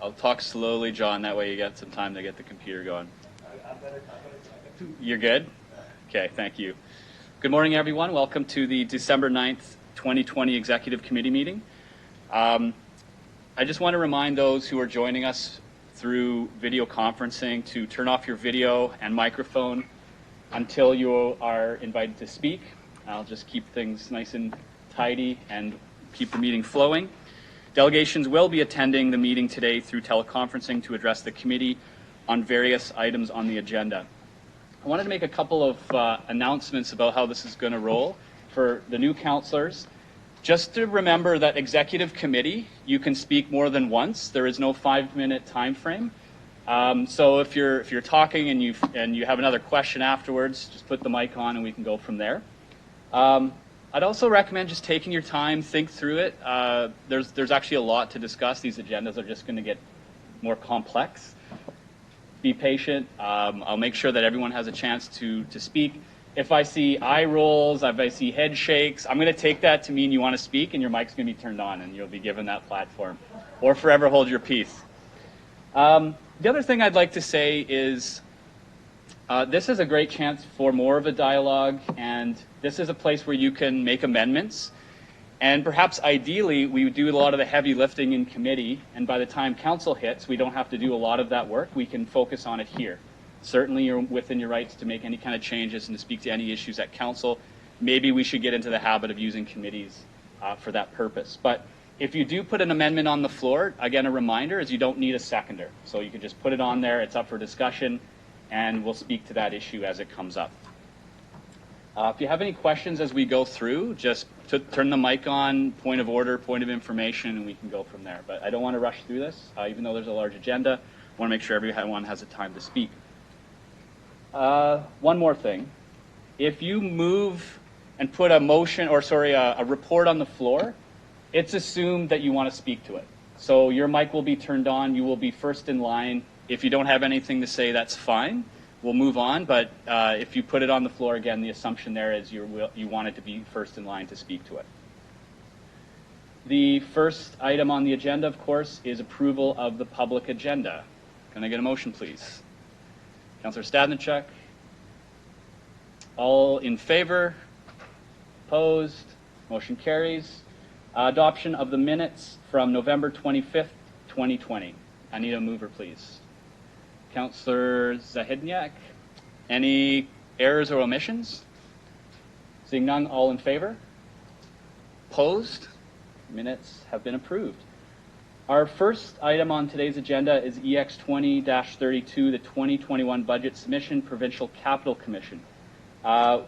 I'll talk slowly, John. That way you get some time to get the computer going. You're good? Okay, thank you. Good morning, everyone. Welcome to the December 9th, 2020 Executive Committee meeting. I just want to remind those who are joining us through video conferencing to turn off your video and microphone until you are invited to speak. I'll just keep things nice and tidy and keep the meeting flowing. Delegations will be attending the meeting today through teleconferencing to address the committee on various items on the agenda. I wanted to make a couple of announcements about how this is going to roll for the new councillors. Just to remember that Executive Committee, you can speak more than once. There is no 5-minute time frame. So if you're talking and you have another question afterwards, just put the mic on and we can go from there. I'd also recommend just taking your time, think through it. There's actually a lot to discuss. These agendas are just going to get more complex. Be patient. I'll make sure that everyone has a chance to speak. If I see eye rolls, if I see head shakes, I'm going to take that to mean you want to speak and your mic's going to be turned on and you'll be given that platform. Or forever hold your peace. The other thing I'd like to say is this is a great chance for more of a dialogue, and this is a place where you can make amendments. And perhaps ideally, we would do a lot of the heavy lifting in committee, and by the time council hits, we don't have to do a lot of that work. We can focus on it here. Certainly, you're within your rights to make any kind of changes and to speak to any issues at council. Maybe we should get into the habit of using committees for that purpose. But if you do put an amendment on the floor, again, a reminder is you don't need a seconder. So you can just put it on there, it's up for discussion, and we'll speak to that issue as it comes up. If you have any questions as we go through, just turn the mic on, point of order, point of information, and we can go from there. But I don't want to rush through this, even though there's a large agenda. I want to make sure everyone has the time to speak. One more thing. If you move and put a motion, or sorry, a report on the floor, it's assumed that you want to speak to it. So your mic will be turned on, you will be first in line. If you don't have anything to say, that's fine. We'll move on, but if you put it on the floor, again, the assumption there is you want it to be first in line to speak to it. The first item on the agenda, of course, is approval of the public agenda. Can I get a motion, please? Councillor Stadnichuk. All in favor? Opposed? Motion carries. Adoption of the minutes from November 25th, 2020. I need a mover, please. Councillor Zahidniak. Any errors or omissions? Seeing none, all in favor? Opposed? Minutes have been approved. Our first item on today's agenda is EX 20-32, the 2021 Budget Submission, Provincial Capital Commission.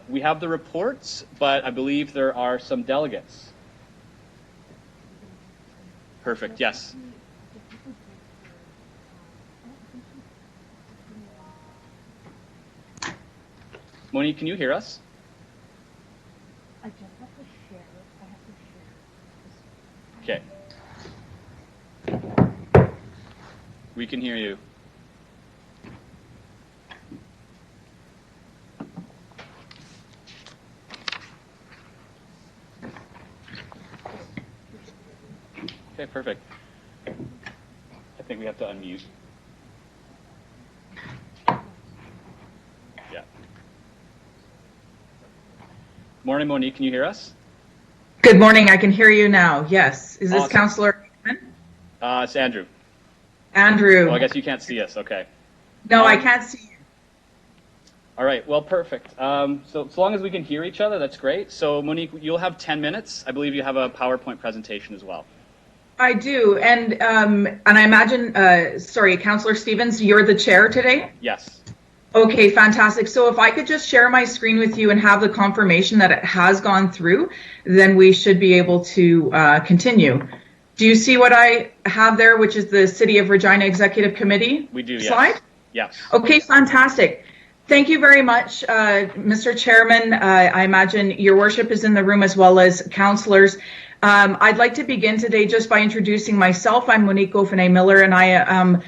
We have the reports, but I believe there are some delegates. Perfect, yes. Monique, can you hear us? I just have to share. I have to share. Okay. We can hear you. Okay, perfect. I think we have to unmute. Yeah. Morning, Monique. Can you hear us? Good morning. I can hear you now. Yes. Is this awesome. Councillor? It's Andrew. Andrew. Oh, I guess you can't see us. Okay. No, I can't see you. All right. Well, perfect. So long as we can hear each other, that's great. So, Monique, you'll have 10 minutes. I believe you have a PowerPoint presentation as well. I do. And I imagine, sorry, Councillor Stevens, you're the chair today? Yes. Okay, fantastic. So if I could just share my screen with you and have the confirmation that it has gone through, then we should be able to continue. Do you see what I have there, which is the City of Regina Executive Committee we do, slide? Yes. Okay, fantastic. Thank you very much, Mr. Chairman. I imagine your worship is in the room as well as councillors. I'd like to begin today just by introducing myself. I'm Monique Gauffinet-Miller, and I am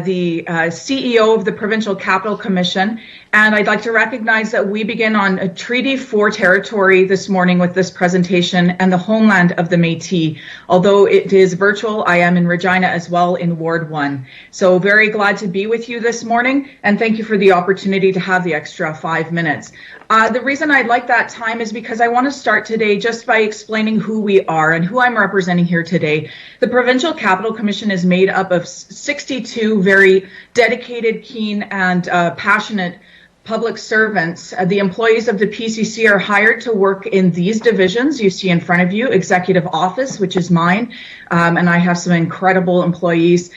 the CEO of the Provincial Capital Commission. And I'd like to recognize that we begin on a Treaty 4 territory this morning with this presentation and the homeland of the Métis. Although it is virtual, I am in Regina as well in Ward 1. So very glad to be with you this morning, and thank you for the opportunity to have the extra 5 minutes. The reason I'd like that time is because I want to start today just by explaining who we are and who I'm representing here today. The Provincial Capital Commission is made up of 62 very dedicated, keen, and passionate public servants. The employees of the PCC are hired to work in these divisions you see in front of you: Executive Office, which is mine, and I have some incredible employees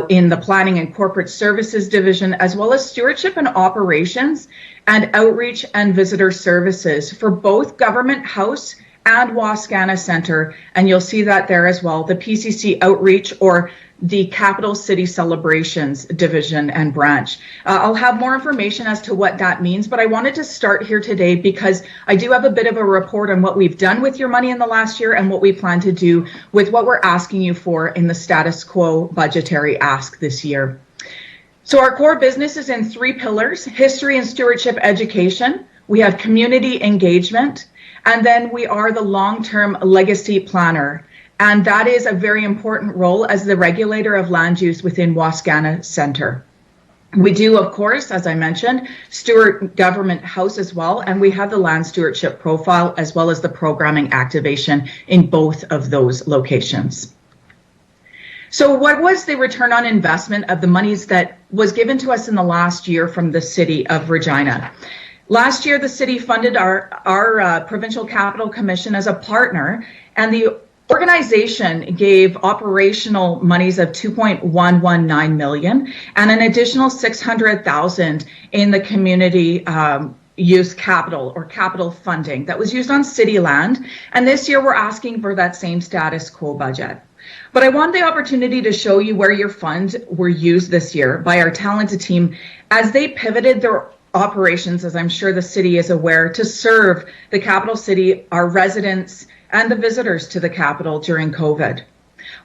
in the Planning and Corporate Services Division, as well as Stewardship and Operations and Outreach and Visitor Services for both Government House and Wascana Centre, and you'll see that there as well, the PCC Outreach or the Capital City Celebrations Division and Branch. I'll have more information as to what that means, but I wanted to start here today because I do have a bit of a report on what we've done with your money in the last year and what we plan to do with what we're asking you for in the status quo budgetary ask this year. So our core business is in 3 pillars: history and stewardship education, we have community engagement, and then we are the long-term legacy planner. And that is a very important role as the regulator of land use within Wascana Centre. We do, of course, as I mentioned, steward Government House as well, and we have the land stewardship profile as well as the programming activation in both of those locations. So what was the return on investment of the monies that was given to us in the last year from the City of Regina? Last year, the city funded our Provincial Capital Commission as a partner, and the organization gave operational monies of $2.119 million and an additional $600,000 in the community use capital or capital funding that was used on city land. And this year we're asking for that same status quo budget. But I want the opportunity to show you where your funds were used this year by our talented team as they pivoted their operations, as I'm sure the city is aware, to serve the capital city, our residents, and the visitors to the capital during COVID.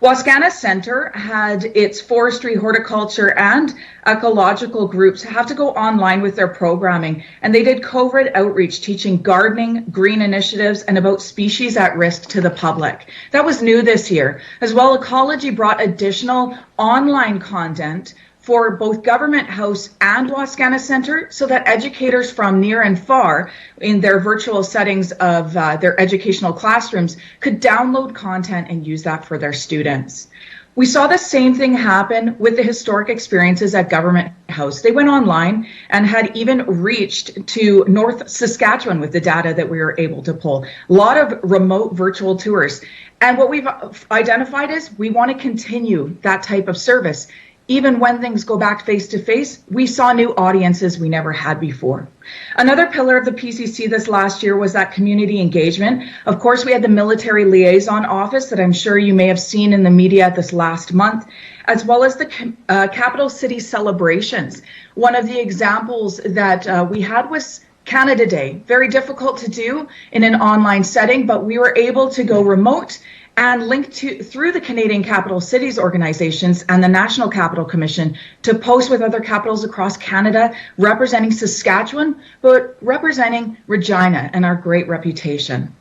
Wascana Centre had its forestry, horticulture, and ecological groups have to go online with their programming, and they did COVID outreach teaching gardening, green initiatives, and about species at risk to the public. That was new this year. As well, Ecology brought additional online content for both Government House and Wascana Centre so that educators from near and far in their virtual settings of their educational classrooms could download content and use that for their students. We saw the same thing happen with the historic experiences at Government House. They went online and had even reached to North Saskatchewan with the data that we were able to pull. A lot of remote virtual tours. And what we've identified is we want to continue that type of service. Even when things go back face to face, we saw new audiences we never had before. Another pillar of the PCC this last year was that community engagement. Of course, we had the military liaison office that I'm sure you may have seen in the media this last month, as well as the capital city celebrations. One of the examples that we had was Canada Day. Very difficult to do in an online setting, but we were able to go remote and link through the Canadian Capital Cities organizations and the National Capital Commission to post with other capitals across Canada, representing Saskatchewan, but representing Regina and our great reputation.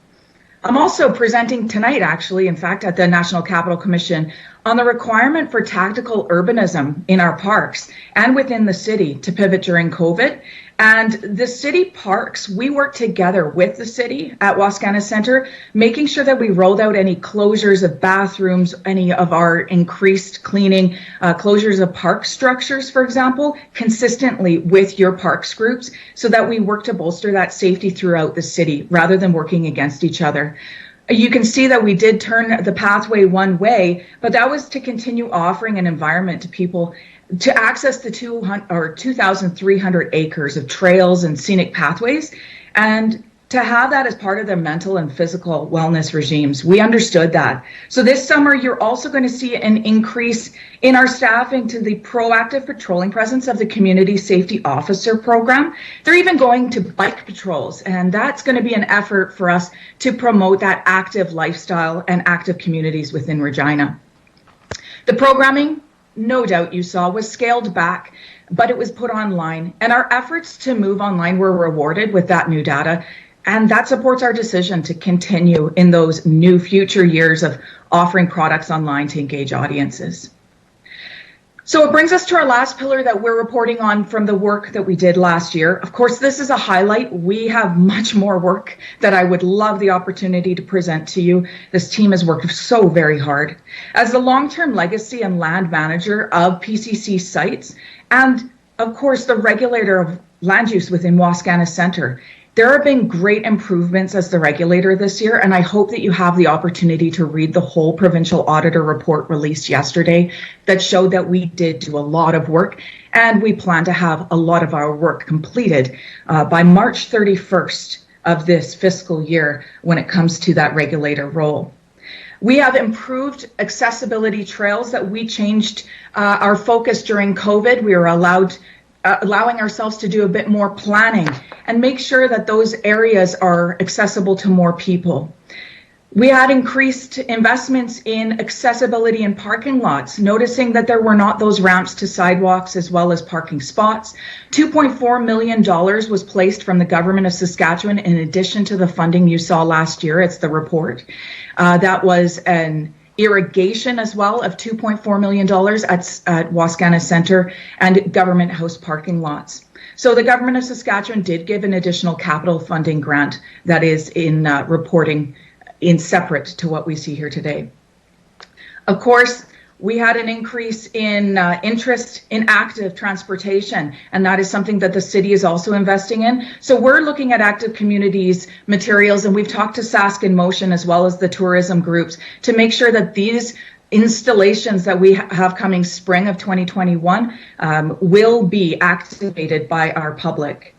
I'm also presenting tonight, actually, in fact, at the National Capital Commission on the requirement for tactical urbanism in our parks and within the city to pivot during COVID. And the city parks, we work together with the city at Wascana Centre, making sure that we rolled out any closures of bathrooms, any of our increased cleaning, closures of park structures, for example, consistently with your parks groups so that we work to bolster that safety throughout the city rather than working against each other. You can see that we did turn the pathway one way, but that was to continue offering an environment to people to access the 2,300 acres of trails and scenic pathways. And to have that as part of their mental and physical wellness regimes. We understood that. So this summer, you're also going to see an increase in our staffing to the proactive patrolling presence of the Community Safety Officer program. They're even going to bike patrols, and that's going to be an effort for us to promote that active lifestyle and active communities within Regina. The programming, no doubt you saw, was scaled back, but it was put online, and our efforts to move online were rewarded with that new data. And that supports our decision to continue in those new future years of offering products online to engage audiences. So it brings us to our last pillar that we're reporting on from the work that we did last year. Of course, this is a highlight. We have much more work that I would love the opportunity to present to you. This team has worked so very hard. As the long-term legacy and land manager of PCC sites, and of course, the regulator of land use within Wascana Centre, there have been great improvements as the regulator this year, and I hope that you have the opportunity to read the whole provincial auditor report released yesterday that showed that we did do a lot of work, and we plan to have a lot of our work completed by March 31st of this fiscal year when it comes to that regulator role. We have improved accessibility trails that we changed our focus during COVID. We were allowing ourselves to do a bit more planning and make sure that those areas are accessible to more people. We had increased investments in accessibility in parking lots, noticing that there were not those ramps to sidewalks as well as parking spots. $2.4 million was placed from the government of Saskatchewan in addition to the funding you saw last year. It's the report. That was an irrigation as well of $2.4 million at Wascana Centre and government house parking lots. So the government of Saskatchewan did give an additional capital funding grant that is in reporting in separate to what we see here today. Of course, we had an increase in interest in active transportation, and that is something that the city is also investing in. So we're looking at active communities materials, and we've talked to Sask in Motion as well as the tourism groups to make sure that these installations that we have coming spring of 2021 will be activated by our public.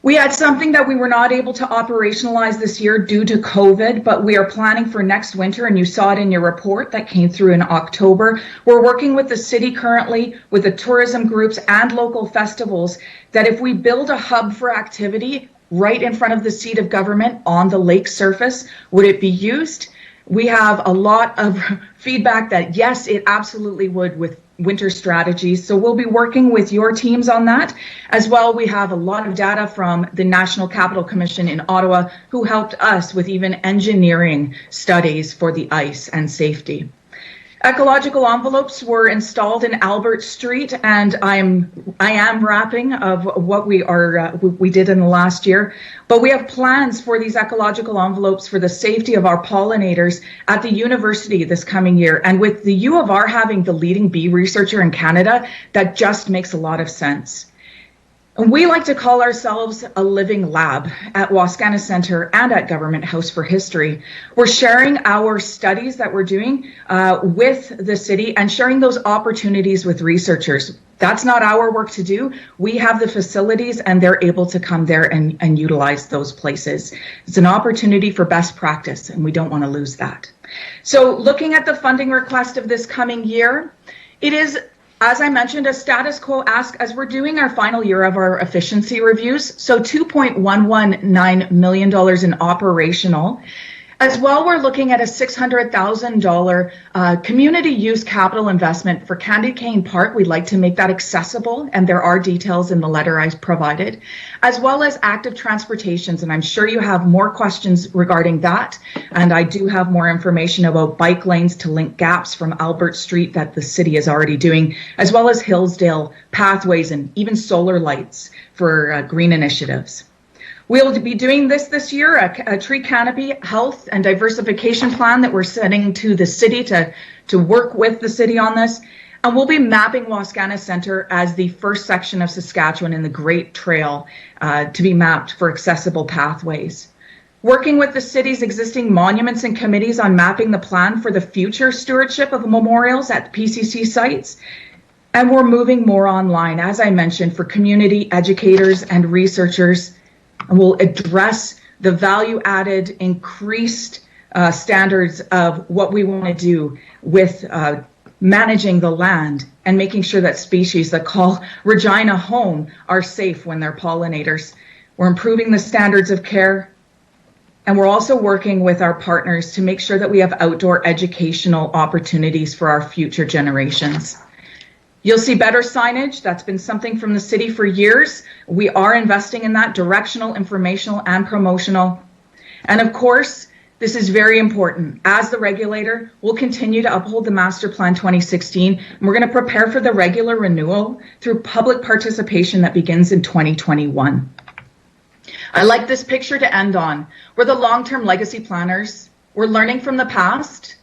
We had something that we were not able to operationalize this year due to COVID, but we are planning for next winter, and you saw it in your report that came through in October. We're working with the city currently, with the tourism groups and local festivals, that if we build a hub for activity right in front of the seat of government on the lake surface, would it be used? We have a lot of feedback that yes, it absolutely would with winter strategies. So we'll be working with your teams on that. As well, we have a lot of data from the National Capital Commission in Ottawa, who helped us with even engineering studies for the ice and safety. Ecological envelopes were installed in Albert Street, and I am wrapping of what we did in the last year. But we have plans for these ecological envelopes for the safety of our pollinators at the university this coming year. And with the U of R having the leading bee researcher in Canada, that just makes a lot of sense. And we like to call ourselves a living lab at Wascana Centre and at Government House for History. We're sharing our studies that we're doing with the city and sharing those opportunities with researchers. That's not our work to do. We have the facilities and they're able to come there and utilize those places. It's an opportunity for best practice, and we don't want to lose that. So looking at the funding request of this coming year, it is, as I mentioned, a status quo ask as we're doing our final year of our efficiency reviews. So $2.119 million in operational. As well, we're looking at a $600,000 community use capital investment for Candy Cane Park. We'd like to make that accessible, and there are details in the letter I provided, as well as active transportations. And I'm sure you have more questions regarding that. And I do have more information about bike lanes to link gaps from Albert Street that the city is already doing, as well as Hillsdale pathways and even solar lights for green initiatives. We'll be doing this year, a tree canopy health and diversification plan that we're sending to the city to work with the city on this. And we'll be mapping Wascana Centre as the first section of Saskatchewan in the Great Trail to be mapped for accessible pathways. Working with the city's existing monuments and committees on mapping the plan for the future stewardship of memorials at PCC sites. And we're moving more online, as I mentioned, for community educators and researchers. And we'll address the value added, increased standards of what we want to do with managing the land and making sure that species that call Regina home are safe when they're pollinators. We're improving the standards of care, and we're also working with our partners to make sure that we have outdoor educational opportunities for our future generations. You'll see better signage. That's been something from the city for years. We are investing in that, directional, informational, and promotional. And of course, this is very important. As the regulator, we'll continue to uphold the Master Plan 2016, and we're going to prepare for the regular renewal through public participation that begins in 2021. I like this picture to end on. We're the long-term legacy planners. We're learning from the past,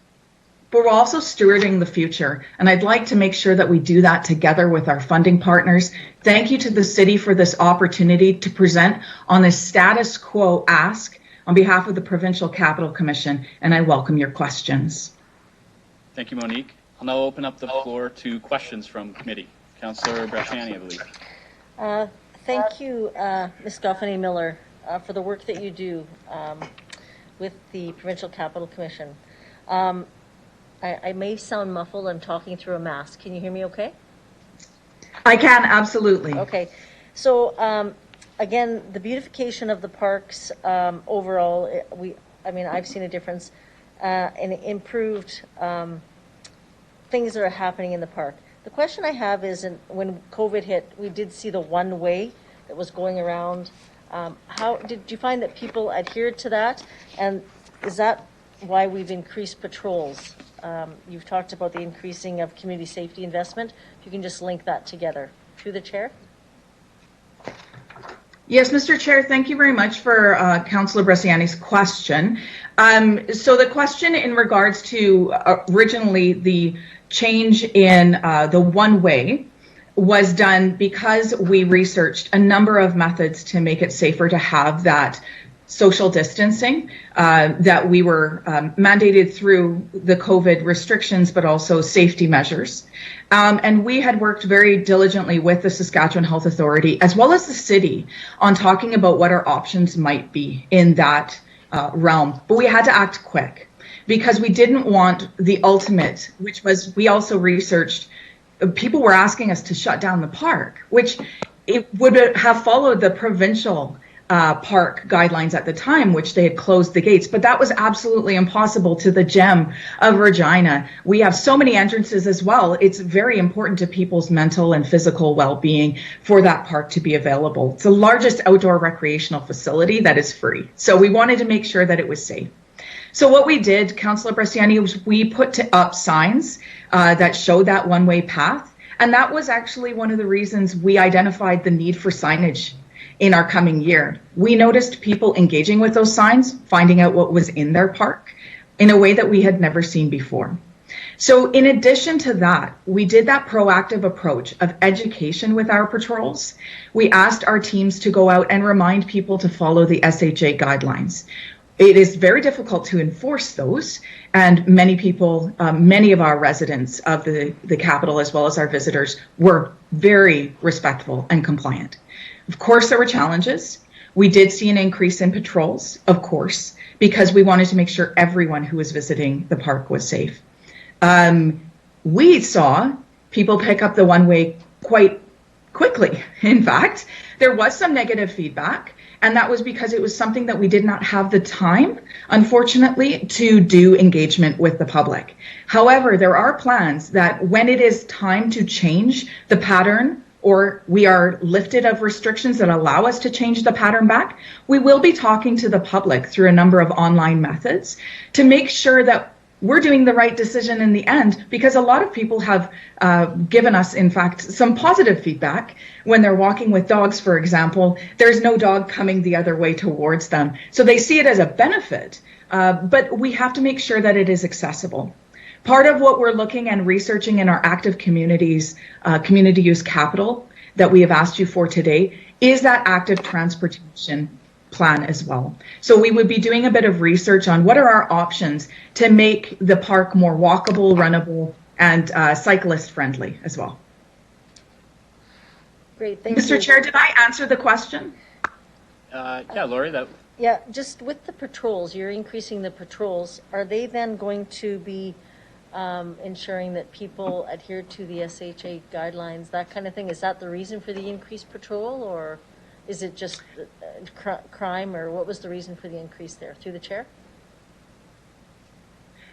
but we're also stewarding the future. And I'd like to make sure that we do that together with our funding partners. Thank you to the city for this opportunity to present on this status quo ask on behalf of the Provincial Capital Commission, and I welcome your questions. Thank you, Monique. I'll now open up the floor to questions from committee. Councillor Bresciani, I believe. Thank you, Ms. Goffany-Miller, for the work that you do with the Provincial Capital Commission. I may sound muffled. I'm talking through a mask. Can you hear me okay? I can, absolutely. Okay. So, again, the beautification of the parks overall, I've seen a difference and improved things that are happening in the park. The question I have is, when COVID hit, we did see the one way that was going around. How did you find that people adhered to that? And is that why we've increased patrols? You've talked about the increasing of community safety investment. If you can just link that together. Through the chair. Yes, Mr. Chair, thank you very much for Councillor Bresciani's question. So the question in regards to originally the change in the one-way was done because we researched a number of methods to make it safer to have that social distancing that we were mandated through the COVID restrictions, but also safety measures. And we had worked very diligently with the Saskatchewan Health Authority, as well as the city, on talking about what our options might be in that realm. But we had to act quick because we didn't want the ultimate, which was, we also researched, people were asking us to shut down the park, which it would have followed the provincial park guidelines at the time, which they had closed the gates, but that was absolutely impossible to the gem of Regina. We have so many entrances as well. It's very important to people's mental and physical well-being for that park to be available. It's the largest outdoor recreational facility that is free. So we wanted to make sure that it was safe. So what we did, Councillor Bresciani, was we put up signs that showed that one-way path. And that was actually one of the reasons we identified the need for signage in our coming year. We noticed people engaging with those signs, finding out what was in their park in a way that we had never seen before. So in addition to that, we did that proactive approach of education with our patrols. We asked our teams to go out and remind people to follow the SHA guidelines. It is very difficult to enforce those, and many people, many of our residents of the capital, as well as our visitors, were very respectful and compliant. Of course, there were challenges. We did see an increase in patrols, of course, because we wanted to make sure everyone who was visiting the park was safe. We saw people pick up the one-way quite quickly. In fact, there was some negative feedback, and that was because it was something that we did not have the time, unfortunately, to do engagement with the public. However, there are plans that when it is time to change the pattern, or we are lifted of restrictions that allow us to change the pattern back, we will be talking to the public through a number of online methods to make sure that we're doing the right decision in the end, because a lot of people have given us, in fact, some positive feedback when they're walking with dogs, for example. There's no dog coming the other way towards them. So they see it as a benefit, but we have to make sure that it is accessible. Part of what we're looking and researching in our active communities, community use capital that we have asked you for today is that active transportation plan as well. So we would be doing a bit of research on what are our options to make the park more walkable, runnable, and cyclist friendly as well. Great, thank you. Mr. Chair, did I answer the question? Yeah, Laurie, that Yeah, just with the patrols, you're increasing the patrols. Are they then going to be ensuring that people adhere to the SHA guidelines, that kind of thing? Is that the reason for the increased patrol, or is it just crime, or what was the reason for the increase there? Through the chair?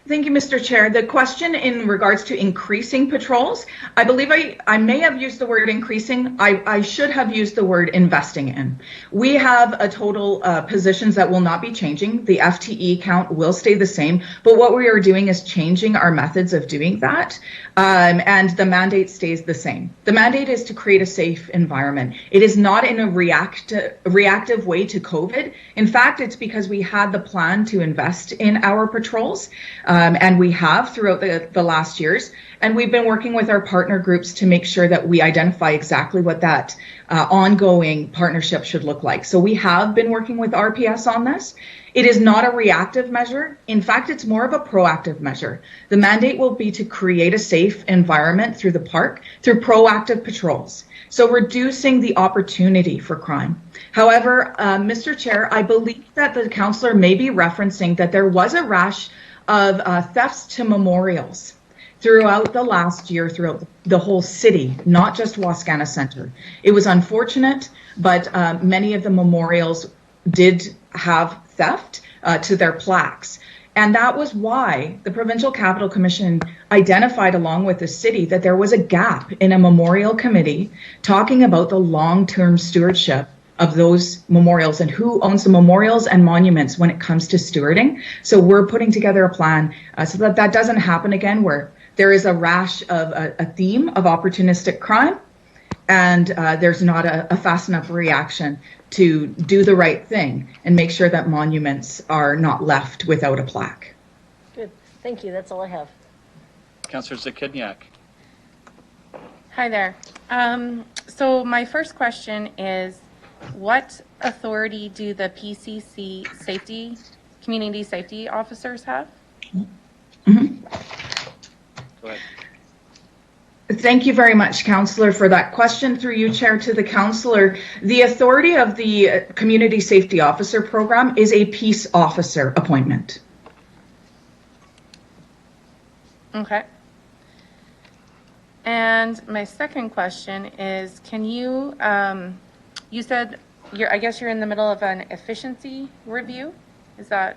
Thank you, Mr. Chair. The question in regards to increasing patrols, I believe I may have used the word increasing. I should have used the word investing in. We have a total positions that will not be changing. The FTE count will stay the same, but what we are doing is changing our methods of doing that, and the mandate stays the same. The mandate is to create a safe environment. It is not in a reactive way to COVID. In fact, it's because we had the plan to invest in our patrols. And we have throughout the last years. And we've been working with our partner groups to make sure that we identify exactly what that ongoing partnership should look like. So we have been working with RPS on this. It is not a reactive measure. In fact, it's more of a proactive measure. The mandate will be to create a safe environment through the park through proactive patrols. So reducing the opportunity for crime. However, Mr. Chair, I believe that the councillor may be referencing that there was a rash of thefts to memorials throughout the last year, throughout the whole city, not just Wascana Centre. It was unfortunate, but many of the memorials did have theft to their plaques. And that was why the Provincial Capital Commission identified, along with the city, that there was a gap in a memorial committee talking about the long-term stewardship of those memorials and who owns the memorials and monuments when it comes to stewarding. So we're putting together a plan so that that doesn't happen again, where there is a rash of a theme of opportunistic crime and there's not a fast enough reaction to do the right thing and make sure that monuments are not left without a plaque. Good. Thank you. That's all I have. Councillor Zakidniak. Hi there. So my first question is, what authority do the PCC community safety officers have? Mm-hmm. Go ahead. Thank you very much, Councillor, for that question. Through you, Chair, to the Councillor. The authority of the Community Safety Officer Program is a peace officer appointment. Okay. And my second question is, can you, you said, I guess you're in the middle of an efficiency review? Is that,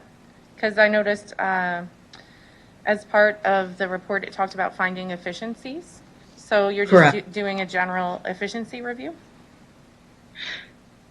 because I noticed as part of the report, it talked about finding efficiencies. So you're just doing a general efficiency review?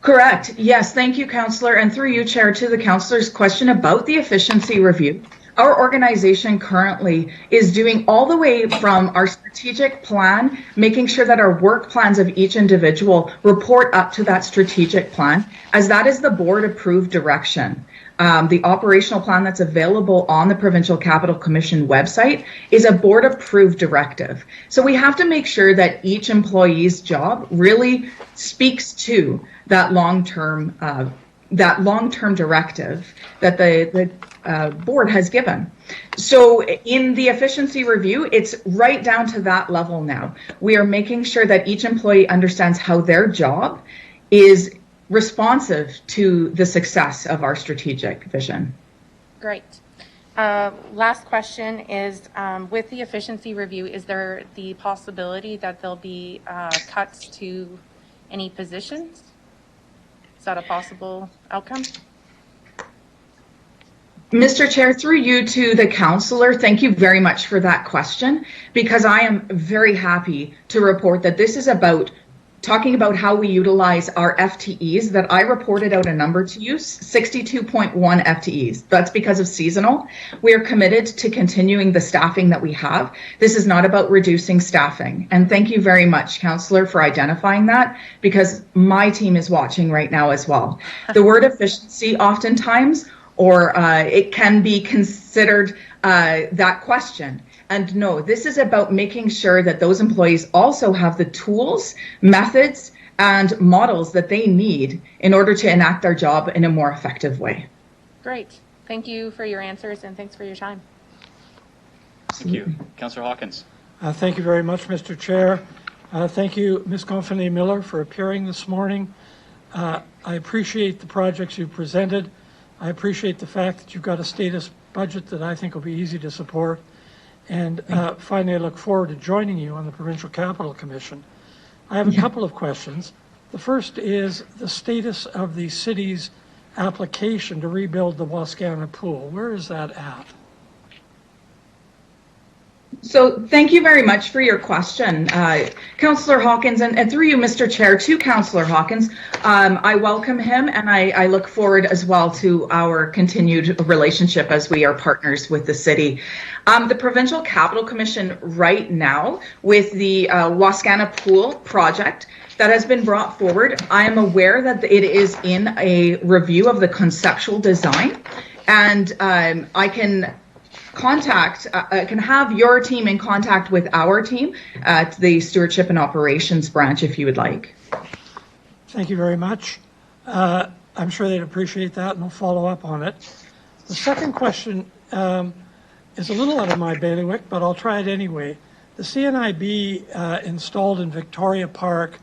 Correct. Yes. Thank you, Councillor. And through you, Chair, to the Councillor's question about the efficiency review. Our organization currently is doing all the way from our strategic plan, making sure that our work plans of each individual report up to that strategic plan, as that is the board approved direction. The operational plan that's available on the Provincial Capital Commission website is a board approved directive. So we have to make sure that each employee's job really speaks to that long-term directive that the board has given. So in the efficiency review, it's right down to that level now. We are making sure that each employee understands how their job is responsive to the success of our strategic vision. Great. Last question is, with the efficiency review, is there the possibility that there'll be cuts to any positions? Is that a possible outcome? Mr. Chair, through you to the councillor, thank you very much for that question, because I am very happy to report that this is about talking about how we utilize our FTEs that I reported out a number to you, 62.1 FTEs. That's because of seasonal. We are committed to continuing the staffing that we have. This is not about reducing staffing. And thank you very much, Councillor, for identifying that, because my team is watching right now as well. The word efficiency oftentimes, or it can be considered that question. And no, this is about making sure that those employees also have the tools, methods, and models that they need in order to enact their job in a more effective way. Great. Thank you for your answers, and thanks for your time. Thank you. Councillor Hawkins. Thank you very much, Mr. Chair. Thank you, Ms. Gonfalonier-Miller, for appearing this morning. I appreciate the projects you presented. I appreciate the fact that you've got a status budget that I think will be easy to support. And finally, I look forward to joining you on the Provincial Capital Commission. I have a couple of questions. The first is the status of the city's application to rebuild the Wascana Pool. Where is that at? So thank you very much for your question, Councillor Hawkins, and through you, Mr. Chair, to Councillor Hawkins. I welcome him, and I look forward as well to our continued relationship as we are partners with the city. The Provincial Capital Commission right now, with the Wascana Pool project that has been brought forward, I am aware that it is in a review of the conceptual design, and I can have your team in contact with our team at the Stewardship and Operations branch if you would like. Thank you very much. I'm sure they'd appreciate that, and we'll follow up on it. The second question is a little out of my bailiwick, but I'll try it anyway. The CNIB installed in Victoria Park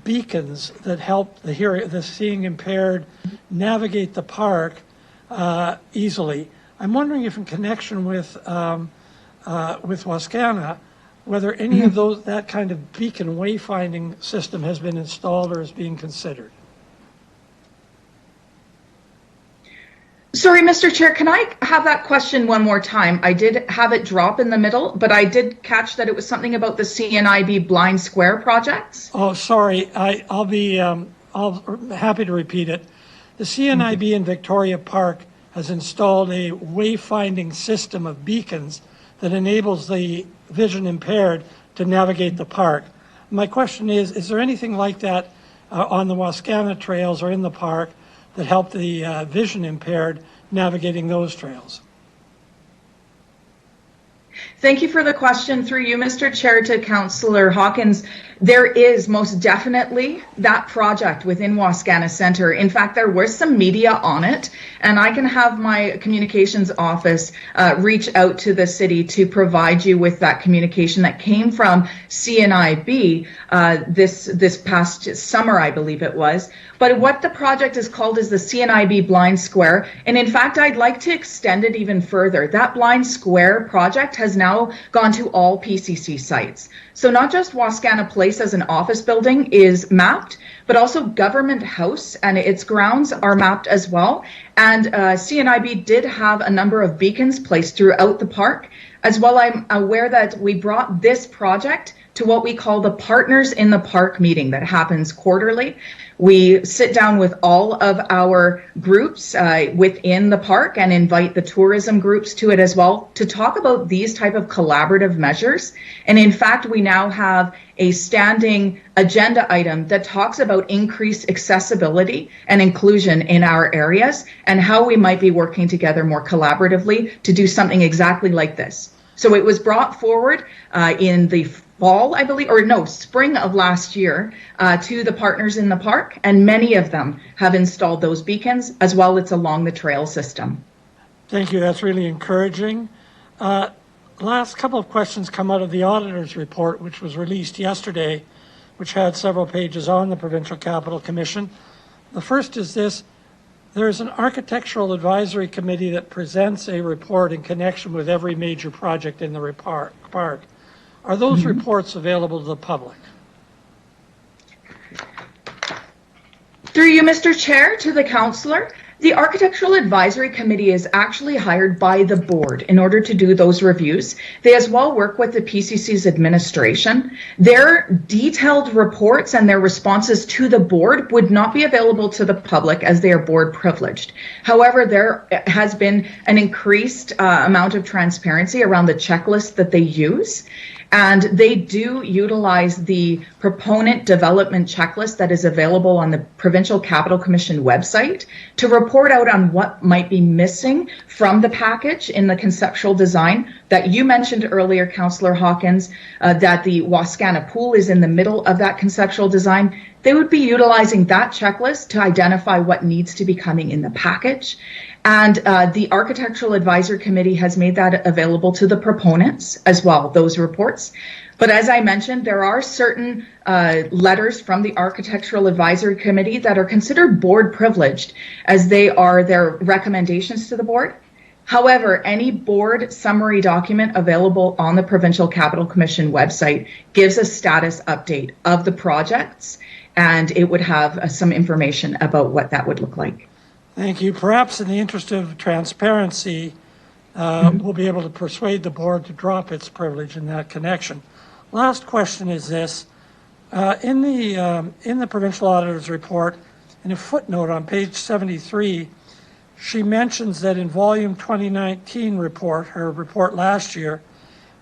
beacons that help the seeing impaired navigate the park easily. I'm wondering if in connection with Wascana, whether any of that kind of beacon wayfinding system has been installed or is being considered. Sorry, Mr. Chair, can I have that question one more time? I did have it drop in the middle, but I did catch that it was something about the CNIB Blind Square projects. Oh, sorry. I'll be happy to repeat it. The CNIB in Victoria Park has installed a wayfinding system of beacons that enables the vision impaired to navigate the park. My question is there anything like that on the Wascana trails or in the park that help the vision impaired navigating those trails? Thank you for the question. Through you, Mr. Chair, to Councillor Hawkins. There is most definitely that project within Wascana Centre. In fact, there was some media on it, and I can have my communications office reach out to the city to provide you with that communication that came from CNIB this past summer, I believe it was. But what the project is called is the CNIB Blind Square. And in fact, I'd like to extend it even further. That Blind Square project has now gone to all PCC sites. So not just Wascana Place as an office building is mapped, but also Government House and its grounds are mapped as well. And CNIB did have a number of beacons placed throughout the park. As well, I'm aware that we brought this project to what we call the Partners in the Park meeting that happens quarterly. We sit down with all of our groups within the park and invite the tourism groups to it as well to talk about these type of collaborative measures. And in fact, we now have a standing agenda item that talks about increased accessibility and inclusion in our areas and how we might be working together more collaboratively to do something exactly like this. So it was brought forward in the fall, I believe, or no, spring of last year to the Partners in the Park, and many of them have installed those beacons as well. It's along the trail system. Thank you. That's really encouraging. Last couple of questions come out of the auditor's report, which was released yesterday, which had several pages on the Provincial Capital Commission. The first is this: there is an architectural advisory committee that presents a report in connection with every major project in the park. Are those reports available to the public? Through you, Mr. Chair, to the councillor, the Architectural Advisory Committee is actually hired by the board in order to do those reviews. They as well work with the PCC's administration. Their detailed reports and their responses to the board would not be available to the public as they are board privileged. However, there has been an increased amount of transparency around the checklist that they use. And they do utilize the proponent development checklist that is available on the Provincial Capital Commission website to report out on what might be missing from the package in the conceptual design that you mentioned earlier, Councillor Hawkins, that the Wascana Pool is in the middle of that conceptual design. they would be utilizing that checklist to identify what needs to be coming in the package. And the Architectural Advisory Committee has made that available to the proponents as well, those reports. But as I mentioned, there are certain letters from the Architectural Advisory Committee that are considered board privileged, as they are their recommendations to the board. However, any board summary document available on the Provincial Capital Commission website gives a status update of the projects, and it would have some information about what that would look like. Thank you. Perhaps in the interest of transparency, we'll be able to persuade the board to drop its privilege in that connection. Last question is this. In the Provincial Auditor's report, in a footnote on page 73, she mentions that in volume 2019 report, her report last year,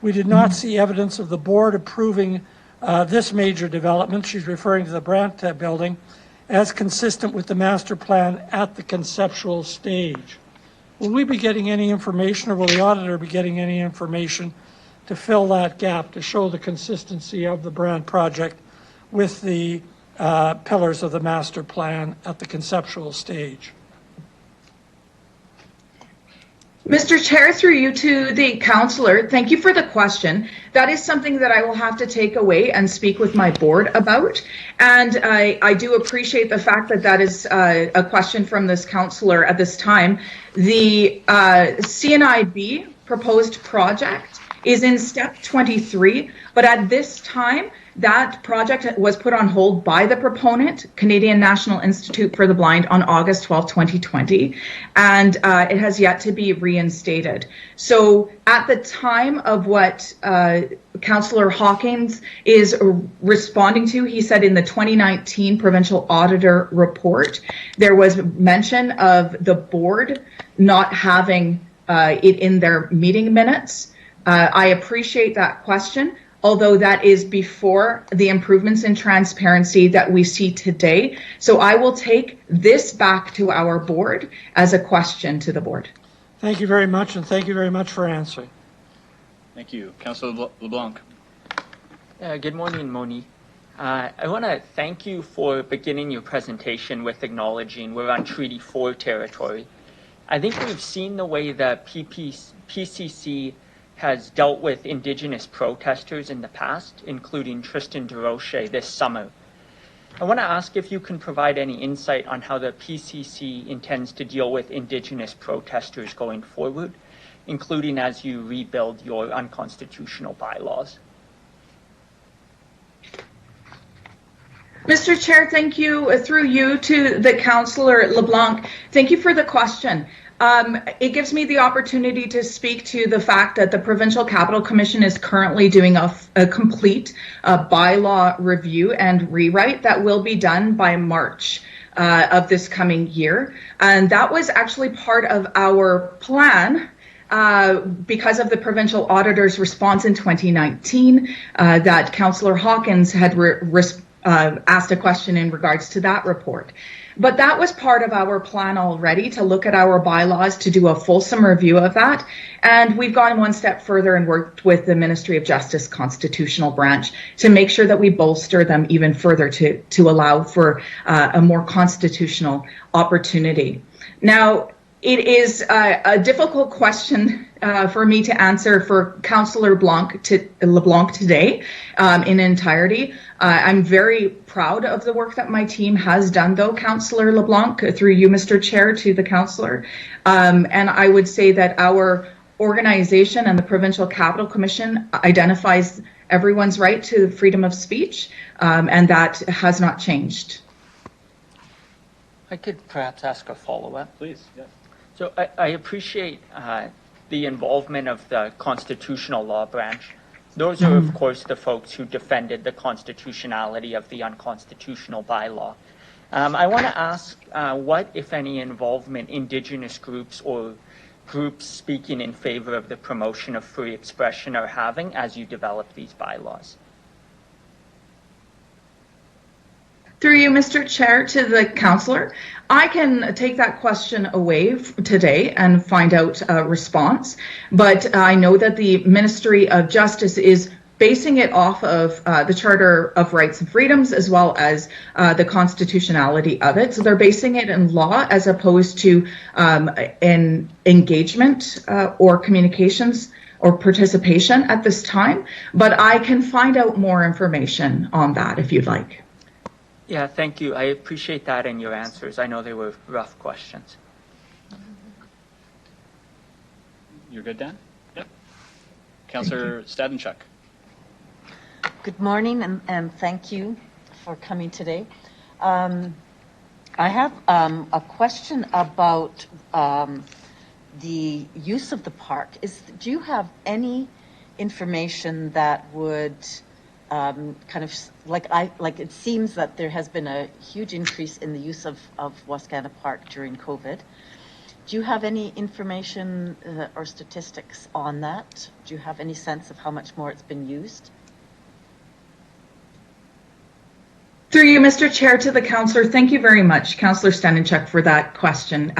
we did not see evidence of the board approving this major development. She's referring to the Brandt building as consistent with the master plan at the conceptual stage. Will we be getting any information, or will the auditor be getting any information to fill that gap, to show the consistency of the Brandt project with the pillars of the master plan at the conceptual stage? Mr. Chair, through you to the councillor, thank you for the question. That is something that I will have to take away and speak with my board about. And I do appreciate the fact that that is a question from this councillor at this time. The CNIB proposed project is in step 23, but at this time, that project was put on hold by the proponent, Canadian National Institute for the Blind, on August 12, 2020, and it has yet to be reinstated. So at the time of what Councillor Hawkins is responding to, he said in the 2019 Provincial Auditor Report, there was mention of the board not having it in their meeting minutes. I appreciate that question, although that is before the improvements in transparency that we see today. So I will take this back to our board as a question to the board. Thank you very much, and thank you very much for answering. Thank you. Councillor LeBlanc. Good morning, Moni. I want to thank you for beginning your presentation with acknowledging we're on Treaty 4 territory. I think we've seen the way the PCC has dealt with Indigenous protesters in the past, including Tristan DeRoche this summer. I want to ask if you can provide any insight on how the PCC intends to deal with Indigenous protesters going forward, including as you rebuild your unconstitutional bylaws. Mr. Chair, thank you. Through you to the Councillor LeBlanc, thank you for the question. It gives me the opportunity to speak to the fact that the Provincial Capital Commission is currently doing a complete bylaw review and rewrite that will be done by March of this coming year. And that was actually part of our plan because of the provincial auditor's response in 2019 that Councillor Hawkins had asked a question in regards to that report. But that was part of our plan already, to look at our bylaws, to do a fulsome review of that. And we've gone one step further and worked with the Ministry of Justice Constitutional Branch to make sure that we bolster them even further to allow for a more constitutional opportunity. Now, it is a difficult question for me to answer for Councillor LeBlanc today in entirety. I'm very proud of the work that my team has done, though, Councillor LeBlanc, through you, Mr. Chair, to the councillor. And I would say that our organization and the Provincial Capital Commission identifies everyone's right to freedom of speech, and that has not changed. I could perhaps ask a follow-up. Please, yes. So I appreciate the involvement of the Constitutional Law Branch. Those are, of course, the folks who defended the constitutionality of the unconstitutional bylaw. I want to ask what, if any, involvement Indigenous groups or groups speaking in favor of the promotion of free expression are having as you develop these bylaws. Through you, Mr. Chair, to the councillor, I can take that question away today and find out a response, but I know that the Ministry of Justice is basing it off of the Charter of Rights and Freedoms as well as the constitutionality of it. So they're basing it in law as opposed to in engagement or communications or participation at this time. But I can find out more information on that if you'd like. Yeah, thank you. I appreciate that and your answers. I know they were rough questions. You're good, Dan? Yep. Councillor Stadenchuk. Good morning, and thank you for coming today. I have a question about the use of the park. Do you have any information that would kind of like it seems that there has been a huge increase in the use of Wascana Park during COVID. Do you have any information or statistics on that? Do you have any sense of how much more it's been used? Through you, Mr. Chair, to the councillor, thank you very much, Councillor Staninchuk, for that question.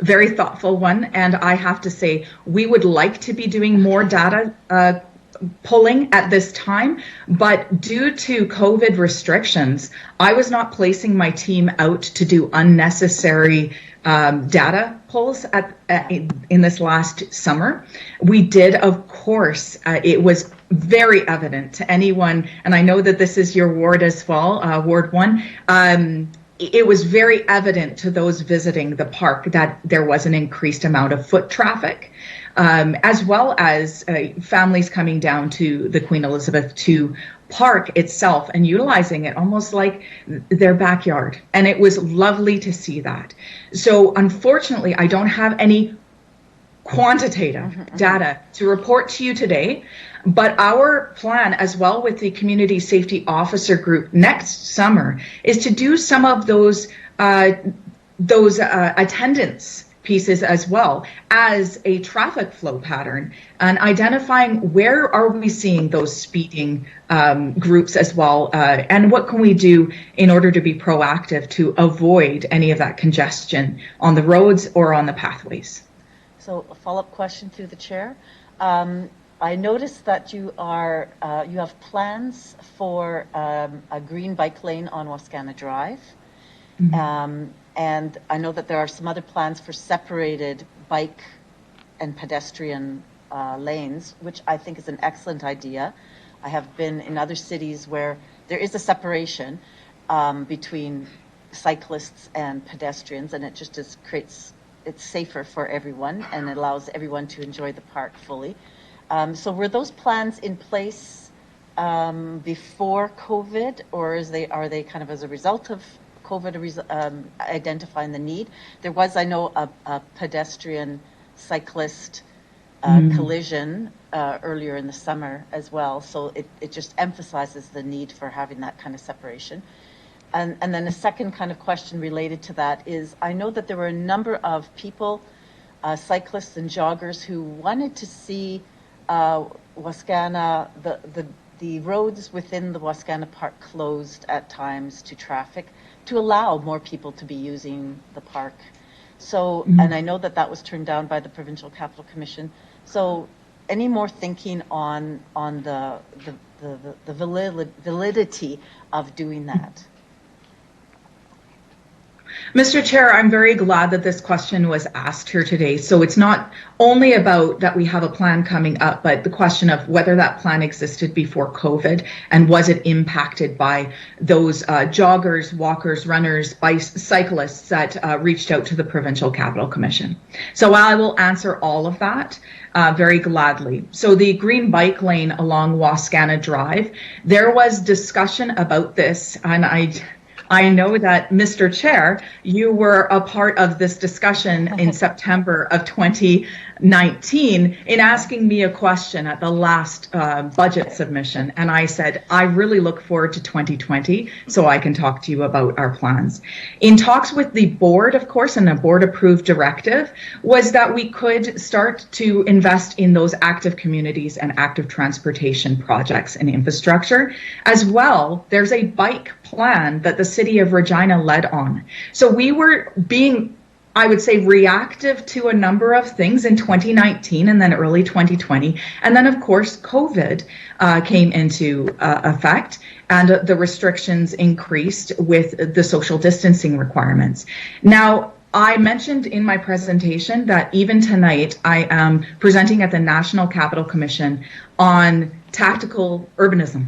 Very thoughtful one, and I have to say, we would like to be doing more data pulling at this time, but due to COVID restrictions, I was not placing my team out to do unnecessary data pulls in this last summer. We did, of course, it was very evident to anyone, and I know that this is your ward as well, Ward 1, it was very evident to those visiting the park that there was an increased amount of foot traffic, as well as families coming down to the Queen Elizabeth II Park itself and utilizing it almost like their backyard. And it was lovely to see that. So unfortunately, I don't have any quantitative data to report to you today, but our plan as well with the Community Safety Officer Group next summer is to do some of those attendance pieces as well as a traffic flow pattern and identifying where are we seeing those speeding groups as well, and what can we do in order to be proactive to avoid any of that congestion on the roads or on the pathways. So a follow-up question through the chair. I noticed that you have plans for a green bike lane on Wascana Drive. Mm-hmm. And I know that there are some other plans for separated bike and pedestrian lanes, which I think is an excellent idea. I have been in other cities where there is a separation between cyclists and pedestrians, and it just it's safer for everyone and it allows everyone to enjoy the park fully. So were those plans in place before COVID, or are they kind of as a result of COVID identifying the need? There was, I know, a pedestrian cyclist collision earlier in the summer as well. So it just emphasizes the need for having that kind of separation. And then a second kind of question related to that is, I know that there were a number of people, cyclists and joggers, who wanted to see Wascana, the roads within the Wascana Park closed at times to traffic to allow more people to be using the park. So, and I know that that was turned down by the Provincial Capital Commission. So any more thinking on the validity of doing that? Mr. Chair, I'm very glad that this question was asked here today. So it's not only about that we have a plan coming up, but the question of whether that plan existed before COVID and was it impacted by those joggers, walkers, runners, cyclists that reached out to the Provincial Capital Commission. So I will answer all of that very gladly. So the green bike lane along Wascana Drive, there was discussion about this, and I know that, Mr. Chair, you were a part of this discussion in September of 2019 in asking me a question at the last budget submission. And I said, I really look forward to 2020 so I can talk to you about our plans. In talks with the board, of course, and a board approved directive was that we could start to invest in those active communities and active transportation projects and infrastructure. As well, there's a bike plan that the City of Regina led on. So we were being I would say, reactive to a number of things in 2019 and then early 2020. And then, of course, COVID came into effect, and the restrictions increased with the social distancing requirements. Now, I mentioned in my presentation that even tonight I am presenting at the National Capital Commission on tactical urbanism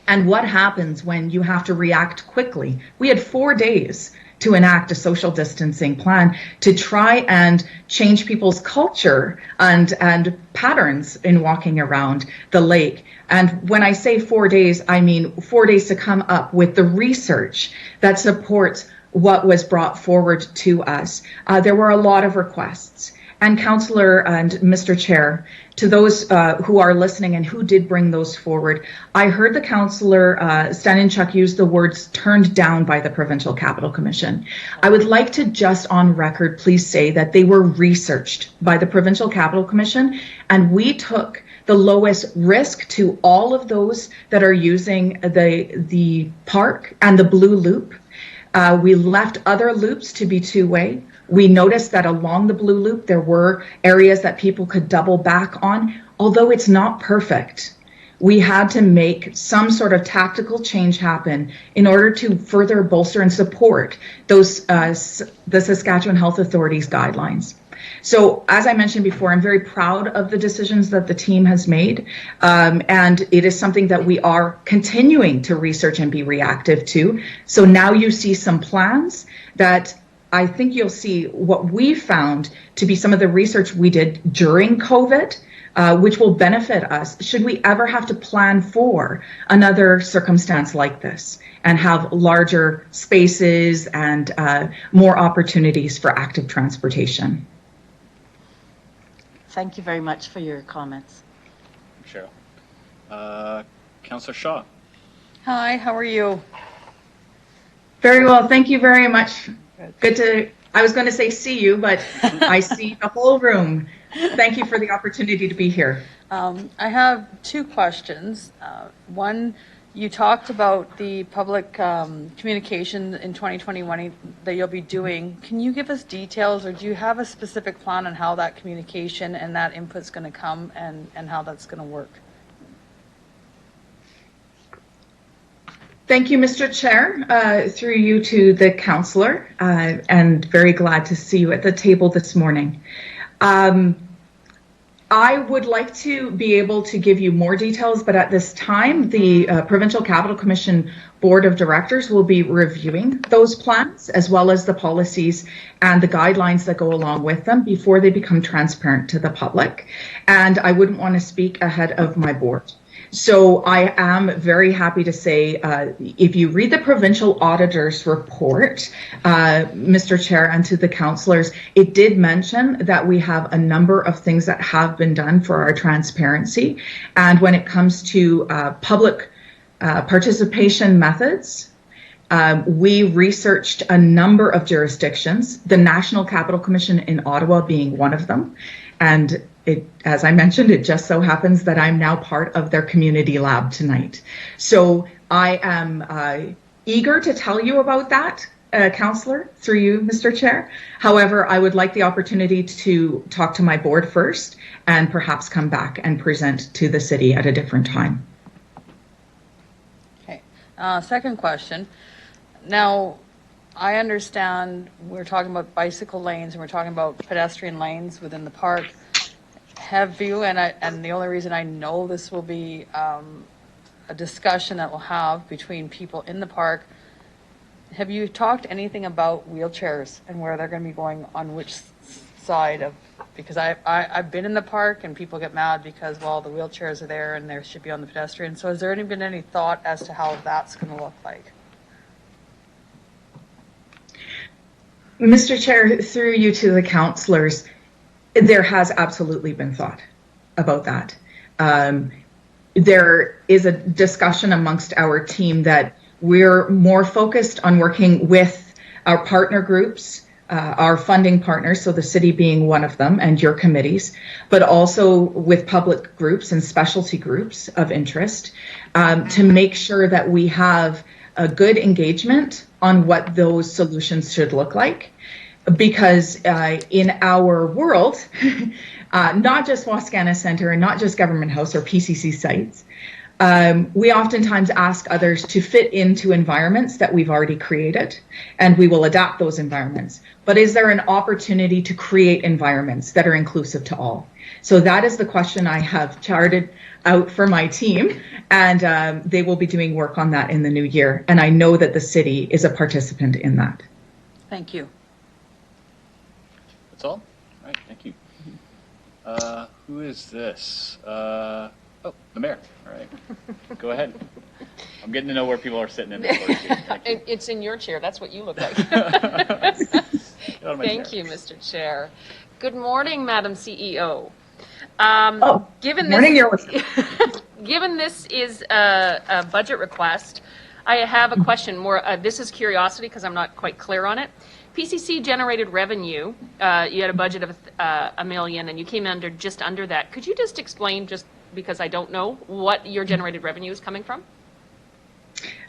and what happens when you have to react quickly. We had 4 days to enact a social distancing plan to try and change people's culture and patterns in walking around the lake. And when I say 4 days, I mean 4 days to come up with the research that supports what was brought forward to us. There were a lot of requests. And Councillor and Mr. Chair, to those who are listening and who did bring those forward, I heard the Councillor Stanenchuk use the words turned down by the Provincial Capital Commission. I would like to just on record please say that they were researched by the Provincial Capital Commission, and we took the lowest risk to all of those that are using the park and the Blue Loop. We left other loops to be two-way. We noticed that along the Blue Loop, there were areas that people could double back on. Although it's not perfect, we had to make some sort of tactical change happen in order to further bolster and support those the Saskatchewan Health Authority's guidelines. So, as I mentioned before, I'm very proud of the decisions that the team has made, and it is something that we are continuing to research and be reactive to. So now you see some plans that I think you'll see what we found to be some of the research we did during COVID, which will benefit us should we ever have to plan for another circumstance like this and have larger spaces and more opportunities for active transportation. Thank you very much for your comments. Cheryl. Councillor Shaw. Hi, how are you? Very well, thank you very much. Good to, I was going to say see you, but I see the whole room. Thank you for the opportunity to be here. I have two questions. One, you talked about the public communication in 2021 that you'll be doing. Can you give us details, or do you have a specific plan on how that communication and that input's going to come and how that's going to work? Thank you, Mr. Chair, through you to the councillor, and very glad to see you at the table this morning. I would like to be able to give you more details, but at this time, the Provincial Capital Commission Board of Directors will be reviewing those plans, as well as the policies and the guidelines that go along with them before they become transparent to the public. And I wouldn't want to speak ahead of my board. So I am very happy to say, if you read the provincial auditor's report, Mr. Chair, and to the councillors, it did mention that we have a number of things that have been done for our transparency. And when it comes to public participation methods, we researched a number of jurisdictions, the National Capital Commission in Ottawa being one of them. And it, as I mentioned, it just so happens that I'm now part of their community lab tonight. So I am eager to tell you about that, Councillor, through you, Mr. Chair. However, I would like the opportunity to talk to my board first and perhaps come back and present to the city at a different time. Okay. Second question. Now, I understand we're talking about bicycle lanes and we're talking about pedestrian lanes within the park. Have you, and the only reason I know this will be a discussion that we'll have between people in the park, have you talked anything about wheelchairs and where they're going to be going on which side of, because I've been in the park and people get mad because, well, the wheelchairs are there and they should be on the pedestrian. So has there been any thought as to how that's going to look like? Mr. Chair, through you to the councillors, there has absolutely been thought about that. There is a discussion amongst our team that we're more focused on working with our partner groups, our funding partners, so the city being one of them, and your committees, but also with public groups and specialty groups of interest to make sure that we have a good engagement on what those solutions should look like. because in our world, not just Wascana Center and not just Government House or PCC sites, we oftentimes ask others to fit into environments that we've already created, and we will adapt those environments. But is there an opportunity to create environments that are inclusive to all? So that is the question I have charted out for my team, and they will be doing work on that in the new year. And I know that the city is a participant in that. Thank you. That's all? All right, thank you. Who is this? Oh, the mayor. All right. Go ahead. I'm getting to know where people are sitting in this place. Thank you. It's in your chair. That's what you look like. Get out of my Thank chair. you, Mr. Chair. Good morning, Madam CEO. Given Morning, given this is a budget request, I have a question more. This is curiosity because I'm not quite clear on it. PCC generated revenue. You had a budget of $1 million, and you came under just under that. Could you just explain, just because I don't know, what your generated revenue is coming from?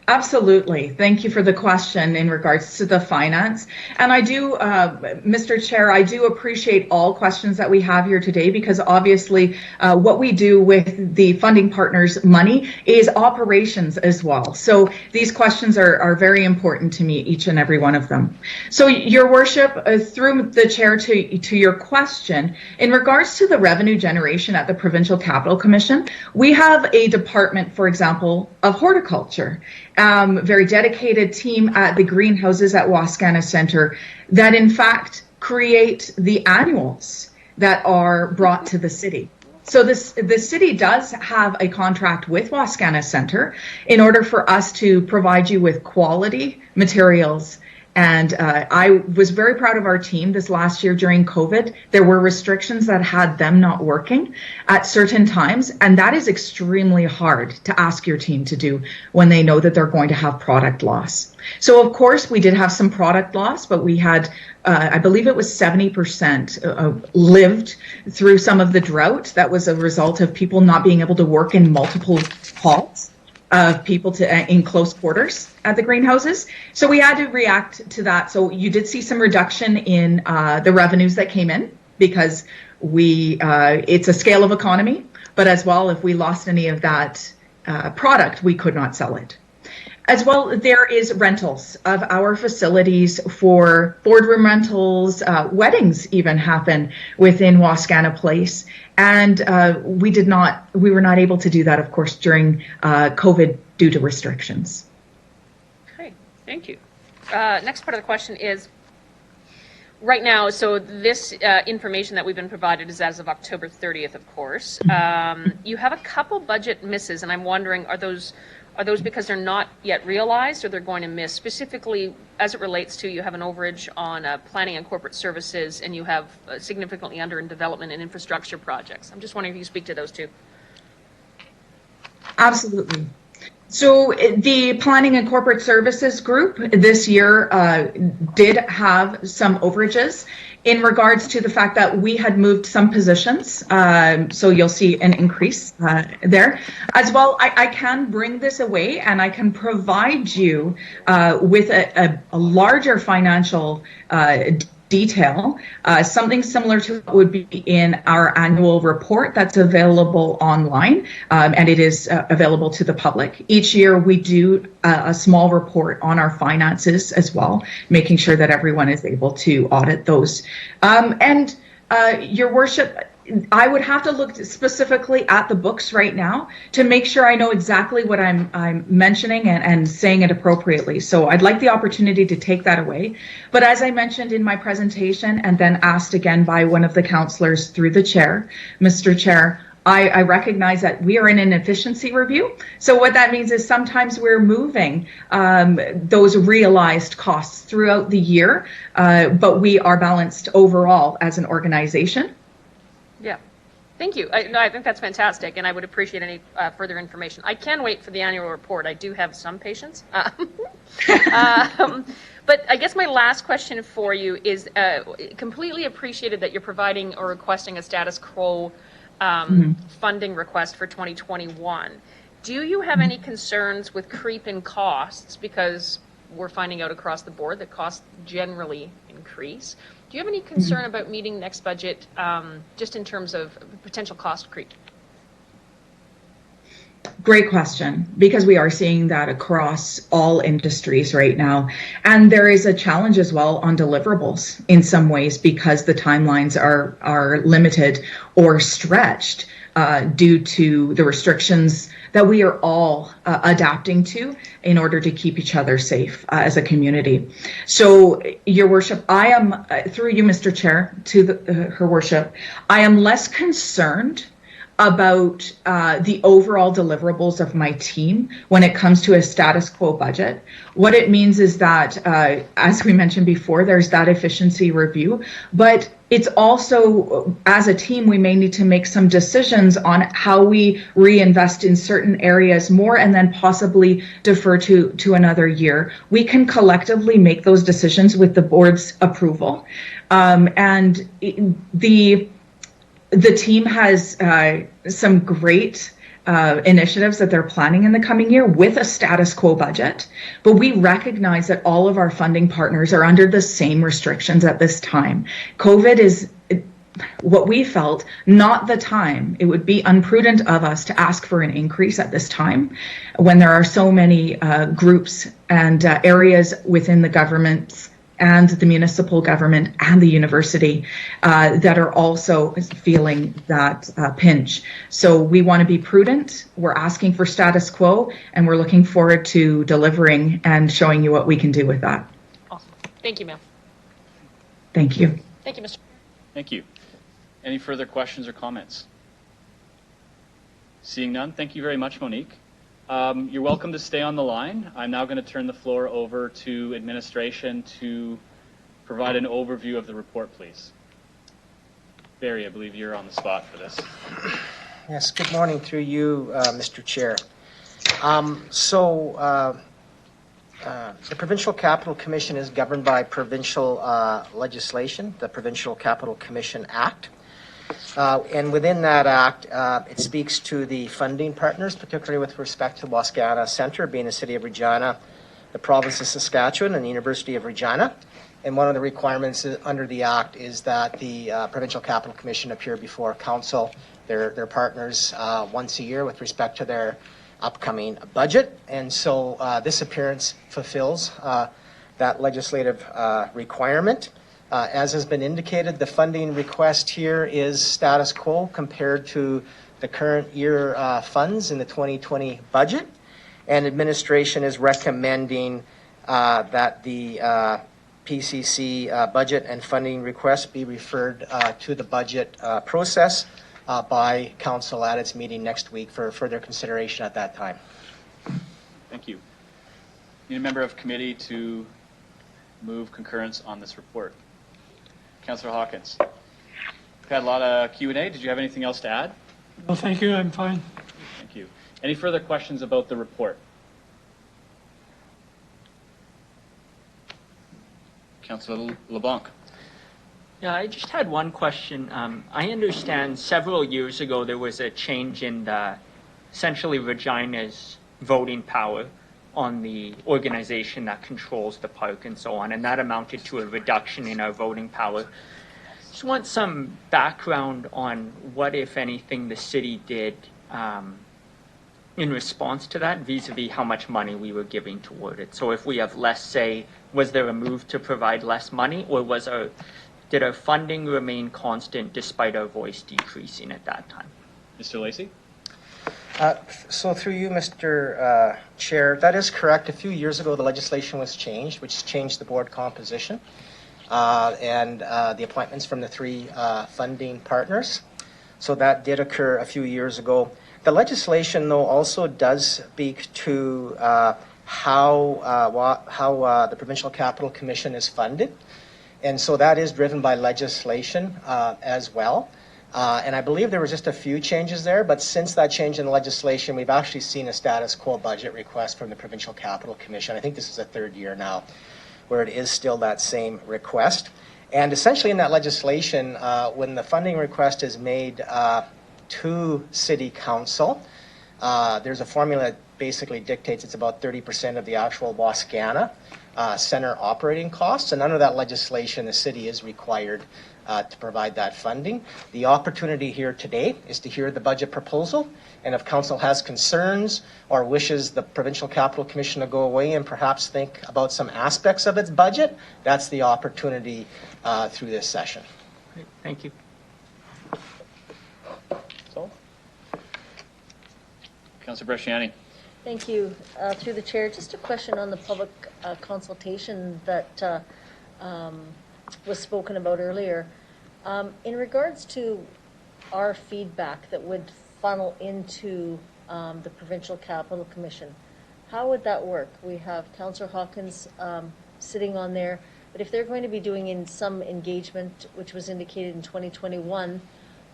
Absolutely. Thank you for the question in regards to the finance. And I do, Mr. Chair, I do appreciate all questions that we have here today, because obviously what we do with the funding partners' money is operations as well. So these questions are very important to me, each and every one of them. So Your Worship, through the chair to your question, in regards to the revenue generation at the Provincial Capital Commission, we have a department, for example, of horticulture. Very dedicated team at the greenhouses at Wascana Center that in fact create the annuals that are brought to the city. So the city does have a contract with Wascana Center in order for us to provide you with quality materials. And I was very proud of our team this last year during COVID. There were restrictions that had them not working at certain times, and that is extremely hard to ask your team to do when they know that they're going to have product loss. So of course we did have some product loss, but we had, I believe it was 70% lived through some of the drought. That was a result of people not being able to work in multiple halls of people in close quarters at the greenhouses. So we had to react to that. So you did see some reduction in the revenues that came in, because it's a scale of economy, but as well, if we lost any of that product, we could not sell it. As well, there is rentals of our facilities for boardroom rentals. Weddings even happen within Wascana Place. And we were not able to do that, of course, during COVID due to restrictions. Okay, thank you. Next part of the question is, right now, so this information that we've been provided is as of October 30th, of course. You have a couple budget misses, and I'm wondering, are those because they're not yet realized, or they're going to miss? Specifically, as it relates to, you have an overage on planning and corporate services, and you have significantly under in development and infrastructure projects. I'm just wondering if you speak to those two. Absolutely. So the Planning and Corporate Services group this year did have some overages in regards to the fact that we had moved some positions. So you'll see an increase there. As well, I can bring this away and I can provide you with a larger financial detail, something similar to what would be in our annual report that's available online, and it is available to the public. Each year we do a small report on our finances as well, making sure that everyone is able to audit those. Your Worship, I would have to look specifically at the books right now to make sure I know exactly what I'm mentioning and saying it appropriately. So I'd like the opportunity to take that away. But as I mentioned in my presentation, and then asked again by one of the councillors through the chair, Mr. Chair, I recognize that we are in an efficiency review. So what that means is sometimes we're moving those realized costs throughout the year, but we are balanced overall as an organization. Yeah, thank you. I think that's fantastic, and I would appreciate any further information. I can wait for the annual report. I do have some patience. But I guess my last question for you is, completely appreciated that you're providing or requesting a status quo funding request for 2021. Do you have any concerns with creep in costs? Because we're finding out across the board that costs generally increase. Do you have any concern about meeting next budget, just in terms of potential cost creep? Great question, because we are seeing that across all industries right now. And there is a challenge as well on deliverables in some ways because the timelines are limited or stretched due to the restrictions that we are all adapting to in order to keep each other safe as a community. So, Your Worship, I am, through you, Mr. Chair, to Her Worship, I am less concerned about the overall deliverables of my team when it comes to a status quo budget. What it means is that, as we mentioned before, there's that efficiency review, but it's also, as a team, we may need to make some decisions on how we reinvest in certain areas more and then possibly defer to another year. We can collectively make those decisions with the board's approval. And the team has some great initiatives that they're planning in the coming year with a status quo budget, but we recognize that all of our funding partners are under the same restrictions at this time. COVID is what we felt not the time. It would be unprudent of us to ask for an increase at this time when there are so many groups and areas within the government's and the municipal government and the university that are also feeling that pinch. So we want to be prudent. We're asking for status quo, and we're looking forward to delivering and showing you what we can do with that. Awesome. Thank you, ma'am. Thank you. Thank you, Mr. Thank you. Any further questions or comments? Seeing none, thank you very much, Monique. You're welcome to stay on the line. I'm now going to turn the floor over to administration to provide an overview of the report, please. Barry, I believe you're on the spot for this. Yes, good morning through you, Mr. Chair. The Provincial Capital Commission is governed by provincial legislation, the Provincial Capital Commission Act. And within that act, it speaks to the funding partners, particularly with respect to Wascana Centre, being the City of Regina, the Province of Saskatchewan, and the University of Regina. And one of the requirements under the act is that the Provincial Capital Commission appear before Council, their partners, once a year with respect to their upcoming budget. And so this appearance fulfills that legislative requirement. As has been indicated, the funding request here is status quo compared to the current year funds in the 2020 budget. And administration is recommending that the PCC budget and funding request be referred to the budget process by Council at its meeting next week for further consideration at that time. Thank you. Need a member of committee to move concurrence on this report. Councillor Hawkins. We've had a lot of Q&A. Did you have anything else to add? No, thank you. I'm fine. Thank you. Any further questions about the report? Councillor LeBlanc. Yeah, I just had one question. I understand several years ago there was a change in essentially Regina's voting power on the organization that controls the park and so on, and that amounted to a reduction in our voting power. Just want some background on what, if anything, the city did in response to that, vis-a-vis how much money we were giving toward it. So if we have less say, was there a move to provide less money, or did our funding remain constant despite our voice decreasing at that time? Mr. Lacey? So through you, Mr. Chair, that is correct. A few years ago, the legislation was changed, which changed the board composition and the appointments from the three funding partners. So that did occur a few years ago. The legislation, though, also does speak to how the Provincial Capital Commission is funded. And so that is driven by legislation as well. And I believe there was just a few changes there, but since that change in legislation, we've actually seen a status quo budget request from the Provincial Capital Commission. I think this is the third year now where it is still that same request. And essentially in that legislation, when the funding request is made to City Council, there's a formula that basically dictates it's about 30% of the actual Wascana center operating costs, and under that legislation, the city is required to provide that funding. The opportunity here today is to hear the budget proposal, and if council has concerns or wishes the Provincial Capital Commission to go away and perhaps think about some aspects of its budget, that's the opportunity through this session. Great. Thank you. So, Councillor Bresciani. Thank you. Through the chair, just a question on the public consultation that was spoken about earlier. In regards to our feedback that would funnel into the Provincial Capital Commission, how would that work? We have Councillor Hawkins sitting on there, but if they're going to be doing some engagement, which was indicated in 2021,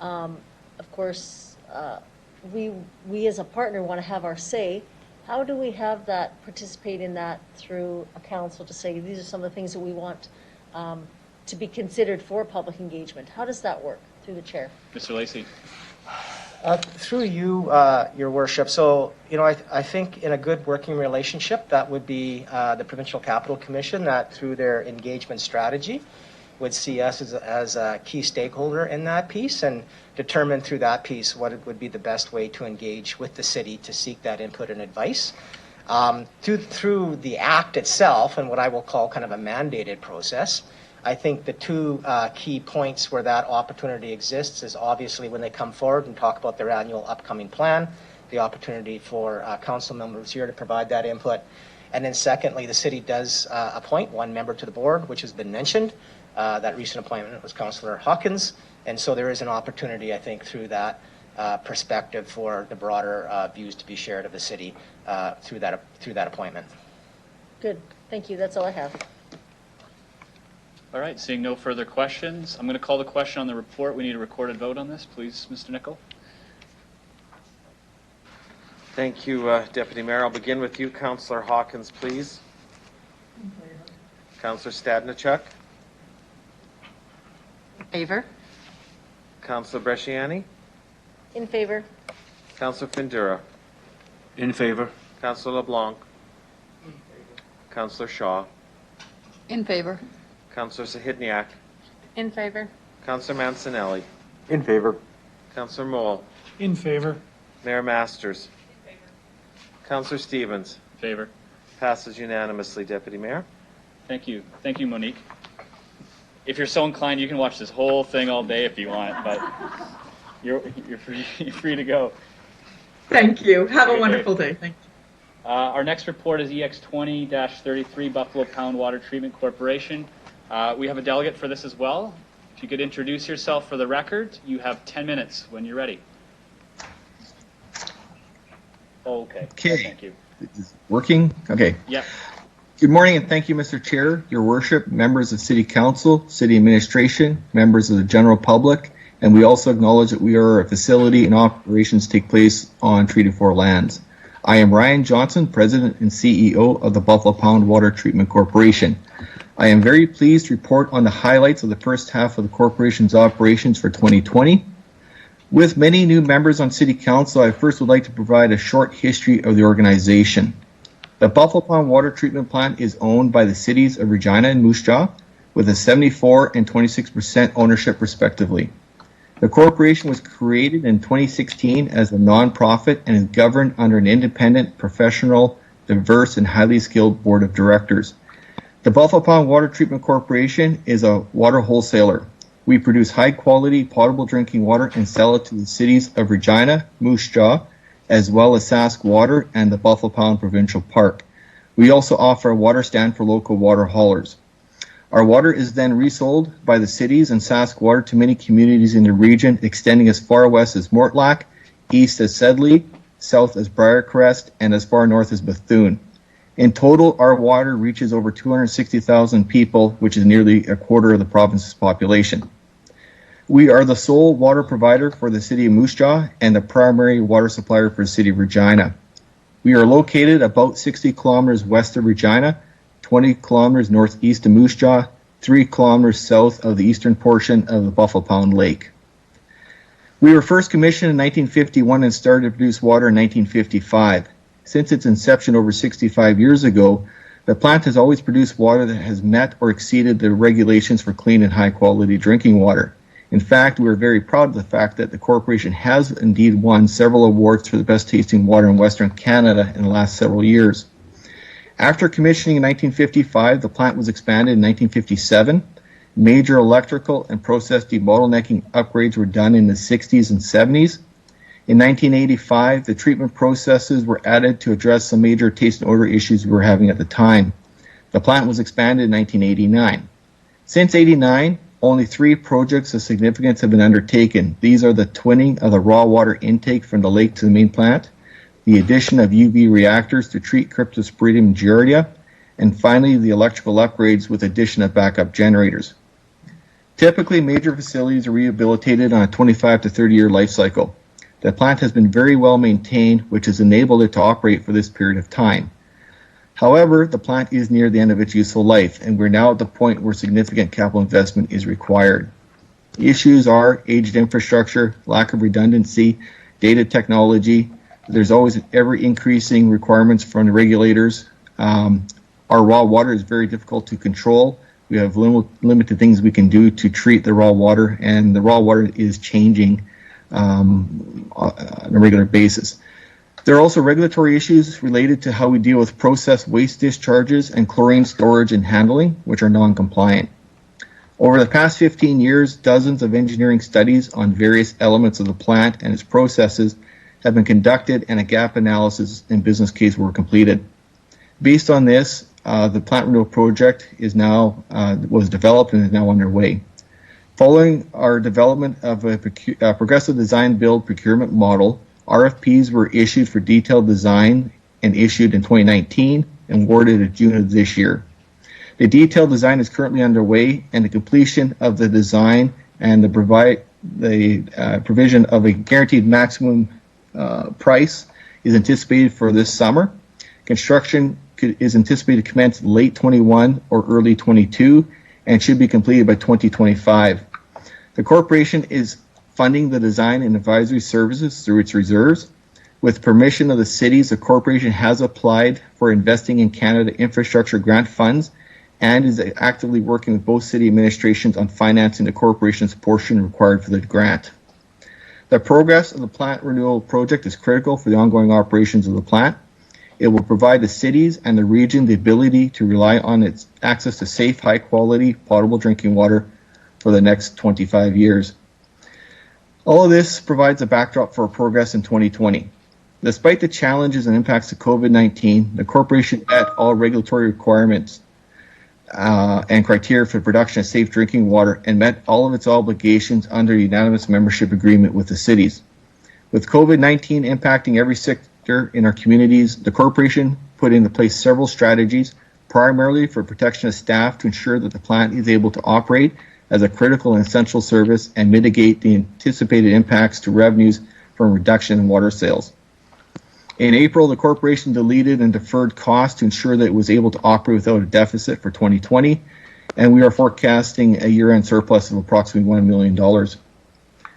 of course, we as a partner want to have our say. How do we have that, participate in that through a council to say, these are some of the things that we want to be considered for public engagement? How does that work through the chair? Mr. Lacey. Through you, Your Worship. So, I think in a good working relationship, that would be the Provincial Capital Commission, that through their engagement strategy would see us as a key stakeholder in that piece and determine through that piece what it would be the best way to engage with the city to seek that input and advice. Through the act itself and what I will call kind of a mandated process, I think the two key points where that opportunity exists is obviously when they come forward and talk about their annual upcoming plan, the opportunity for council members here to provide that input. And then secondly, the city does appoint one member to the board, which has been mentioned. That recent appointment was Councillor Hawkins. And so there is an opportunity, I think, through that perspective for the broader views to be shared of the city through that appointment. Good. Thank you. That's all I have. All right, seeing no further questions, I'm going to call the question on the report. We need a recorded vote on this, please, Mr. Nicol. Thank you, Deputy Mayor. I'll begin with you, Councillor Hawkins, please. Councillor Stadnichuk. In favor? Councillor Bresciani. In favor? Councillor Findura. In favor. Councillor LeBlanc. Councillor Shaw. In favor. Councillor Sahidniak. In favor. Councillor Mancinelli. In favor. Councillor Moll. In favor. Mayor Masters. In favor. Councillor Stevens. Favor. Passes unanimously, Deputy Mayor. Thank you. Thank you, Monique. If you're so inclined, you can watch this whole thing all day if you want, but you're free to go. Thank you. Have a wonderful day. Thank you. Our next report is EX 20-33 Buffalo Pound Water Treatment Corporation. We have a delegate for this as well. If you could introduce yourself for the record, you have 10 minutes when you're ready. Okay. Okay. Thank you. Is it working? Okay. Yep. Good morning and thank you, Mr. Chair, Your Worship, members of City Council, City Administration, members of the general public, and we also acknowledge that we are a facility and operations take place on Treaty 4 lands. I am Ryan Johnson, President and CEO of the Buffalo Pound Water Treatment Corporation. I am very pleased to report on the highlights of the first half of the corporation's operations for 2020. With many new members on City Council, I first would like to provide a short history of the organization. The Buffalo Pound Water Treatment Plant is owned by the cities of Regina and Moose Jaw, with a 74% and 26% ownership respectively. The corporation was created in 2016 as a non-profit and is governed under an independent, professional, diverse, and highly skilled board of directors. The Buffalo Pound Water Treatment Corporation is a water wholesaler. We produce high-quality potable drinking water and sell it to the cities of Regina, Moose Jaw, as well as Sask Water and the Buffalo Pound Provincial Park. We also offer a water stand for local water haulers. Our water is then resold by the cities and Sask Water to many communities in the region, extending as far west as Mortlach, east as Sedley, south as Briarcrest, and as far north as Bethune. In total, our water reaches over 260,000 people, which is nearly a quarter of the province's population. We are the sole water provider for the city of Moose Jaw and the primary water supplier for the city of Regina. We are located about 60 kilometers west of Regina, 20 kilometers northeast of Moose Jaw, 3 kilometers south of the eastern portion of the Buffalo Pound Lake. We were first commissioned in 1951 and started to produce water in 1955. Since its inception over 65 years ago, The plant has always produced water that has met or exceeded the regulations for clean and high quality drinking water. In fact, we are very proud of the fact that the corporation has indeed won several awards for the best tasting water in Western Canada in the last several years. After commissioning in 1955, the plant was expanded in 1957. Major electrical and process debottlenecking upgrades were done in the 60s and 70s. In 1985, the treatment processes were added to address some major taste and odor issues we were having at the time. The plant was expanded in 1989. Since 89, only 3 projects of significance have been undertaken. These are the twinning of the raw water intake from the lake to the main plant, the addition of UV reactors to treat Cryptosporidium giardia, and finally the electrical upgrades with addition of backup generators. Typically, major facilities are rehabilitated on a 25 to 30-year life cycle. The plant has been very well maintained, which has enabled it to operate for this period of time. However, the plant is near the end of its useful life, and we're now at the point where significant capital investment is required. The issues are aged infrastructure, lack of redundancy, dated technology. There's always ever-increasing requirements from the regulators. Our raw water is very difficult to control. We have limited things we can do to treat the raw water, and the raw water is changing on a regular basis. There are also regulatory issues related to how we deal with processed waste discharges and chlorine storage and handling, which are non-compliant. Over the past 15 years, dozens of engineering studies on various elements of the plant and its processes have been conducted, and a gap analysis and business case were completed. Based on this, the plant renewal project was developed and is now underway. Following our development of a progressive design build procurement model, RFPs were issued for detailed design and issued in 2019 and awarded in June of this year. The detailed design is currently underway, and the completion of the design and the provision of a guaranteed maximum price is anticipated for this summer. Construction is anticipated to commence late 21 or early 22 and should be completed by 2025. The corporation is funding the design and advisory services through its reserves. With permission of the cities, the corporation has applied for Investing in Canada infrastructure grant funds and is actively working with both city administrations on financing the corporation's portion required for the grant. The progress of the plant renewal project is critical for the ongoing operations of the plant. It will provide the cities and the region the ability to rely on its access to safe, high-quality, potable drinking water for the next 25 years. All of this provides a backdrop for progress in 2020. Despite the challenges and impacts of COVID-19, the corporation met all regulatory requirements and criteria for production of safe drinking water and met all of its obligations under a unanimous membership agreement with the cities. With COVID-19 impacting every sector in our communities, the corporation put into place several strategies, primarily for protection of staff to ensure that the plant is able to operate as a critical and essential service and mitigate the anticipated impacts to revenues from reduction in water sales. In April, the corporation deleted and deferred costs to ensure that it was able to operate without a deficit for 2020, and we are forecasting a year-end surplus of approximately $1 million.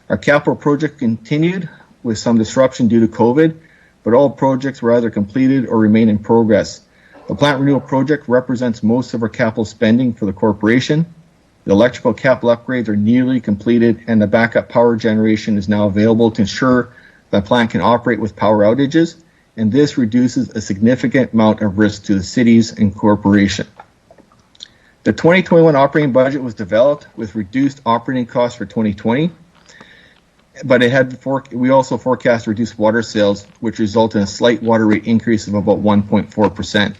Our capital project continued with some disruption due to COVID, but all projects were either completed or remain in progress. The plant renewal project represents most of our capital spending for the corporation. The electrical capital upgrades are nearly completed, and the backup power generation is now available to ensure the plant can operate with power outages, and this reduces a significant amount of risk to the cities and corporation. The 2021 operating budget was developed with reduced operating costs for 2020, but we also forecast reduced water sales, which result in a slight water rate increase of about 1.4%.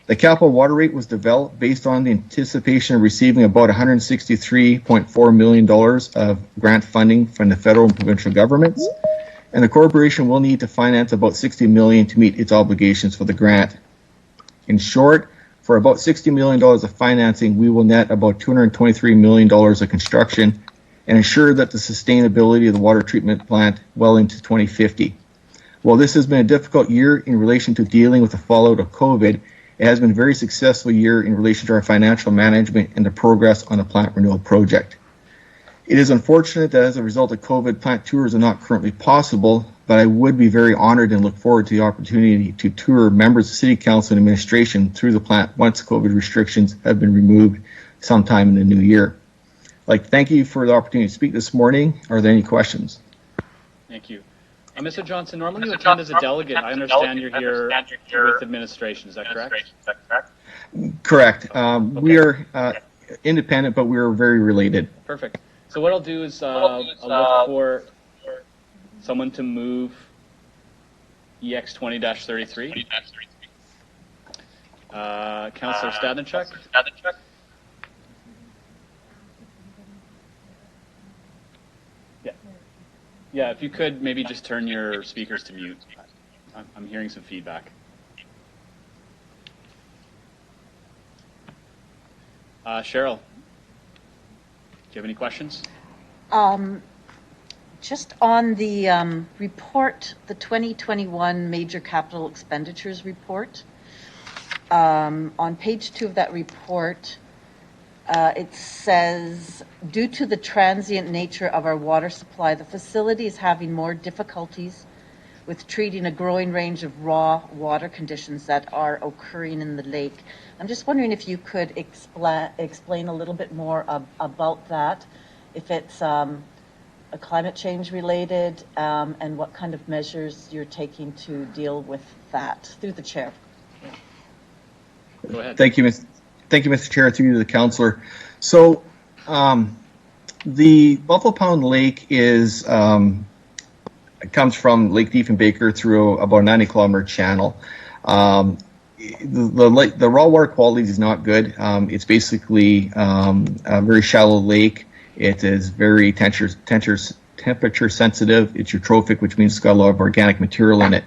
The capital water rate was developed based on the anticipation of receiving about $163.4 million of grant funding from the federal and provincial governments, and the corporation will need to finance about $60 million to meet its obligations for the grant. In short, for about $60 million of financing, we will net about $223 million of construction and ensure that the sustainability of the water treatment plant well into 2050. While this has been a difficult year in relation to dealing with the fallout of COVID, it has been a very successful year in relation to our financial management and the progress on the plant renewal project. It is unfortunate that as a result of COVID, plant tours are not currently possible, but I would be very honored and look forward to the opportunity to tour members of City Council and administration through the plant once COVID restrictions have been removed sometime in the new year. I'd like to thank you for the opportunity to speak this morning. Are there any questions? Thank you. Mr. Johnson, normally you attend as a delegate. I understand you're here with administration. Is that correct? Correct. We are independent, but we are very related. Perfect. So what I'll do is I'll look for someone to move EX 20-33. Councillor Stadnicek. Yeah, if you could maybe just turn your speakers to mute. I'm hearing some feedback. Cheryl, do you have any questions? Just on the report, the 2021 Major Capital Expenditures Report, on page 2 of that report, it says, due to the transient nature of our water supply, the facility is having more difficulties with treating a growing range of raw water conditions that are occurring in the lake. I'm just wondering if you could explain a little bit more about that, if it's a climate change related, and what kind of measures you're taking to deal with that, through the chair. Go ahead. Thank you, Mr. Chair, through the councillor. So the Buffalo Pound Lake is it comes from Lake Diefenbaker through about a 90-kilometer channel. The raw water quality is not good. It's basically a very shallow lake. It is very temperature sensitive. It's eutrophic, which means it's got a lot of organic material in it.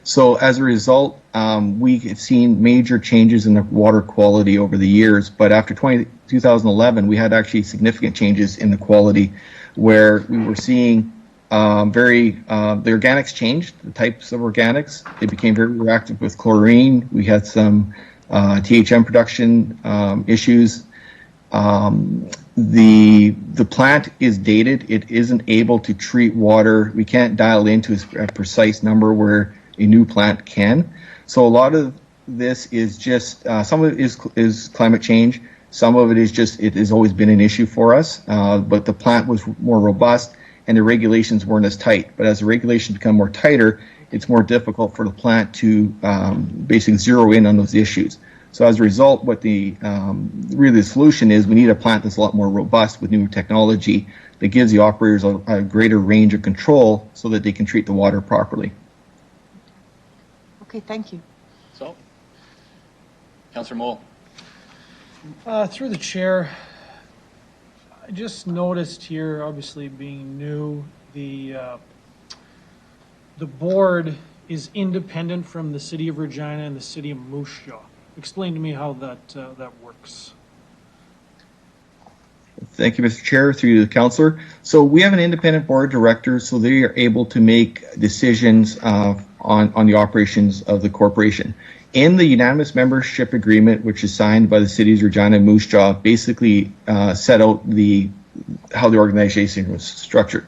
So as a result, we have seen major changes in the water quality over the years. But after 2011, we had actually significant changes in the quality, where we were seeing the organics changed, the types of organics. They became very reactive with chlorine. We had some THM production issues. The plant is dated. It isn't able to treat water. We can't dial into a precise number where a new plant can. So a lot of this is just, some of it is climate change. Some of it is just, it has always been an issue for us, but the plant was more robust and the regulations weren't as tight. But as the regulations become more tighter, it's more difficult for the plant to basically zero in on those issues. So as a result, what really the solution is, we need a plant that's a lot more robust with new technology that gives the operators a greater range of control so that they can treat the water properly. Okay, thank you. So, Councillor Moll. Through the chair, I just noticed here, obviously being new, the board is independent from the City of Regina and the City of Moose Jaw. Explain to me how that works. Thank you, Mr. Chair, through the councillor. So we have an independent board of directors, so they are able to make decisions on the operations of the corporation. In the unanimous membership agreement, which is signed by the cities Regina and Moose Jaw, basically set out how the organization was structured.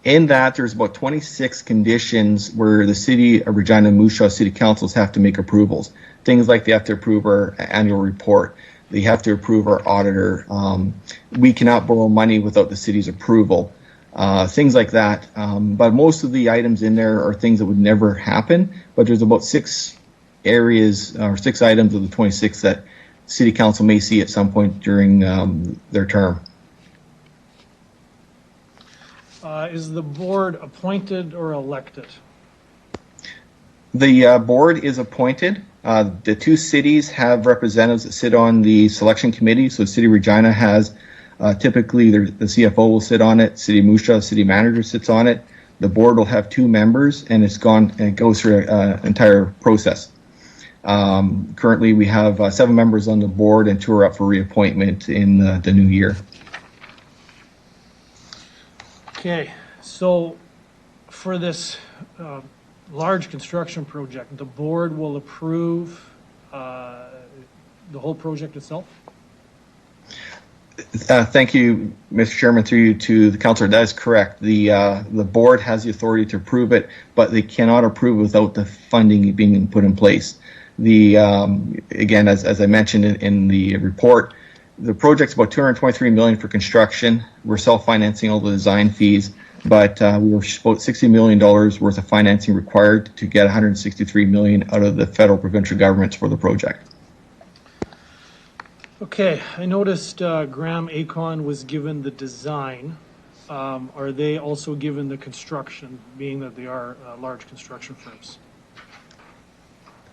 In that, there's about 26 conditions where the city of Regina and Moose Jaw city councils have to make approvals. Things like they have to approve our annual report. They have to approve our auditor. We cannot borrow money without the city's approval. Things like that. But most of the items in there are things that would never happen. But there's about 6 areas or 6 items of the 26 that city council may see at some point during their term. Is the board appointed or elected? The board is appointed. The 2 cities have representatives that sit on the selection committee. So City of Regina has typically the CFO will sit on it. City of Moose Jaw, city manager sits on it. The board will have 2 members, and it goes through an entire process. Currently, we have 7 members on the board, and 2 are up for reappointment in the new year. Okay, so for this large construction project, the board will approve the whole project itself? Thank you, Mr. Chairman, through you to the councillor. That is correct. The board has the authority to approve it, but they cannot approve without the funding being put in place. Again, as I mentioned in the report, the project's about $223 million for construction. We're self-financing all the design fees, but we were about $60 million worth of financing required to get $163 million out of the federal provincial governments for the project. Okay, I noticed Graham Acon was given the design. Are they also given the construction, being that they are large construction firms?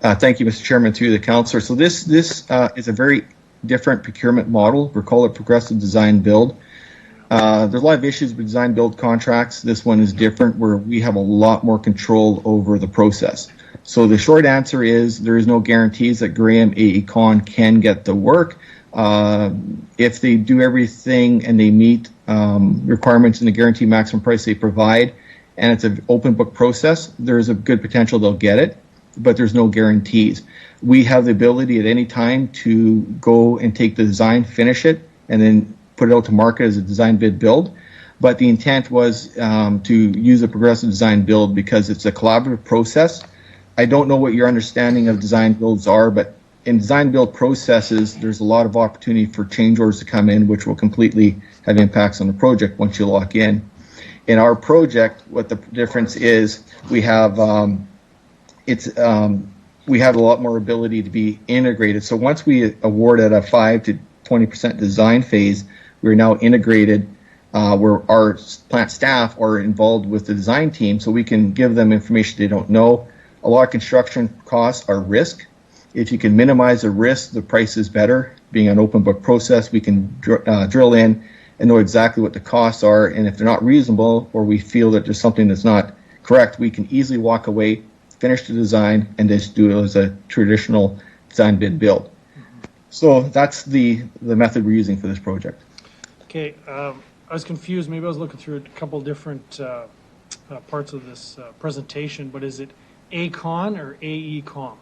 Thank you, Mr. Chairman, through the councillor. So this is a very different procurement model. We call it progressive design build. There's a lot of issues with design build contracts. This one is different, where we have a lot more control over the process. So the short answer is there is no guarantees that Graham Acon can get the work. If they do everything and they meet requirements in the guaranteed maximum price they provide, and it's an open book process, there's a good potential they'll get it, but there's no guarantees. We have the ability at any time to go and take the design, finish it, and then put it out to market as a design bid build. But the intent was to use a progressive design build because it's a collaborative process. I don't know what your understanding of design builds are, but in design build processes, there's a lot of opportunity for change orders to come in, which will completely have impacts on the project once you lock in. In our project, what the difference is, we have we have a lot more ability to be integrated. So once we award at a 5 to 20% design phase, we're now integrated where our plant staff are involved with the design team, so we can give them information they don't know. A lot of construction costs are risk. If you can minimize the risk, the price is better. Being an open book process, we can drill in and know exactly what the costs are, and if they're not reasonable or we feel that there's something that's not correct, we can easily walk away, finish the design, and just do it as a traditional design bid build. So that's the method we're using for this project. Okay, I was confused. Maybe I was looking through a couple different parts of this presentation, but is it AECON or AECOM?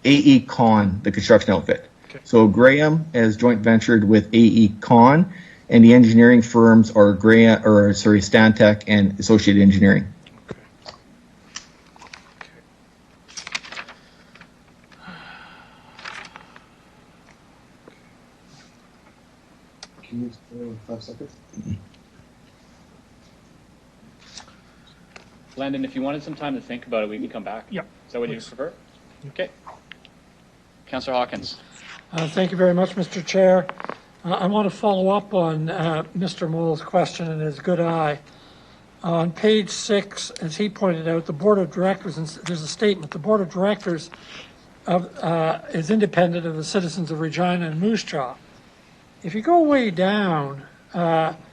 AECON, the construction outfit. Okay. So Graham has joint ventured with AECON, and the engineering firms are Stantec and Associated Engineering. Can you 5 seconds? Landon, if you wanted some time to think about it, we can come back. Yeah. Is that what you prefer? Okay. Councillor Hawkins. Thank you very much, Mr. Chair. I want to follow up on Mr. Moll's question and his good eye. On page 6, as he pointed out, the Board of Directors, and there's a statement, the Board of Directors is independent of the citizens of Regina and Moose Jaw. If you go way down to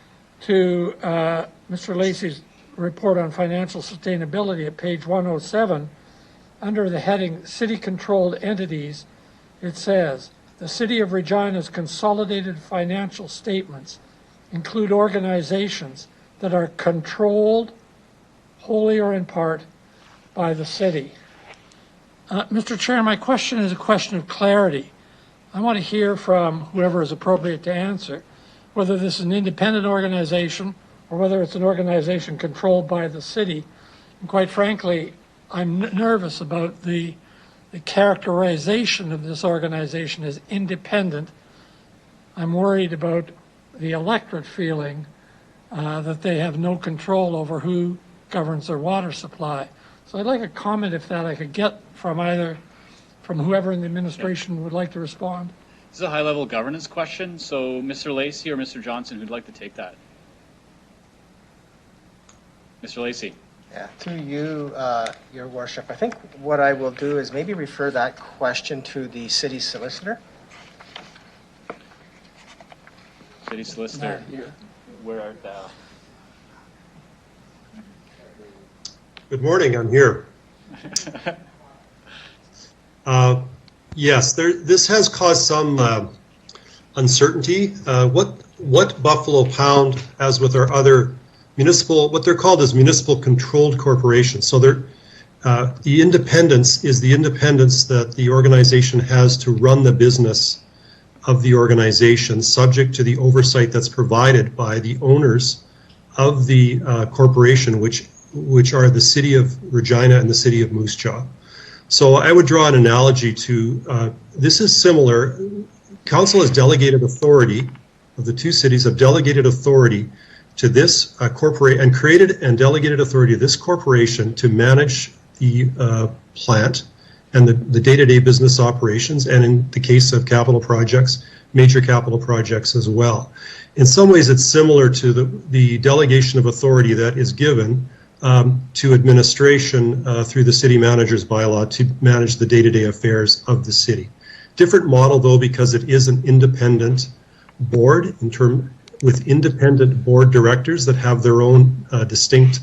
Mr. Lacey's report on financial sustainability at page 107, under the heading City-Controlled Entities, it says, the City of Regina's consolidated financial statements include organizations that are controlled, wholly or in part, by the city. Mr. Chair, my question is a question of clarity. I want to hear from whoever is appropriate to answer, whether this is an independent organization or whether it's an organization controlled by the city. And quite frankly, I'm nervous about the characterization of this organization as independent. I'm worried about the electorate feeling that they have no control over who governs their water supply. So I'd like a comment, if that I could get from whoever in the administration would like to respond. This is a high-level governance question, so Mr. Lacey or Mr. Johnson, who'd like to take that? Mr. Lacey. Yeah, through you, Your Worship, I think what I will do is maybe refer that question to the city solicitor. City solicitor, where art thou? Good morning, I'm here. Yes, this has caused some uncertainty. What Buffalo Pound, as with our other municipal, what they're called is municipal controlled corporations. So the independence is the independence that the organization has to run the business of the organization, subject to the oversight that's provided by the owners of the corporation, which are the City of Regina and the City of Moose Jaw. So I would draw an analogy to, this is similar. Council has delegated authority, of the two cities have delegated authority to this corporate, and created and delegated authority to this corporation to manage the plant and the day-to-day business operations, and in the case of capital projects, major capital projects as well. In some ways, it's similar to the delegation of authority that is given to administration through the city manager's bylaw to manage the day-to-day affairs of the city. Different model, though, because it is an independent board with independent board directors that have their own distinct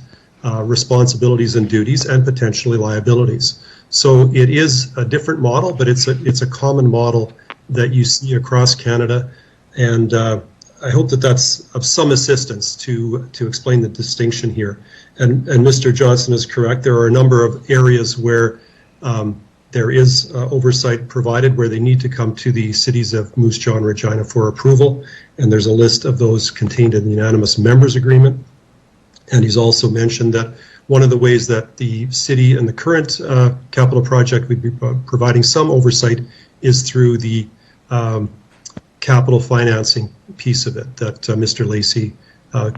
responsibilities and duties and potentially liabilities. So it is a different model, but it's a common model that you see across Canada, and I hope that that's of some assistance to explain the distinction here. And Mr. Johnson is correct. There are a number of areas where there is oversight provided where they need to come to the cities of Moose Jaw and Regina for approval, and there's a list of those contained in the unanimous members agreement. And he's also mentioned that one of the ways that the city and the current capital project would be providing some oversight is through the capital financing piece of it that Mr. Lacey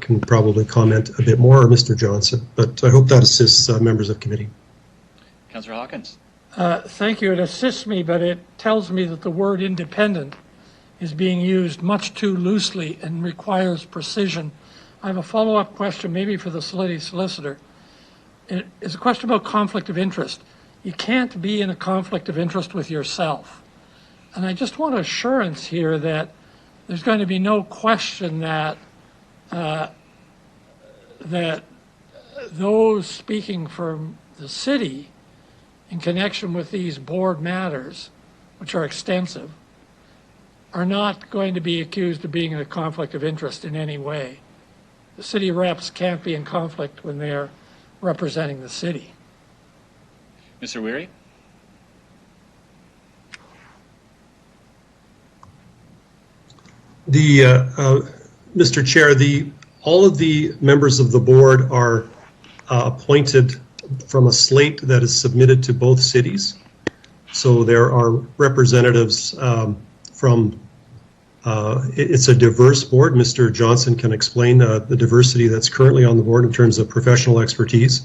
can probably comment a bit more, or Mr. Johnson, but I hope that assists members of committee. Councillor Hawkins. Thank you. It assists me, but it tells me that the word independent is being used much too loosely and requires precision. I have a follow-up question, maybe for the city solicitor. It's a question about conflict of interest. You can't be in a conflict of interest with yourself. And I just want assurance here that there's going to be no question that that those speaking for the city in connection with these board matters, which are extensive, are not going to be accused of being in a conflict of interest in any way. The city reps can't be in conflict when they're representing the city. Mr. Weary? Mr. Chair, all of the members of the board are appointed from a slate that is submitted to both cities. So there are representatives from, it's a diverse board. Mr. Johnson can explain the diversity that's currently on the board in terms of professional expertise.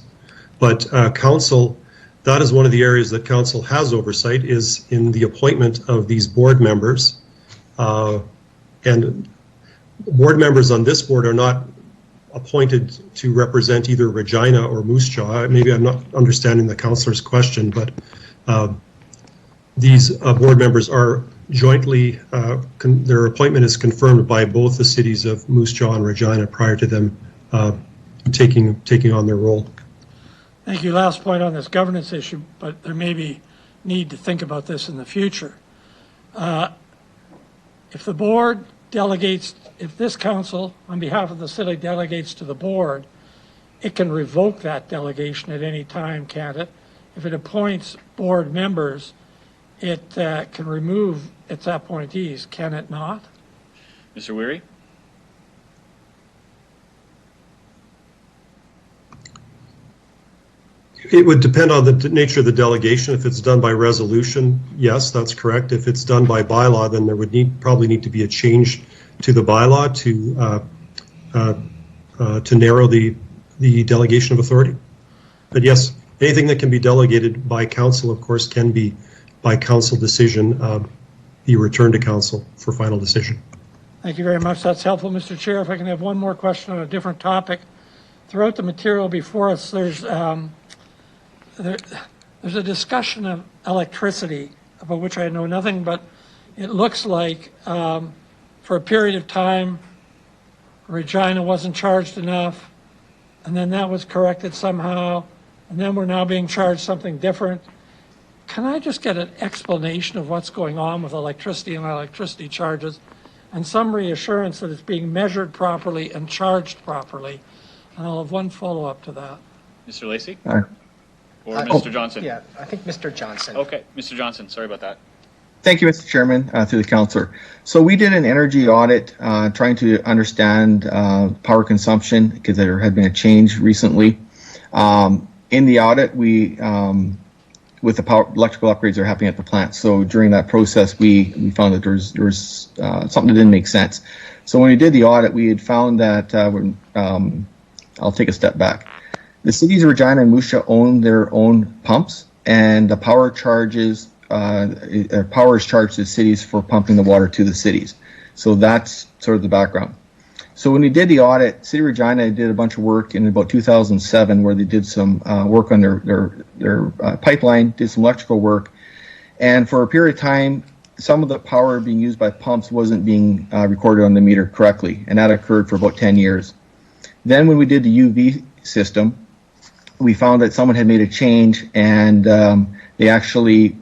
But council, that is one of the areas that council has oversight, is in the appointment of these board members. And board members on this board are not appointed to represent either Regina or Moose Jaw. Maybe I'm not understanding the councillor's question, but these board members are jointly, their appointment is confirmed by both the cities of Moose Jaw and Regina prior to them taking on their role. Thank you. Last point on this governance issue, but there may be need to think about this in the future. If the board delegates, if this council on behalf of the city delegates to the board, it can revoke that delegation at any time, can't it? If it appoints board members, it can remove its appointees, can it not? Mr. Weary? It would depend on the nature of the delegation. If it's done by resolution, yes, that's correct. If it's done by bylaw, then there would probably need to be a change to the bylaw to narrow the delegation of authority. But yes, anything that can be delegated by council, of course, can be by council decision be returned to council for final decision. Thank you very much. That's helpful, Mr. Chair. If I can have one more question on a different topic. Throughout the material before us, there's a discussion of electricity, about which I know nothing, but it looks like for a period of time, Regina wasn't charged enough, and then that was corrected somehow, and then we're now being charged something different. Can I just get an explanation of what's going on with electricity and electricity charges, and some reassurance that it's being measured properly and charged properly? And I'll have one follow-up to that. Mr. Lacey? Or Mr. Johnson? Yeah, I think Mr. Johnson. Okay, Mr. Johnson, sorry about that. Thank you, Mr. Chairman, through the councillor. So we did an energy audit trying to understand power consumption because there had been a change recently. In the audit, we with the electrical upgrades that are happening at the plant. So during that process, we found that there was something that didn't make sense. So when we did the audit, we had found that I'll take a step back. The cities of Regina and Moose Jaw own their own pumps, and the power charges. Power is charged to the cities for pumping the water to the cities. So that's sort of the background. So when we did the audit, City of Regina did a bunch of work in about 2007 where they did some work on their pipeline, did some electrical work. And for a period of time, some of the power being used by pumps wasn't being recorded on the meter correctly. And that occurred for about 10 years. Then when we did the UV system, we found that someone had made a change and they actually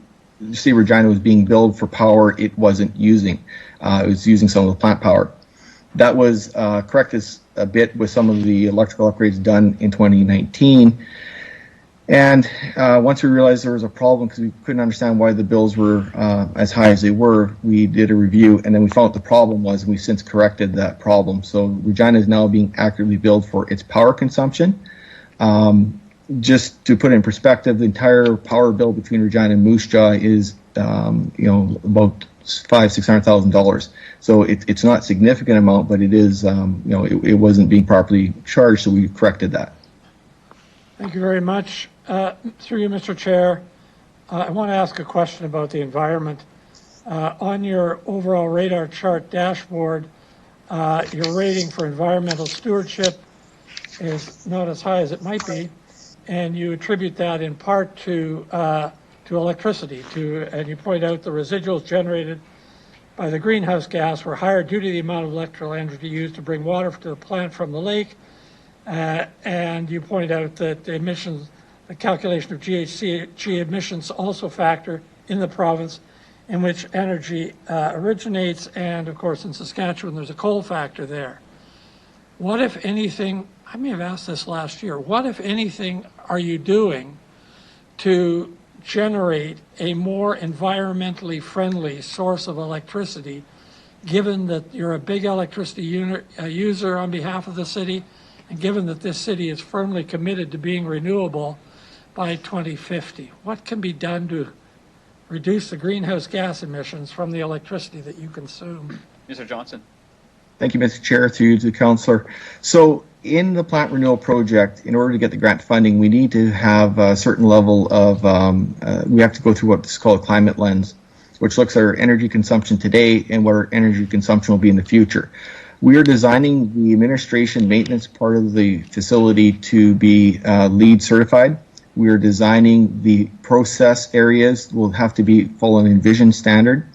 City of Regina was being billed for power it wasn't using. It was using some of the plant power. That was corrected a bit with some of the electrical upgrades done in 2019. And once we realized there was a problem because we couldn't understand why the bills were as high as they were, we did a review and then we found what the problem was, and we've since corrected that problem. So Regina is now being accurately billed for its power consumption. Just to put it in perspective, the entire power bill between Regina and Moose Jaw is, about $600,000. So it's not a significant amount, but it is, it wasn't being properly charged, so we corrected that. Thank you very much. Through you, Mr. Chair, I want to ask a question about the environment. On your overall radar chart dashboard, your rating for environmental stewardship is not as high as it might be. And you attribute that in part to electricity, and you point out the residuals generated by the greenhouse gas were higher due to the amount of electrical energy used to bring water to the plant from the lake. And you point out that the emissions, the calculation of GHG emissions also factor in the province in which energy originates. And of course, in Saskatchewan, there's a coal factor there. What, if anything, I may have asked this last year, what, if anything, are you doing to generate a more environmentally friendly source of electricity, given that you're a big electricity user on behalf of the city, and given that this city is firmly committed to being renewable by 2050? What can be done to reduce the greenhouse gas emissions from the electricity that you consume? Mr. Johnson. Thank you, Mr. Chair, through you to the councillor. So in the plant renewal project, in order to get the grant funding, we need to have a certain level of, we have to go through what's called a climate lens, which looks at our energy consumption today and what our energy consumption will be in the future. We are designing the administration maintenance part of the facility to be LEED certified. We are designing the process areas will have to be following Envision standard.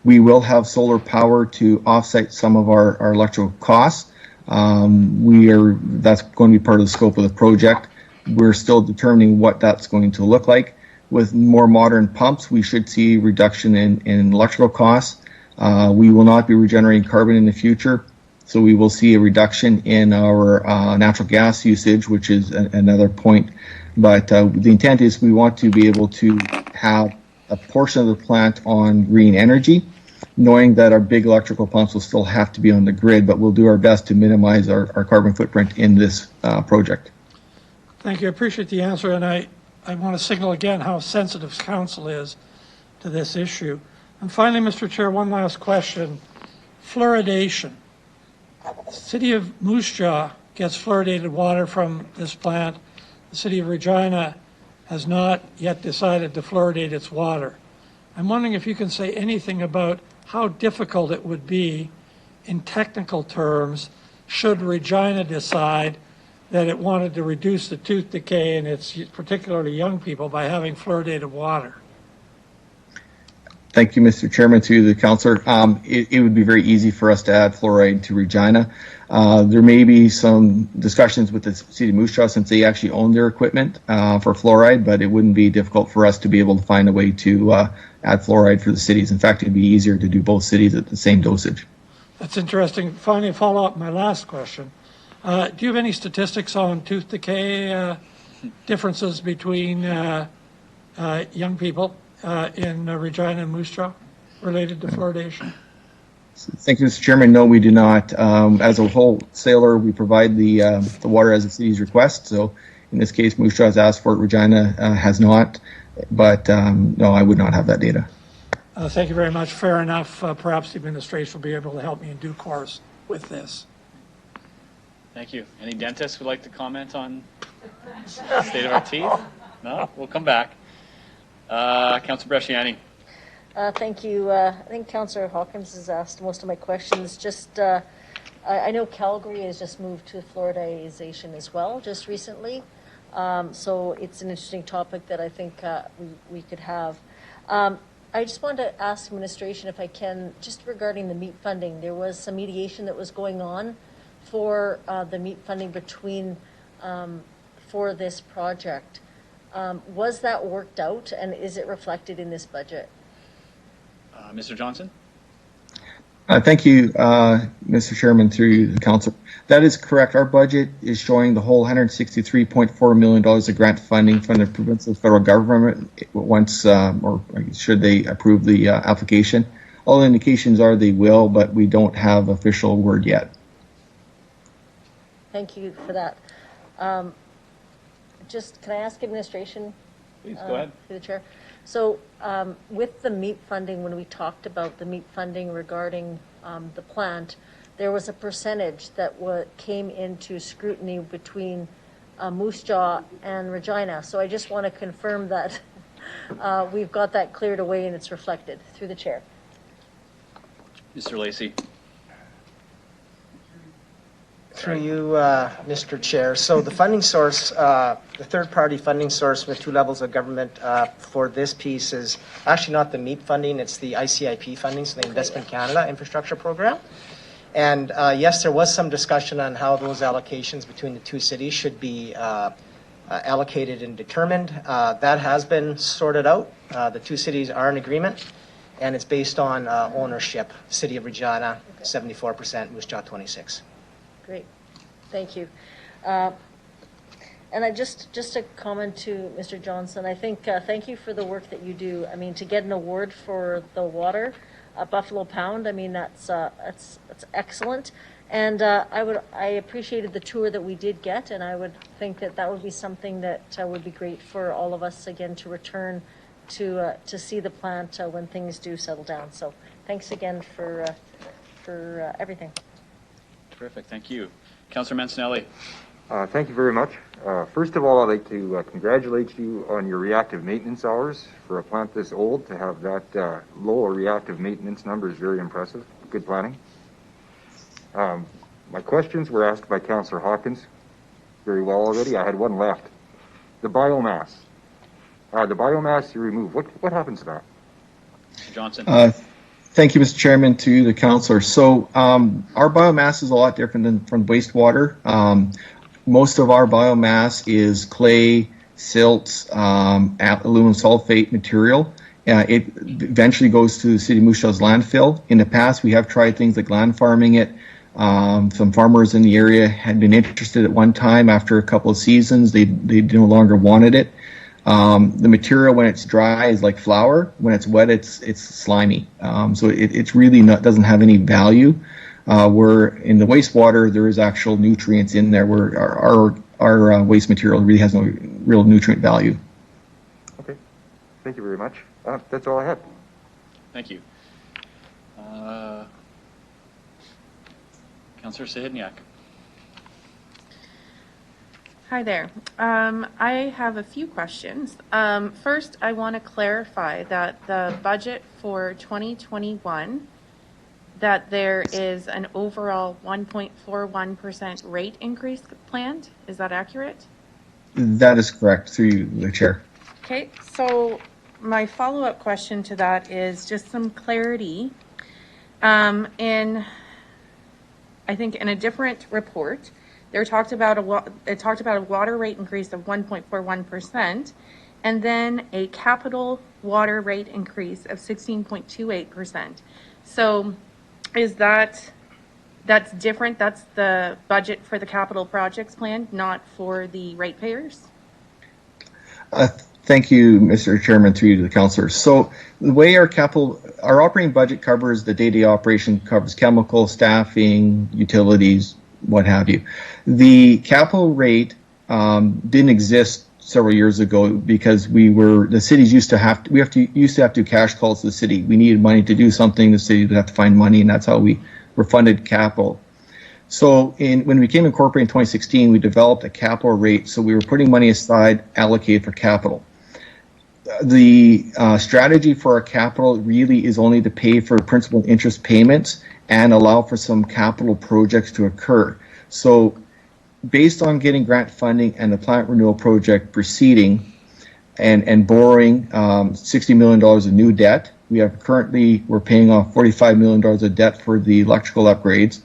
We will have solar power to offset some of our electrical costs. That's going to be part of the scope of the project. We're still determining what that's going to look like. With more modern pumps, we should see reduction in electrical costs. We will not be regenerating carbon in the future, so we will see a reduction in our natural gas usage, which is another point. But the intent is we want to be able to have a portion of the plant on green energy, knowing that our big electrical pumps will still have to be on the grid, but we'll do our best to minimize our carbon footprint in this project. Thank you. I appreciate the answer, and I want to signal again how sensitive council is to this issue. And finally, Mr. Chair, one last question. Fluoridation. The city of Moose Jaw gets fluoridated water from this plant. The city of Regina has not yet decided to fluoridate its water. I'm wondering if you can say anything about how difficult it would be in technical terms should Regina decide that it wanted to reduce the tooth decay in its particularly young people by having fluoridated water. Thank you, Mr. Chairman, to the councillor. It would be very easy for us to add fluoride to Regina. There may be some discussions with the city of Moose Jaw since they actually own their equipment for fluoride, but it wouldn't be difficult for us to be able to find a way to add fluoride for the cities. In fact, it'd be easier to do both cities at the same dosage. That's interesting. Finally, follow up my last question. Do you have any statistics on tooth decay differences between young people in Regina and Moose Jaw? related to fluoridation? Thank you, Mr. Chairman. No, we do not. As a wholesaler, we provide the water as the city's request. So in this case, Moose Jaw has asked for it, Regina has not. But no, I would not have that data. Thank you very much. Fair enough. Perhaps the administration will be able to help me in due course with this. Thank you. Any dentists would like to comment on the state of our teeth? No? We'll come back. Councillor Bresciani. Thank you. I think Councillor Hawkins has asked most of my questions. Just, I know Calgary has just moved to fluoridization as well, just recently. So it's an interesting topic that I think we could have. I just wanted to ask administration if I can, just regarding the meat funding. There was some mediation that was going on for the meat funding between, for this project. Was that worked out, and is it reflected in this budget? Mr. Johnson? Thank you, Mr. Chairman, through the council. That is correct. Our budget is showing the whole $163.4 million of grant funding from the provincial federal government once, or should they approve the application. All indications are they will, but we don't have official word yet. Thank you for that. Just, can I ask administration? Please, go ahead. Through the chair. So with the meat funding, when we talked about the meat funding regarding the plant, there was a percentage that came into scrutiny between Moose Jaw and Regina. So I just want to confirm that we've got that cleared away and it's reflected. Through the chair. Mr. Lacey. Through you, Mr. Chair. So the funding source, the third-party funding source with two levels of government for this piece is actually not the MEAP funding, it's the ICIP funding, so the Investment Canada Infrastructure Program. And yes, there was some discussion on how those allocations between the two cities should be allocated and determined. That has been sorted out. The two cities are in agreement, and it's based on ownership. City of Regina, 74%, Moose Jaw, 26%. Great, thank you. And I just a comment to Mr. Johnson. I think thank you for the work that you do. I mean, to get an award for the water, Buffalo Pound. I mean, that's excellent. And I appreciated the tour that we did get, and I would think that would be something that would be great for all of us again to return to see the plant when things do settle down. So thanks again for everything. Terrific, thank you. Councillor Mancinelli. Thank you very much. First of all, I'd like to congratulate you on your reactive maintenance hours. For a plant this old, to have that low reactive maintenance number is very impressive. Good planning. My questions were asked by Councillor Hawkins very well already. I had one left. The biomass. The biomass you remove, what happens to that? Mr. Johnson. Thank you, Mr. Chairman, to the councillor. So our biomass is a lot different than from wastewater. Most of our biomass is clay, silt, aluminum sulfate material. It eventually goes to the City of Moose Jaw's landfill. In the past, we have tried things like land farming it. Some farmers in the area had been interested at one time. After a couple of seasons, they no longer wanted it. The material when it's dry is like flour. When it's wet, it's slimy. So it's really doesn't have any value. Where in the wastewater there is actual nutrients in there. Where our waste material really has no real nutrient value. Okay, thank you very much. That's all I have. Thank you. Councillor Sahidniak. Hi there. I have a few questions. First, I want to clarify that the budget for 2021, that there is an overall 1.41% rate increase planned. Is that accurate? That is correct, through the chair. Okay, so my follow-up question to that is just some clarity. I think in a different report, it talked about a water rate increase of 1.41%, and then a capital water rate increase of 16.28%. So, that's different? That's the budget for the capital projects plan, not for the ratepayers? Thank you, Mr. Chairman, through you to the councillors. So the way our operating budget covers the day-to-day operation, covers chemical, staffing, utilities, what have you. The capital rate didn't exist several years ago because the cities used to have to do cash calls to the city. We needed money to do something, the city would have to find money, and that's how we were funded capital. So when we became incorporated in 2016, we developed a capital rate, so we were putting money aside allocated for capital. The strategy for our capital really is only to pay for principal and interest payments and allow for some capital projects to occur. So based on getting grant funding and the plant renewal project proceeding and borrowing $60 million of new debt, we're paying off $45 million of debt for the electrical upgrades.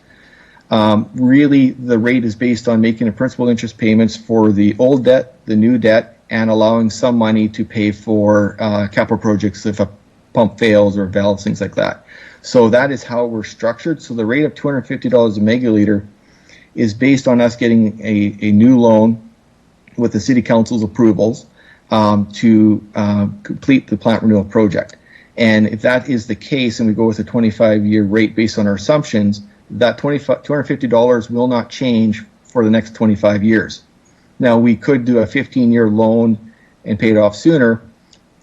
Really, the rate is based on making the principal interest payments for the old debt, the new debt, and allowing some money to pay for capital projects if a pump fails or valves, things like that. So that is how we're structured. So the rate of $250 a megaliter is based on us getting a new loan with the City Council's approvals to complete the plant renewal project. And if that is the case and we go with a 25-year rate based on our assumptions, that $250 will not change for the next 25 years. Now, we could do a 15-year loan and pay it off sooner,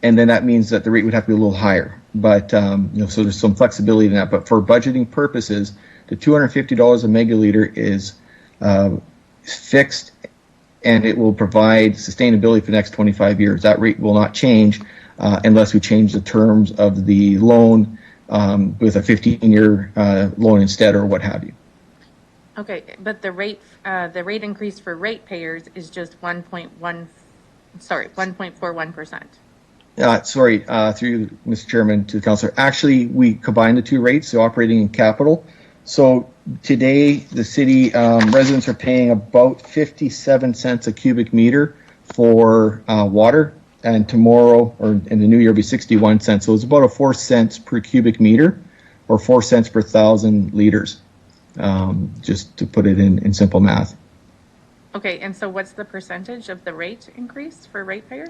and then that means that the rate would have to be a little higher. But, so there's some flexibility in that. But for budgeting purposes, the $250 a megaliter is fixed, and it will provide sustainability for the next 25 years. That rate will not change unless we change the terms of the loan with a 15-year loan instead or what have you. Okay, but the rate increase for ratepayers is just 1.41%. Through Mr. Chairman to the councillor. Actually, we combine the two rates, so operating and capital. So today, the city residents are paying about 57 cents a cubic meter for water, and tomorrow or in the new year, it'll be 61 cents. So it's about 4 cents per cubic meter, or 4 cents per 1,000 liters. Just to put it in simple math. Okay, and so what's the percentage of the rate increase for ratepayers?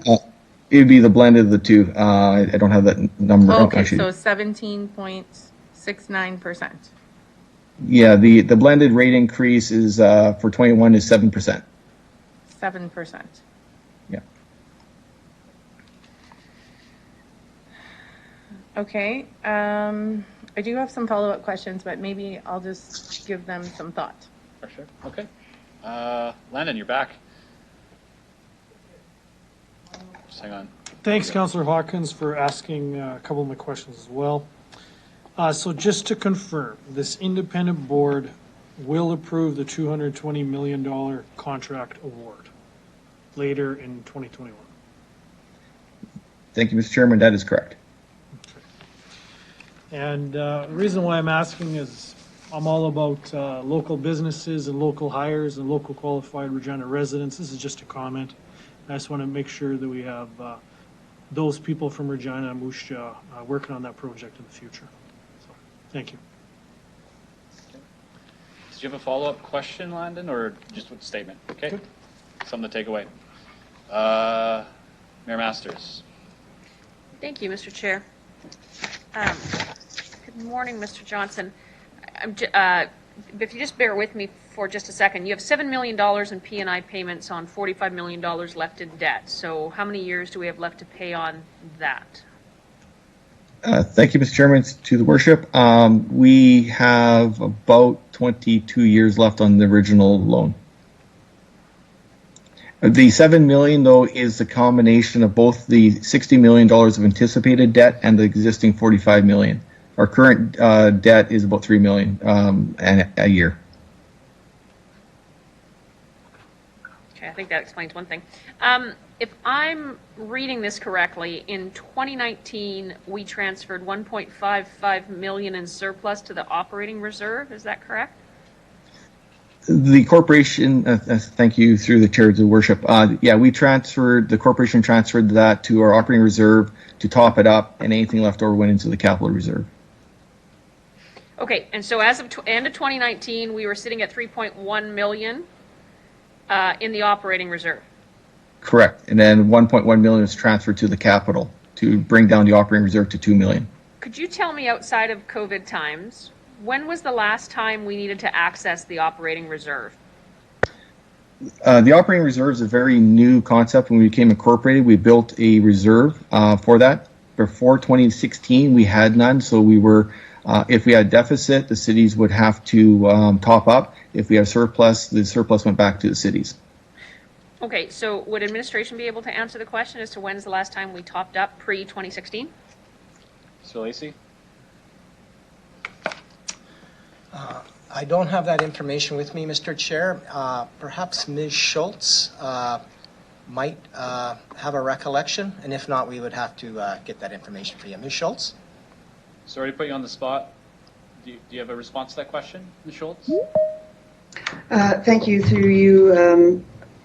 It would be the blend of the two. I don't have that number. Okay, actually. so 17.69%. Yeah, the blended rate increase is for 21 is 7%. 7%. Yeah. Okay. I do have some follow-up questions, but maybe I'll just give them some thought. For sure. Okay. Landon, you're back. Just hang on. Thanks, Councillor Hawkins, for asking a couple of my questions as well. So just to confirm, this independent board will approve the $220 million contract award later in 2021. Thank you, Mr. Chairman. That is correct. And the reason why I'm asking is I'm all about local businesses and local hires and local qualified Regina residents. This is just a comment. I just want to make sure that we have those people from Regina and Moose Jaw working on that project in the future. So, thank you. Did you have a follow-up question, Landon, or just a statement? Okay. Good. Something to take away. Mayor Masters. Thank you, Mr. Chair. Good morning, Mr. Johnson. If you just bear with me for just a second, you have $7 million in P&I payments on $45 million left in debt. So how many years do we have left to pay on that? Thank you, Mr. Chairman. To the worship, we have about 22 years left on the original loan. The $7 million, though, is the combination of both the $60 million of anticipated debt and the existing $45 million. Our current debt is about $3 million a year. Okay, I think that explains one thing. If I'm reading this correctly, in 2019, we transferred $1.55 million in surplus to the operating reserve. Is that correct? The corporation, thank you through the chair to worship. The corporation transferred that to our operating reserve to top it up, and anything left over went into the capital reserve. Okay, and so as of end of 2019, we were sitting at $3.1 million in the operating reserve. Correct. And then 1.1 million is transferred to the capital to bring down the operating reserve to 2 million. Could you tell me, outside of COVID times, when was the last time we needed to access the operating reserve? The operating reserve is a very new concept. When we became incorporated, we built a reserve for that. Before 2016, we had none. So we were, if we had deficit, the cities would have to top up. If we have surplus, the surplus went back to the cities. Okay, so would administration be able to answer the question as to when's the last time we topped up pre-2016? Mr. Lacey? I don't have that information with me, Mr. Chair. Perhaps Ms. Schultz might have a recollection, and if not, we would have to get that information for you. Ms. Schultz? Sorry to put you on the spot. Do you have a response to that question, Ms. Schultz? Thank you. Through you,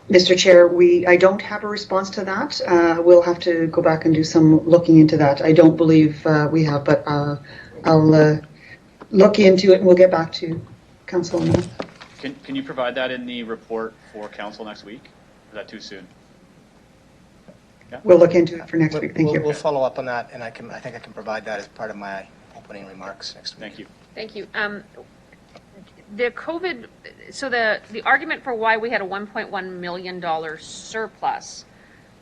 Mr. Chair, I don't have a response to that. We'll have to go back and do some looking into that. I don't believe we have, but I'll look into it and we'll get back to Council on that. Can you provide that in the report for Council next week? Or is that too soon? Yeah? We'll look into it for next week. Thank you. We'll follow up on that, and I think I can provide that as part of my opening remarks next week. Thank you. Thank you. The COVID, so the argument for why we had a $1.1 million surplus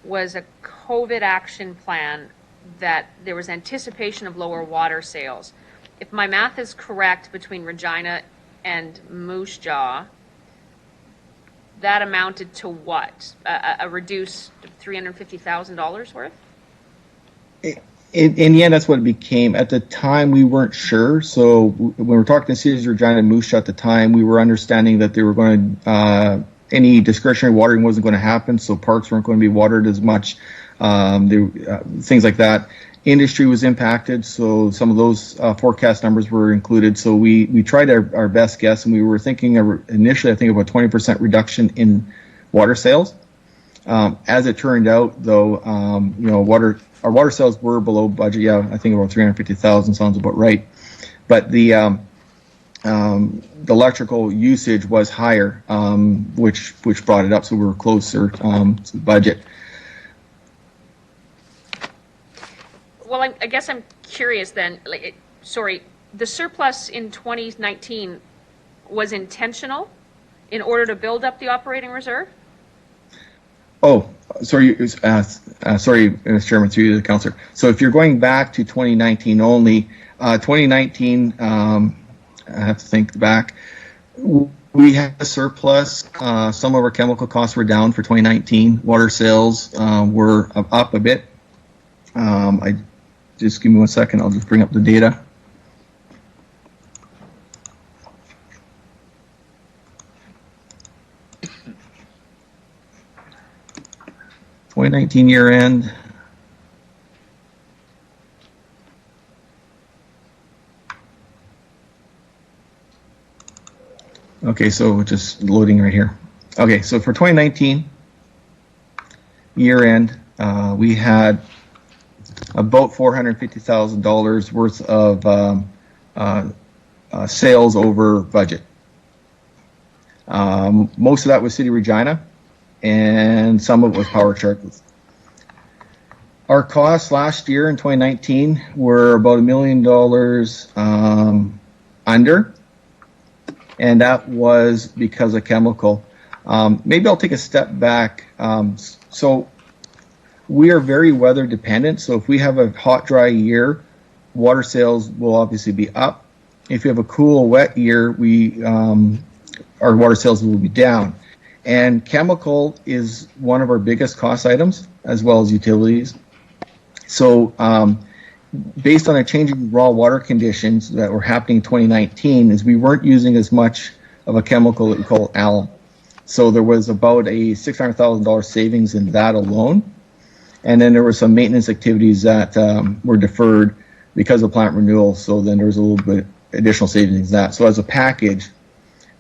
was a COVID action plan that there was anticipation of lower water sales. If my math is correct, between Regina and Moose Jaw, that amounted to what? A reduced $350,000 worth? In the end, that's what it became. At the time, we weren't sure. So when we were talking to cities, Regina and Moose Jaw at the time, we were understanding that they were going to, any discretionary watering wasn't going to happen. So parks weren't going to be watered as much, things like that. Industry was impacted, so some of those forecast numbers were included. So we tried our best guess, and we were thinking initially, I think, about 20% reduction in water sales. As it turned out, though, our water sales were below budget. Yeah, I think about 350,000 sounds about right. But the electrical usage was higher, which brought it up, so we were closer to the budget. Well, I guess I'm curious then. The surplus in 2019 was intentional in order to build up the operating reserve? Oh, sorry, Mr. Chairman, through the councillor. So if you're going back to 2019 only, 2019, I have to think back, we had a surplus. Some of our chemical costs were down for 2019. Water sales were up a bit. Just give me 1 second, I'll just bring up the data. $2019 year end. Okay, so just loading right here. Okay, so for 2019 year end, we had about $450,000 worth of sales over budget. Most of that was City Regina, and some of it was Power Charcoals. Our costs last year in 2019 were about $1 million under, and that was because of chemical. Maybe I'll take a step back. So we are very weather dependent. So if we have a hot, dry year, water sales will obviously be up. If we have a cool, wet year, our water sales will be down. And chemical is one of our biggest cost items, as well as utilities. So based on a changing raw water conditions that were happening in 2019, is we weren't using as much of a chemical that we call alum. So there was about a $600,000 savings in that alone. And then there were some maintenance activities that were deferred because of plant renewal. So then there was a little bit additional savings in that. So as a package,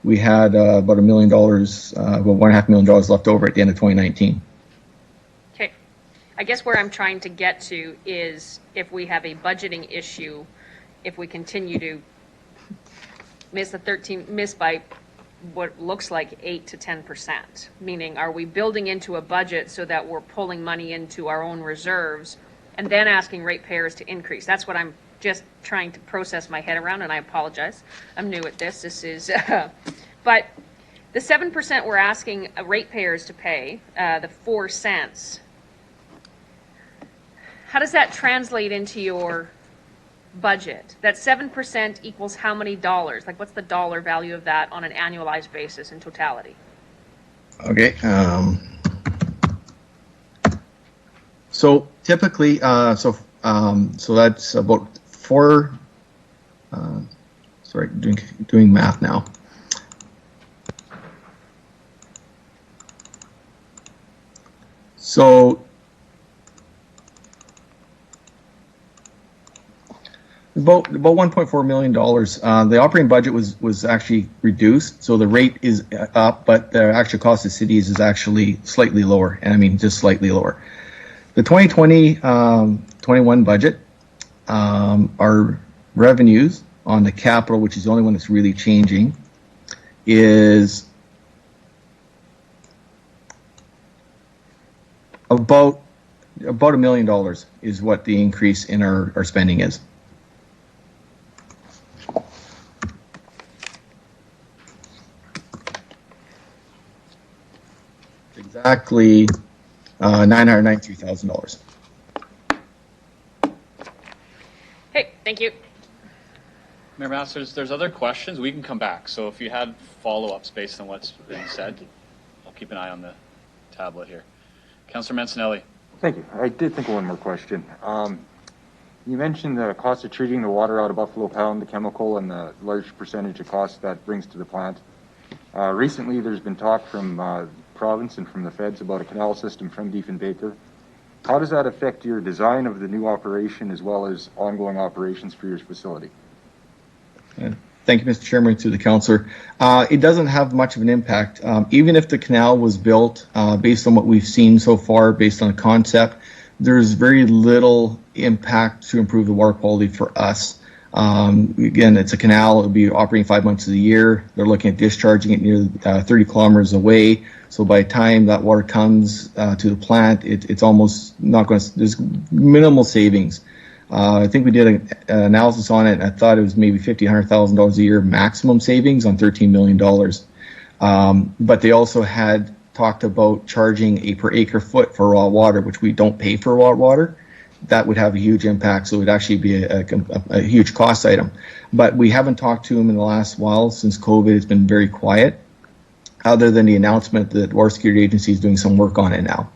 we had about $1 million, about $1.5 million left over at the end of 2019. Okay. I guess where I'm trying to get to is if we have a budgeting issue, if we continue to miss by what looks like 8 to 10%? Meaning, are we building into a budget so that we're pulling money into our own reserves and then asking ratepayers to increase? That's what I'm just trying to process my head around, and I apologize. I'm new at this. This is, but the 7% we're asking ratepayers to pay, the 4 cents, how does that translate into your budget? That 7% equals how many dollars? Like, what's the dollar value of that on an annualized basis in totality? Okay. So typically, so that's about 4. Sorry, doing math now. So about $1.4 million. The operating budget was actually reduced, so the rate is up, but the actual cost of cities is actually slightly lower, and I mean just slightly lower. The 2020-21 budget, our revenues on the capital, which is the only one that's really changing, is about $1 million is what the increase in our spending is. Exactly $993,000. Hey, thank you. Mayor Masters, there's other questions. We can come back. So if you had follow-ups based on what's been said, I'll keep an eye on the tablet here. Councillor Mancinelli. Thank you. I did think of one more question. You mentioned the cost of treating the water out of Buffalo Pound, the chemical, and the large percentage of cost that brings to the plant. Recently, there's been talk from the province and from the feds about a canal system from Diefenbaker. How does that affect your design of the new operation as well as ongoing operations for your facility? Thank you, Mr. Chairman, to the councillor. It doesn't have much of an impact. Even if the canal was built based on what we've seen so far, based on the concept, there's very little impact to improve the water quality for us. Again, it's a canal. It'll be operating 5 months of the year. They're looking at discharging it near 30 kilometers away. So by the time that water comes to the plant, it's almost not going to, there's minimal savings. I think we did an analysis on it, and I thought it was maybe $50,000, $100,000 a year maximum savings on $13 million. But they also had talked about charging a per acre foot for raw water, which we don't pay for raw water. That would have a huge impact, so it would actually be a huge cost item. But we haven't talked to them in the last while since COVID. It's been very quiet, other than the announcement that Water Security Agency is doing some work on it now.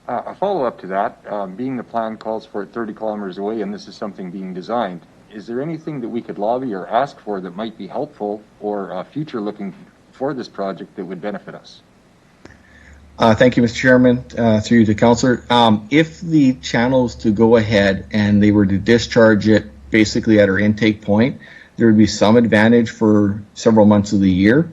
A follow-up to that, being the plan calls for it 30 kilometers away and this is something being designed, is there anything that we could lobby or ask for that might be helpful or future looking for this project that would benefit us? Thank you, Mr. Chairman, through you to Councillor. If the channels to go ahead and they were to discharge it basically at our intake point, there would be some advantage for several months of the year.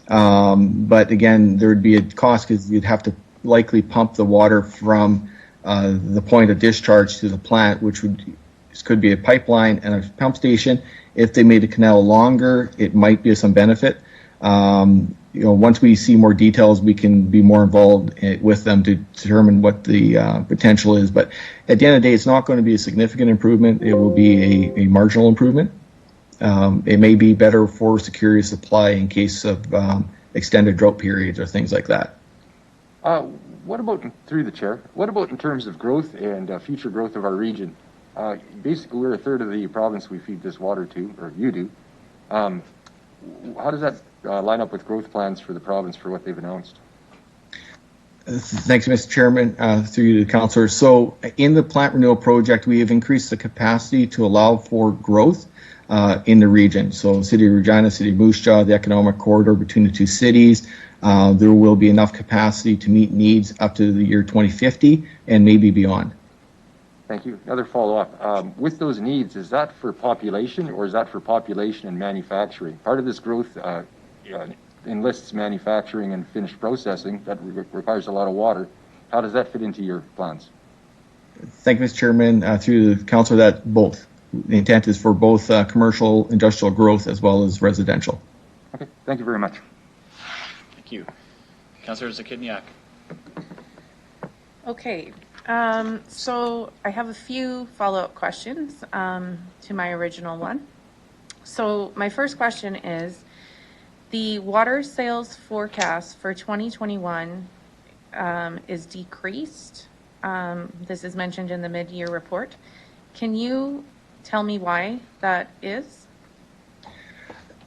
But again, there would be a cost because you'd have to likely pump the water from the point of discharge to the plant, which could be a pipeline and a pump station. If they made the canal longer, it might be of some benefit. Once we see more details, we can be more involved with them to determine what the potential is. But at the end of the day, it's not going to be a significant improvement. It will be a marginal improvement. It may be better for security of supply in case of extended drought periods or things like that. What about, through the chair, what about in terms of growth and future growth of our region? Basically, we're a third of the province we feed this water to, or you do. How does that line up with growth plans for the province for what they've announced? Thanks, Mr. Chairman, through you to the councillor. So in the plant renewal project, we have increased the capacity to allow for growth in the region. So City of Regina, City of Moose Jaw, the economic corridor between the two cities, there will be enough capacity to meet needs up to the year 2050 and maybe beyond. Thank you. Another follow-up. With those needs, is that for population or is that for population and manufacturing? Part of this growth enlists manufacturing and finished processing that requires a lot of water. How does that fit into your plans? Thank you, Mr. Chairman. Through the council, that both. The intent is for both commercial, industrial growth as well as residential. Okay, thank you very much. Thank you. Councillor Zakidniak. Okay, so I have a few follow-up questions to my original one. So my first question is, the water sales forecast for 2021 is decreased. This is mentioned in the mid-year report. Can you tell me why that is?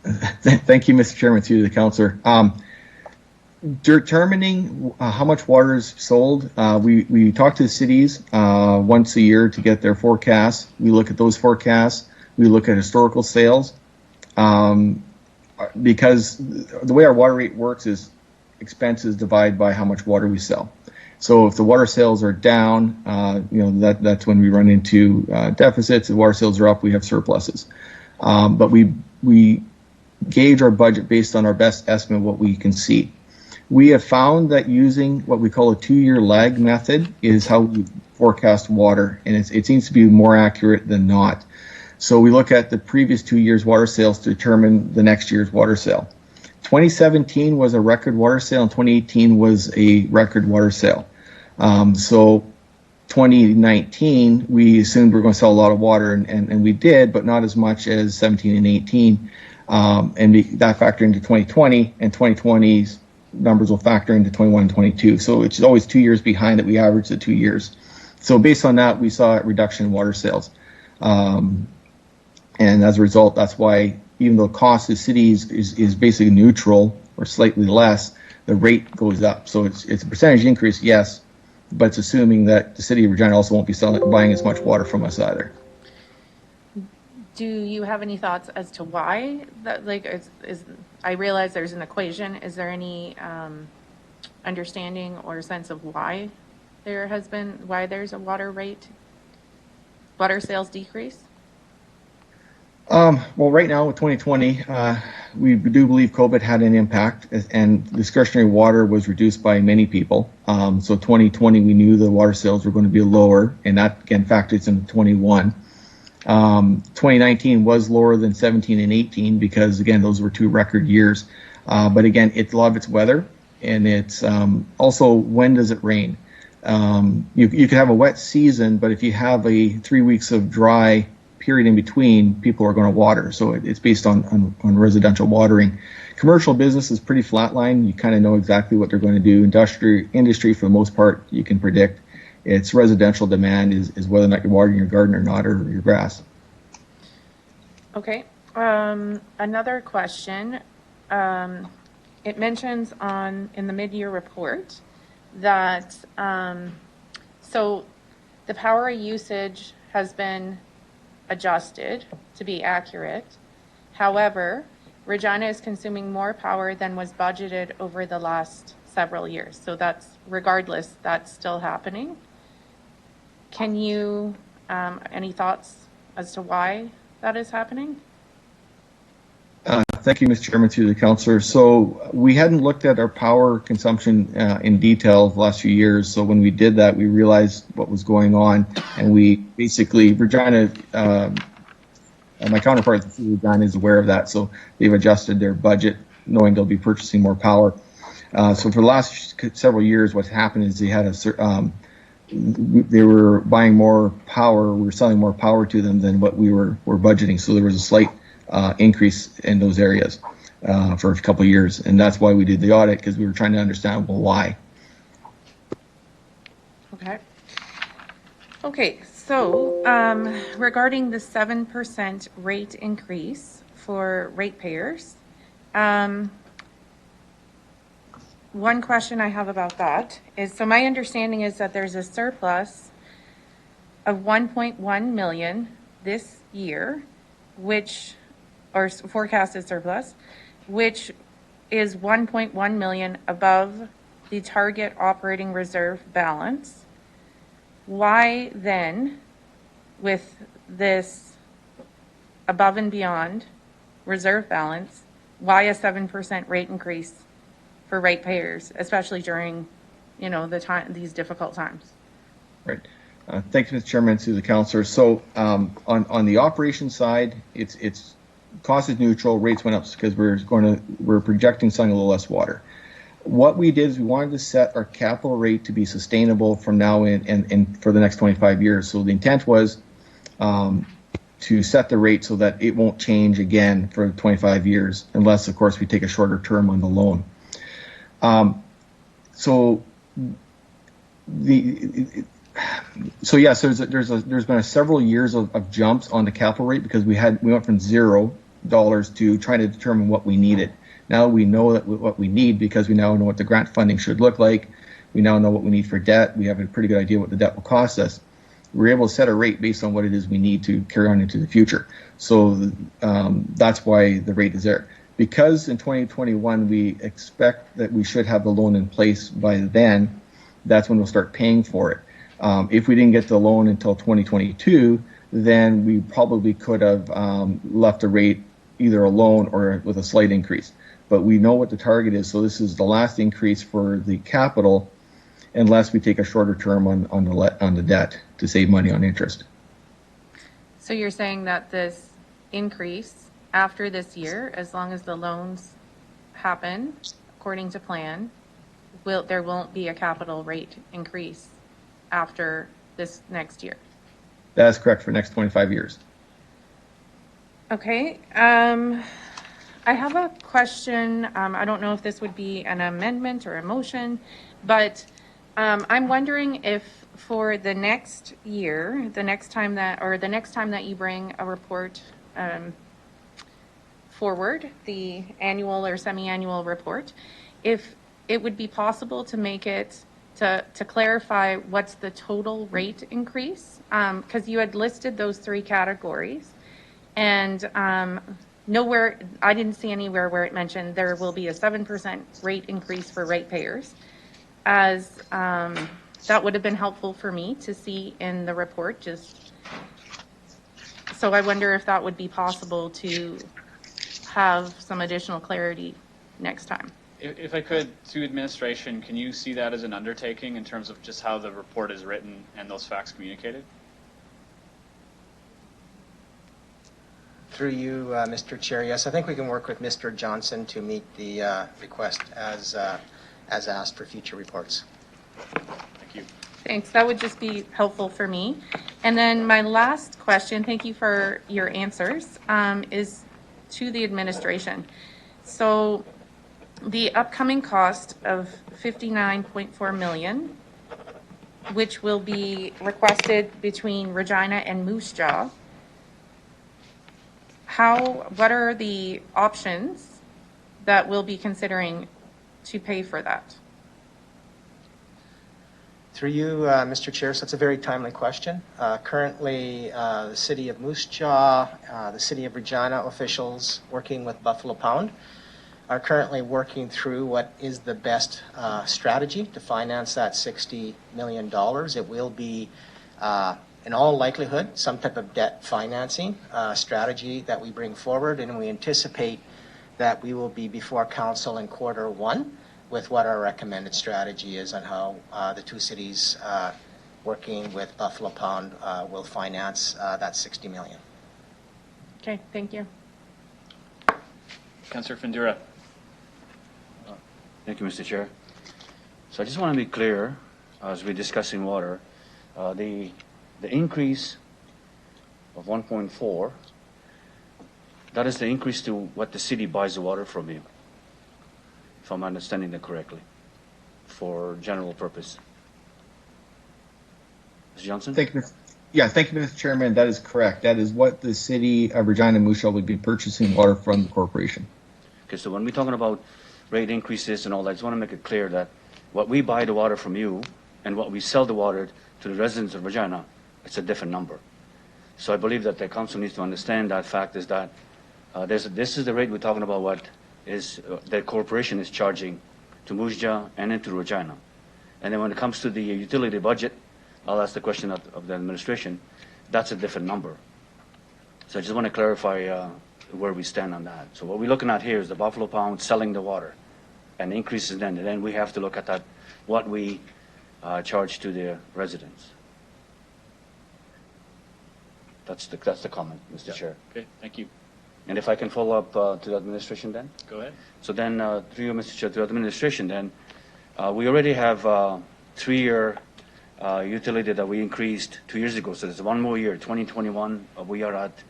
Thank you, Mr. Chairman, to the councillor. Determining how much water is sold, we talk to the cities once a year to get their forecasts. We look at those forecasts. We look at historical sales. Because the way our water rate works is expenses divided by how much water we sell. So if the water sales are down, that's when we run into deficits. If water sales are up, we have surpluses. But we gauge our budget based on our best estimate of what we can see. We have found that using what we call a 2-year lag method is how we forecast water, and it seems to be more accurate than not. So we look at the previous 2 years' water sales to determine the next year's water sale. 2017 was a record water sale, and 2018 was a record water sale. So 2019, we assumed we were going to sell a lot of water, and we did, but not as much as 17 and 18. And that factored into 2020, and 2020's numbers will factor into 21 and 22. So it's always 2 years behind that we average the 2 years. So based on that, we saw a reduction in water sales. And as a result, that's why even though cost to cities is basically neutral or slightly less, the rate goes up. So it's a percentage increase, yes, but it's assuming that the city of Regina also won't be buying as much water from us either. Do you have any thoughts as to why that, like, I realize there's an equation. Is there any understanding or sense of why there's a water sales decrease? Well, right now with 2020, we do believe COVID had an impact, and discretionary water was reduced by many people. So 2020, we knew the water sales were going to be lower, and that again factors into 21. 2019 was lower than 17 and 18 because again those were 2 record years. But again, it's a lot of it's weather, and it's also when does it rain. You could have a wet season, but if you have a 3 weeks of dry period in between, people are going to water. So it's based on residential watering. Commercial business is pretty flatline. You kind of know exactly what they're going to do. Industry, for the most part, you can predict. It's residential demand is whether or not you're watering your garden or not, or your grass. Okay. Another question. It mentions in the mid-year report that so the power usage has been adjusted to be accurate. However, Regina is consuming more power than was budgeted over the last several years. So regardless, that's still happening. Can you, any thoughts as to why that is happening? Thank you, Mr. Chairman, to the councillor. So we hadn't looked at our power consumption in detail the last few years. So when we did that, we realized what was going on, and we basically, Regina, my counterpart at Regina is aware of that. So they've adjusted their budget, knowing they'll be purchasing more power. So for the last several years, what's happened is they were buying more power. We were selling more power to them than what we were budgeting. So there was a slight increase in those areas for a couple of years, and that's why we did the audit, because we were trying to understand why. Okay. So regarding the 7% rate increase for ratepayers, one question I have about that is, so my understanding is that there's a surplus of 1.1 million this year, or forecasted surplus, which is 1.1 million above the target operating reserve balance. Why then, with this above and beyond reserve balance, why a 7% rate increase for ratepayers, especially during, these difficult times? Right. Thanks, Mr. Chairman, to the councillor. So on the operations side, it's cost is neutral, rates went up because we're projecting selling a little less water. What we did is we wanted to set our capital rate to be sustainable from now in and for the next 25 years. So the intent was to set the rate so that it won't change again for 25 years, unless, of course, we take a shorter term on the loan. So there's been several years of jumps on the capital rate because we went from $0 to trying to determine what we needed. Now we know what we need because we now know what the grant funding should look like. We now know what we need for debt. We have a pretty good idea what the debt will cost us. We're able to set a rate based on what it is we need to carry on into the future. So that's why the rate is there. Because in 2021 we expect that we should have the loan in place by then, that's when we'll start paying for it. If we didn't get the loan until 2022, then we probably could have left the rate either alone or with a slight increase. But we know what the target is, so this is the last increase for the capital, unless we take a shorter term on the debt to save money on interest. So you're saying that this increase after this year, as long as the loans happen according to plan, there won't be a capital rate increase after this next year? That is correct for the next 25 years. Okay. I have a question. I don't know if this would be an amendment or a motion, but I'm wondering if for the next year, the next time that you bring a report forward, the annual or semi-annual report, if it would be possible to make it to clarify what's the total rate increase, because you had listed those three categories, and nowhere, I didn't see anywhere where it mentioned there will be a 7% rate increase for ratepayers, as that would have been helpful for me to see in the report. Just so I wonder if that would be possible to have some additional clarity next time. If I could, to administration, can you see that as an undertaking in terms of just how the report is written and those facts communicated? Through you, Mr. Chair, yes, I think we can work with Mr. Johnson to meet the request as asked for future reports. Thank you. Thanks. That would just be helpful for me. And then my last question, thank you for your answers, is to the administration. So the upcoming cost of $59.4 million, which will be requested between Regina and Moose Jaw, what are the options that we'll be considering to pay for that? Through you, Mr. Chair, so that's a very timely question. Currently, the City of Moose Jaw, the City of Regina officials working with Buffalo Pound are currently working through what is the best strategy to finance that $60 million. It will be, in all likelihood, some type of debt financing strategy that we bring forward, and we anticipate that we will be before council in Q1 with what our recommended strategy is on how the two cities working with Buffalo Pound will finance that $60 million. Okay, thank you. Councillor Fundura. Thank you, Mr. Chair. So I just want to be clear, as we're discussing water, the increase of 1.4, that is the increase to what the city buys the water from you, if I'm understanding that correctly, for general purpose. Mr. Johnson? Thank you, Mr. Chairman. That is correct. That is what the City of Regina and Moose Jaw would be purchasing water from the corporation. Okay, so when we're talking about rate increases and all that, I just want to make it clear that what we buy the water from you and what we sell the water to the residents of Regina, it's a different number. So I believe that the council needs to understand that fact is that this is the rate we're talking about, what is the corporation is charging to Moose Jaw and into Regina. And then when it comes to the utility budget, I'll ask the question of the administration, that's a different number. So I just want to clarify where we stand on that. So what we're looking at here is the Buffalo Pound selling the water and increases then, and then we have to look at that, what we charge to the residents. That's the comment, Mr. Chair. Okay, thank you. And if I can follow up to the administration then? Go ahead. So then, through you, Mr. Chair, to the administration then, we already have 3-year utility that we increased 2 years ago. So there's one more year, 2021, we are at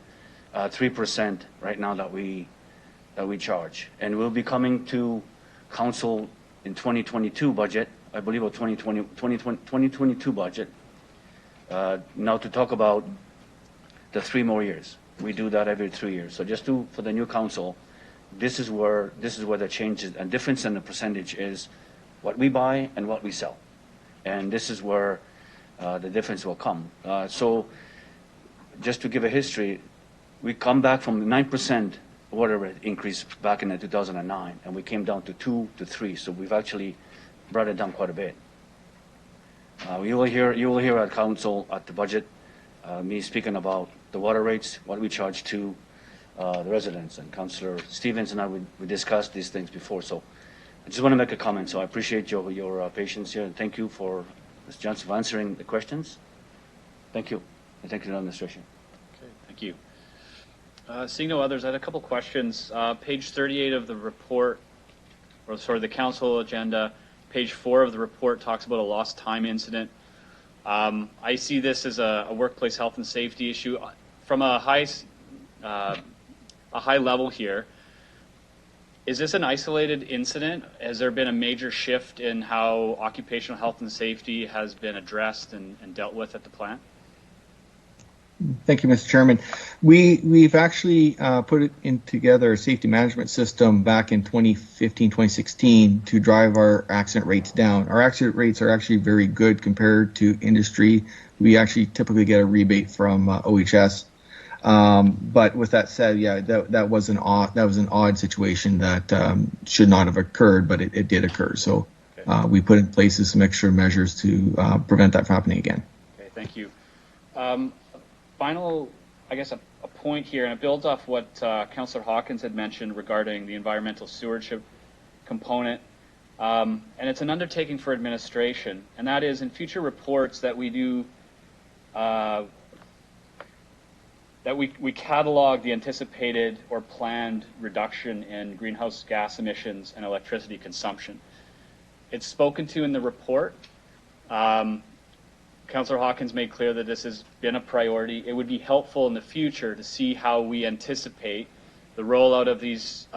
3% right now that we charge. And we'll be coming to council in 2022 budget, I believe, or 2022 budget, now to talk about the 3 more years. We do that every 3 years. So just for the new council, this is where the change is, and difference in the percentage is what we buy and what we sell. And this is where the difference will come. So just to give a history, we come back from 9% water rate increase back in 2009, and we came down to 2 to 3. So we've actually brought it down quite a bit. You will hear at council at the budget me speaking about the water rates, what we charge to the residents, and Councillor Stevens and I we discussed these things before. So I just want to make a comment. So I appreciate your patience here, and thank you for Ms. Johnson for answering the questions. Thank you, and thank you to the administration. Okay, thank you. Seeing no others, I had a couple questions. Page 38 of the report, or sorry, the council agenda, page 4 of the report talks about a lost time incident. I see this as a workplace health and safety issue from a high level here. Is this an isolated incident? Has there been a major shift in how occupational health and safety has been addressed and dealt with at the plant? Thank you, Mr. Chairman. We've actually put together a safety management system back in 2015, 2016 to drive our accident rates down. Our accident rates are actually very good compared to industry. We actually typically get a rebate from OHS. But with that said, yeah, that was an odd situation that should not have occurred, but it did occur. So we put in place some extra measures to prevent that from happening again. Okay, thank you. Final, I guess, a point here, and it builds off what Councillor Hawkins had mentioned regarding the environmental stewardship component, and it's an undertaking for administration, and that is in future reports that we do, that we catalog the anticipated or planned reduction in greenhouse gas emissions and electricity consumption. It's spoken to in the report. Councillor Hawkins made clear that this has been a priority. It would be helpful in the future to see how we anticipate the rollout of these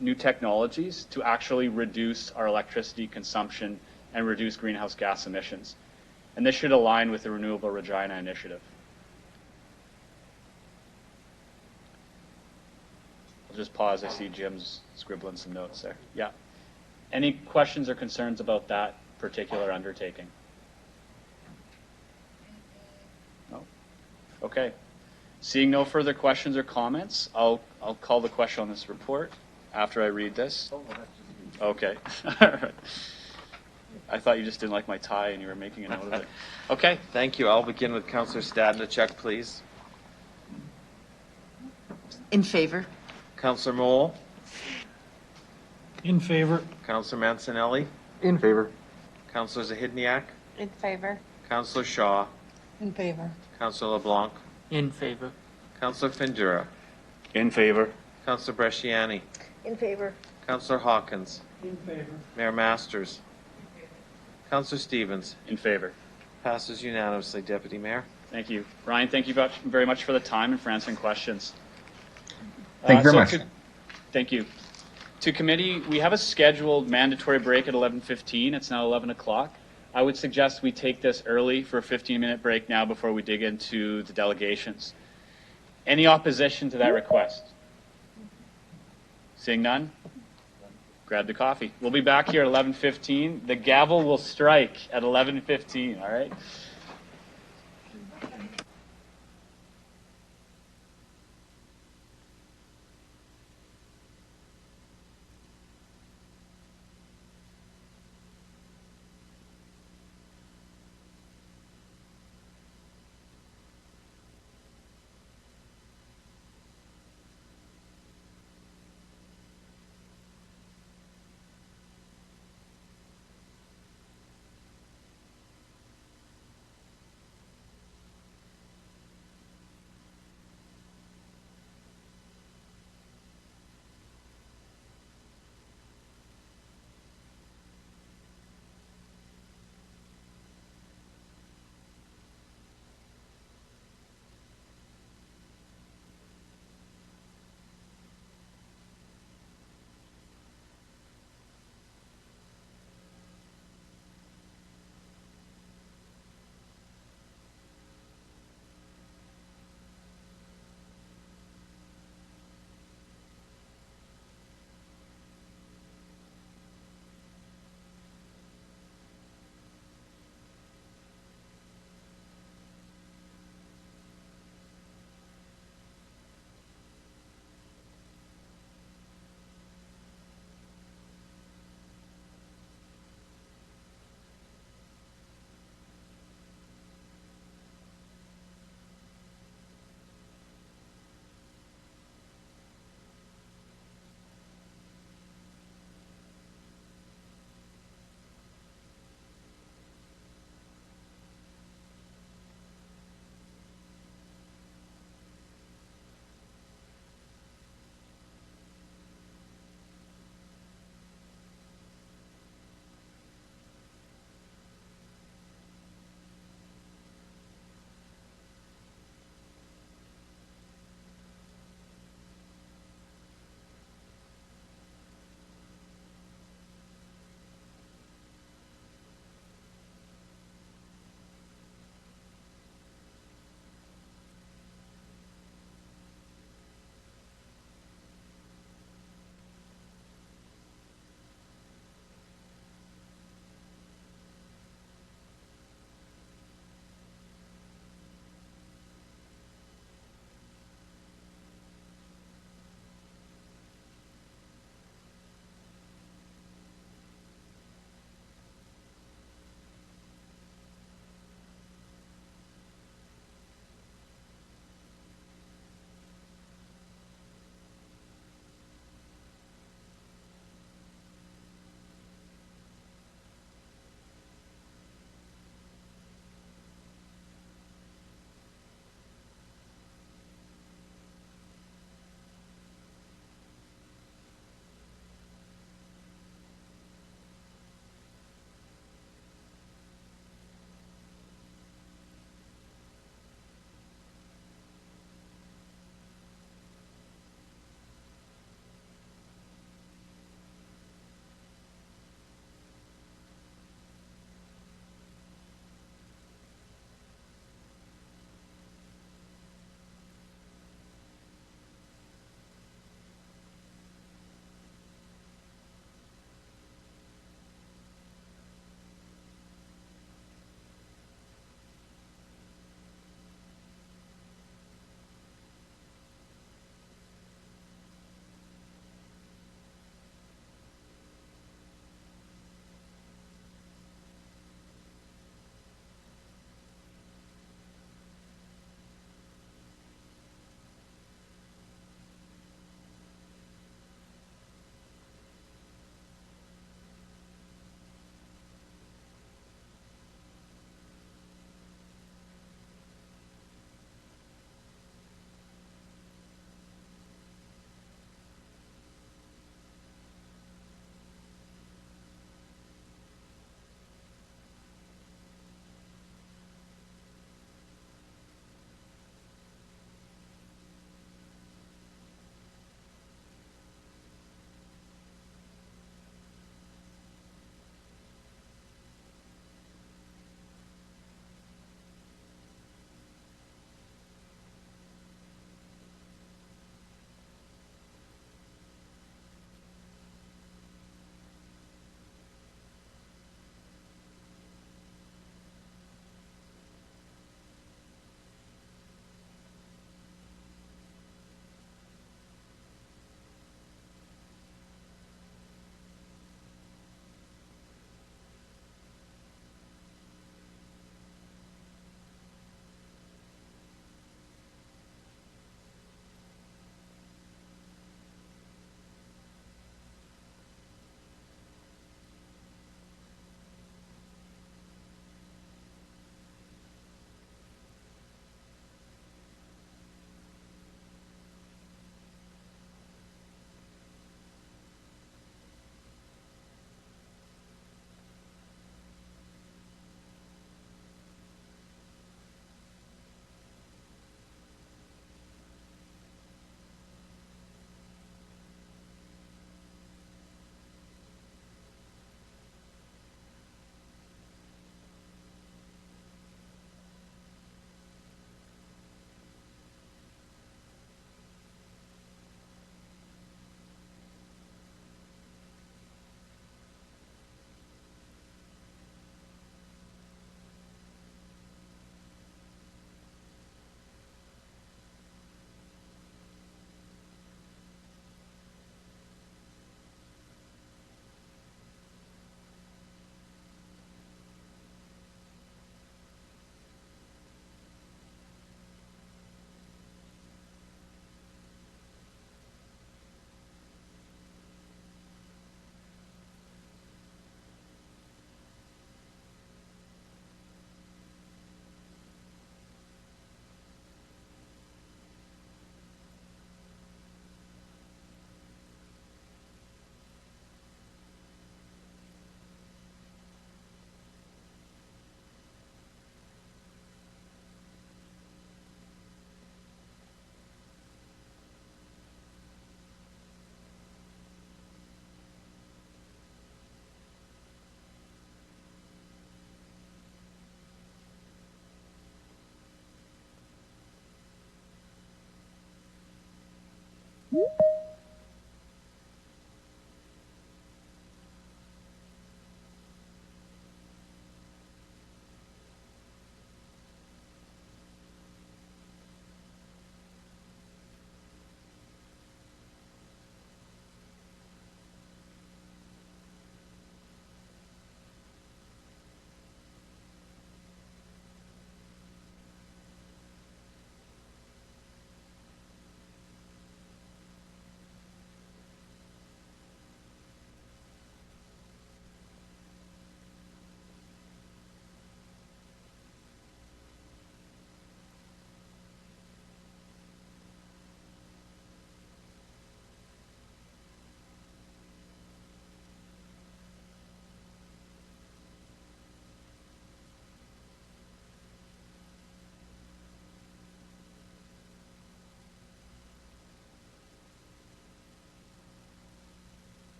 new technologies to actually reduce our electricity consumption and reduce greenhouse gas emissions. And this should align with the Renewable Regina Initiative. I'll just pause. I see Jim's scribbling some notes there. Yeah. Any questions or concerns about that particular undertaking? Okay. Seeing no further questions or comments, I'll call the question on this report after I read this. Okay. All right. I thought you just didn't like my tie and you were making a note of it. Okay. Thank you. I'll begin with Councillor Stadnicek, please. In favor. Councillor Mole. In favor. Councillor Mancinelli. In favor. Councillor Zahidniak. In favor. Councillor Shaw. In favor. Councillor LeBlanc. In favor. Councillor Findura. In favor. Councillor Bresciani. In favor. Councillor Hawkins. In favor. Mayor Masters. Councillor Stevens. In favor. Passes unanimously, Deputy Mayor. Thank you. Ryan, thank you very much for the time and for answering questions. Thank you very much. Thank you. To committee, we have a scheduled mandatory break at 11:15. It's now 11 o'clock. I would suggest we take this early for a 15-minute break now before we dig into the delegations. Any opposition to that request? Seeing none? Grab the coffee. We'll be back here at 11:15. The gavel will strike at 11:15, all right?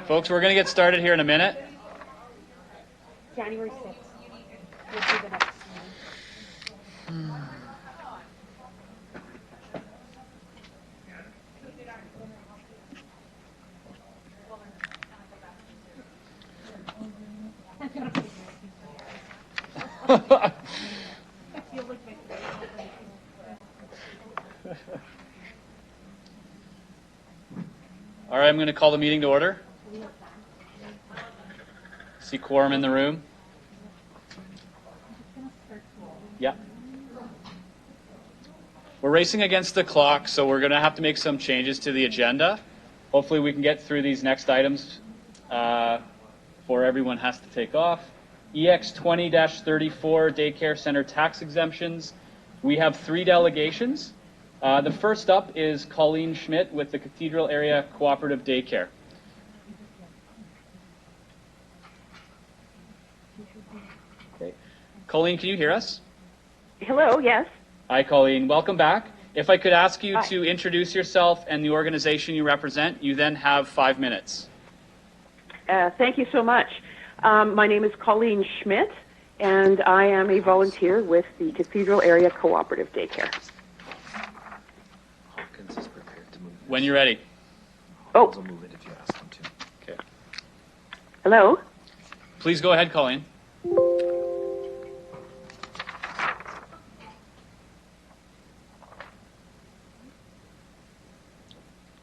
Folks, we're going to get started here in a minute. January 6th. We'll do the next meeting. All right, I'm going to call the meeting to order. See quorum in the room. Yeah. We're racing against the clock, so we're going to have to make some changes to the agenda. Hopefully we can get through these next items before everyone has to take off. EX 20-34 daycare center tax exemptions. We have 3 delegations. The first up is Colleen Schmidt with the Cathedral Area Cooperative Daycare. Okay. Colleen, can you hear us? Hello, yes. Hi, Colleen. Welcome back. If I could ask you to introduce yourself and the organization you represent, you then have 5 minutes. Thank you so much. My name is Colleen Schmidt, and I am a volunteer with the Cathedral Area Cooperative Daycare. When you're ready. Oh. Okay. Hello? Please go ahead, Colleen.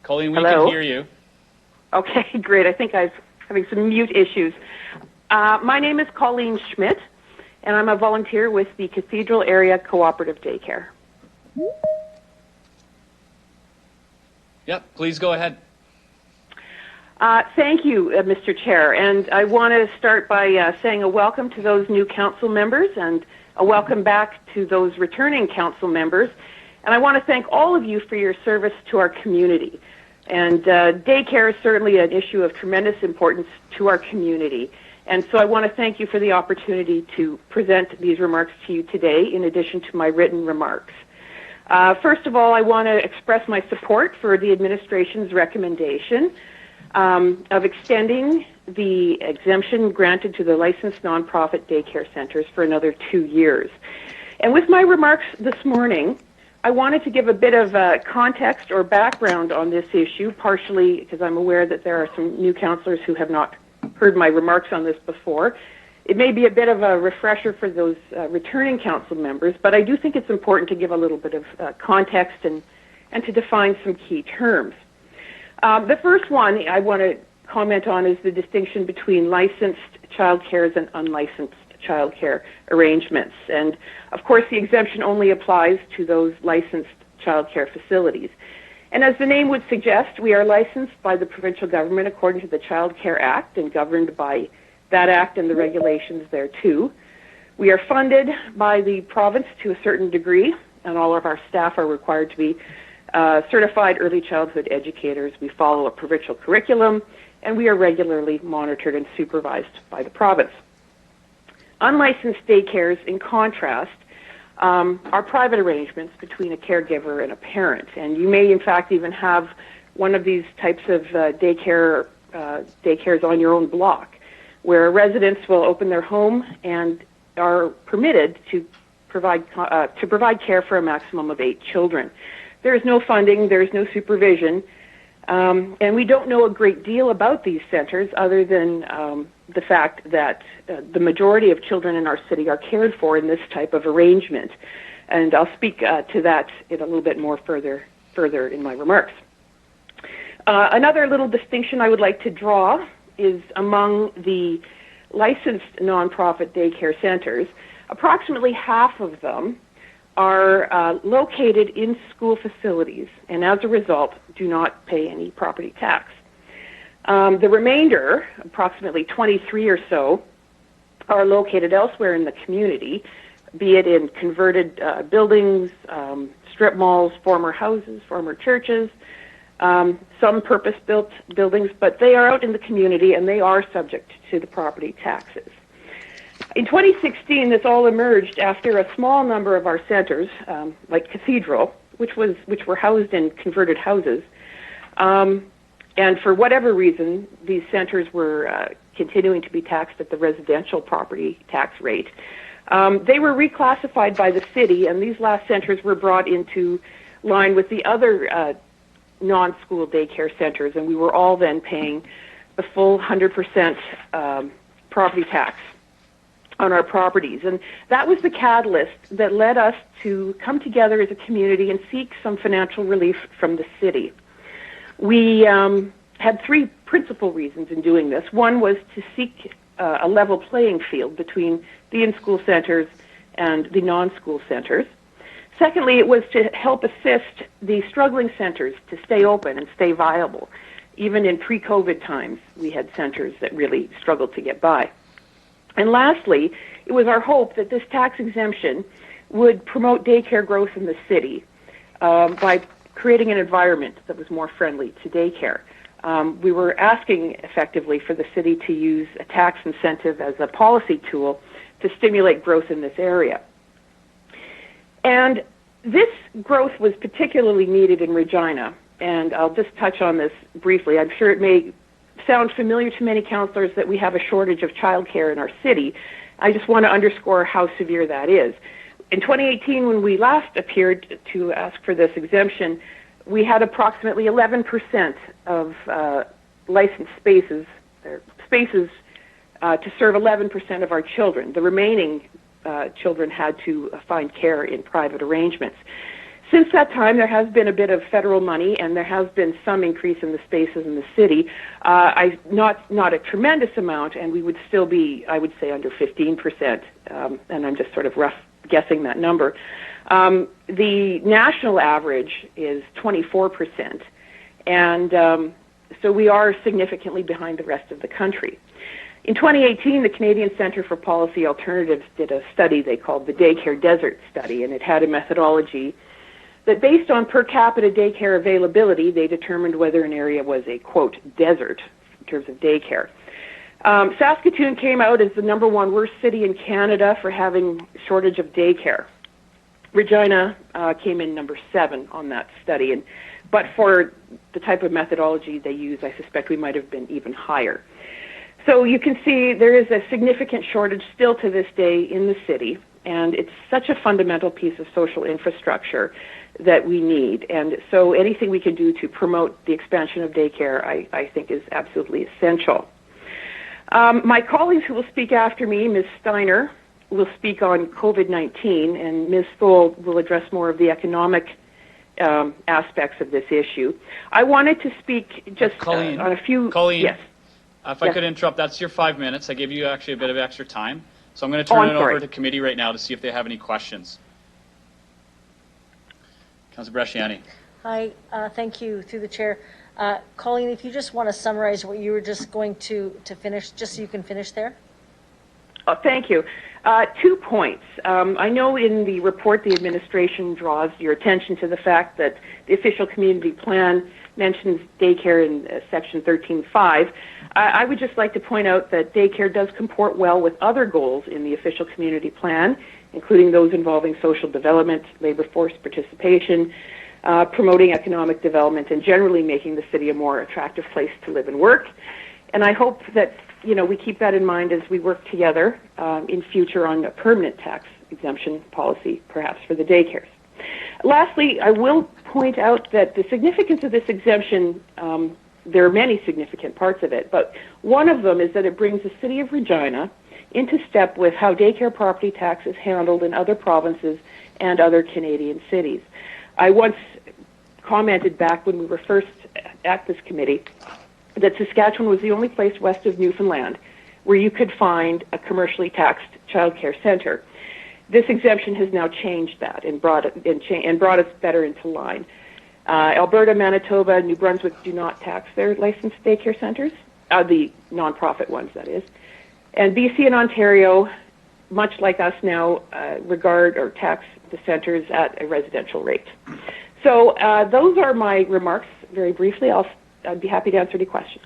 Colleen, we Hello? can hear you. Okay, great. I think I'm having some mute issues. My name is Colleen Schmidt, and I'm a volunteer with the Cathedral Area Cooperative Daycare. Yep, please go ahead. Thank you, Mr. Chair. And I want to start by saying a welcome to those new council members and a welcome back to those returning council members. And I want to thank all of you for your service to our community. And daycare is certainly an issue of tremendous importance to our community. And so I want to thank you for the opportunity to present these remarks to you today, in addition to my written remarks. First of all, I want to express my support for the administration's recommendation of extending the exemption granted to the licensed nonprofit daycare centers for another 2 years. And with my remarks this morning, I wanted to give a bit of context or background on this issue, partially because I'm aware that there are some new councillors who have not heard my remarks on this before. It may be a bit of a refresher for those returning council members, but I do think it's important to give a little bit of context and to define some key terms. The first one I want to comment on is the distinction between licensed childcare and unlicensed childcare arrangements. And of course, the exemption only applies to those licensed childcare facilities. And as the name would suggest, we are licensed by the provincial government according to the Child Care Act and governed by that act and the regulations thereto. We are funded by the province to a certain degree, and all of our staff are required to be certified early childhood educators. We follow a provincial curriculum, and we are regularly monitored and supervised by the province. Unlicensed daycares, in contrast, are private arrangements between a caregiver and a parent, and you may in fact even have one of these types of daycares on your own block, where residents will open their home and are permitted to provide care for a maximum of 8 children. There is no funding, there is no supervision, and we don't know a great deal about these centers other than the fact that the majority of children in our city are cared for in this type of arrangement. And I'll speak to that in a little bit more further in my remarks. Another little distinction I would like to draw is among the licensed nonprofit daycare centers. Approximately half of them are located in school facilities, and as a result, do not pay any property tax. The remainder, approximately 23 or so, are located elsewhere in the community, be it in converted buildings, strip malls, former houses, former churches, some purpose-built buildings, but they are out in the community and they are subject to the property taxes. In 2016, this all emerged after a small number of our centers, like Cathedral, which were housed in converted houses, And for whatever reason, these centers were continuing to be taxed at the residential property tax rate. They were reclassified by the city, and these last centers were brought into line with the other non-school daycare centers, and we were all then paying the full 100% property tax on our properties. And that was the catalyst that led us to come together as a community and seek some financial relief from the city. We had three principal reasons in doing this. One was to seek a level playing field between the in-school centers and the non-school centers. Secondly, it was to help assist the struggling centers to stay open and stay viable. Even in pre-COVID times, we had centers that really struggled to get by. And lastly, it was our hope that this tax exemption would promote daycare growth in the city by creating an environment that was more friendly to daycare. We were asking effectively for the city to use a tax incentive as a policy tool to stimulate growth in this area. And this growth was particularly needed in Regina, and I'll just touch on this briefly. I'm sure it may sound familiar to many councillors that we have a shortage of childcare in our city. I just want to underscore how severe that is. In 2018, when we last appeared to ask for this exemption, we had approximately 11% of licensed spaces to serve 11% of our children. The remaining children had to find care in private arrangements. Since that time, there has been a bit of federal money, and there has been some increase in the spaces in the city. Not a tremendous amount, and we would still be, I would say, under 15%, and I'm just sort of rough guessing that number. The national average is 24%, and so we are significantly behind the rest of the country. In 2018, the Canadian Centre for Policy Alternatives did a study they called the Daycare Desert Study, and it had a methodology that based on per capita daycare availability, they determined whether an area was a, quote, desert in terms of daycare. Saskatoon came out as the #1 worst city in Canada for having shortage of daycare. Regina came in #7 on that study, but for the type of methodology they use, I suspect we might have been even higher. So you can see there is a significant shortage still to this day in the city, and it's such a fundamental piece of social infrastructure that we need. And so anything we can do to promote the expansion of daycare, I think, is absolutely essential. My colleagues who will speak after me, Ms. Steiner, will speak on COVID-19, and Ms. Thole will address more of the economic aspects of this issue. I wanted to speak just on a few... Colleen, yes. If I could interrupt, that's your 5 minutes. I gave you actually a bit of extra time. So I'm going to turn it over to committee right now to see if they have any questions. Councillor Bresciani. Hi, thank you, through the chair. Colleen, if you just want to summarize what you were just going to finish, just so you can finish there. Thank you. 2 points. I know in the report the administration draws your attention to the fact that the official community plan mentions daycare in section 13.5. I would just like to point out that daycare does comport well with other goals in the official community plan, including those involving social development, labor force participation, promoting economic development, and generally making the city a more attractive place to live and work. And I hope that we keep that in mind as we work together in future on a permanent tax exemption policy, perhaps for the daycares. Lastly, I will point out that the significance of this exemption, there are many significant parts of it, but one of them is that it brings the city of Regina into step with how daycare property tax is handled in other provinces and other Canadian cities. I once commented back when we were first at this committee that Saskatchewan was the only place west of Newfoundland where you could find a commercially taxed childcare centre. This exemption has now changed that and brought us better into line. Alberta, Manitoba, New Brunswick do not tax their licensed daycare centres, the nonprofit ones, that is. And BC and Ontario, much like us now, regard or tax the centres at a residential rate. So those are my remarks very briefly. I'd be happy to answer any questions.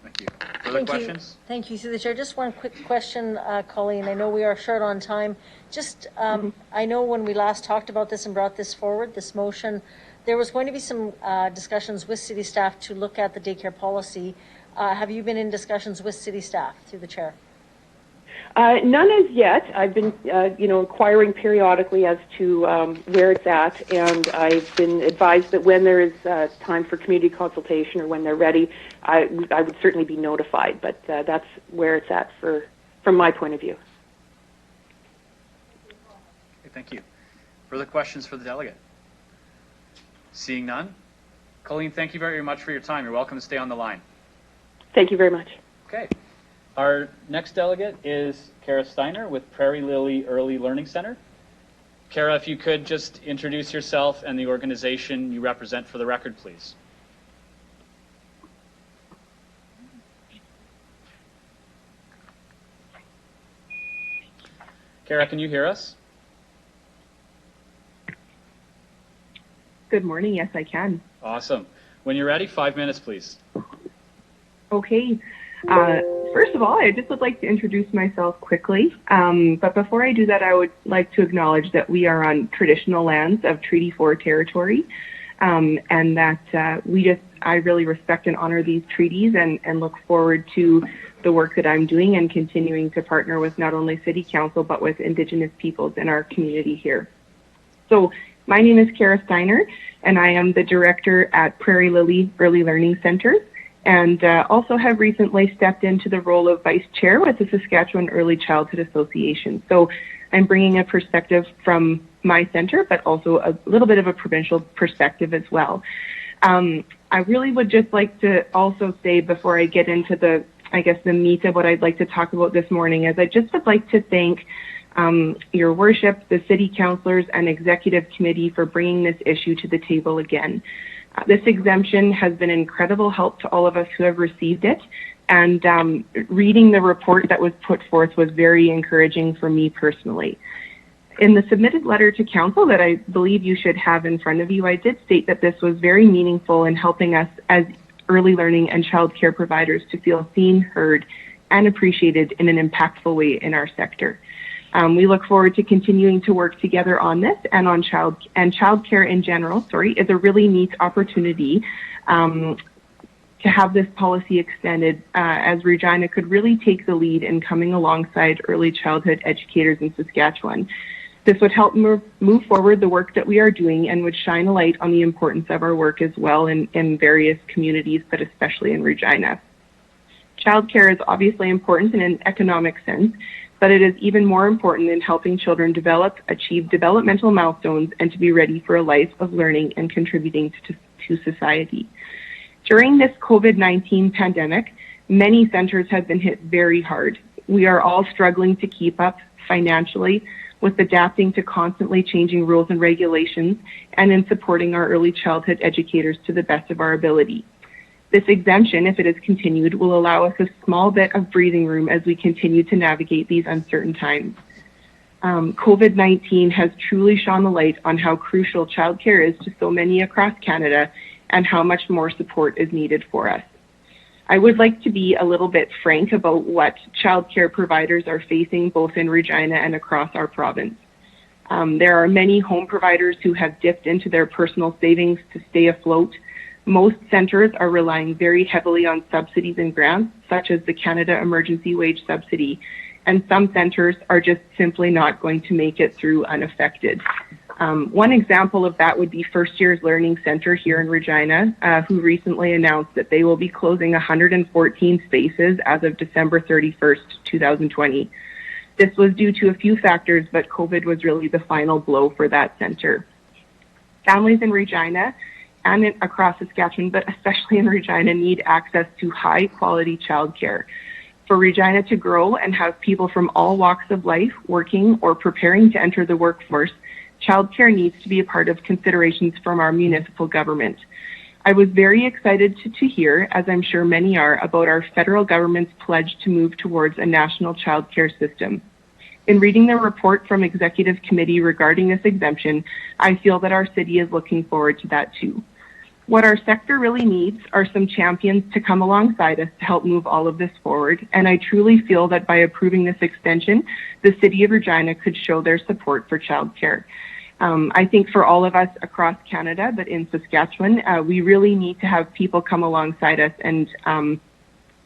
Thank you. Further questions? Thank you, through the chair. Just one quick question, Colleen. I know we are short on time. Just, I know when we last talked about this and brought this forward, this motion, There was going to be some discussions with city staff to look at the daycare policy. Have you been in discussions with city staff through the chair? None as yet. I've been, inquiring periodically as to where it's at, and I've been advised that when there is time for community consultation or when they're ready, I would certainly be notified. But that's where it's at from my point of view. Okay, thank you. Further questions for the delegate? Seeing none. Colleen, thank you very much for your time. You're welcome to stay on the line. Thank you very much. Okay. Our next delegate is Kara Steiner with Prairie Lily Early Learning Center. Kara, if you could just introduce yourself and the organization you represent for the record, please. Kara, can you hear us? Good morning. Yes, I can. Awesome. When you're ready, 5 minutes, please. Okay. First of all, I just would like to introduce myself quickly. But before I do that, I would like to acknowledge that we are on traditional lands of Treaty 4 territory, and that I really respect and honor these treaties and look forward to the work that I'm doing and continuing to partner with not only City Council, but with Indigenous peoples in our community here. So my name is Kara Steiner, and I am the director at Prairie Lily Early Learning Centers, and also have recently stepped into the role of vice chair with the Saskatchewan Early Childhood Association. So I'm bringing a perspective from my center, but also a little bit of a provincial perspective as well. I really would just like to also say, before I get into the meat of what I'd like to talk about this morning, is I just would like to thank Your Worship, the City Councillors, and Executive Committee for bringing this issue to the table again. This exemption has been incredible help to all of us who have received it, and reading the report that was put forth was very encouraging for me personally. In the submitted letter to Council that I believe you should have in front of you, I did state that this was very meaningful in helping us as early learning and childcare providers to feel seen, heard, and appreciated in an impactful way in our sector. We look forward to continuing to work together on this and on childcare in general. Is a really neat opportunity to have this policy extended, as Regina could really take the lead in coming alongside early childhood educators in Saskatchewan. This would help move forward the work that we are doing and would shine a light on the importance of our work as well in various communities, but especially in Regina. Childcare is obviously important in an economic sense, but it is even more important in helping children achieve developmental milestones, and to be ready for a life of learning and contributing to society. During this COVID-19 pandemic, many centers have been hit very hard. We are all struggling to keep up financially with adapting to constantly changing rules and regulations, and in supporting our early childhood educators to the best of our ability. This exemption, if it is continued, will allow us a small bit of breathing room as we continue to navigate these uncertain times. COVID-19 has truly shone the light on how crucial childcare is to so many across Canada, and how much more support is needed for us. I would like to be a little bit frank about what childcare providers are facing both in Regina and across our province. There are many home providers who have dipped into their personal savings to stay afloat. Most centers are relying very heavily on subsidies and grants, such as the Canada Emergency Wage Subsidy, and some centers are just simply not going to make it through unaffected. One example of that would be First Years Learning Center here in Regina, who recently announced that they will be closing 114 spaces as of December 31st, 2020. This was due to a few factors, but COVID was really the final blow for that center. Families in Regina and across Saskatchewan, but especially in Regina, need access to high-quality childcare. For Regina to grow and have people from all walks of life working or preparing to enter the workforce, childcare needs to be a part of considerations from our municipal government. I was very excited to hear, as I'm sure many are, about our federal government's pledge to move towards a national childcare system. In reading the report from Executive Committee regarding this exemption, I feel that our city is looking forward to that too. What our sector really needs are some champions to come alongside us to help move all of this forward, and I truly feel that by approving this extension, the City of Regina could show their support for childcare. I think for all of us across Canada, but in Saskatchewan, we really need to have people come alongside us, and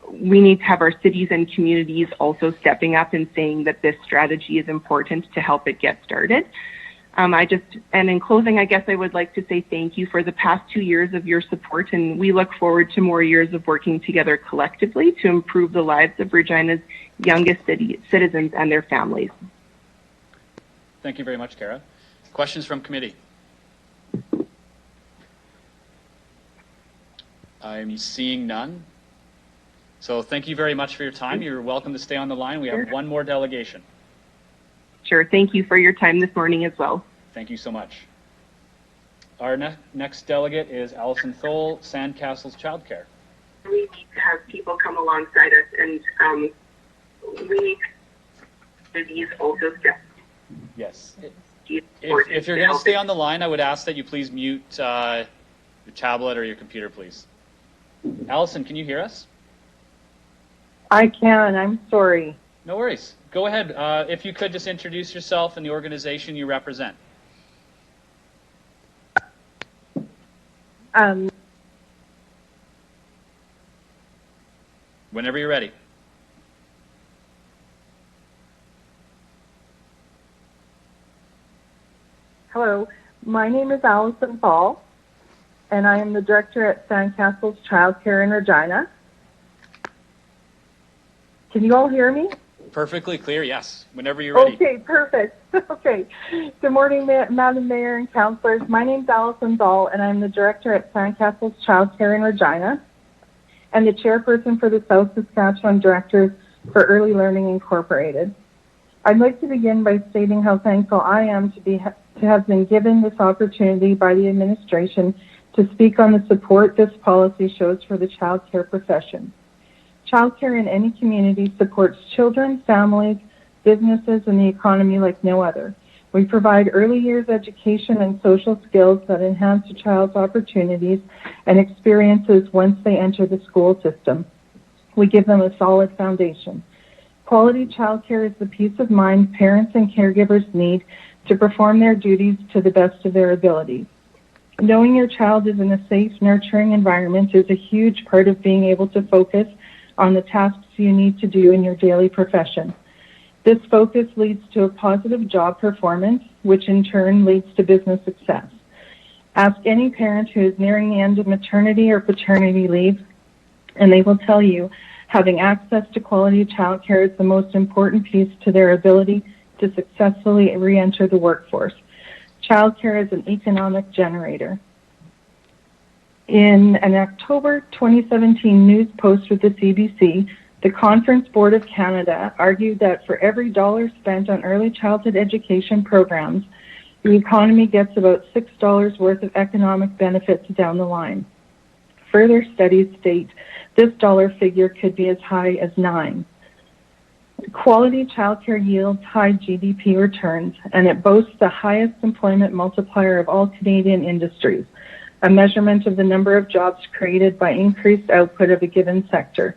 we need to have our cities and communities also stepping up and saying that this strategy is important to help it get started. And in closing, I guess I would like to say thank you for the past 2 years of your support, and we look forward to more years of working together collectively to improve the lives of Regina's youngest citizens and their families. Thank you very much, Kara. Questions from committee? I'm seeing none. So thank you very much for your time. You're welcome to stay on the line. We have one more delegation. Sure. Thank you for your time this morning as well. Thank you so much. Our next delegate is Allison Thole, Sandcastles Childcare. We need to have people come alongside us, and we need these also step. Yes. If you're going to stay on the line, I would ask that you please mute your tablet or your computer, please. Allison, can you hear us? I can. I'm sorry. No worries. Go ahead. If you could just introduce yourself and the organization you represent. Whenever you're ready. Hello. My name is Allison Paul, and I am the director at Sandcastles Childcare in Regina. Can you all hear me? Perfectly clear, yes. Whenever you're ready. Okay, perfect. Okay. Good morning, Madam Mayor and councillors. My name is Allison Dahl, and I'm the director at Sandcastles Childcare in Regina and the chairperson for the South Saskatchewan Directors for Early Learning Incorporated. I'd like to begin by stating how thankful I am to have been given this opportunity by the administration to speak on the support this policy shows for the childcare profession. Childcare in any community supports children, families, businesses, and the economy like no other. We provide early years education and social skills that enhance a child's opportunities and experiences once they enter the school system. We give them a solid foundation. Quality childcare is the peace of mind parents and caregivers need to perform their duties to the best of their ability. Knowing your child is in a safe, nurturing environment is a huge part of being able to focus on the tasks you need to do in your daily profession. This focus leads to a positive job performance, which in turn leads to business success. Ask any parent who is nearing the end of maternity or paternity leave, and they will tell you having access to quality childcare is the most important piece to their ability to successfully re-enter the workforce. Childcare is an economic generator. In an October 2017 news post with the CBC, the Conference Board of Canada argued that for every dollar spent on early childhood education programs, the economy gets about $6 worth of economic benefits down the line. Further studies state this dollar figure could be as high as 9. Quality childcare yields high GDP returns, and it boasts the highest employment multiplier of all Canadian industries, a measurement of the number of jobs created by increased output of a given sector.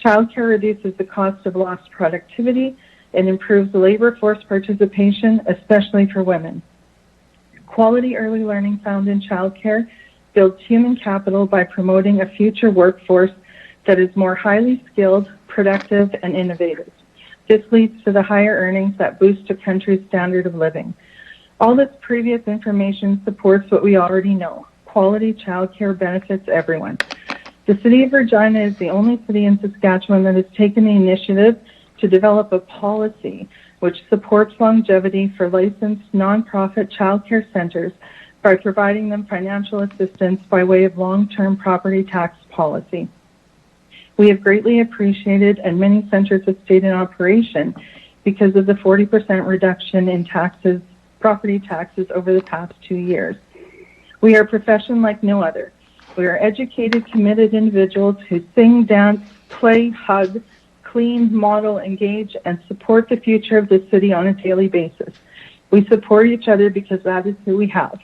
Childcare reduces the cost of lost productivity and improves labor force participation, especially for women. Quality early learning found in childcare builds human capital by promoting a future workforce that is more highly skilled, productive, and innovative. This leads to the higher earnings that boost a country's standard of living. All this previous information supports what we already know. Quality childcare benefits everyone. The City of Regina is the only city in Saskatchewan that has taken the initiative to develop a policy which supports longevity for licensed nonprofit childcare centers by providing them financial assistance by way of long-term property tax policy. We have greatly appreciated, and many centers have stayed in operation because of the 40% reduction in taxes, property taxes over the past 2 years. We are a profession like no other. We are educated, committed individuals who sing, dance, play, hug, clean, model, engage, and support the future of the city on a daily basis. We support each other because that is who we have.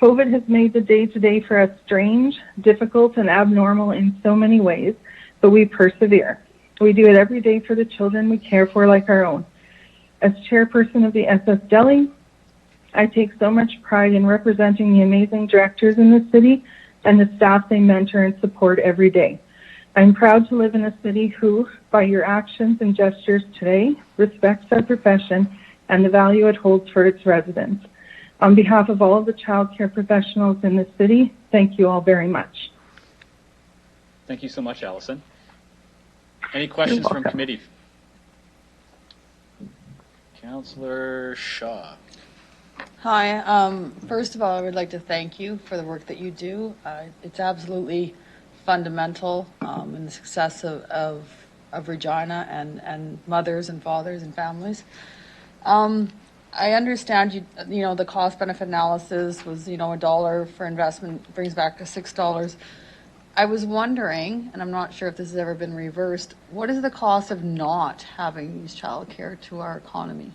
COVID has made the day-to-day for us strange, difficult, and abnormal in so many ways, but we persevere. We do it every day for the children we care for like our own. As chairperson of the SS Deli, I take so much pride in representing the amazing directors in the city and the staff they mentor and support every day. I'm proud to live in a city who, by your actions and gestures today, respects our profession and the value it holds for its residents. On behalf of all of the childcare professionals in the city, thank you all very much. Thank you so much, Allison. Any questions from committee? Councillor Shaw. Hi. First of all, I would like to thank you for the work that you do. It's absolutely fundamental in the success of Regina and mothers and fathers and families. I understand you know the cost benefit analysis was $1 for investment brings back to $6. I was wondering, and I'm not sure if this has ever been reversed, what is the cost of not having used childcare to our economy?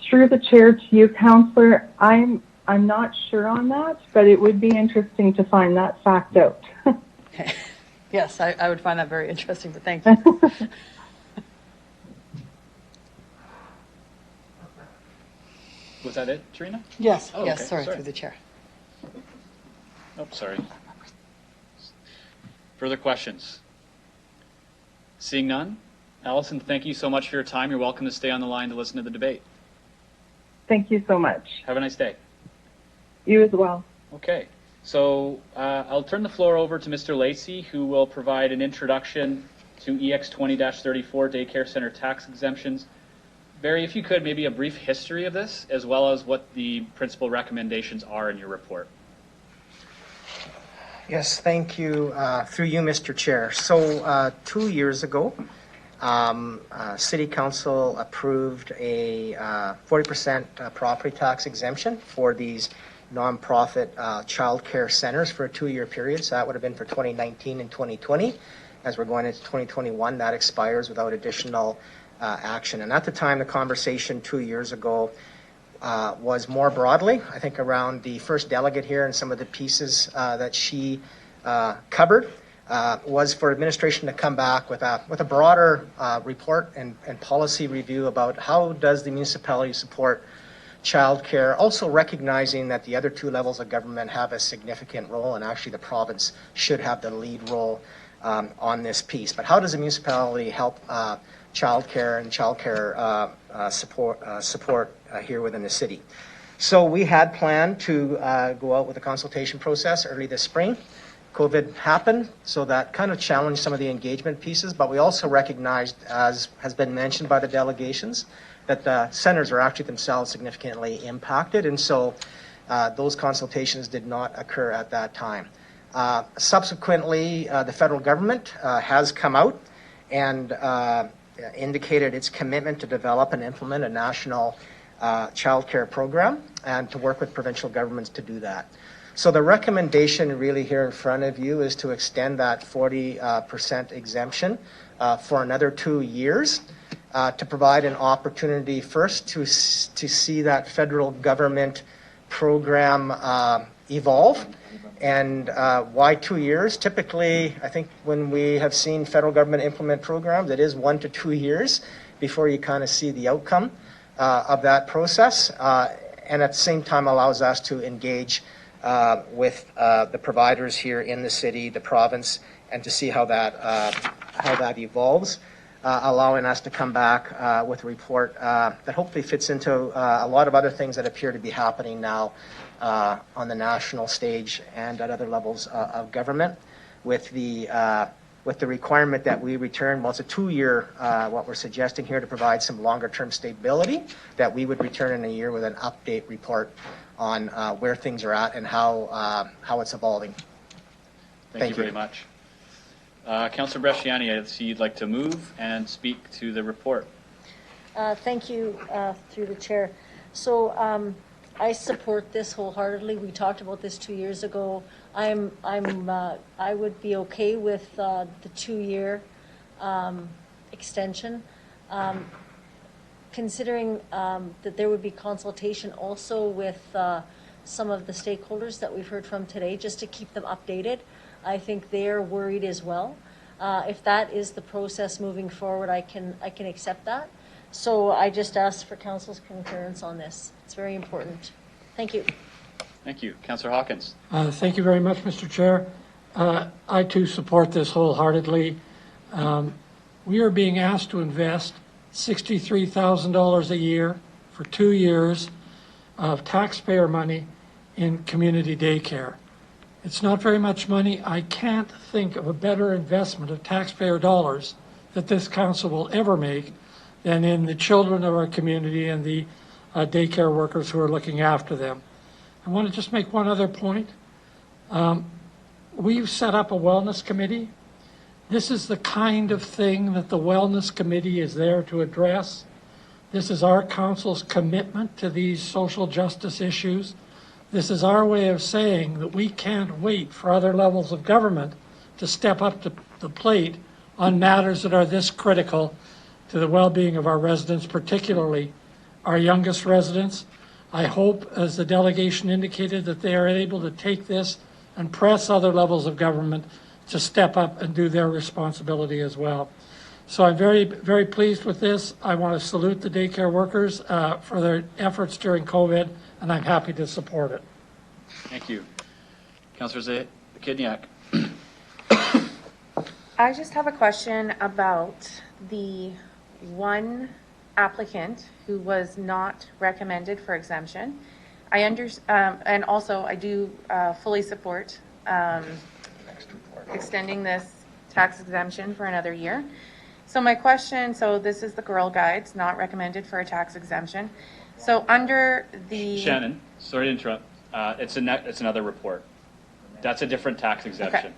Through the chair to you, Councillor, I'm not sure on that, but it would be interesting to find that fact out. Okay. Yes, I would find that very interesting, but thank you. Was that it, Trina? Yes, Oh, yes, okay. sorry, through the chair. Oh, sorry. Further questions? Seeing none? Allison, thank you so much for your time. You're welcome to stay on the line to listen to the debate. Thank you so much. Have a nice day. You as well. Okay, so I'll turn the floor over to Mr. Lacey, who will provide an introduction to EX 20-34 daycare center tax exemptions. Barry, if you could, maybe a brief history of this, as well as what the principal recommendations are in your report. Yes, thank you. Through you, Mr. Chair. So 2 years ago, City Council approved a 40% property tax exemption for these nonprofit childcare centers for a 2-year period. So that would have been for 2019 and 2020. As we're going into 2021, that expires without additional action. And at the time, the conversation 2 years ago was more broadly, I think, around the first delegate here and some of the pieces that she covered, was for administration to come back with a broader report and policy review about how does the municipality support childcare, also recognizing that the other 2 levels of government have a significant role, and actually the province should have the lead role on this piece. But how does the municipality help childcare and childcare support here within the city? So we had planned to go out with a consultation process early this spring. COVID happened, so that kind of challenged some of the engagement pieces, but we also recognized, as has been mentioned by the delegations, that the centers are actually themselves significantly impacted, and so those consultations did not occur at that time. Subsequently, the federal government has come out and indicated its commitment to develop and implement a national childcare program and to work with provincial governments to do that. So the recommendation really here in front of you is to extend that 40% exemption for another 2 years to provide an opportunity first to see that federal government program evolve. And why 2 years? Typically, I think when we have seen federal government implement programs, it is 1 to 2 years before you kind of see the outcome of that process, and at the same time allows us to engage with the providers here in the city, the province, and to see how that evolves, allowing us to come back with a report that hopefully fits into a lot of other things that appear to be happening now on the national stage and at other levels of government, with the requirement that we return. Well, it's a 2-year, what we're suggesting here to provide some longer-term stability, that we would return in a year with an update report on where things are at and how it's evolving. Thank you very much. Councillor Bresciani, I see you'd like to move and speak to the report. Thank you, through the chair. So I support this wholeheartedly. We talked about this 2 years ago. I would be okay with the 2-year extension. Considering that there would be consultation also with some of the stakeholders that we've heard from today, just to keep them updated. I think they're worried as well. If that is the process moving forward, I can accept that. So I just ask for council's concurrence on this. It's very important. Thank you. Thank you. Councillor Hawkins. Thank you very much, Mr. Chair. I too support this wholeheartedly. We are being asked to invest $63,000 a year for 2 years of taxpayer money in community daycare. It's not very much money. I can't think of a better investment of taxpayer dollars that this council will ever make than in the children of our community and the daycare workers who are looking after them. I want to just make one other point. We've set up a wellness committee. This is the kind of thing that the wellness committee is there to address. This is our council's commitment to these social justice issues. This is our way of saying that we can't wait for other levels of government to step up to the plate on matters that are this critical to the well-being of our residents, particularly our youngest residents. I hope, as the delegation indicated, that they are able to take this and press other levels of government to step up and do their responsibility as well. So I'm very, very pleased with this. I want to salute the daycare workers for their efforts during COVID, and I'm happy to support it. Thank you. Councillor Zakidniak. I just have a question about the one applicant who was not recommended for exemption. And also I do fully support extending this tax exemption for another year. So my question, so this is the Girl Guides, not recommended for a tax exemption. So under the... Shannon, sorry to interrupt. It's another report. That's a different tax exemption. Okay.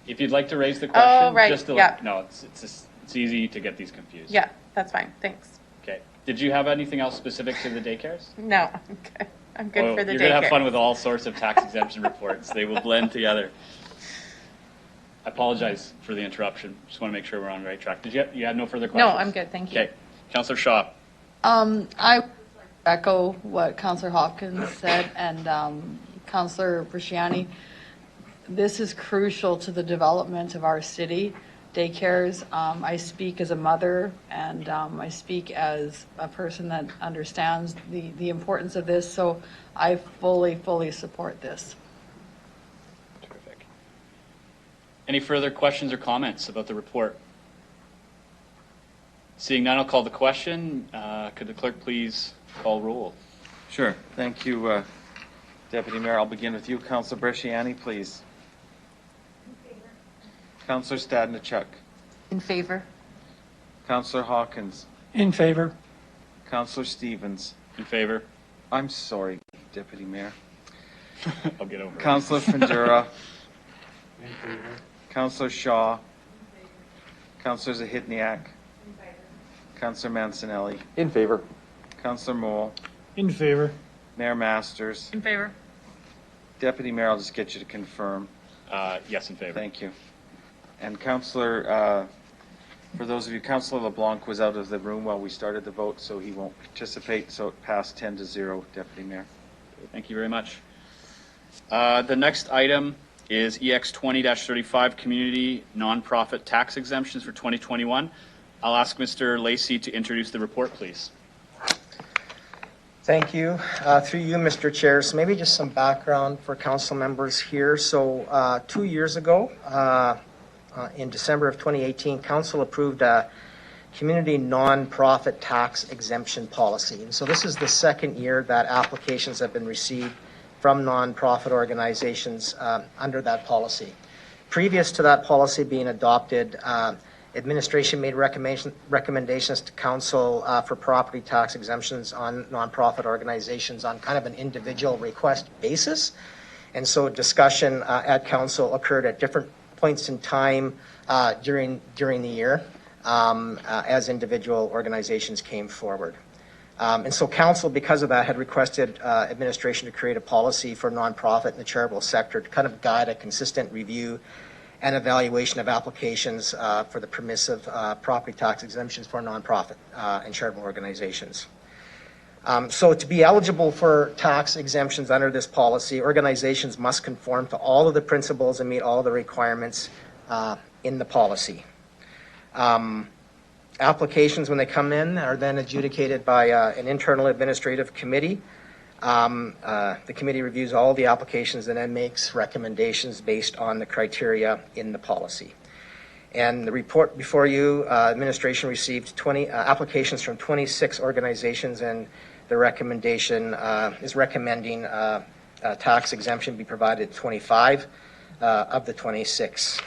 If you'd like to raise the question, right, just to yeah. no, it's easy to get these confused. Yeah, that's fine. Thanks. Okay. Did you have anything else specific to the daycares? No, I'm good. I'm good for the You're daycare. going to have fun with all sorts of tax exemption reports. They will blend together. I apologize for the interruption. Just want to make sure we're on the right track. Did you had no further questions? No, I'm good. Thank you. Okay. Councillor Shaw. I echo what Councillor Hopkins said and Councillor Bresciani. This is crucial to the development of our city. Daycares, I speak as a mother and I speak as a person that understands the importance of this, so I fully support this. Terrific. Any further questions or comments about the report? Seeing none, I'll call the question. Could the clerk please call roll? Sure. Thank you, Deputy Mayor. I'll begin with you. Councillor Bresciani, please. Councillor Stadnichuk. In favor. Councillor Hawkins. In favor. Councillor Stevens. In favor. I'm sorry, Deputy Mayor. I'll get over it. Councillor Fundura. In favor. Councillor Shaw. Councillor Zahidniak. Councillor Mancinelli. In favor. Councillor Moule. In favor. Mayor Masters. In favor. Deputy Mayor, I'll just get you to confirm. Yes, in favor. Thank you. And Councillor, for those of you, Councillor LeBlanc was out of the room while we started the vote, so he won't participate. So it passed 10-0, Deputy Mayor. Thank you very much. The next item is EX 20-35 Community Nonprofit Tax Exemptions for 2021. I'll ask Mr. Lacey to introduce the report, please. Thank you. Through you, Mr. Chair. So maybe just some background for council members here. So 2 years ago, in December of 2018, council approved a community nonprofit tax exemption policy. And so this is the second year that applications have been received from nonprofit organizations under that policy. Previous to that policy being adopted, administration made recommendations to council for property tax exemptions on nonprofit organizations on kind of an individual request basis. And so discussion at council occurred at different points in time during the year as individual organizations came forward. And so council, because of that, had requested administration to create a policy for nonprofit and the charitable sector to kind of guide a consistent review and evaluation of applications for the permissive property tax exemptions for nonprofit and charitable organizations. So to be eligible for tax exemptions under this policy, organizations must conform to all of the principles and meet all of the requirements in the policy. Applications, when they come in, are then adjudicated by an internal administrative committee. The committee reviews all the applications and then makes recommendations based on the criteria in the policy. And the report before you, administration received 20 applications from 26 organizations, and the recommendation is recommending tax exemption be provided to 25 of the 26.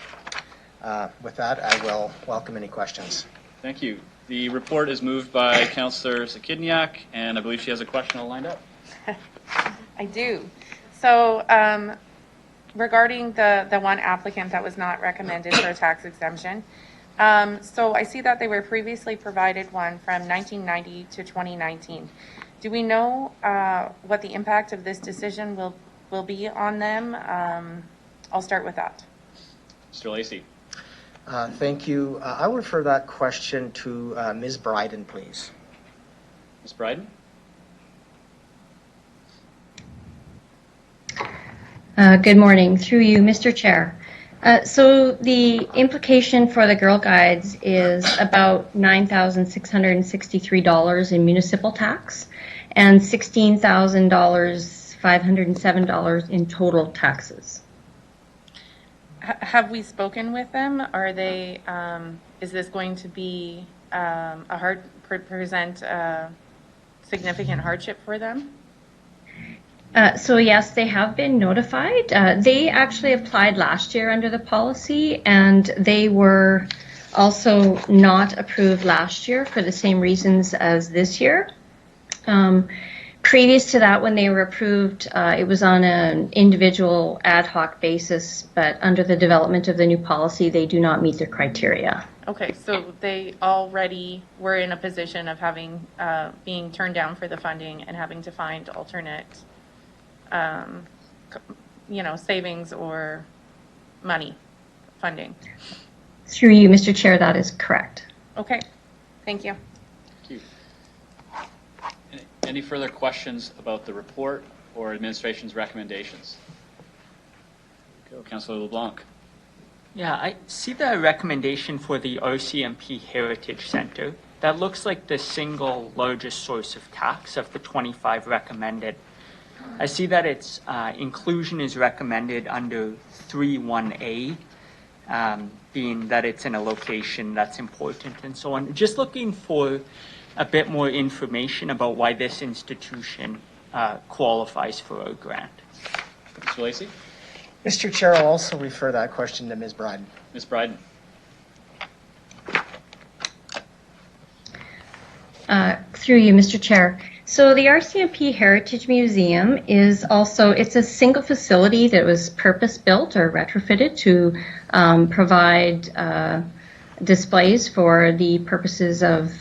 With that, I will welcome any questions. Thank you. The report is moved by Councillor Zakidniak, and I believe she has a question all lined up. I do. So regarding the one applicant that was not recommended for a tax exemption, so I see that they were previously provided one from 1990 to 2019. Do we know what the impact of this decision will be on them? I'll start with that. Mr. Lacey. Thank you. I will refer that question to Ms. Bryden, please. Ms. Bryden? Good morning. Through you, Mr. Chair. So the implication for the Girl Guides is about $9,663 in municipal tax and $16,507 in total taxes. Have we spoken with them? Are they? Is this going to be present significant hardship for them? So yes, they have been notified. They actually applied last year under the policy, and they were also not approved last year for the same reasons as this year. Previous to that, when they were approved, it was on an individual ad hoc basis, but under the development of the new policy, they do not meet their criteria. Okay, so they already were in a position of having being turned down for the funding and having to find alternate, savings or money funding. Through you, Mr. Chair, that is correct. Okay, thank you. Thank you. Any further questions about the report or administration's recommendations? Go, Councillor LeBlanc. Yeah, I see the recommendation for the RCMP Heritage Center. That looks like the single largest source of tax of the 25 recommended. I see that its inclusion is recommended under 3.1a, being that it's in a location that's important and so on. Just looking for a bit more information about why this institution qualifies for a grant. Mr. Lacey? Mr. Chair, I'll also refer that question to Ms. Bryden. Ms. Bryden. Through you, Mr. Chair. So the RCMP Heritage Museum is also, it's a single facility that was purpose-built or retrofitted to provide displays for the purposes of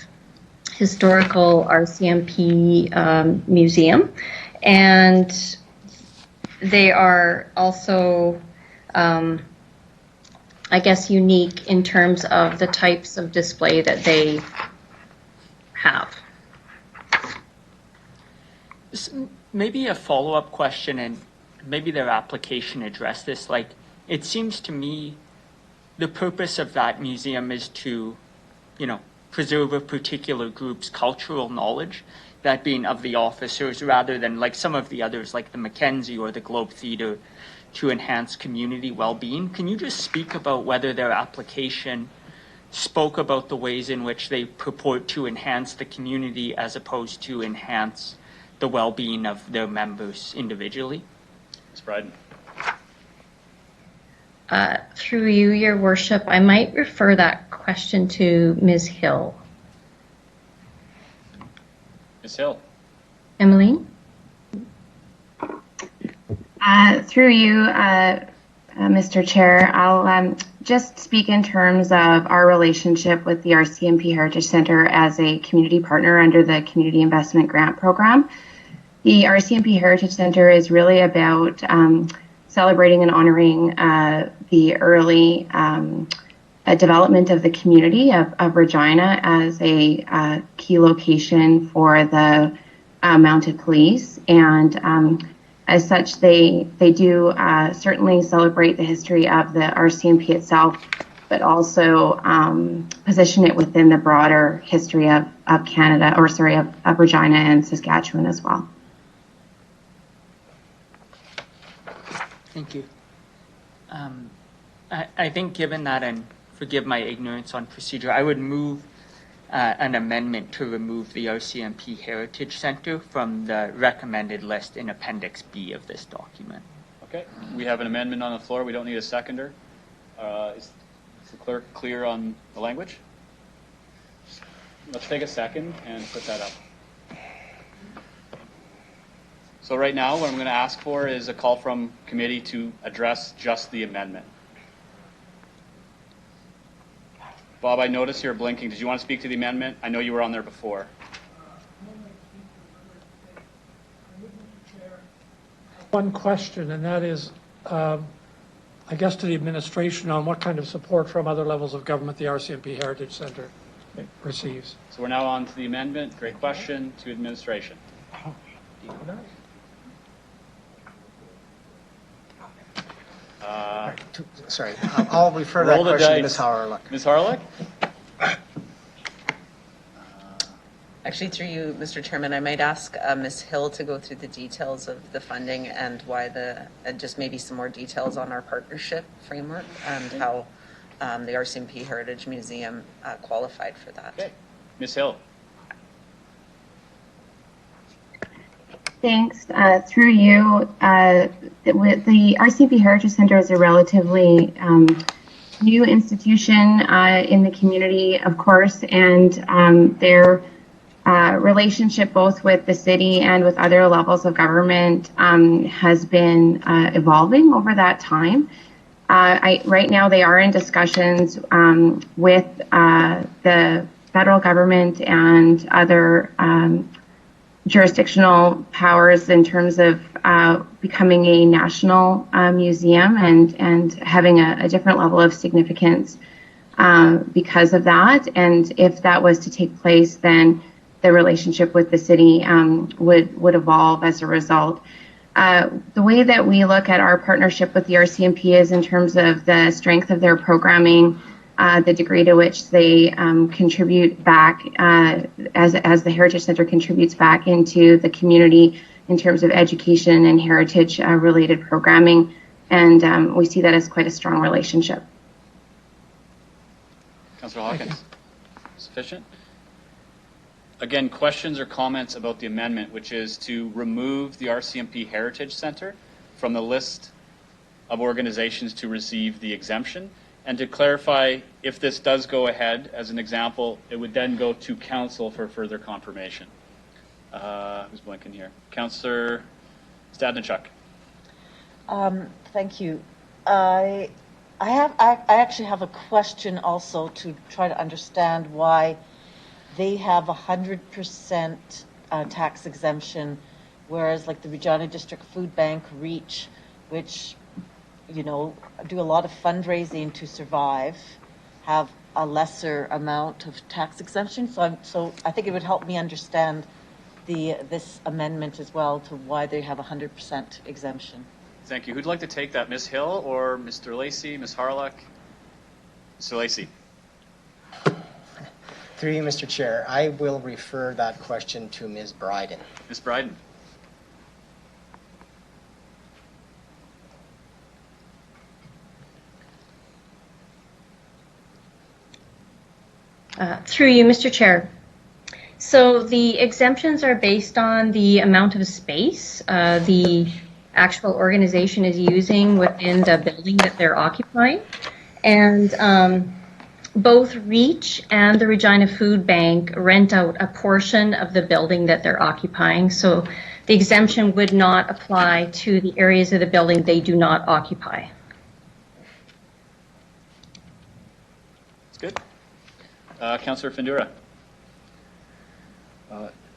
historical RCMP museum. And they are also, I guess, unique in terms of the types of display that they have. Maybe a follow-up question, and maybe their application addressed this. Like, it seems to me the purpose of that museum is to, preserve a particular group's cultural knowledge, that being of the officers, rather than like some of the others, like the Mackenzie or the Globe Theatre, to enhance community well-being. Can you just speak about whether their application spoke about the ways in which they purport to enhance the community as opposed to enhance the well-being of their members individually? Ms. Bryden. Through you, Your Worship, I might refer that question to Ms. Hill. Ms. Hill. Emmeline? Through you, Mr. Chair, I'll just speak in terms of our relationship with the RCMP Heritage Center as a community partner under the Community Investment Grant Program. The RCMP Heritage Center is really about celebrating and honoring the early development of the community of Regina as a key location for the mounted police. And as such, they do certainly celebrate the history of the RCMP itself, but also position it within the broader history of Canada, or sorry, of Regina and Saskatchewan as well. Thank you. I think given that, and forgive my ignorance on procedure, I would move an amendment to remove the RCMP Heritage Center from the recommended list in Appendix B of this document. Okay, we have an amendment on the floor. We don't need a seconder. Is the clerk clear on the language? Let's take a second and put that up. So right now, what I'm going to ask for is a call from committee to address just the amendment. Bob, I notice you're blinking. Did you want to speak to the amendment? I know you were on there before. One question, and that is, I guess, to the administration on what kind of support from other levels of government the RCMP Heritage Center receives. So we're now on to the amendment. Great question to administration. Sorry, I'll refer that question to Ms. Harlock. Ms. Harlock? Actually, through you, Mr. Chairman, I might ask Ms. Hill to go through the details of the funding and why just maybe some more details on our partnership framework and how the RCMP Heritage Museum qualified for that. Okay. Ms. Hill. Thanks. Through you, the RCMP Heritage Center is a relatively new institution in the community, of course, and their relationship both with the city and with other levels of government has been evolving over that time. Right now, they are in discussions with the federal government and other jurisdictional powers in terms of becoming a national museum and having a different level of significance because of that. And if that was to take place, then the relationship with the city would evolve as a result. The way that we look at our partnership with the RCMP is in terms of the strength of their programming, the degree to which they contribute back as the Heritage Center contributes back into the community in terms of education and heritage related programming. And we see that as quite a strong relationship. Councillor Hawkins, sufficient? Again, questions or comments about the amendment, which is to remove the RCMP Heritage Center from the list of organizations to receive the exemption. And to clarify, if this does go ahead, as an example, it would then go to council for further confirmation. Who's blinking here? Councillor Stadnichuk. Thank you. I actually have a question also to try to understand why they have 100% tax exemption, whereas like the Regina District Food Bank, REACH, which do a lot of fundraising to survive, have a lesser amount of tax exemption. So I think it would help me understand this amendment as well to why they have 100% exemption. Thank you. Who'd like to take that, Ms. Hill or Mr. Lacey, Ms. Harlock? Mr. Lacey. Through you, Mr. Chair, I will refer that question to Ms. Bryden. Ms. Bryden. Through you, Mr. Chair. So the exemptions are based on the amount of space the actual organization is using within the building that they're occupying. And both REACH and the Regina Food Bank rent out a portion of the building that they're occupying. So the exemption would not apply to the areas of the building they do not occupy. That's good. Councillor Findura.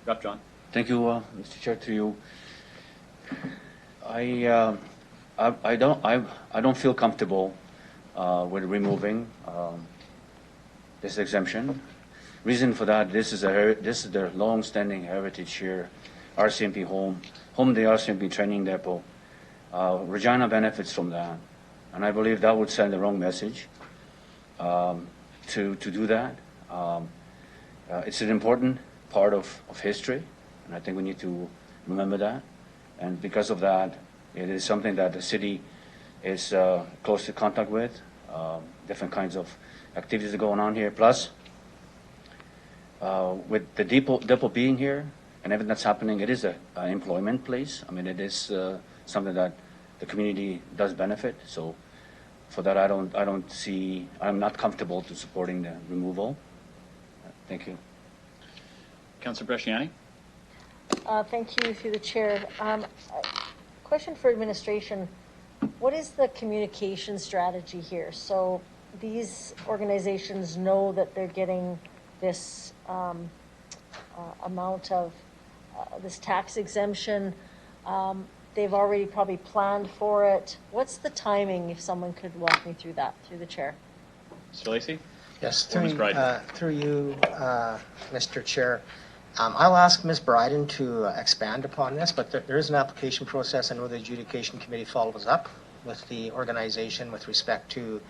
Rep. John. Thank you, Mr. Chair. To you, I don't feel comfortable with removing this exemption. Reason for that: this is their long-standing heritage here, RCMP home the RCMP training depot. Regina benefits from that, and I believe that would send the wrong message. to do that. It's an important part of history, and I think we need to remember that. And because of that, it is something that the city is close to contact with. Different kinds of activities are going on here. Plus, with the depot being here and everything that's happening, it is an employment place. I mean, it is something that the community does benefit. So for that, I'm not comfortable to supporting the removal. Thank you. Councillor Bresciani? Thank you, through the chair. Question for administration. What is the communication strategy here? So these organizations know that they're getting this amount of this tax exemption. They've already probably planned for it. What's the timing, if someone could walk me through that, through the chair? Mr. Lacey? Yes, Or Ms. Bryden? through you, Mr. Chair. I'll ask Ms. Bryden to expand upon this, but there is an application process. I know the Adjudication Committee follows up with the organization with respect to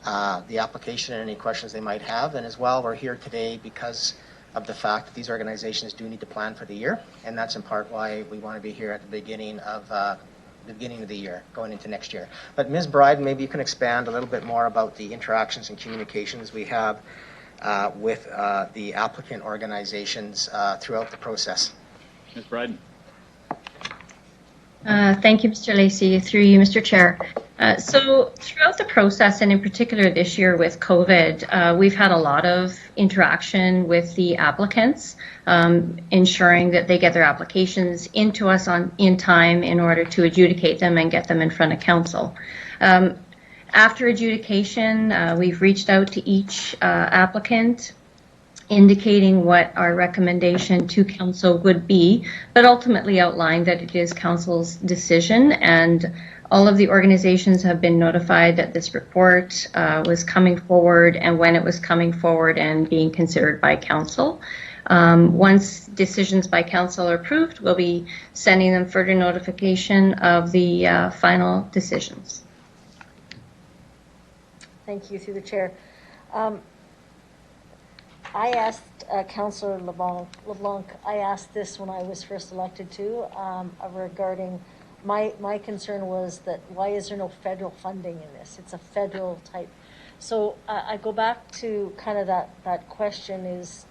the application and any questions they might have. And as well, we're here today because of the fact that these organizations do need to plan for the year, and that's in part why we want to be here at the beginning of the year, going into next year. But Ms. Bryden, maybe you can expand a little bit more about the interactions and communications we have with the applicant organizations throughout the process. Ms. Bryden? Thank you, Mr. Lacey. Through you, Mr. Chair. So throughout the process, and in particular this year with COVID, we've had a lot of interaction with the applicants, ensuring that they get their applications into us in time in order to adjudicate them and get them in front of council. After adjudication, we've reached out to each applicant, indicating what our recommendation to council would be, but ultimately outlined that it is council's decision, and all of the organizations have been notified that this report was coming forward and when it was coming forward and being considered by council. Once decisions by council are approved, we'll be sending them further notification of the final decisions. Thank you, through the chair. I asked Councillor LeBlanc, I asked this when I was first elected too, regarding, my concern was that why is there no federal funding in this? It's a federal type. So I go back to kind of that question is,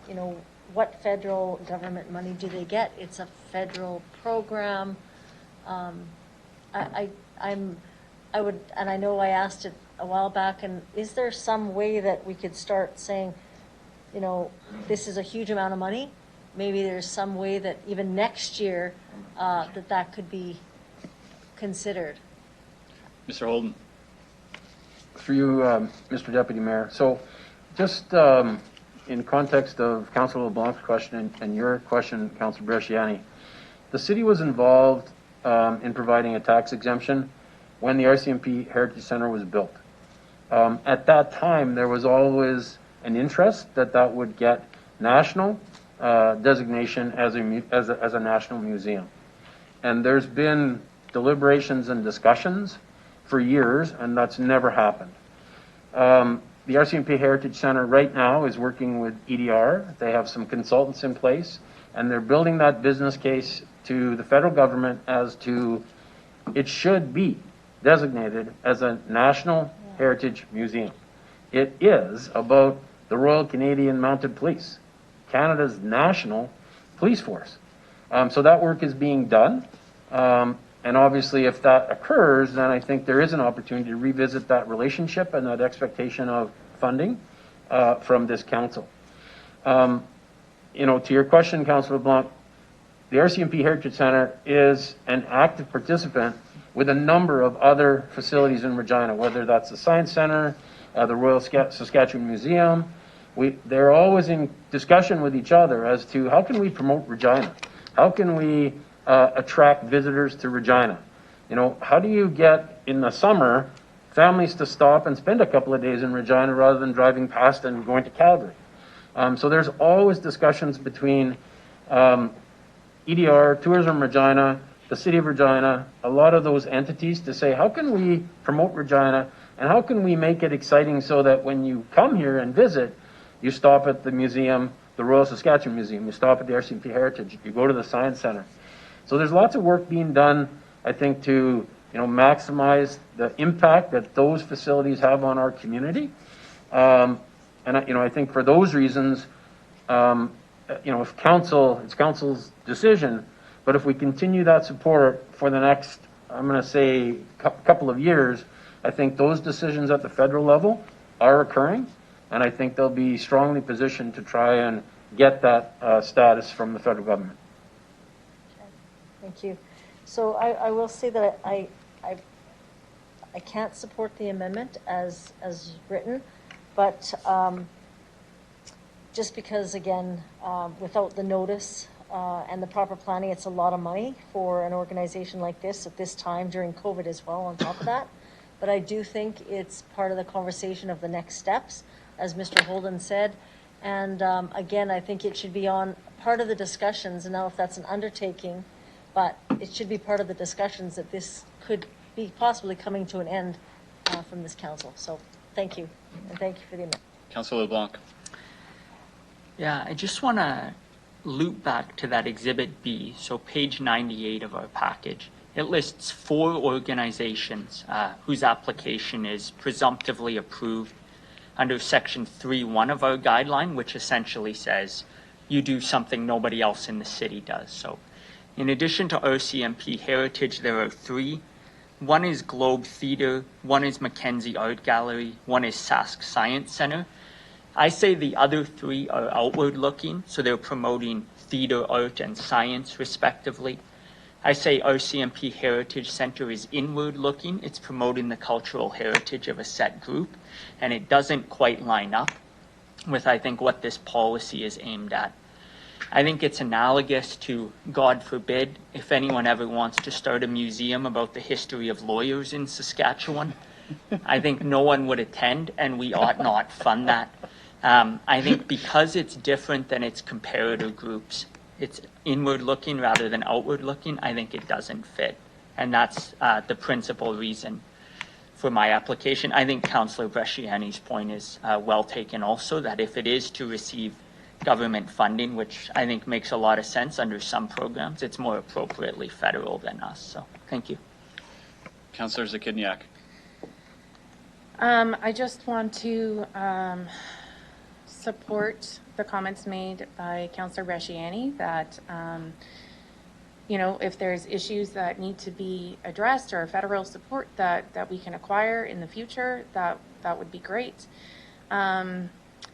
what federal government money do they get? It's a federal program. I would, and I know I asked it a while back, and is there some way that we could start saying, this is a huge amount of money. Maybe there's some way that even next year that could be considered. Mr. Holden? For you, Mr. Deputy Mayor. So just in context of Councillor LeBlanc's question and your question, Councillor Bresciani, the city was involved in providing a tax exemption when the RCMP Heritage Center was built. At that time, there was always an interest that would get national designation as a national museum. And there's been deliberations and discussions for years, and that's never happened. The RCMP Heritage Center right now is working with EDR. They have some consultants in place, and they're building that business case to the federal government as to it should be designated as a national heritage museum. It is about the Royal Canadian Mounted Police, Canada's national police force. So that work is being done. And obviously, if that occurs, then I think there is an opportunity to revisit that relationship and that expectation of funding from this council. To your question, Councillor LeBlanc, the RCMP Heritage Center is an active participant with a number of other facilities in Regina, whether that's the Science Center, the Royal Saskatchewan Museum. They're always in discussion with each other as to how can we promote Regina? How can we attract visitors to Regina? How do you get, in the summer, families to stop and spend a couple of days in Regina rather than driving past and going to Calgary? So there's always discussions between EDR, Tourism Regina, the City of Regina, a lot of those entities to say, how can we promote Regina And how can we make it exciting so that when you come here and visit, you stop at the museum, the Royal Saskatchewan Museum, you stop at the RCMP Heritage, you go to the Science Center. So there's lots of work being done, I think, to maximize the impact that those facilities have on our community. And I think for those reasons, it's council's decision, but if we continue that support for the next, I'm going to say, couple of years, I think those decisions at the federal level are occurring, and I think they'll be strongly positioned to try and get that status from the federal government. Thank you. So I will say that I can't support the amendment as written, but just because, again, without the notice and the proper planning, it's a lot of money for an organization like this at this time during COVID as well on top of that. But I do think it's part of the conversation of the next steps, as Mr. Holden said. And again, I think it should be on part of the discussions, and now if that's an undertaking, but it should be part of the discussions that this could be possibly coming to an end from this council. So thank you, and thank you for the amendment. Councillor LeBlanc. Yeah, I just want to loop back to that Exhibit B, so page 98 of our package. It lists 4 organizations whose application is presumptively approved under Section 3.1 of our guideline, which essentially says you do something nobody else in the city does. So in addition to RCMP Heritage, there are 3. One is Globe Theatre, one is Mackenzie Art Gallery, one is Sask Science Center. I say the other 3 are outward looking, so they're promoting theater, art, and science respectively. I say RCMP Heritage Center is inward looking. It's promoting the cultural heritage of a set group, and it doesn't quite line up with, I think, what this policy is aimed at. I think it's analogous to, God forbid, if anyone ever wants to start a museum about the history of lawyers in Saskatchewan. I think no one would attend, and we ought not fund that. I think because it's different than its comparator groups, it's inward looking rather than outward looking, I think it doesn't fit. And that's the principal reason for my application. I think Councillor Bresciani's point is well taken also, that if it is to receive government funding, which I think makes a lot of sense under some programs, it's more appropriately federal than us. So thank you. Councillor Zakidniak. I just want to support the comments made by Councillor Bresciani that, if there's issues that need to be addressed or federal support that we can acquire in the future, that would be great.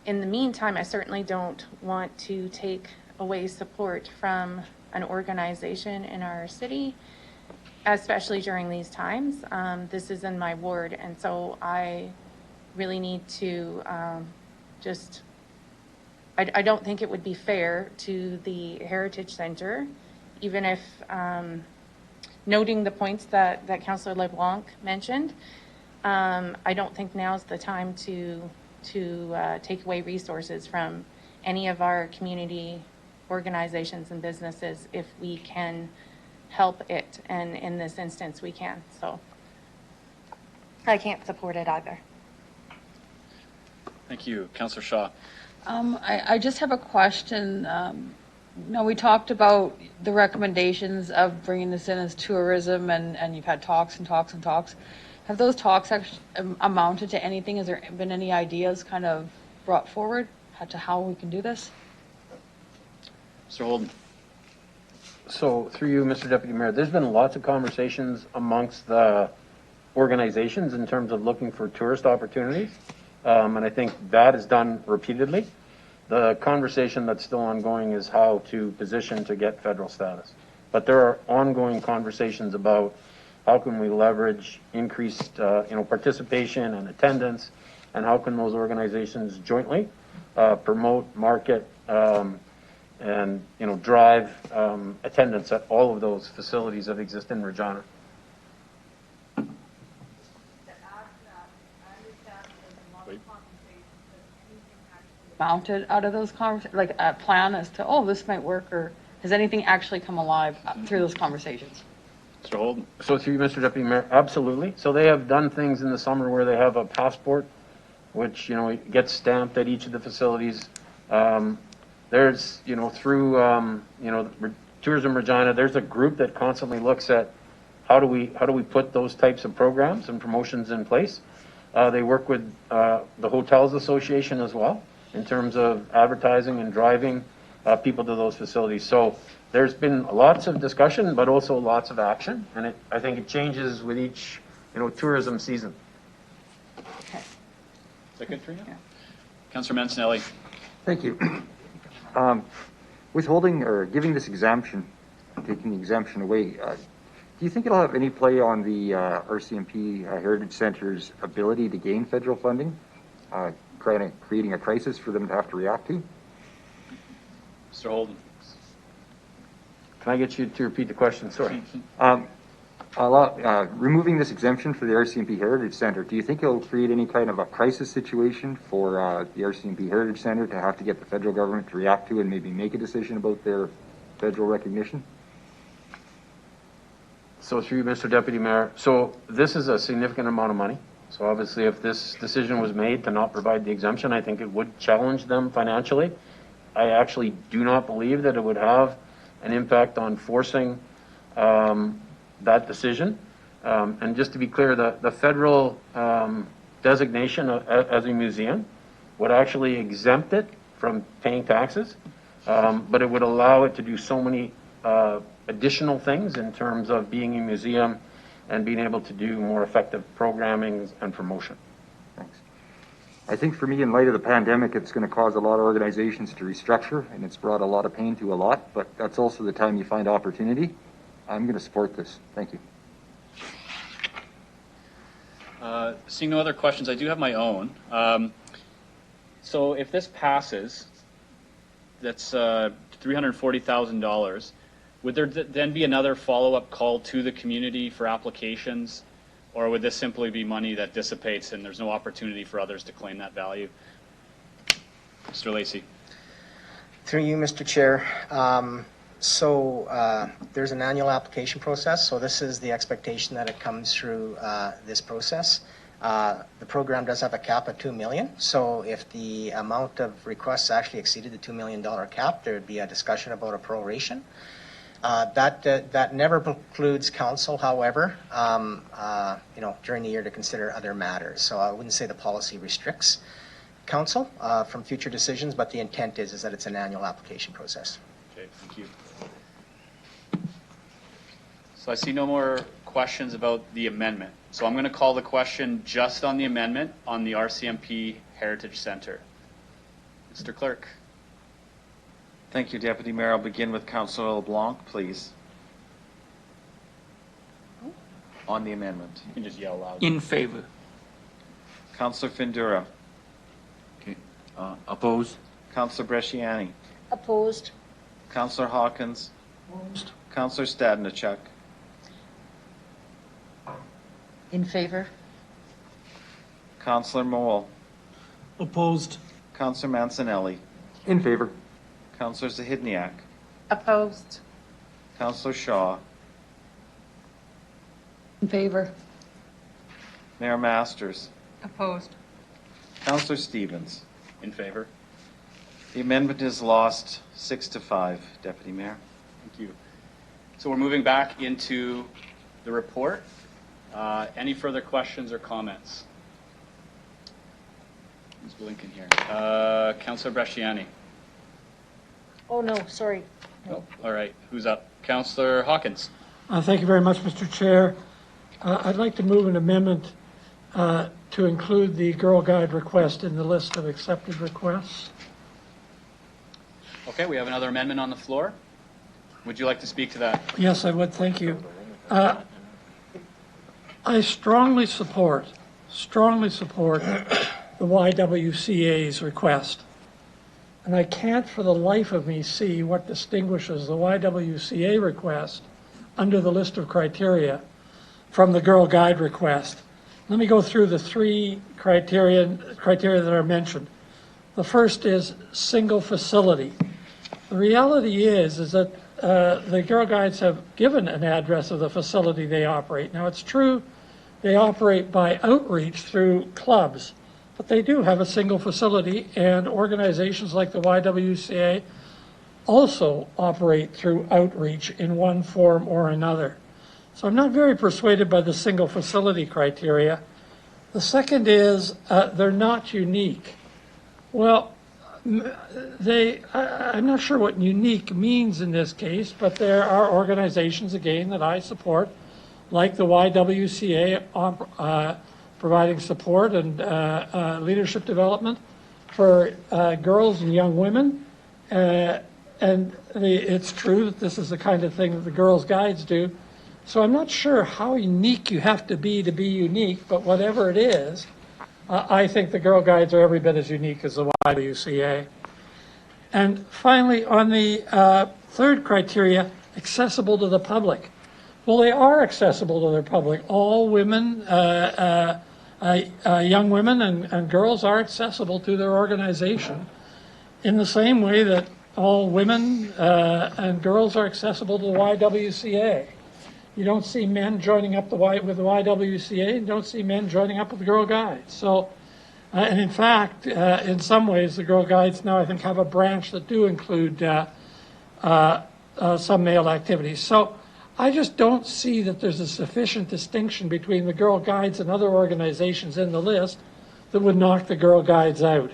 In the meantime, I certainly don't want to take away support from an organization in our city, especially during these times. This is in my ward, and so I really need to I don't think it would be fair to the Heritage Center, even if noting the points that Councillor LeBlanc mentioned. I don't think now's the time to take away resources from any of our community organizations and businesses if we can help it, and in this instance we can. So I can't support it either. Thank you. Councillor Shaw. I just have a question. We talked about the recommendations of bringing this in as tourism, and you've had talks and talks and talks. Have those talks actually amounted to anything? Has there been any ideas kind of brought forward as to how we can do this? Mr. Holden. So through you, Mr. Deputy Mayor, there's been lots of conversations amongst the organizations in terms of looking for tourist opportunities. And I think that is done repeatedly. The conversation that's still ongoing is how to position to get federal status. But there are ongoing conversations about how can we leverage increased participation and attendance, and how can those organizations jointly promote, market, and drive attendance at all of those facilities that exist in Regina. Mounted out of those conversations, like a plan as to, this might work, or has anything actually come alive through those conversations? Mr. Mr. Holden. So through you, Mr. Deputy Mayor, absolutely. So they have done things in the summer where they have a passport, which, it gets stamped at each of the facilities. There's, through, Tourism Regina, there's a group that constantly looks at how do we put those types of programs and promotions in place. They work with the Hotels Association as well in terms of advertising and driving people to those facilities. So there's been lots of discussion, but also lots of action, and I think it changes with each, tourism season. Okay. Is that good for you? Yeah. Councillor Mancinelli. Thank you. Withholding or giving this exemption, taking the exemption away, do you think it'll have any play on the RCMP Heritage Center's ability to gain federal funding, creating a crisis for them to have to react to? Mr. Holden. Can I get you to repeat the question? Sorry. Removing this exemption for the RCMP Heritage Center, do you think it'll create any kind of a crisis situation for the RCMP Heritage Center to have to get the federal government to react to and maybe make a decision about their federal recognition? So through you, Mr. Deputy Mayor, so this is a significant amount of money. So obviously if this decision was made to not provide the exemption, I think it would challenge them financially. I actually do not believe that it would have an impact on forcing that decision. And just to be clear, the federal designation as a museum would actually exempt it from paying taxes, but it would allow it to do so many additional things in terms of being a museum and being able to do more effective programming and promotion. Thanks. I think for me, in light of the pandemic, it's going to cause a lot of organizations to restructure, and it's brought a lot of pain to a lot, but that's also the time you find opportunity. I'm going to support this. Thank you. Seeing no other questions, I do have my own. So if this passes, that's $340,000. Would there then be another follow-up call to the community for applications, or would this simply be money that dissipates and there's no opportunity for others to claim that value? Mr. Lacey. Through you, Mr. Chair. There's an annual application process, so this is the expectation that it comes through this process. The program does have a cap of $2 million, so if the amount of requests actually exceeded the $2 million cap, there would be a discussion about a proration. That never precludes council, however, during the year to consider other matters. So I wouldn't say the policy restricts council from future decisions, but the intent is that it's an annual application process. Okay, thank you. So I see no more questions about the amendment. So I'm going to call the question just on the amendment on the RCMP Heritage Center. Mr. Clerk. Thank you, Deputy Mayor. I'll begin with Councillor LeBlanc, please. On the amendment. You can just yell loud. In favor. Councillor Findura. Okay. Opposed? Councillor Bresciani. Opposed. Councillor Hawkins. Opposed. Councillor Stadnichuk. In favor? Councillor Mowell. Opposed. Councillor Mancinelli. In favor. Councillor Zahidniak. Opposed. Councillor Shaw. In favor? Mayor Masters. Opposed. Councillor Stevens. In favor? The amendment is lost 6-5, Deputy Mayor. Thank you. So we're moving back into the report. Any further questions or comments? Who's blinking here? Councillor Bresciani. Oh, no, sorry. Oh, all right. Who's up? Councillor Hawkins. Thank you very much, Mr. Chair. I'd like to move an amendment to include the Girl Guide request in the list of accepted requests. Okay, we have another amendment on the floor. Would you like to speak to that? Yes, I would. Thank you. I strongly support the YWCA's request. And I can't for the life of me see what distinguishes the YWCA request under the list of criteria from the Girl Guide request. Let me go through the three criteria that are mentioned. The first is single facility. The reality is that the Girl Guides have given an address of the facility they operate. Now, it's true they operate by outreach through clubs, but they do have a single facility, and organizations like the YWCA also operate through outreach in one form or another. So I'm not very persuaded by the single facility criteria. The second is they're not unique. Well, I'm not sure what unique means in this case, but there are organizations, again, that I support, like the YWCA, providing support and leadership development for girls and young women. It's true that this is the kind of thing that the Girls Guides do. So I'm not sure how unique you have to be unique, but whatever it is, I think the Girl Guides are every bit as unique as the YWCA. And finally, on the third criteria, accessible to the public. Well, they are accessible to the public. All women, young women and girls are accessible to their organization in the same way that all women and girls are accessible to the YWCA. You don't see men joining up with the YWCA, and don't see men joining up with the Girl Guides. So, and in fact, in some ways, the Girl Guides now, I think, have a branch that do include some male activities. So I just don't see that there's a sufficient distinction between the Girl Guides and other organizations in the list that would knock the Girl Guides out.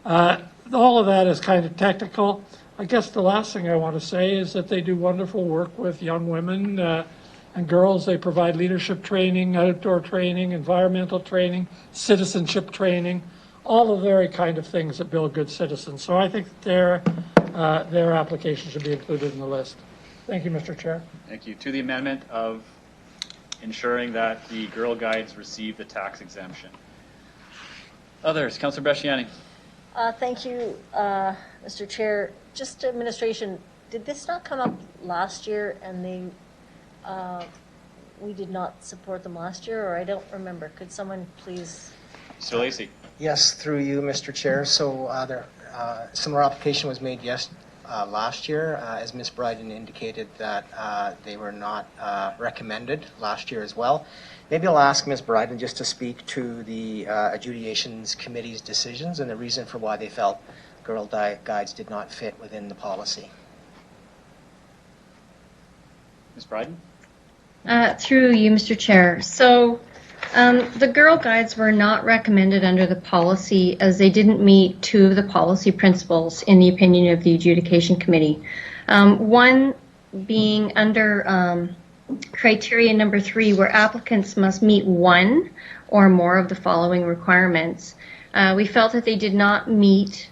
All of that is kind of technical. I guess the last thing I want to say is that they do wonderful work with young women and girls. They provide leadership training, outdoor training, environmental training, citizenship training, all the very kind of things that build good citizens. So I think that their application should be included in the list. Thank you, Mr. Chair. Thank you. To the amendment of ensuring that the Girl Guides receive the tax exemption. Others, Councillor Bresciani. Thank you, Mr. Chair. Just administration, did this not come up last year and we did not support them last year, or I don't remember? Could someone please? Mr. Lacey. Yes, through you, Mr. Chair. So similar application was made last year, as Ms. Bryden indicated that they were not recommended last year as well. Maybe I'll ask Ms. Bryden just to speak to the Adjudications Committee's decisions and the reason for why they felt Girl Guides did not fit within the policy. Ms. Bryden? Through you, Mr. Chair. So the Girl Guides were not recommended under the policy as they didn't meet two of the policy principles in the opinion of the Adjudication Committee. One being under criteria number 3, where applicants must meet one or more of the following requirements. We felt that they did not meet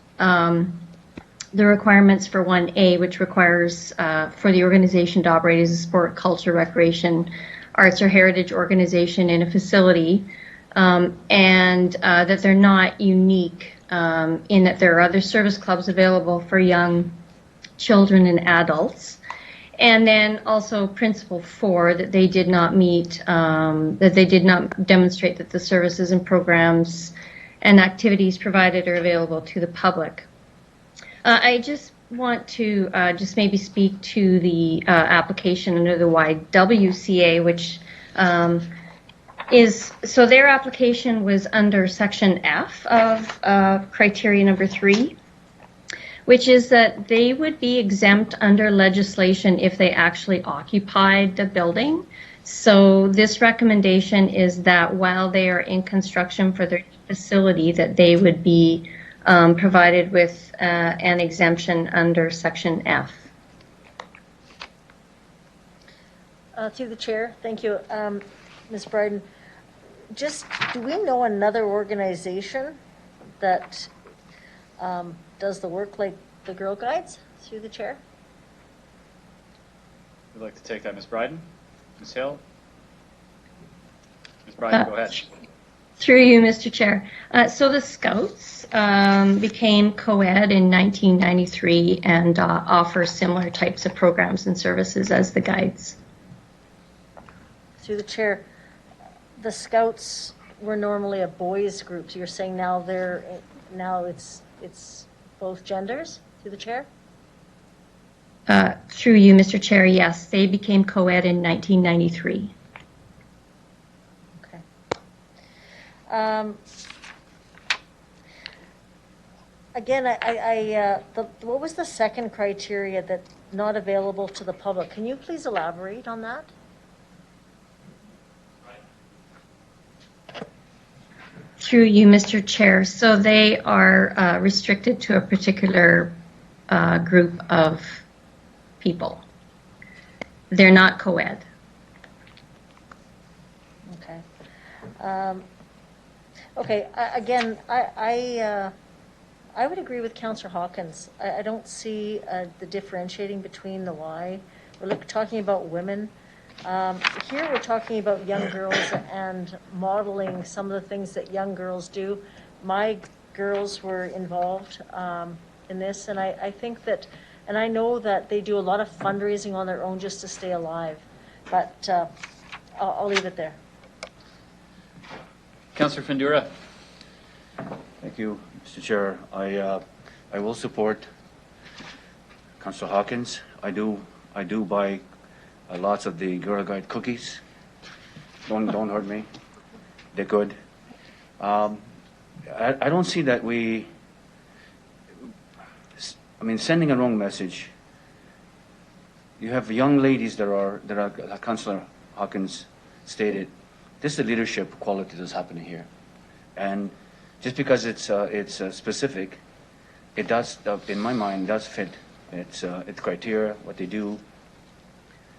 the requirements for 1A, which requires for the organization to operate as a sport, culture, recreation, arts, or heritage organization in a facility, and that they're not unique in that there are other service clubs available for young children and adults. And then also principle 4, that they did not meet, that they did not demonstrate that the services and programs and activities provided are available to the public. I just want to just maybe speak to the application under the YWCA, which so their application was under section F of criteria number 3, which is that they would be exempt under legislation if they actually occupied the building. So this recommendation is that while they are in construction for their facility, that they would be provided with an exemption under section F. Through the chair, thank you. Ms. Bryden, just do we know another organization that does the work like the Girl Guides? Through the chair. Would like to take that, Ms. Bryden? Ms. Hill? Ms. Bryden, go ahead. Through you, Mr. Chair. So the Scouts became co-ed in 1993 and offer similar types of programs and services as the Guides. Through the chair, the Scouts were normally a boys group. So you're saying now it's both genders? Through the chair. Through you, Mr. Chair, yes, they became co-ed in 1993. Okay. Again, what was the second criteria that not available to the public? Can you please elaborate on that? Through you, Mr. Chair. So they are restricted to a particular group of people. They're not co-ed. Okay. Okay, I would agree with Councillor Hawkins. I don't see the differentiating between the why. We're talking about women. Here we're talking about young girls and modeling some of the things that young girls do. My girls were involved in this, and I think that, and I know that they do a lot of fundraising on their own just to stay alive. But I'll leave it there. Councillor Findura. Thank you, Mr. Chair. I will support Councillor Hawkins. I do buy lots of the Girl Guide cookies. Don't hurt me. They're good. I don't see that sending a wrong message. You have young ladies that are Councillor Hawkins stated. This is the leadership quality that's happening here, and just because it's specific, it does, in my mind, does fit. It's criteria, what they do,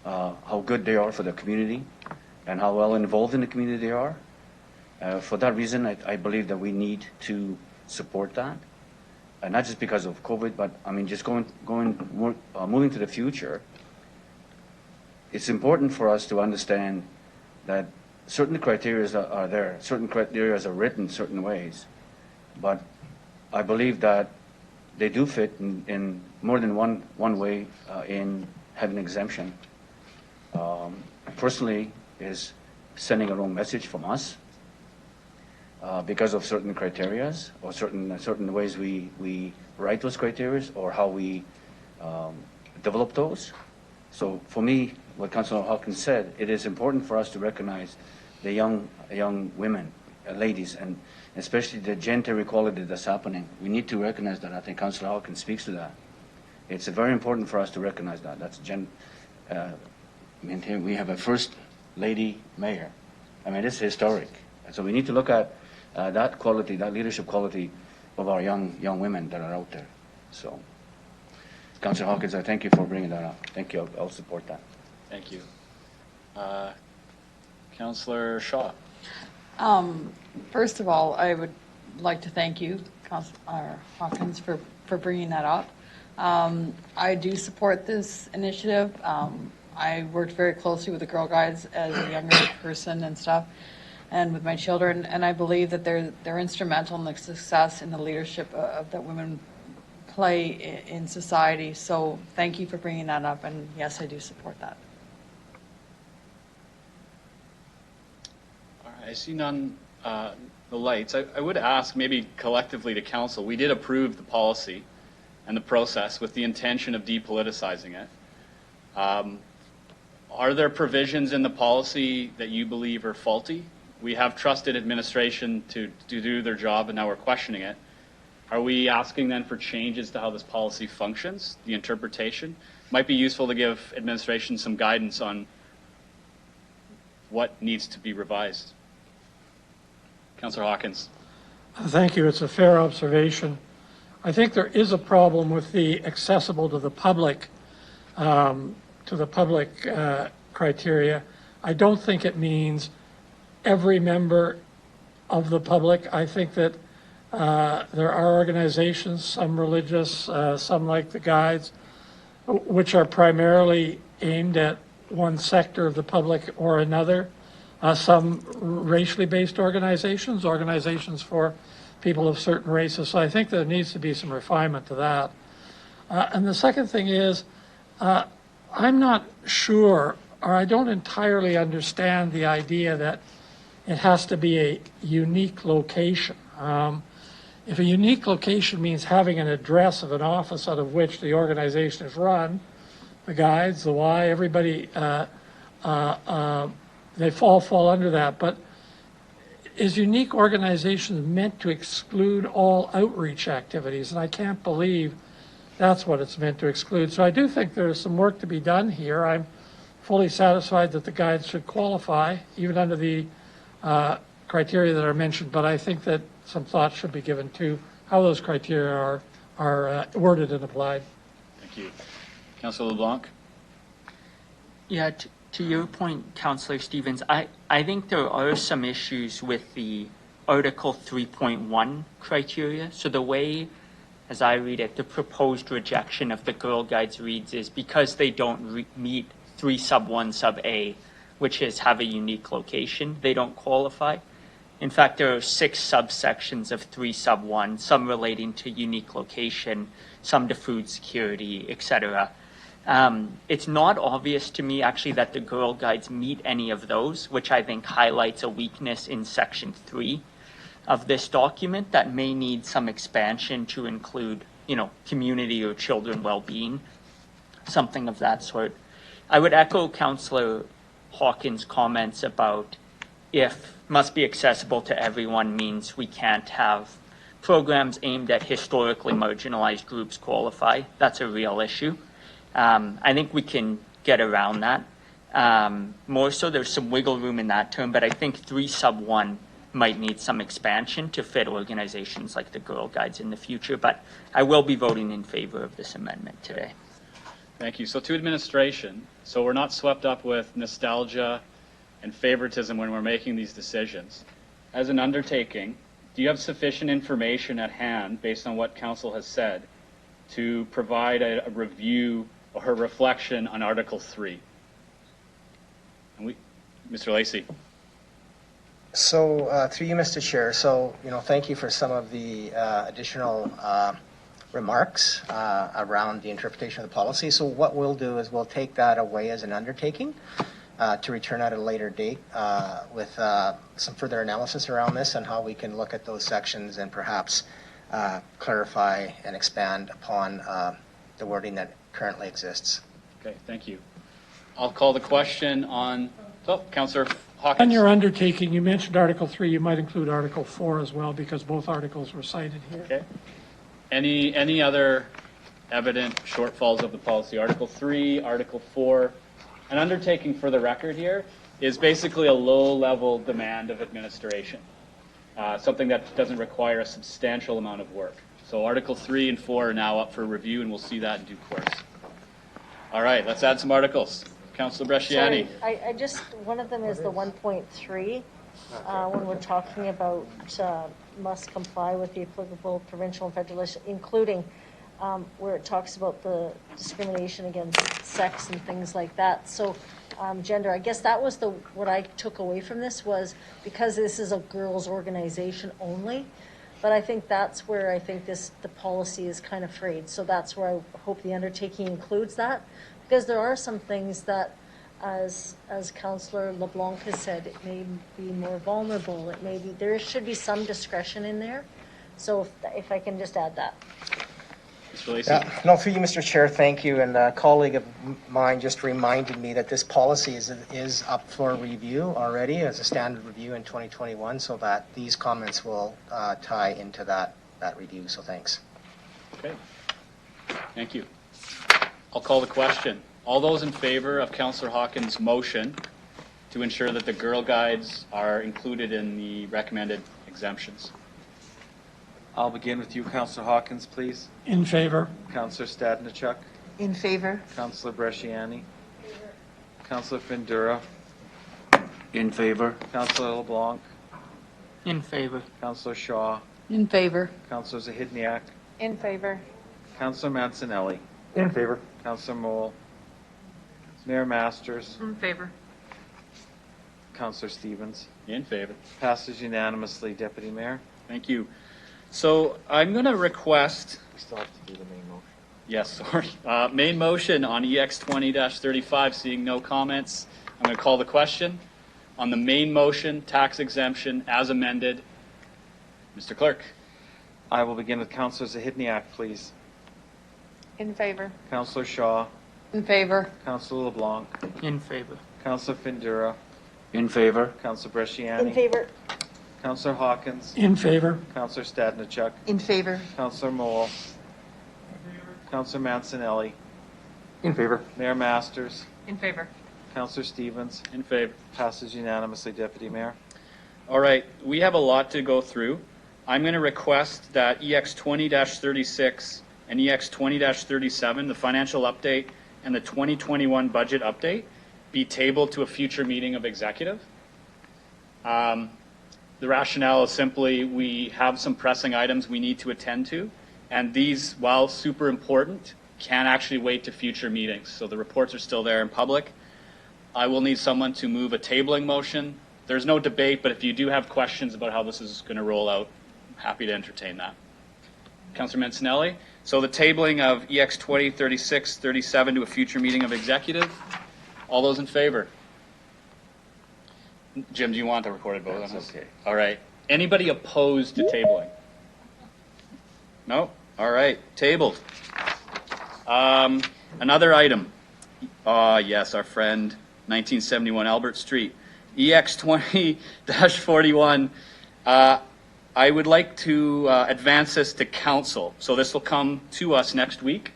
how good they are for the community, and how well involved in the community they are. For that reason, I believe that we need to support that, not just because of COVID, but just moving to the future. It's important for us to understand that certain criteria are there, certain criteria are written certain ways, but I believe that they do fit in more than one way in having exemption. Personally, is sending a wrong message from us because of certain criteria or certain ways we write those criteria or how we develop those. So for me, what Councillor Hawkins said, it is important for us to recognize the young women, ladies, and especially the gender equality that's happening. We need to recognize that. I think Councillor Hawkins speaks to that. It's very important for us to recognize that. That's here we have a first lady mayor. It's historic. And so we need to look at that quality, that leadership quality of our young women that are out there. So, Councillor Hawkins, I thank you for bringing that up. Thank you. I'll support that. Thank you. Councillor Shaw. First of all, I would like to thank you, Councillor Hawkins, for bringing that up. I do support this initiative. I worked very closely with the Girl Guides as a younger person and stuff, and with my children, and I believe that they're instrumental in the success and the leadership that women play in society. So thank you for bringing that up, and yes, I do support that. All right, I see none, the lights. I would ask maybe collectively to council, we did approve the policy and the process with the intention of depoliticizing it. Are there provisions in the policy that you believe are faulty? We have trusted administration to do their job, and now we're questioning it. Are we asking then for changes to how this policy functions, the interpretation? Might be useful to give administration some guidance on what needs to be revised. Councillor Hawkins. Thank you. It's a fair observation. I think there is a problem with the accessible to the public criteria. I don't think it means every member of the public. I think that there are organizations, some religious, some like the Guides, which are primarily aimed at one sector of the public or another. Some racially based organizations for people of certain races. So I think there needs to be some refinement to that. And the second thing is, I'm not sure, or I don't entirely understand the idea that it has to be a unique location. If a unique location means having an address of an office out of which the organization is run, the guides, the Y, everybody, they fall under that. But is unique organizations meant to exclude all outreach activities? And I can't believe that's what it's meant to exclude. So I do think there's some work to be done here. I'm fully satisfied that the guides should qualify, even under the criteria that are mentioned, but I think that some thought should be given to how those criteria are worded and applied. Thank you. Councillor LeBlanc? Yeah, to your point, Councillor Stevens, I think there are some issues with the Article 3.1 criteria. So the way, as I read it, the proposed rejection of the Girl Guides reads is because they don't meet 3 sub 1 sub A, which is have a unique location, they don't qualify. In fact, there are 6 subsections of 3 sub 1, some relating to unique location, some to food security, etc. It's not obvious to me actually that the Girl Guides meet any of those, which I think highlights a weakness in Section 3 of this document that may need some expansion to include, community or children well-being, something of that sort. I would echo Councillor Hawkins' comments about if must be accessible to everyone means we can't have programs aimed at historically marginalized groups qualify. That's a real issue. I think we can get around that. More so, there's some wiggle room in that term, but I think 3 sub 1 might need some expansion to fit organizations like the Girl Guides in the future, but I will be voting in favor of this amendment today. Thank you. So to administration, so we're not swept up with nostalgia and favoritism when we're making these decisions. As an undertaking, do you have sufficient information at hand, based on what Council has said, to provide a review or a reflection on Article 3? And Mr. Lacey. So through you, Mr. Chair, thank you for some of the additional remarks around the interpretation of the policy. So what we'll do is we'll take that away as an undertaking to return at a later date with some further analysis around this and how we can look at those sections and perhaps clarify and expand upon the wording that currently exists. Okay, thank you. I'll call the question on, Councillor Hawkins. On your undertaking, you mentioned Article 3. You might include Article 4 as well, because both articles were cited here. Okay. Any other evident shortfalls of the policy? Article 3, Article 4. An undertaking, for the record here, is basically a low-level demand of administration, something that doesn't require a substantial amount of work. So Article 3 and 4 are now up for review, and we'll see that in due course. All right, let's add some articles. Councillor Bresciani. Sorry, I just, one of them is the 1.3, when we're talking about must comply with the applicable provincial and federal legislation, including where it talks about the discrimination against sex and things like that. So gender, I guess that was what I took away from this, was because this is a girls' organization only. But I think that's where I think the policy is kind of frayed. So that's where I hope the undertaking includes that, because there are some things that, as Councillor LeBlanc has said, it may be more vulnerable. It may be, there should be some discretion in there. So if I can just add that. Yeah. No, through you, Mr. Chair, thank you. And a colleague of mine just reminded me that this policy is up for review already as a standard review in 2021, so that these comments will tie into that review. So thanks. Okay. Thank you. I'll call the question. All those in favor of Councillor Hawkins' motion to ensure that the Girl Guides are included in the recommended exemptions? I'll begin with you, Councillor Hawkins, please. In favor. Councillor Stadnichuk. In favor. Councillor Bresciani. Councillor Findura. In favor. Councillor LeBlanc. In favor. Councillor Shaw. In favor. Councillor Zahidniak. In favor. Councillor Mancinelli. In favor. Councillor Moule. Mayor Masters. In favor. Councillor Stevens. In favor. Passes unanimously, Deputy Mayor. Thank you. So I'm going to request. We still have to do the main motion. Yes, sorry. Main motion on EX 20-35. Seeing no comments, I'm going to call the question on the main motion, tax exemption as amended. Mr. Clerk. I will begin with Councillor Zahidniak, please. In favor. Councillor Shaw. In favor. Councilor LeBlanc, In favor. Councilor Findura, In favor? Councilor Bresciani. In favor? Councilor Hawkins, In favor? Councilor Stadnichuk, In favor? Councilor Mole, Councilor Mancinelli, In favor. Mayor Masters, In favor. Councilor Stevens. In favor. Passes unanimously, Deputy Mayor. All right, we have a lot to go through. I'm going to request that EX 20-36 and EX 20-37, the financial update and the 2021 budget update, be tabled to a future meeting of executive. The rationale is simply we have some pressing items we need to attend to, and these, while super important, can actually wait to future meetings. So the reports are still there in public. I will need someone to move a tabling motion. There's no debate, but if you do have questions about how this is going to roll out, I'm happy to entertain that. Councilor Mancinelli. So the tabling of EX 20, 36, 37 to a future meeting of executive. All those in favor? Jim, do you want a recorded vote on this? Okay. All right. Anybody opposed to tabling? No? All right. Tabled. Another item. Yes, our friend, 1971 Albert Street. EX 20-41. I would like to advance this to council. So this will come to us next week.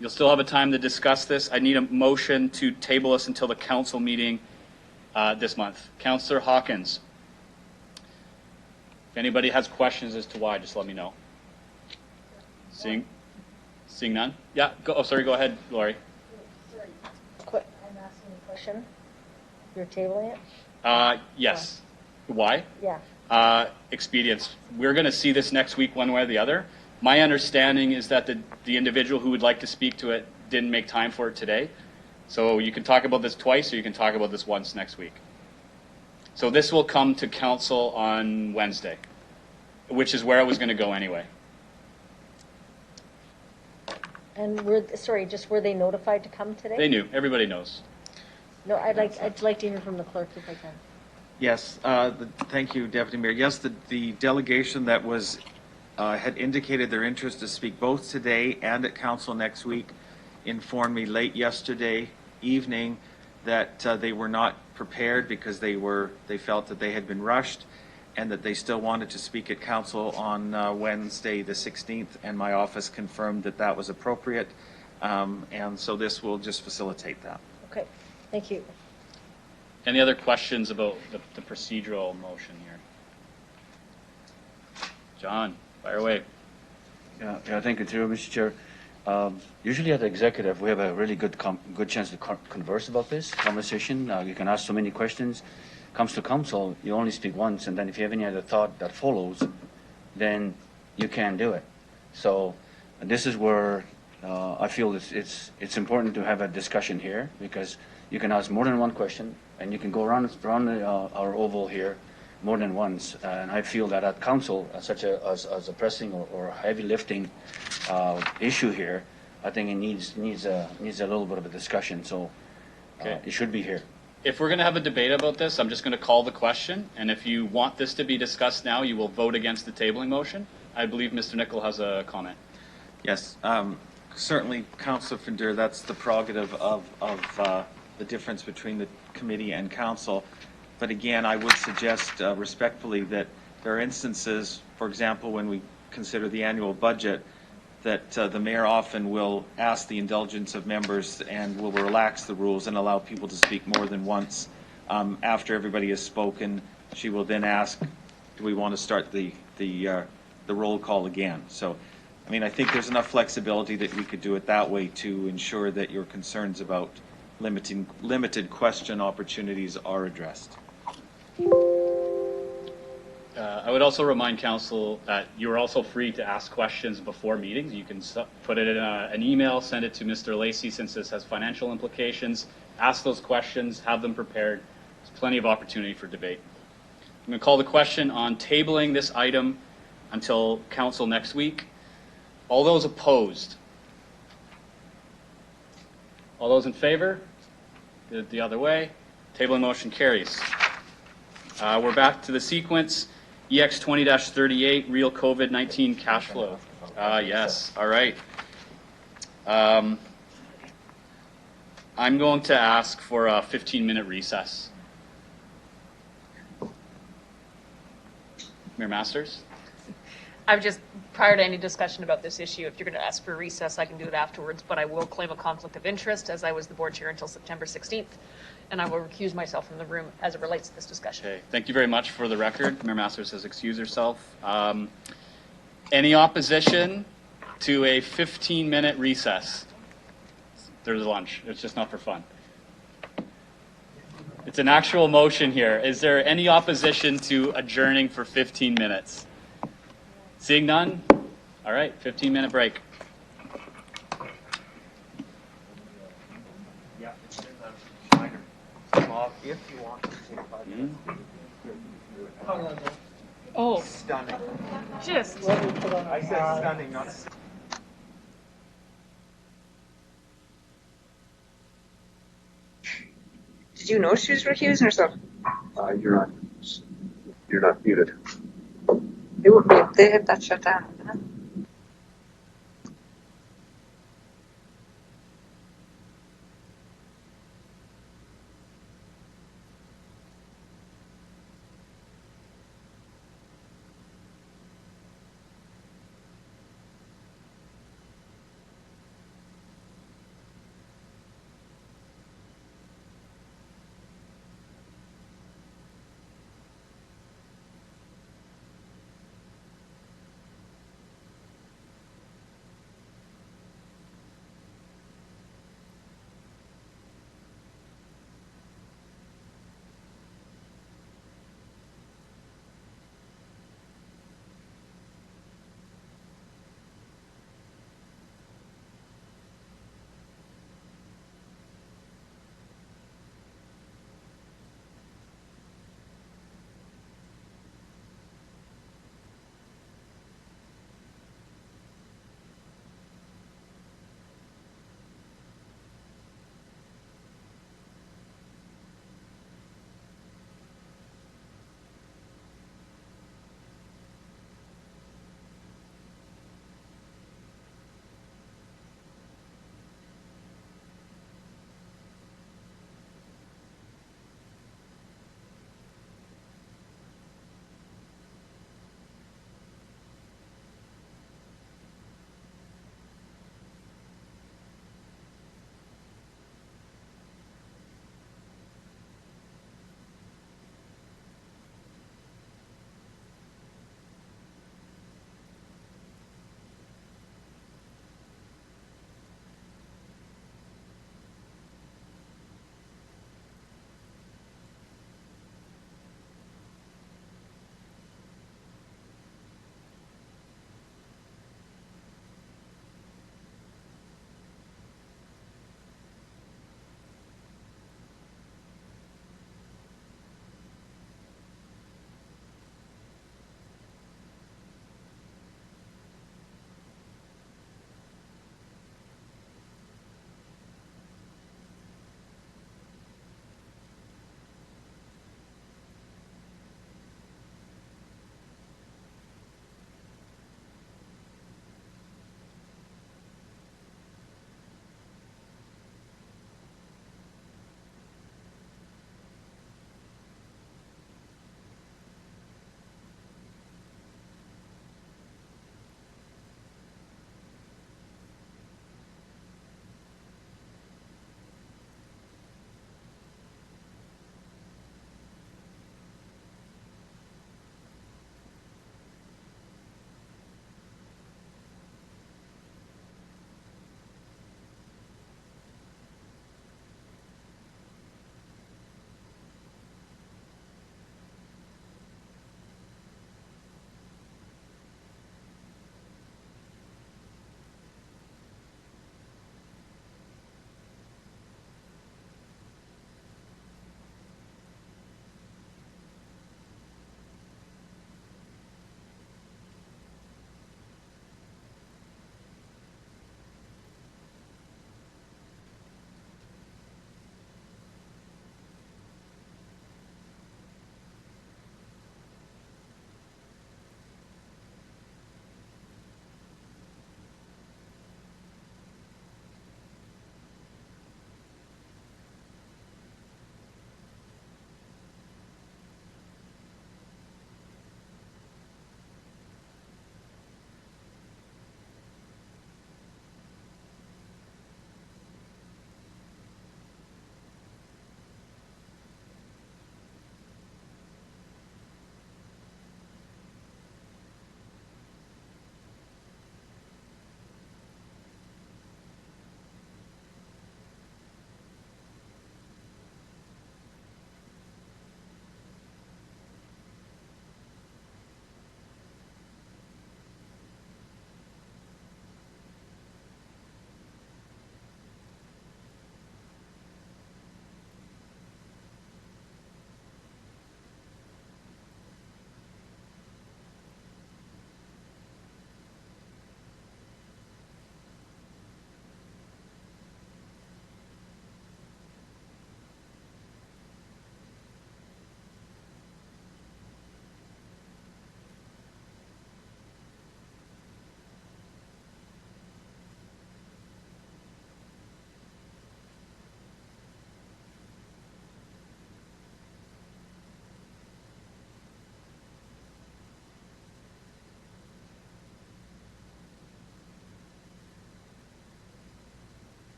You'll still have a time to discuss this. I need a motion to table us until the council meeting this month. Councillor Hawkins. If anybody has questions as to why, just let me know. Seeing none? Yeah, go ahead, Lori. Sorry, I'm asking a question. You're tabling it? Yes. Why? Yeah. Expedience. We're going to see this next week one way or the other. My understanding is that the individual who would like to speak to it didn't make time for it today. So you can talk about this twice or you can talk about this once next week. So this will come to council on Wednesday, which is where it was going to go anyway. And just were they notified to come today? They knew. Everybody knows. No, I'd like to hear from the clerk if I can. Yes, thank you, Deputy Mayor. Yes, the delegation that was had indicated their interest to speak both today and at council next week informed me late yesterday evening that they were not prepared because they felt that they had been rushed and that they still wanted to speak at council on Wednesday the 16th, and my office confirmed that that was appropriate, and so this will just facilitate that. Okay, thank you. Any other questions about the procedural motion here? John, fire away. Yeah, thank you, too, Mr. Chair. Usually at the executive, we have a really good chance to converse about this conversation. You can ask so many questions. Comes to council, you only speak once, and then if you have any other thought that follows, then you can do it. So this is where I feel it's important to have a discussion here, because you can ask more than one question, and you can go around our oval here more than once. And I feel that at council, as a pressing or heavy lifting issue here, I think it needs a little bit of a discussion. So it should be here. If we're going to have a debate about this, I'm just going to call the question, and if you want this to be discussed now, you will vote against the tabling motion. I believe Mr. Nicol has a comment. Yes, certainly, Councillor Findur, that's the prerogative of the difference between the committee and council. But again, I would suggest respectfully that there are instances, for example, when we consider the annual budget, that the mayor often will ask the indulgence of members and will relax the rules and allow people to speak more than once. After everybody has spoken, she will then ask, do we want to start the roll call again? So, I mean, I think there's enough flexibility that we could do it that way to ensure that your concerns about limited question opportunities are addressed. I would also remind council that you're also free to ask questions before meetings. You can put it in an email, send it to Mr. Lacey, since this has financial implications. Ask those questions, have them prepared. There's plenty of opportunity for debate. I'm going to call the question on tabling this item until council next week. All those opposed? All those in favor? The other way. Tabling motion carries. We're back to the sequence. EX 20-38, real COVID-19 cash flow. Yes, all right. I'm going to ask for a 15-minute recess. Mayor Masters? I've just, prior to any discussion about this issue, if you're going to ask for a recess, I can do it afterwards, but I will claim a conflict of interest as I was the board chair until September 16th, and I will recuse myself from the room as it relates to this discussion. Okay, thank you very much for the record. Mayor Masters has excused herself. Any opposition to a 15-minute recess? There's lunch. It's just not for fun. It's an actual motion here. Is there any opposition to adjourning for 15 minutes? Seeing none? All right, 15-minute break. Yeah, if you want to take 5 minutes. Oh. Stunning. Just. I said stunning, not Did you know she was recusing herself? You're not muted. It would be if they had that shut down. Wouldn't it?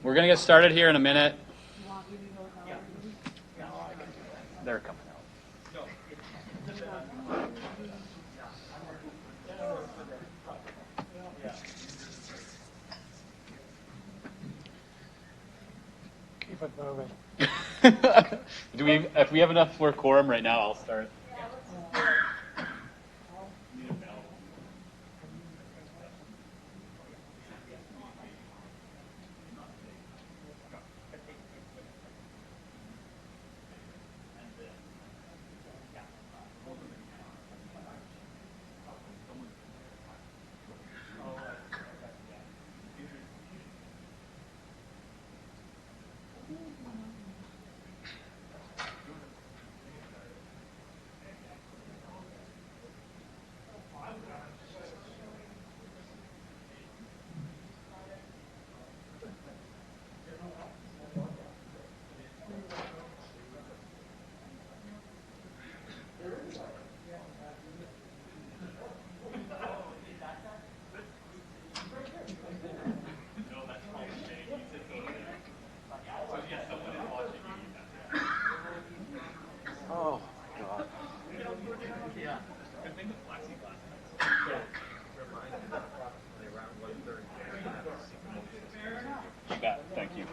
We're going to get started here in a minute. They're coming out. Keep it moving. If we have enough for quorum right now, I'll start. Oh, God. You bet. Thank you.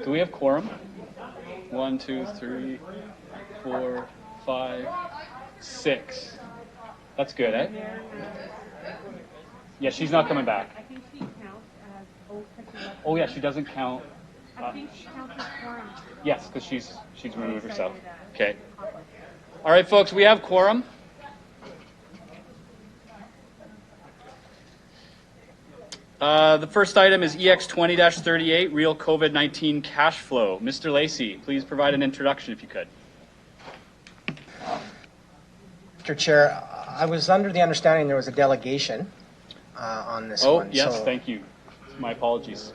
Do we have quorum? 1, 2, 3, 4, 5, 6. That's good, eh? Yeah, she's not coming back. I think she counts as Oh yeah, she doesn't count. I think she counts as quorum. Yes, because she's removed herself. Okay. All right, folks, we have quorum. The first item is EX 20-38, real COVID-19 cash flow. Mr. Lacey, please provide an introduction if you could. Mr. Chair, I was under the understanding there was a delegation on this one. Oh, yes, thank you. My apologies.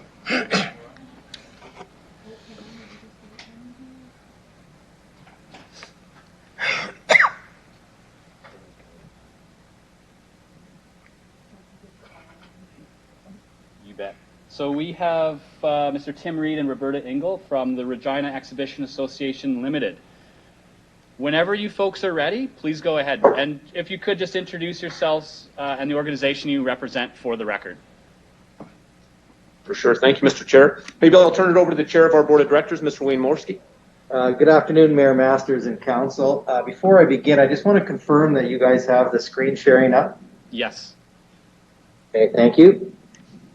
You bet. So we have Mr. Tim Reed and Roberta Engel from the Regina Exhibition Association Limited. Whenever you folks are ready, please go ahead. And if you could just introduce yourselves and the organization you represent for the record. For sure. Thank you, Mr. Chair. Maybe I'll turn it over to the Chair of our Board of Directors, Mr. Wayne Morski. Good afternoon, Mayor Masters and Council. Before I begin, I just want to confirm that you guys have the screen sharing up. Yes. Okay, thank you.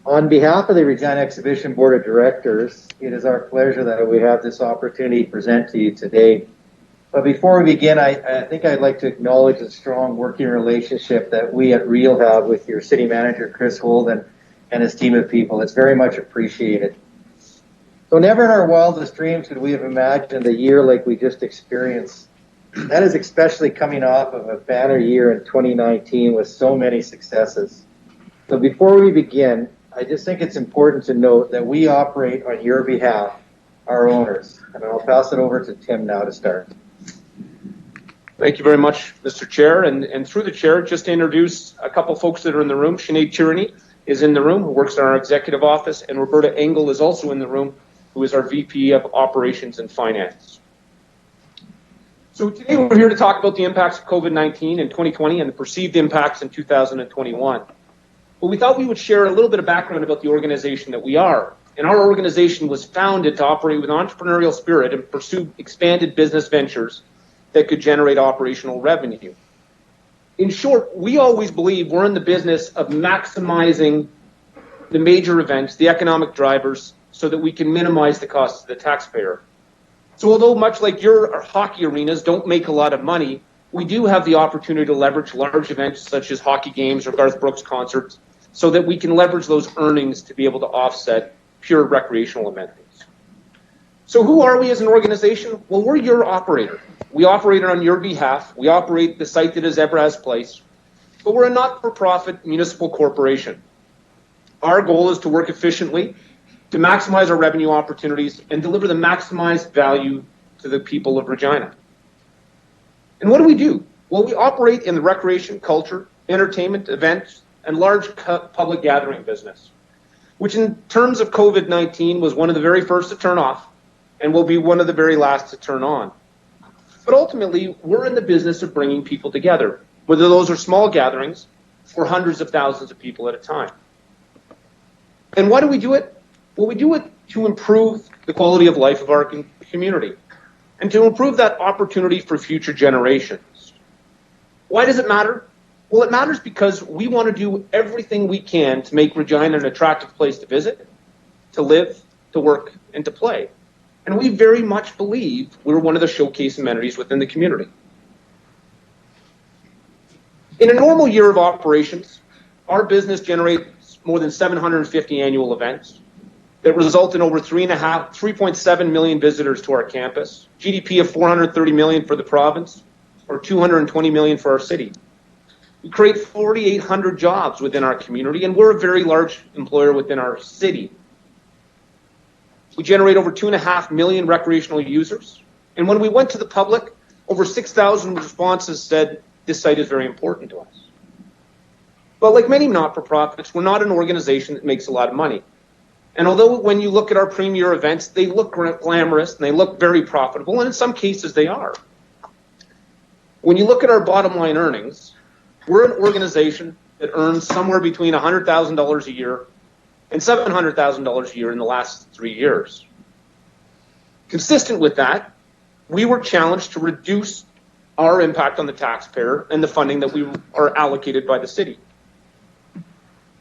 On behalf of the Regina Exhibition Board of Directors, it is our pleasure that we have this opportunity to present to you today. But before we begin, I think I'd like to acknowledge the strong working relationship that we at REAL have with your City Manager, Chris Holden, and his team of people. It's very much appreciated. So never in our wildest dreams could we have imagined a year like we just experienced. That is especially coming off of a banner year in 2019 with so many successes. So before we begin, I just think it's important to note that we operate on your behalf, our owners. And I'll pass it over to Tim now to start. Thank you very much, Mr. Chair. And through the Chair, just to introduce a couple folks that are in the room. Sinead Tierney is in the room, who works in our executive office, and Roberta Engel is also in the room, who is our VP of Operations and Finance. So today we're here to talk about the impacts of COVID-19 in 2020 and the perceived impacts in 2021. But we thought we would share a little bit of background about the organization that we are. And our organization was founded to operate with entrepreneurial spirit and pursue expanded business ventures that could generate operational revenue. In short, we always believe we're in the business of maximizing the major events, the economic drivers, so that we can minimize the costs to the taxpayer. So although much like your hockey arenas don't make a lot of money, we do have the opportunity to leverage large events such as hockey games or Garth Brooks concerts so that we can leverage those earnings to be able to offset pure recreational amenities. So who are we as an organization? Well, we're your operator. We operate on your behalf. We operate the site that is Evraz Place, but we're a not-for-profit municipal corporation. Our goal is to work efficiently, to maximize our revenue opportunities, and deliver the maximized value to the people of Regina. And what do? Well, we operate in the recreation, culture, entertainment, events, and large public gathering business, which in terms of COVID-19 was one of the very first to turn off and will be one of the very last to turn on. But ultimately, we're in the business of bringing people together, whether those are small gatherings or hundreds of thousands of people at a time. And why do we do it? Well, we do it to improve the quality of life of our community and to improve that opportunity for future generations. Why does it matter? Well, it matters because we want to do everything we can to make Regina an attractive place to visit, to live, to work, and to play. And we very much believe we're one of the showcase amenities within the community. In a normal year of operations, our business generates more than 750 annual events that result in over 3.7 million visitors to our campus, GDP of 430 million for the province, or 220 million for our city. We create 4,800 jobs within our community, and we're a very large employer within our city. We generate over 2.5 million recreational users. And when we went to the public, over 6,000 responses said this site is very important to us. But like many not-for-profits, we're not an organization that makes a lot of money. And although when you look at our premier events, they look glamorous and they look very profitable, and in some cases they are. When you look at our bottom line earnings, we're an organization that earns somewhere between $100,000 a year and $700,000 a year in the last 3 years. Consistent with that, we were challenged to reduce our impact on the taxpayer and the funding that we are allocated by the city.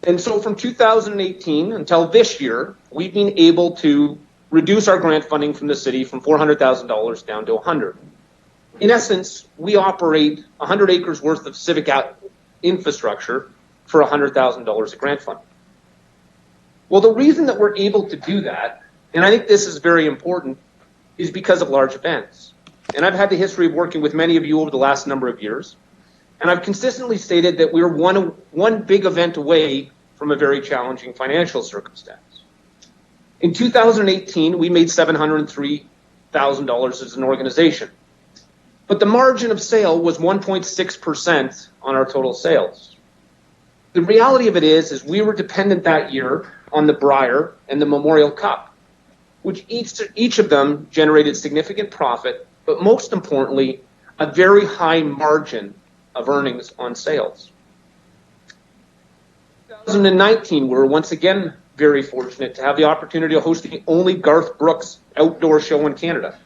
And so from 2018 until this year, we've been able to reduce our grant funding from the city from $400,000 down to $100,000. In essence, we operate 100 acres worth of civic infrastructure for $100,000 of grant funding. Well, the reason that we're able to do that, and I think this is very important, is because of large events. And I've had the history of working with many of you over the last number of years, and I've consistently stated that we're one big event away from a very challenging financial circumstance. In 2018, we made $703,000 as an organization. But the margin of sale was 1.6% on our total sales. The reality of it is we were dependent that year on the Brier and the Memorial Cup, which each of them generated significant profit, but most importantly, a very high margin of earnings on sales. 2019, we were once again very fortunate to have the opportunity to host the only Garth Brooks outdoor show in Canada.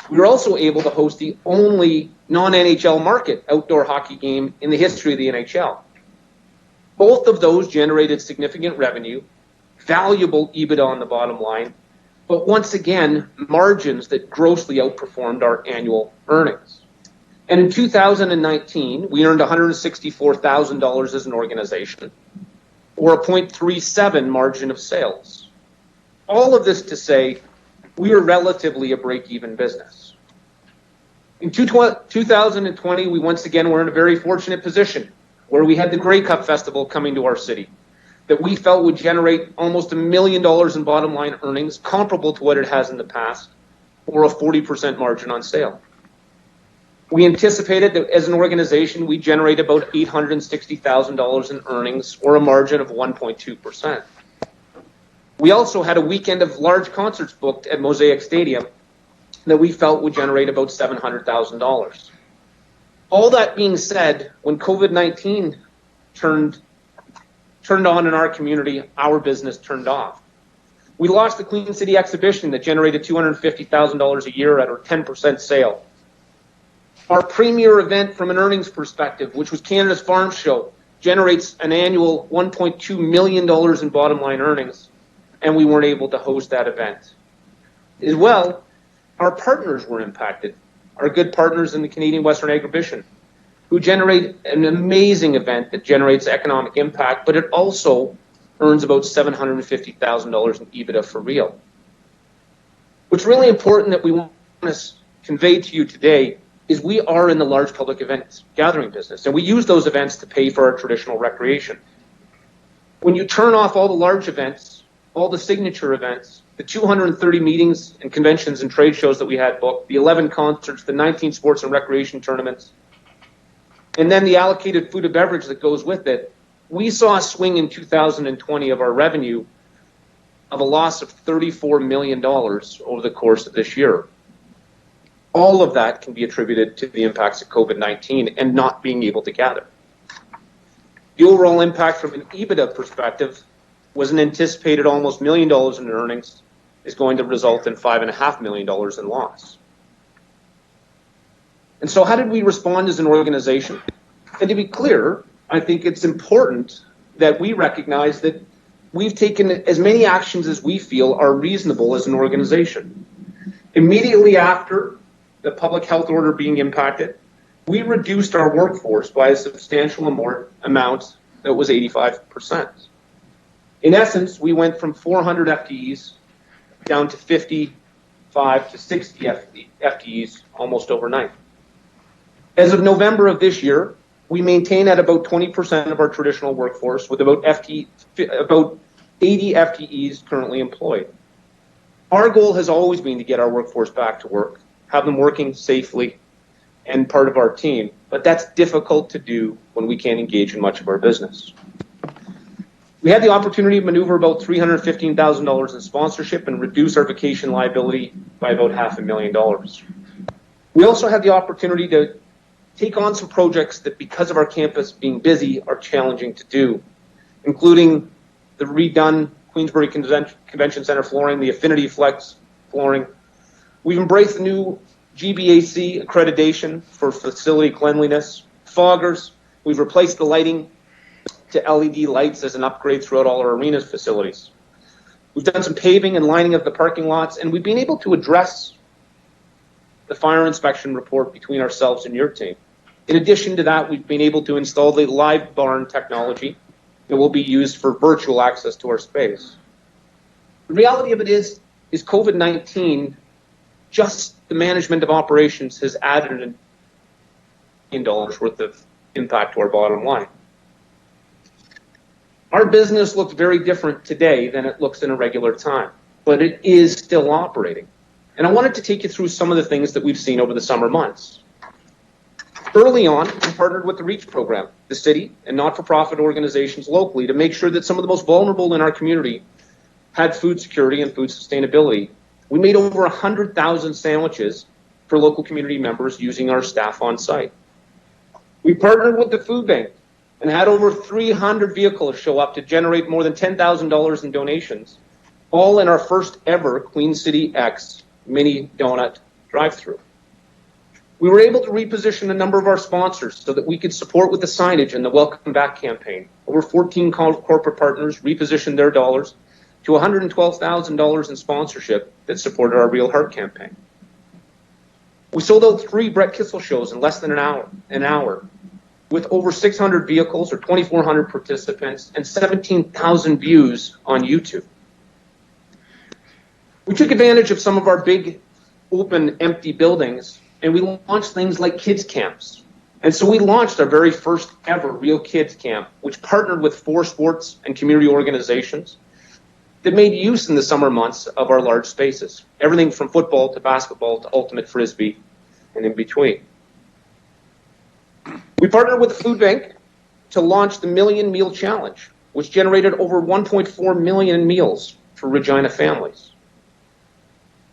We were also able to host the only non-NHL market outdoor hockey game in the history of the NHL. Both of those generated significant revenue, valuable EBITDA on the bottom line, but once again, margins that grossly outperformed our annual earnings. And in 2019, we earned $164,000 as an organization, or a 0.37 margin of sales. All of this to say, we are relatively a break-even business. In 2020, we once again were in a very fortunate position where we had the Grey Cup Festival coming to our city that we felt would generate almost $1 million in bottom line earnings, comparable to what it has in the past, or a 40% margin on sale. We anticipated that as an organization, we generate about $860,000 in earnings, or a margin of 1.2%. We also had a weekend of large concerts booked at Mosaic Stadium that we felt would generate about $700,000. All that being said, when COVID-19 turned on in our community, our business turned off. We lost the Queen City exhibition that generated $250,000 a year at our 10% sale. Our premier event from an earnings perspective, which was Canada's Farm Show, generates an annual $1.2 million in bottom line earnings, and we weren't able to host that event. As well, our partners were impacted, our good partners in the Canadian Western Agribition, who generate an amazing event that generates economic impact, but it also earns about $750,000 in EBITDA for real. What's really important that we want to convey to you today is we are in the large public events gathering business, and we use those events to pay for our traditional recreation. When you turn off all the large events, all the signature events, the 230 meetings and conventions and trade shows that we had booked, the 11 concerts, the 19 sports and recreation tournaments, and then the allocated food and beverage that goes with it, we saw a swing in 2020 of our revenue of a loss of $34 million over the course of this year. All of that can be attributed to the impacts of COVID-19 and not being able to gather. The overall impact from an EBITDA perspective was an anticipated almost $1 million in earnings is going to result in $5.5 million in loss. And so how did we respond as an organization? And to be clear, I think it's important that we recognize that we've taken as many actions as we feel are reasonable as an organization. Immediately after the public health order being impacted, we reduced our workforce by a substantial amount that was 85%. In essence, we went from 400 FTEs down to 55 to 60 FTEs almost overnight. As of November of this year, we maintain at about 20% of our traditional workforce with about 80 FTEs currently employed. Our goal has always been to get our workforce back to work, have them working safely and part of our team, but that's difficult to do when we can't engage in much of our business. We had the opportunity to maneuver about $315,000 in sponsorship and reduce our vacation liability by about $500,000. We also had the opportunity to take on some projects that, because of our campus being busy, are challenging to do, including the redone Queensbury Convention Center flooring, the Affinity Flex flooring. We've embraced the new GBAC accreditation for facility cleanliness, foggers. We've replaced the lighting to LED lights as an upgrade throughout all our arenas facilities. We've done some paving and lining of the parking lots, and we've been able to address the fire inspection report between ourselves and your team. In addition to that, we've been able to install the live barn technology that will be used for virtual access to our space. The reality of it is COVID-19, just the management of operations has added $1 million worth of impact to our bottom line. Our business looks very different today than it looks in a regular time, but it is still operating. And I wanted to take you through some of the things that we've seen over the summer months. Early on, we partnered with the REACH program, the city and not-for-profit organizations locally, to make sure that some of the most vulnerable in our community had food security and food sustainability. We made over 100,000 sandwiches for local community members using our staff on site. We partnered with the food bank and had over 300 vehicles show up to generate more than $10,000 in donations, all in our first ever Queen City X mini donut drive-through. We were able to reposition a number of our sponsors so that we could support with the signage and the Welcome Back campaign. Over 14 corporate partners repositioned their dollars to $112,000 in sponsorship that supported our Real Heart campaign. We sold out 3 Brett Kissel shows in less than an hour, with over 600 vehicles or 2,400 participants and 17,000 views on YouTube. We took advantage of some of our big open empty buildings and we launched things like kids camps. And so we launched our very first ever Real Kids Camp, which partnered with 4 sports and community organizations that made use in the summer months of our large spaces. Everything from football to basketball to ultimate frisbee and in between. We partnered with the food bank to launch the Million Meal Challenge, which generated over 1.4 million meals for Regina families.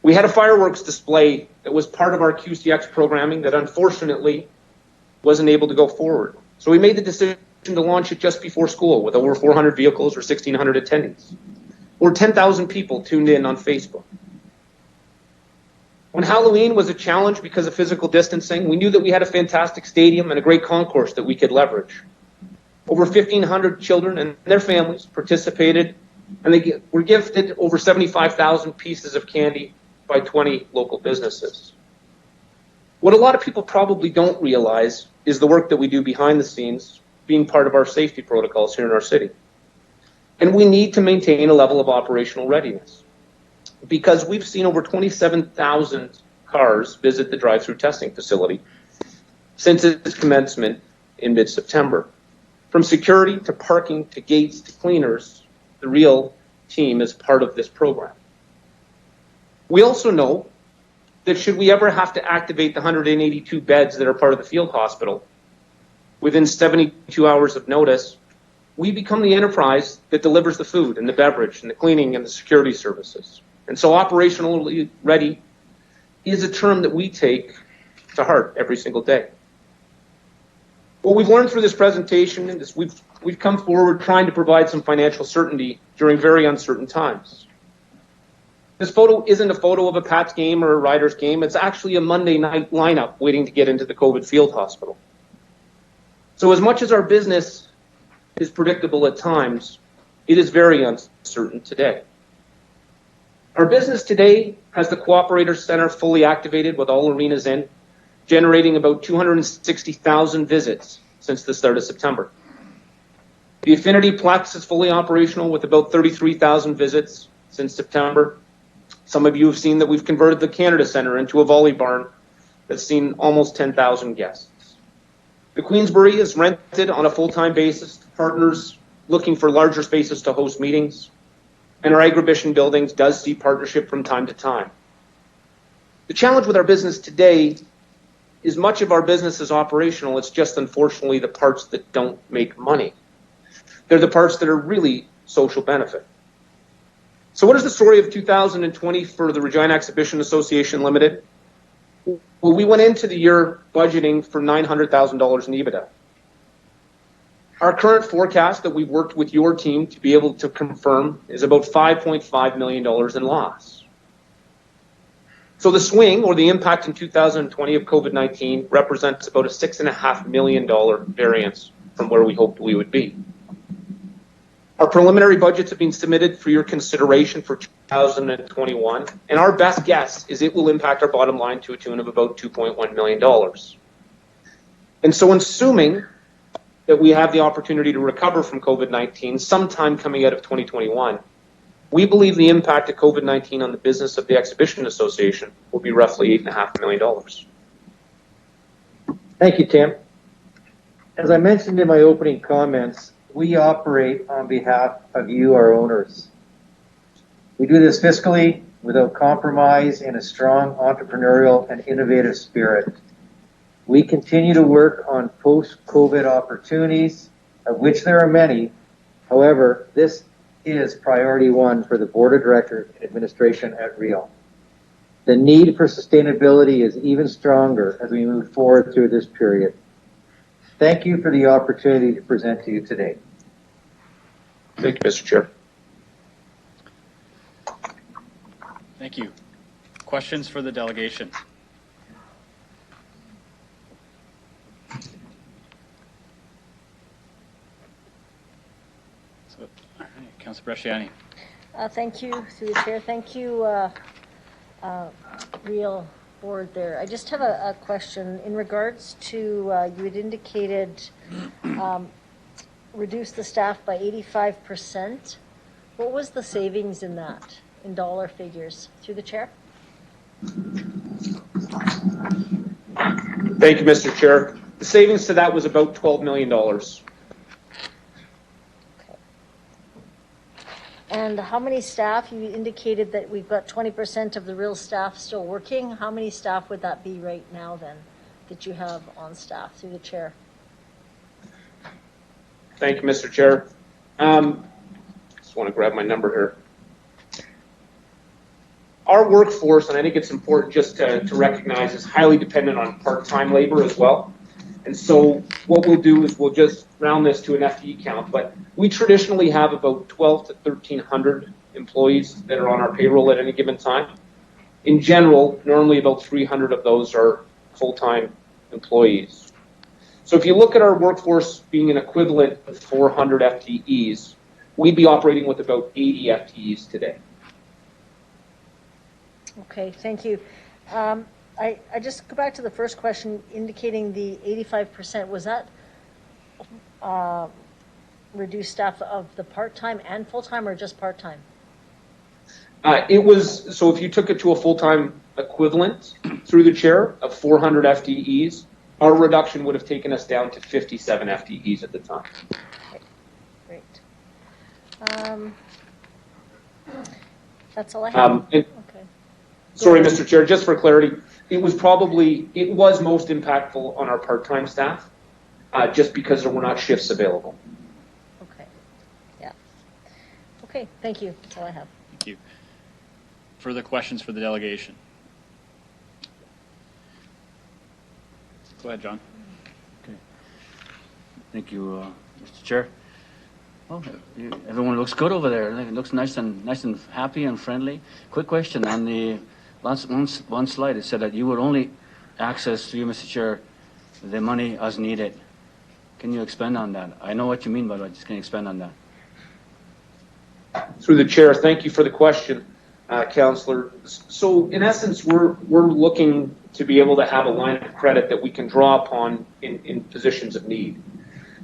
We had a fireworks display that was part of our QCX programming that unfortunately wasn't able to go forward. So we made the decision to launch it just before school with over 400 vehicles or 1,600 attendees. Or 10,000 people tuned in on Facebook. When Halloween was a challenge because of physical distancing, we knew that we had a fantastic stadium and a great concourse that we could leverage. Over 1,500 children and their families participated, and they were gifted over 75,000 pieces of candy by 20 local businesses. What a lot of people probably don't realize is the work that we do behind the scenes, being part of our safety protocols here in our city. And we need to maintain a level of operational readiness because we've seen over 27,000 cars visit the drive-through testing facility since its commencement in mid-September. From security to parking to gates to cleaners, the Real team is part of this program. We also know that should we ever have to activate the 182 beds that are part of the field hospital, within 72 hours of notice, we become the enterprise that delivers the food and the beverage and the cleaning and the security services. And so operationally ready is a term that we take to heart every single day. What we've learned through this presentation is we've come forward trying to provide some financial certainty during very uncertain times. This photo isn't a photo of a Pats game or a Riders game. It's actually a Monday night lineup waiting to get into the COVID field hospital. So as much as our business is predictable at times, it is very uncertain today. Our business today has the Cooperator Center fully activated with all arenas in, generating about 260,000 visits since the start of September. The Affinity Plex is fully operational with about 33,000 visits since September. Some of you have seen that we've converted the Canada Centre into a volley barn that's seen almost 10,000 guests. The Queensbury is rented on a full-time basis to partners looking for larger spaces to host meetings, and our Agribition buildings does see partnership from time to time. The challenge with our business today is much of our business is operational. It's just unfortunately the parts that don't make money. They're the parts that are really social benefit. So what is the story of 2020 for the Regina Exhibition Association Limited? Well, we went into the year budgeting for $900,000 in EBITDA. Our current forecast that we've worked with your team to be able to confirm is about $5.5 million in loss. So the swing or the impact in 2020 of COVID-19 represents about a $6.5 million variance from where we hoped we would be. Our preliminary budgets have been submitted for your consideration for 2021, and our best guess is it will impact our bottom line to a tune of about $2.1 million. And so assuming that we have the opportunity to recover from COVID-19 sometime coming out of 2021, we believe the impact of COVID-19 on the business of the Exhibition Association will be roughly $8.5 million. Thank you, Tim. As I mentioned in my opening comments, we operate on behalf of you, our owners. We do this fiscally, without compromise, in a strong entrepreneurial and innovative spirit. We continue to work on post-COVID opportunities, of which there are many. However, this is priority one for the Board of Directors and administration at REAL. The need for sustainability is even stronger as we move forward through this period. Thank you for the opportunity to present to you today. Thank you, Mr. Chair. Thank you. Questions for the delegation? So, all right, Councillor Bresciani. Thank you, through the chair. Thank you, REAL board there. I just have a question in regards to, you had indicated reduce the staff by 85%. What was the savings in that, in dollar figures? Through the chair. Thank you, Mr. Chair. The savings to that was about $12 million. And how many staff? You indicated that we've got 20% of the REAL staff still working. How many staff would that be right now then that you have on staff? Through the chair. Thank you, Mr. Chair. Just want to grab my number here. Our workforce, and I think it's important just to recognize, is highly dependent on part-time labor as well. And so what we'll do is we'll just round this to an FTE count, but we traditionally have about 12 to 1,300 employees that are on our payroll at any given time. In general, normally about 300 of those are full-time employees. So if you look at our workforce being an equivalent of 400 FTEs, we'd be operating with about 80 FTEs today. Okay, thank you. I just go back to the first question indicating the 85%. Was that reduced staff of the part-time and full-time or just part-time? It was, so if you took it to a full-time equivalent through the chair of 400 FTEs, our reduction would have taken us down to 57 FTEs at the time. Okay, great. That's all I have. Okay. Sorry, Mr. Chair, just for clarity, it was most impactful on our part-time staff. just because there were not shifts available. Okay, yeah. Okay, thank you. That's all I have. Thank you. Further questions for the delegation? Go ahead, John. Thank you, Mr. Chair. Oh, everyone looks good over there. It looks nice and happy and friendly. Quick question on the one slide. It said that you would only access, through you, Mr. Chair, the money as needed. Can you expand on that? I know what you mean, but I just can expand on that. Through the chair, thank you for the question, Councillor. So in essence, we're looking to be able to have a line of credit that we can draw upon in positions of need.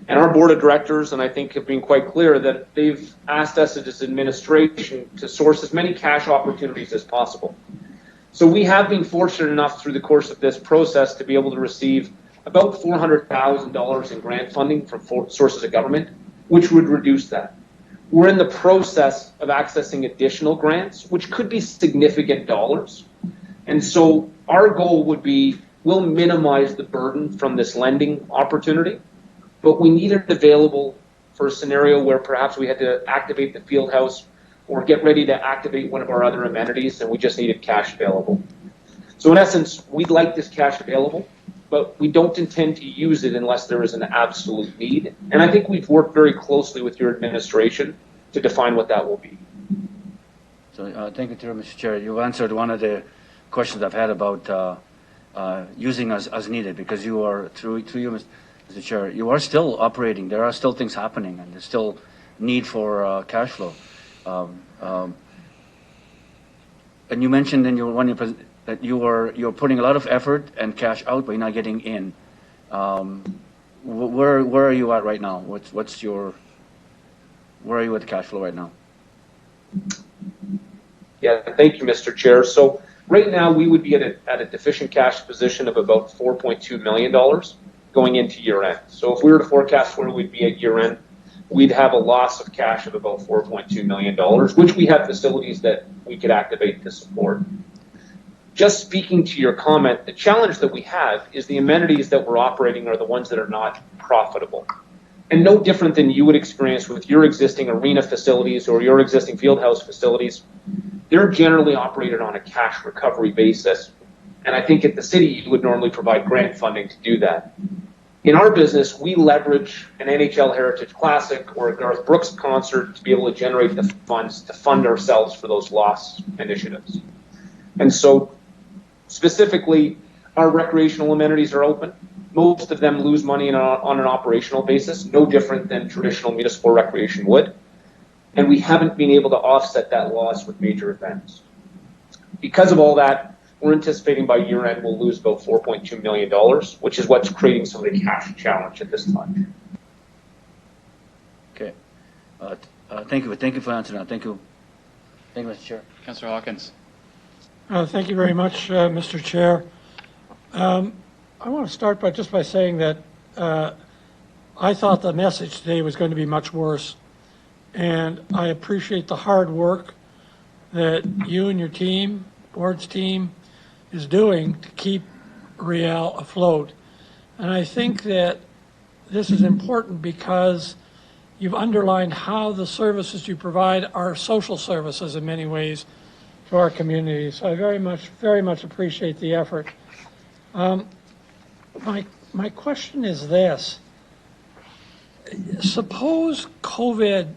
And our board of directors, and I think have been quite clear that they've asked us as administration to source as many cash opportunities as possible. So we have been fortunate enough through the course of this process to be able to receive about $400,000 in grant funding from sources of government, which would reduce that. We're in the process of accessing additional grants, which could be significant dollars. And so our goal would be, we'll minimize the burden from this lending opportunity, but we need it available for a scenario where perhaps we had to activate the field house or get ready to activate one of our other amenities and we just needed cash available. So in essence, we'd like this cash available, but we don't intend to use it unless there is an absolute need. And I think we've worked very closely with your administration to define what that will be. So thank you, Mr. Chair. You answered one of the questions I've had about using as needed, because you are, through you, Mr. Chair, you are still operating. There are still things happening, and there's still need for cash flow. And you mentioned in your that you're putting a lot of effort and cash out, but you're not getting in. Where are you at right now? Where are you with the cash flow right now? Yeah, thank you, Mr. Chair. So right now we would be at a deficient cash position of about $4.2 million going into year end. So if we were to forecast where we'd be at year end, we'd have a loss of cash of about $4.2 million, which we have facilities that we could activate to support. Just speaking to your comment, the challenge that we have is the amenities that we're operating are the ones that are not profitable. And no different than you would experience with your existing arena facilities or your existing field house facilities, they're generally operated on a cash recovery basis. And I think at the city, you would normally provide grant funding to do that. In our business, we leverage an NHL Heritage Classic or a Garth Brooks concert to be able to generate the funds to fund ourselves for those loss initiatives. And so specifically, our recreational amenities are open. Most of them lose money on an operational basis, no different than traditional municipal recreation would. And we haven't been able to offset that loss with major events. Because of all that, we're anticipating by year end we'll lose about $4.2 million, which is what's creating some of the cash challenge at this time. Okay. Thank you. Thank you for answering that. Thank you. Thank you, Mr. Chair. Councillor Hawkins. Thank you very much, Mr. Chair. I want to start by saying that I thought the message today was going to be much worse. And I appreciate the hard work that you and your team, board's team, is doing to keep Riel afloat. And I think that this is important because you've underlined how the services you provide are social services in many ways to our community. So I very much appreciate the effort. My question is this. Suppose COVID,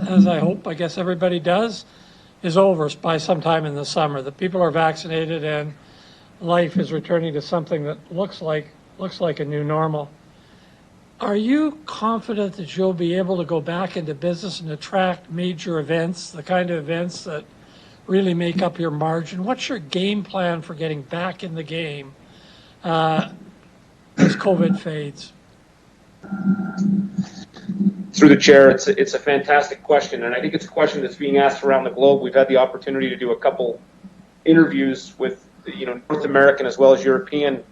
as I guess everybody does, is over by sometime in the summer. The people are vaccinated and life is returning to something that looks like a new normal. Are you confident that you'll be able to go back into business and attract major events, the kind of events that really make up your margin? What's your game plan for getting back in the game as COVID fades? Through the chair, it's a fantastic question, and I think it's a question that's being asked around the globe. We've had the opportunity to do a couple interviews with North American as well as European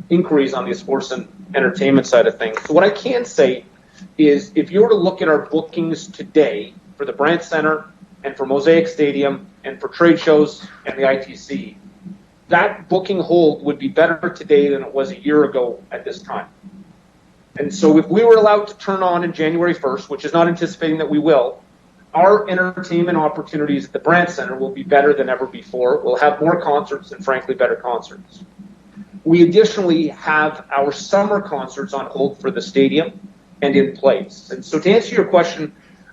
inquiries on the sports and entertainment side of things. So what I can say is, if you were to look at our bookings today for the Brandt Center and for Mosaic Stadium and for trade shows and the ITC, that booking hold would be better today than it was a year ago at this time. And so if we were allowed to turn on in January 1st, which is not anticipating that we will, our entertainment opportunities at the Brandt Center will be better than ever before. We'll have more concerts and, frankly, better concerts. We additionally have our summer concerts on hold for the stadium and in place. And so to answer your question,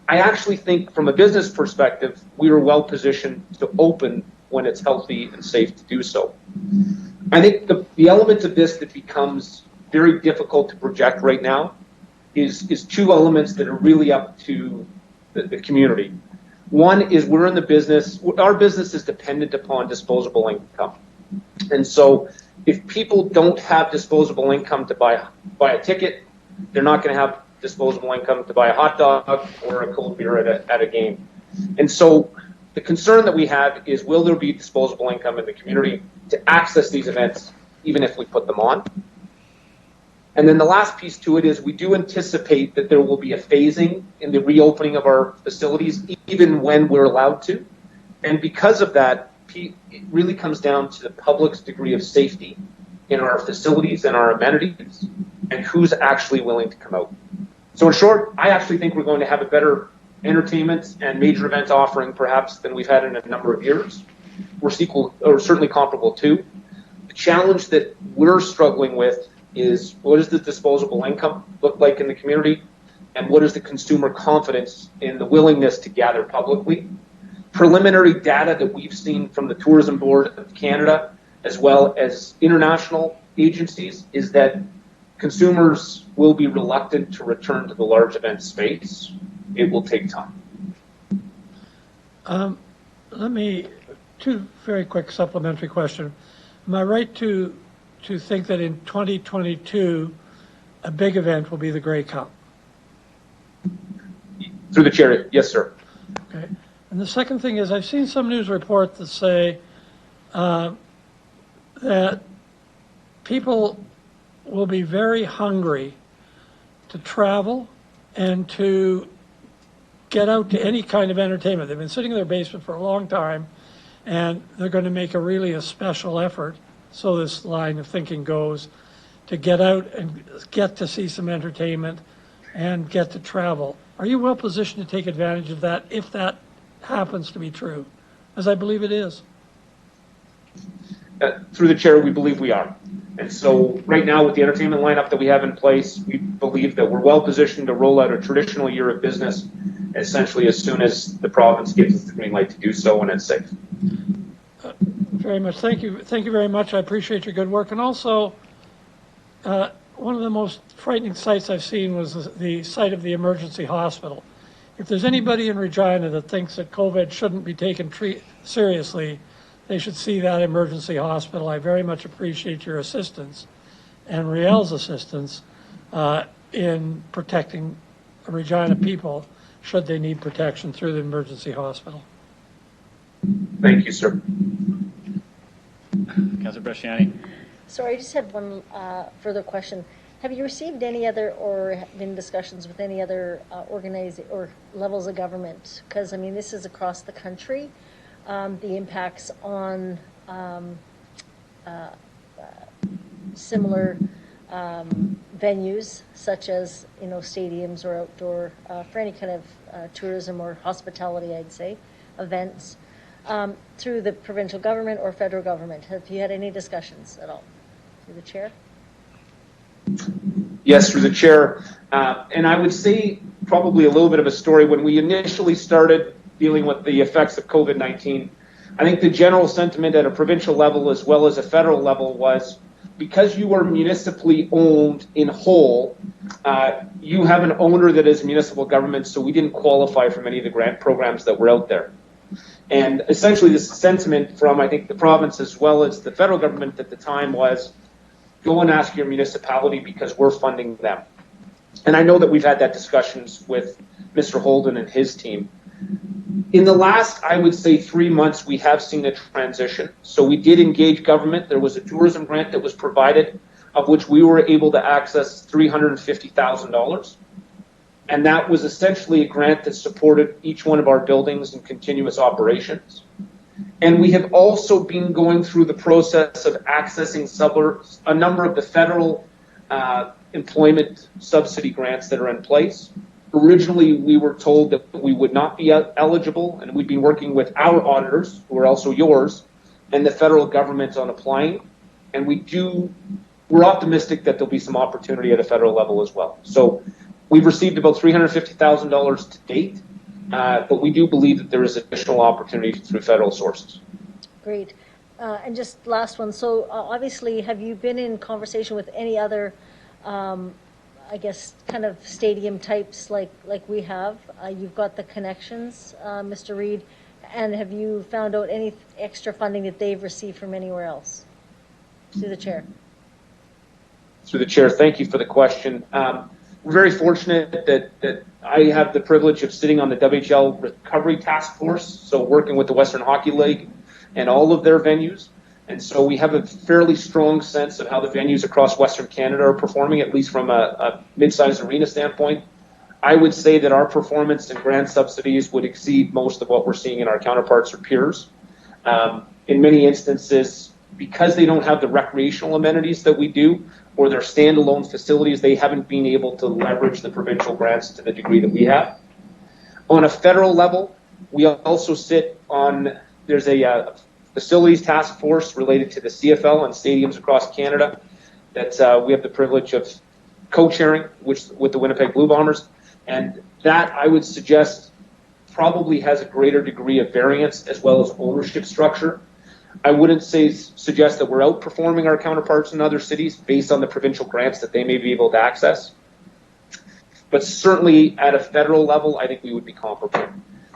I actually think from a business perspective, we are well positioned to open when it's healthy and safe to do so. I think the element of this that becomes very difficult to project right now is two elements that are really up to the community. One is we're in the business, our business is dependent upon disposable income. And so if people don't have disposable income to buy a ticket, they're not going to have disposable income to buy a hot dog or a cold beer at a game. And so the concern that we have is, will there be disposable income in the community to access these events, even if we put them on? And then the last piece to it is we do anticipate that there will be a phasing in the reopening of our facilities, even when we're allowed to. And because of that, it really comes down to the public's degree of safety in our facilities and our amenities and who's actually willing to come out. So in short, I actually think we're going to have a better entertainment and major event offering perhaps than we've had in a number of years. We're certainly comparable to. The challenge that we're struggling with is, what does the disposable income look like in the community, and what is the consumer confidence in the willingness to gather publicly? Preliminary data that we've seen from the Tourism Board of Canada, as well as international agencies, is that consumers will be reluctant to return to the large event space. It will take time. Two very quick supplementary questions. Am I right to think that in 2022, a big event will be the Grey Cup? Through the chair, yes, sir. Okay. And the second thing is, I've seen some news reports that say that people will be very hungry to travel and to get out to any kind of entertainment. They've been sitting in their basement for a long time, and they're going to make a special effort, so this line of thinking goes, to get out and get to see some entertainment and get to travel. Are you well positioned to take advantage of that if that happens to be true, as I believe it is? Through the chair, we believe we are. And so right now, with the entertainment lineup that we have in place, we believe that we're well positioned to roll out a traditional year of business essentially as soon as the province gives us the green light to do so and it's safe. Very much. Thank you. Thank you very much. I appreciate your good work. And also, one of the most frightening sights I've seen was the site of the emergency hospital. If there's anybody in Regina that thinks that COVID shouldn't be taken seriously, they should see that emergency hospital. I very much appreciate your assistance and Riel's assistance in protecting Regina people should they need protection through the emergency hospital. Thank you, sir. Councilor Bresciani. Sorry, I just had one further question. Have you received any other or been in discussions with any other or levels of government? Because, I mean, this is across the country. The impacts on similar venues, such as, stadiums or outdoor, for any kind of tourism or hospitality, I'd say, events, through the provincial government or federal government. Have you had any discussions at all? Through the chair? Yes, through the chair. And I would say probably a little bit of a story. When we initially started dealing with the effects of COVID-19, I think the general sentiment at a provincial level as well as a federal level was, because you are municipally owned in whole, you have an owner that is municipal government, so we didn't qualify for many of the grant programs that were out there. And essentially this sentiment from, I think, the province as well as the federal government at the time was, go and ask your municipality because we're funding them. And I know that we've had that discussions with Mr. Holden and his team. In the last, I would say, 3 months, we have seen a transition. So we did engage government. There was a tourism grant that was provided, of which we were able to access $350,000. And that was essentially a grant that supported each one of our buildings and continuous operations. And we have also been going through the process of accessing a number of the federal employment subsidy grants that are in place. Originally, we were told that we would not be eligible, and we've been working with our auditors, who are also yours, and the federal government on applying. And we're optimistic that there'll be some opportunity at a federal level as well. So we've received about $350,000 to date, but we do believe that there is additional opportunity through federal sources. Great. And just last one. So obviously, have you been in conversation with any other, I guess, kind of stadium types like we have? You've got the connections, Mr. Reid, and have you found out any extra funding that they've received from anywhere else? Through the chair. Through the chair, thank you for the question. We're very fortunate that I have the privilege of sitting on the WHL Recovery Task Force, so working with the Western Hockey League and all of their venues. And so we have a fairly strong sense of how the venues across Western Canada are performing, at least from a mid-sized arena standpoint. I would say that our performance and grant subsidies would exceed most of what we're seeing in our counterparts or peers. In many instances, because they don't have the recreational amenities that we do, or their standalone facilities, they haven't been able to leverage the provincial grants to the degree that we have. On a federal level, we also sit on, there's a facilities task force related to the CFL and stadiums across Canada that we have the privilege of co-chairing with the Winnipeg Blue Bombers. And that, I would suggest, probably has a greater degree of variance as well as ownership structure. I wouldn't suggest that we're outperforming our counterparts in other cities based on the provincial grants that they may be able to access. But certainly at a federal level, I think we would be comparable.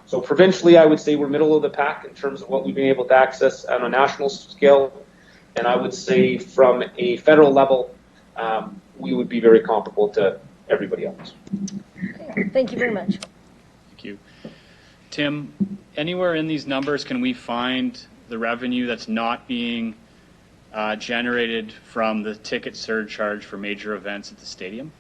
So provincially, I would say we're middle of the pack in terms of what we've been able to access on a national scale. And I would say from a federal level, we would be very comparable to everybody else. Okay. Thank you very much. Thank you. Tim, anywhere in these numbers can we find the revenue that's not being generated from the ticket surcharge for major events at the stadium?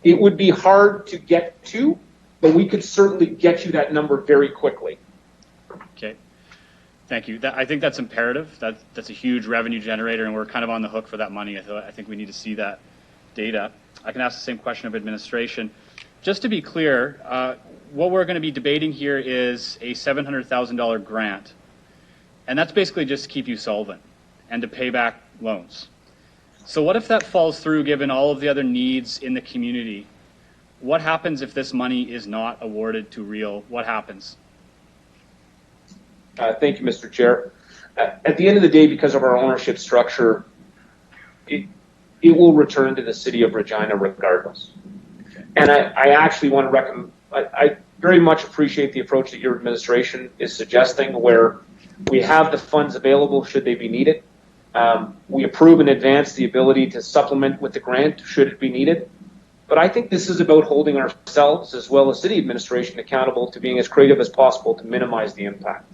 It would be hard to get to, but we could certainly get you that number very quickly. Okay. Thank you. I think that's imperative. That's a huge revenue generator, and we're kind of on the hook for that money. I think we need to see that data. I can ask the same question of administration. Just to be clear, what we're going to be debating here is a $700,000 grant, and that's basically just to keep you solvent and to pay back loans. So what if that falls through given all of the other needs in the community? What happens if this money is not awarded to Real? What happens? Thank you, Mr. Chair. At the end of the day, because of our ownership structure, it will return to the city of Regina regardless. And I actually want to recommend, I very much appreciate the approach that your administration is suggesting, where we have the funds available should they be needed. We approve in advance the ability to supplement with the grant should it be needed. But I think this is about holding ourselves as well as city administration accountable to being as creative as possible to minimize the impact.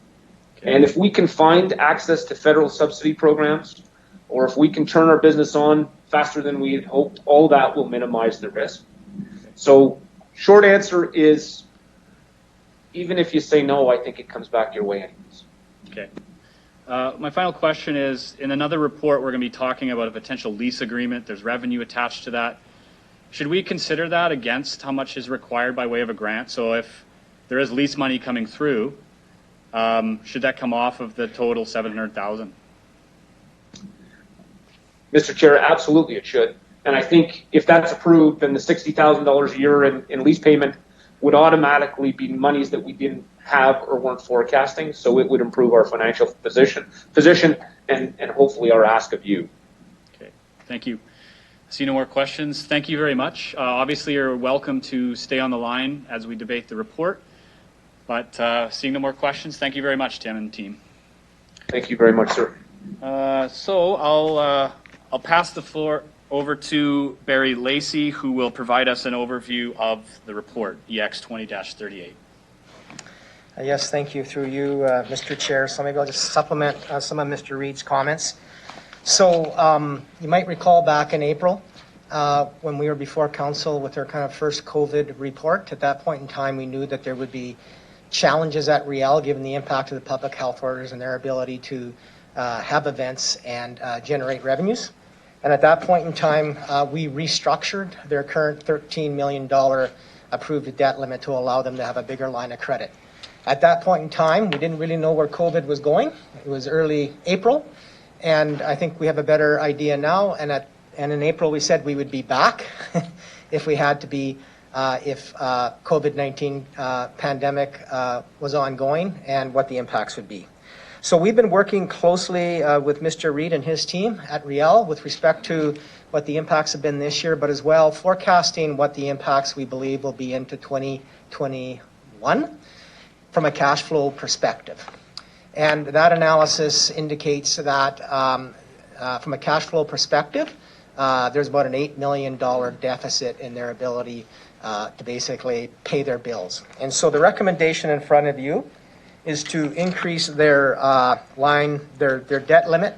Okay. And if we can find access to federal subsidy programs, or if we can turn our business on faster than we had hoped, all that will minimize the risk. So short answer is, even if you say no, I think it comes back your way anyways. Okay. My final question is, in another report, we're going to be talking about a potential lease agreement. There's revenue attached to that. Should we consider that against how much is required by way of a grant? So if there is lease money coming through, should that come off of the total $700,000? Mr. Chair, absolutely it should. And I think if that's approved, then the $60,000 a year in lease payment would automatically be monies that we didn't have or weren't forecasting. So it would improve our financial position and hopefully our ask of you. Okay, thank you. See no more questions. Thank you very much. Obviously, you're welcome to stay on the line as we debate the report. But seeing no more questions, thank you very much, Tim and team. Thank you very much, sir. So I'll pass the floor over to Barry Lacey, who will provide us an overview of the report, EX 20-38. Yes, thank you. Through you, Mr. Chair. So maybe I'll just supplement some of Mr. Reid's comments. So you might recall back in April when we were before council with our kind of first COVID report. At that point in time, we knew that there would be challenges at Riel, given the impact of the public health orders and their ability to have events and generate revenues. And at that point in time, we restructured their current $13 million approved debt limit to allow them to have a bigger line of credit. At that point in time, we didn't really know where COVID was going. It was early April, and I think we have a better idea now. And in April, we said we would be back if we had to be, if COVID-19 pandemic was ongoing, and what the impacts would be. So we've been working closely with Mr. Reid and his team at Riel with respect to what the impacts have been this year, but as well forecasting what the impacts we believe will be into 2021 from a cash flow perspective. And that analysis indicates that from a cash flow perspective, there's about an $8 million deficit in their ability to basically pay their bills. And so the recommendation in front of you is to increase their their debt limit,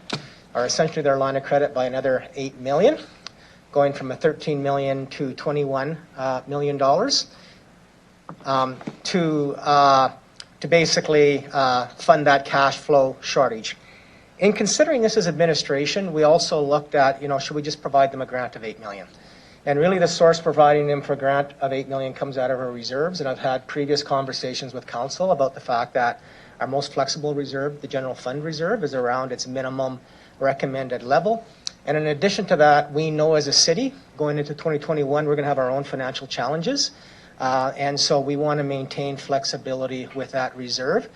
or essentially their line of credit, by another $8 million, going from a $13 million to $21 million, to basically fund that cash flow shortage. In considering this as administration, we also looked at, should we just provide them a grant of $8 million? And really the source providing them for a grant of $8 million comes out of our reserves. And I've had previous conversations with council about the fact that our most flexible reserve, the general fund reserve, is around its minimum recommended level. And in addition to that, we know as a city, going into 2021, we're going to have our own financial challenges. And so we want to maintain flexibility with that reserve.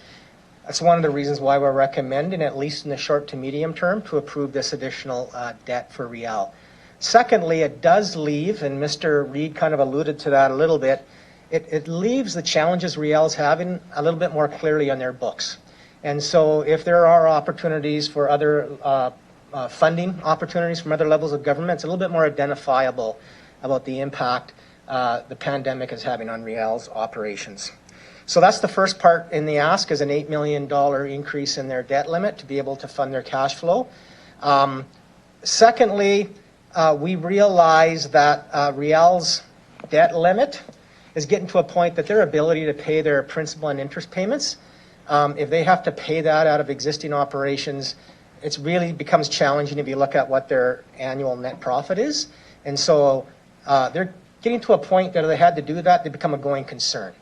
That's one of the reasons why we're recommending, at least in the short to medium term, to approve this additional debt for Riel. Secondly, it does leave, and Mr. Reid kind of alluded to that a little bit, it leaves the challenges Riel's having a little bit more clearly on their books. And so if there are opportunities for other funding opportunities from other levels of government, it's a little bit more identifiable about the impact the pandemic is having on Riel's operations. So that's the first part in the ask, is an $8 million increase in their debt limit to be able to fund their cash flow. Secondly, we realize that Riel's debt limit is getting to a point that their ability to pay their principal and interest payments, if they have to pay that out of existing operations, it really becomes challenging if you look at what their annual net profit is. And so they're getting to a point that if they had to do that, they become a going concern.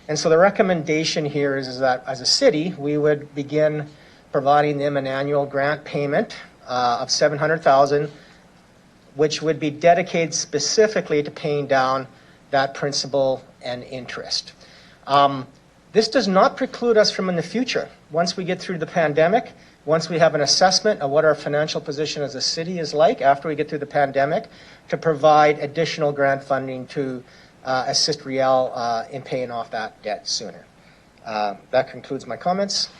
And so the recommendation here is that as a city, we would begin providing them an annual grant payment of $700,000, which would be dedicated specifically to paying down that principal and interest. This does not preclude us from in the future, once we get through the pandemic, once we have an assessment of what our financial position as a city is like after we get through the pandemic, to provide additional grant funding to assist Riel in paying off that debt sooner. That concludes my comments.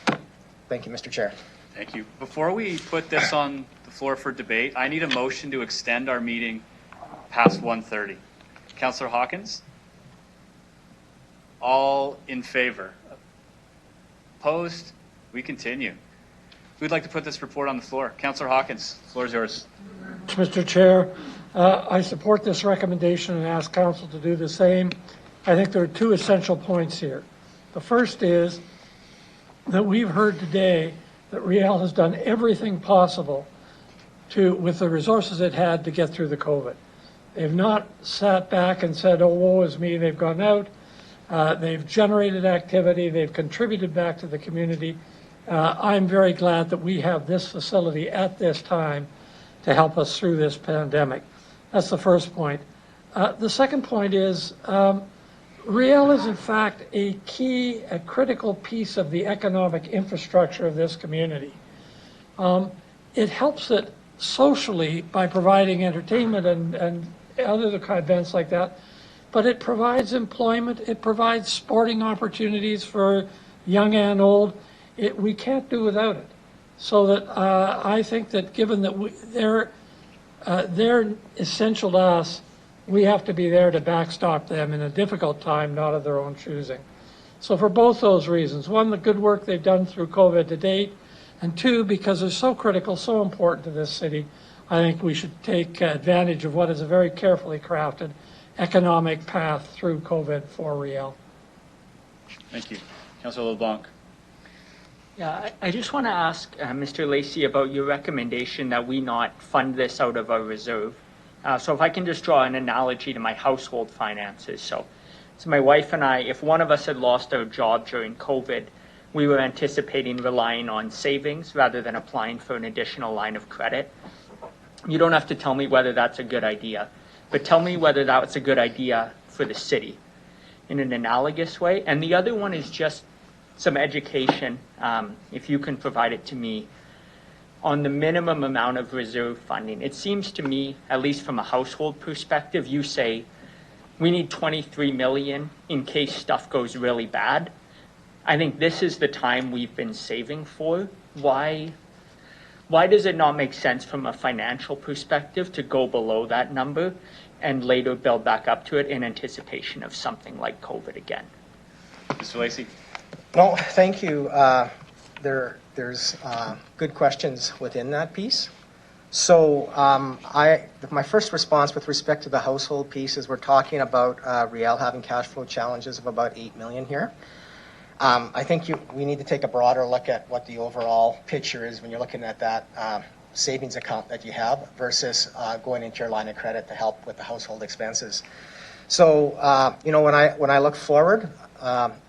Thank you, Mr. Chair. Thank you. Before we put this on the floor for debate, I need a motion to extend our meeting past 1:30. Councillor Hawkins? All in favor? Opposed? We continue. Who'd like to put this report on the floor? Councillor Hawkins, the floor is yours. Mr. Chair, I support this recommendation and ask Council to do the same. I think there are two essential points here. The first is that we've heard today that Riel has done everything possible with the resources it had to get through the COVID. They've not sat back and said, oh, woe is me. They've gone out. They've generated activity. They've contributed back to the community. I'm very glad that we have this facility at this time to help us through this pandemic. That's the first point. The second point is Riel is in fact a critical piece of the economic infrastructure of this community. It helps it socially by providing entertainment and other events like that, but it provides employment, it provides sporting opportunities for young and old. We can't do without it. So that I think that given that they're essential to us, we have to be there to backstop them in a difficult time, not of their own choosing. So for both those reasons, one, the good work they've done through COVID to date, and two, because they're so critical, so important to this city, I think we should take advantage of what is a very carefully crafted economic path through COVID for Riel. Thank you. Councillor LeBlanc. Yeah, I just want to ask Mr. Lacey about your recommendation that we not fund this out of our reserve. So if I can just draw an analogy to my household finances. So my wife and I, if one of us had lost our job during COVID, we were anticipating relying on savings rather than applying for an additional line of credit. You don't have to tell me whether that's a good idea, but tell me whether that's a good idea for the city in an analogous way. And the other one is just some education, if you can provide it to me, on the minimum amount of reserve funding. It seems to me, at least from a household perspective, you say we need 23 million in case stuff goes really bad. I think this is the time we've been saving for. Why does it not make sense from a financial perspective to go below that number and later build back up to it in anticipation of something like COVID again? Mr. Lacey. No, thank you. There's good questions within that piece. So my first response with respect to the household piece is we're talking about Riel having cash flow challenges of about 8 million here. I think we need to take a broader look at what the overall picture is when you're looking at that savings account that you have versus going into your line of credit to help with the household expenses. So, when I look forward,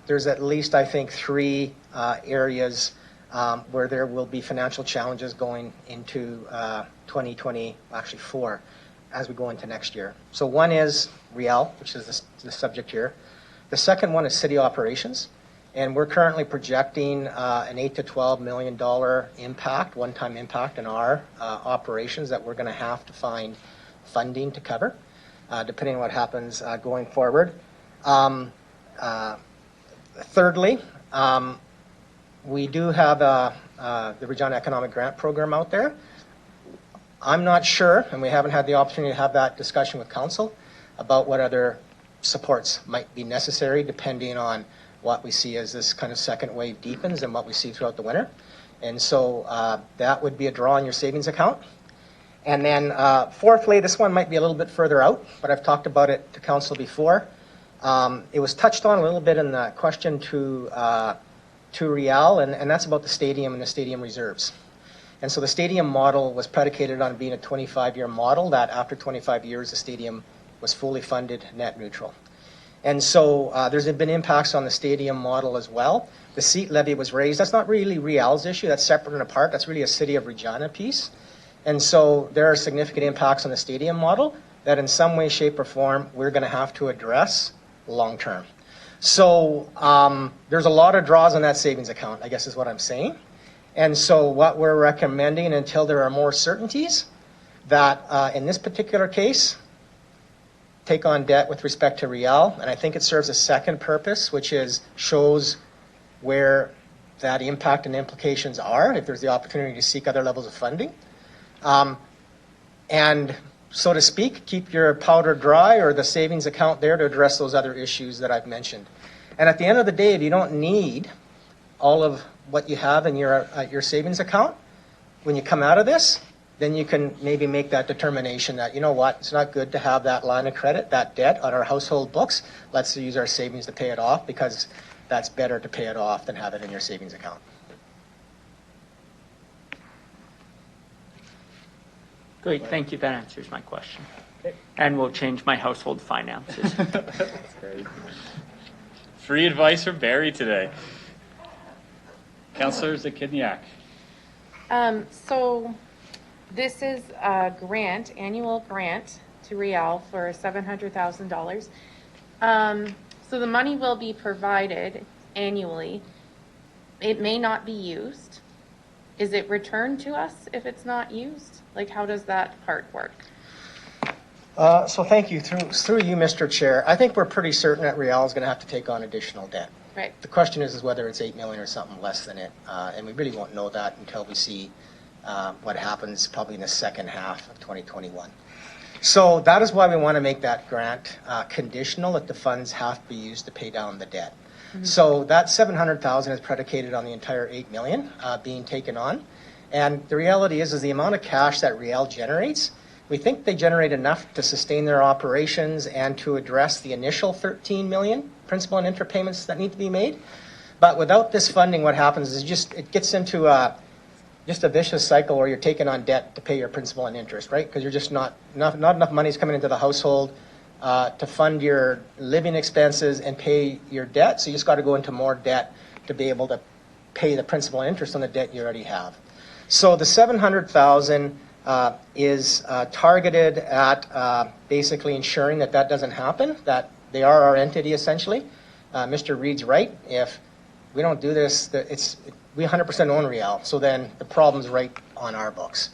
there's at least, I think, 3 areas where there will be financial challenges going into 2020, actually 4, as we go into next year. So one is Riel, which is the subject here. The second one is city operations. And we're currently projecting an $8 to $12 million impact, one-time impact in our operations that we're going to have to find funding to cover, depending on what happens going forward. Thirdly, we do have the Regina Economic Grant Program out there. I'm not sure, and we haven't had the opportunity to have that discussion with Council about what other supports might be necessary depending on what we see as this kind of second wave deepens and what we see throughout the winter. And so that would be a draw on your savings account. And then fourthly, this one might be a little bit further out, but I've talked about it to Council before. It was touched on a little bit in the question to Riel, and that's about the stadium and the stadium reserves. And so the stadium model was predicated on being a 25-year model that after 25 years, the stadium was fully funded net neutral. And so there's been impacts on the stadium model as well. The seat levy was raised. That's not really Riel's issue. That's separate and apart. That's really a City of Regina piece. And so there are significant impacts on the stadium model that in some way, shape, or form, we're going to have to address long term. So there's a lot of draws on that savings account, I guess is what I'm saying. And so what we're recommending until there are more certainties that in this particular case, take on debt with respect to Riel, and I think it serves a second purpose, which is shows where that impact and implications are, if there's the opportunity to seek other levels of funding. And so to speak, keep your powder dry or the savings account there to address those other issues that I've mentioned. And at the end of the day, if you don't need all of what you have in your savings account, when you come out of this, then you can maybe make that determination that, you know what, it's not good to have that line of credit, that debt on our household books. Let's use our savings to pay it off because that's better to pay it off than have it in your savings account. Great, thank you. That answers my question. And will change my household finances. That's great. Free advice from Barry today. Councillor Zakidniak. So this is a grant, annual grant to Riel for $700,000. So the money will be provided annually. It may not be used. Is it returned to us if it's not used? Like, how does that part work? So thank you. Through you, Mr. Chair, I think we're pretty certain that Riel is going to have to take on additional debt. Right. The question is whether it's 8 million or something less than it. And we really won't know that until we see what happens probably in the second half of 2021. So that is why we want to make that grant conditional, that the funds have to be used to pay down the debt. Mm-hmm. So that 700,000 is predicated on the entire 8 million being taken on. And the reality is the amount of cash that Riel generates, we think they generate enough to sustain their operations and to address the initial 13 million principal and interest payments that need to be made. But without this funding, what happens is it gets into just a vicious cycle where you're taking on debt to pay your principal and interest, right? Because you're just not enough money is coming into the household to fund your living expenses and pay your debt. So you just got to go into more debt to be able to pay the principal and interest on the debt you already have. So the $700,000 is targeted at basically ensuring that doesn't happen, that they are our entity essentially. Mr. Reed's right. If we don't do this, we 100% own Riel, so then the problem's right on our books.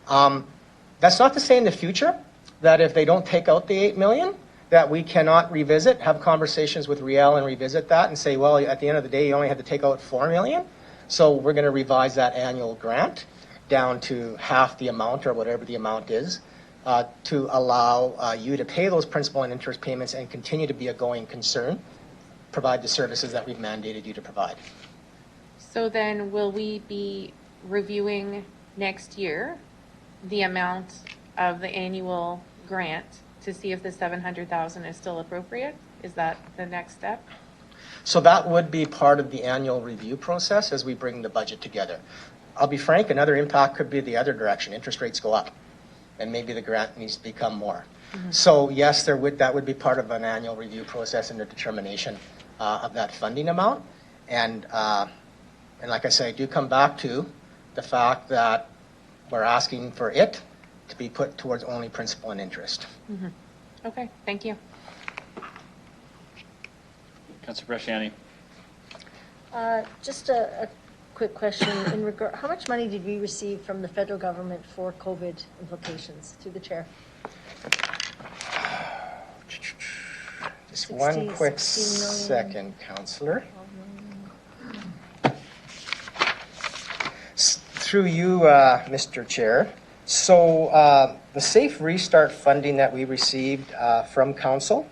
That's not to say in the future that if they don't take out the $8 million, that we cannot revisit, have conversations with Riel and revisit that and say, well, at the end of the day, you only had to take out $4 million, so we're going to revise that annual grant down to half the amount or whatever the amount is to allow you to pay those principal and interest payments and continue to be a going concern, provide the services that we've mandated you to provide. So then will we be reviewing next year the amount of the annual grant to see if the 700,000 is still appropriate? Is that the next step? So that would be part of the annual review process as we bring the budget together. I'll be frank, another impact could be the other direction. Interest rates go up, and maybe the grant needs to become more. So yes, that would be part of an annual review process and the determination of that funding amount. And like I say, I do come back to the fact that we're asking for it to be put towards only principal and interest. Okay, thank you. Councillor Bresciani. Just a quick question in regard, how much money did we receive from the federal government for COVID implications? Through the chair. Just one quick second, Councillor. Through you, Mr. Chair. So the Safe Restart funding that we received from Council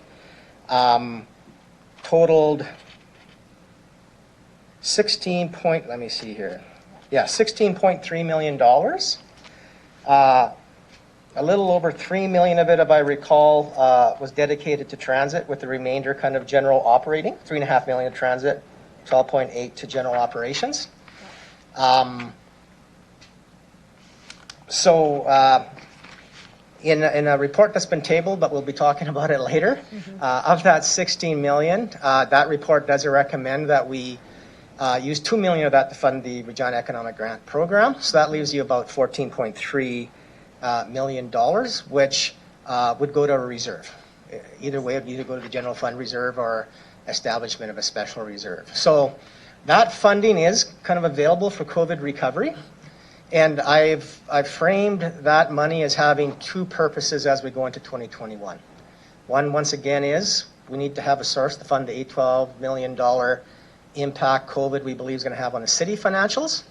totaled $16.3 million. A little over $3 million of it, if I recall, was dedicated to transit, with the remainder kind of general operating. $3.5 million to transit, 12.8 to general operations. In a report that's been tabled, but we'll be talking about it later, of that $16 million, that report does recommend that we use $2 million of that to fund the Regina Economic Grant Program. So that leaves you about $14.3 million, which would go to a reserve. Either way, it would either go to the general fund reserve or establishment of a special reserve. So that funding is kind of available for COVID recovery. And I've framed that money as having two purposes as we go into 2021. One, once again, is we need to have a source to fund the $12 million impact COVID we believe is going to have on the city financials.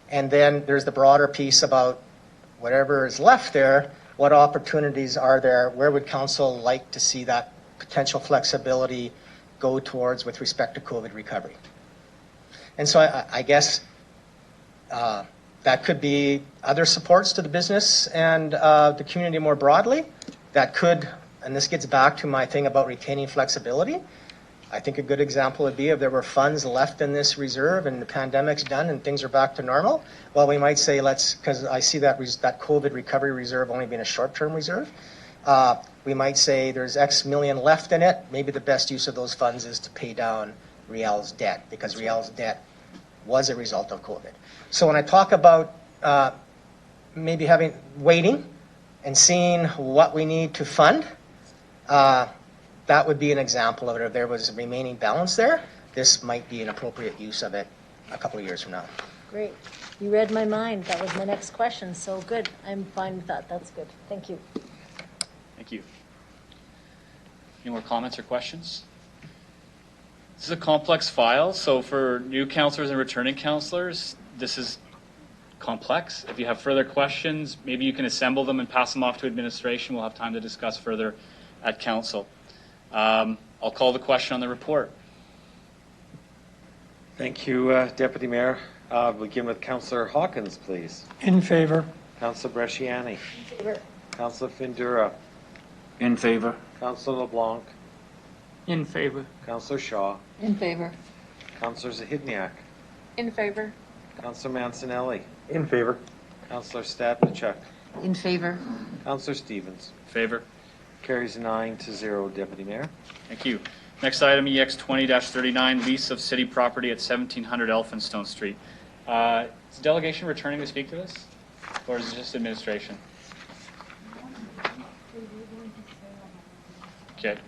And then there's the broader piece about whatever is left there, what opportunities are there, where would council like to see that potential flexibility go towards with respect to COVID recovery. And so I guess that could be other supports to the business and the community more broadly. That could, and this gets back to my thing about retaining flexibility. I think a good example would be if there were funds left in this reserve and the pandemic's done and things are back to normal, well, we might say because I see that COVID recovery reserve only being a short-term reserve, we might say there's X million left in it. Maybe the best use of those funds is to pay down Riel's debt, because Riel's debt was a result of COVID. So when I talk about maybe waiting and seeing what we need to fund, that would be an example of it. If there was a remaining balance there, this might be an appropriate use of it a couple of years from now. Great. You read my mind. That was my next question. So good. I'm fine with that. That's good. Thank you. Thank you. Any more comments or questions? This is a complex file, so for new councillors and returning councillors, this is complex. If you have further questions, maybe you can assemble them and pass them off to administration. We'll have time to discuss further at council. I'll call the question on the report. Thank you, Deputy Mayor. We'll begin with Councillor Hawkins, please. In favor. Councillor Bresciani. In favor. Councillor Findura. In favor. Councillor LeBlanc. In favor. Councillor Shaw. In favor. Councillor Zahidniak. In favor. Councillor Mancinelli. In favor. Councillor Stadnichuk. In favor. Councillor Stevens. Favor. Carries 9-0, Deputy Mayor. Thank you. Next item, EX 20-39, lease of city property at 1700 Elphinstone Street. Is the delegation returning to speak to this, or is it just administration? Okay,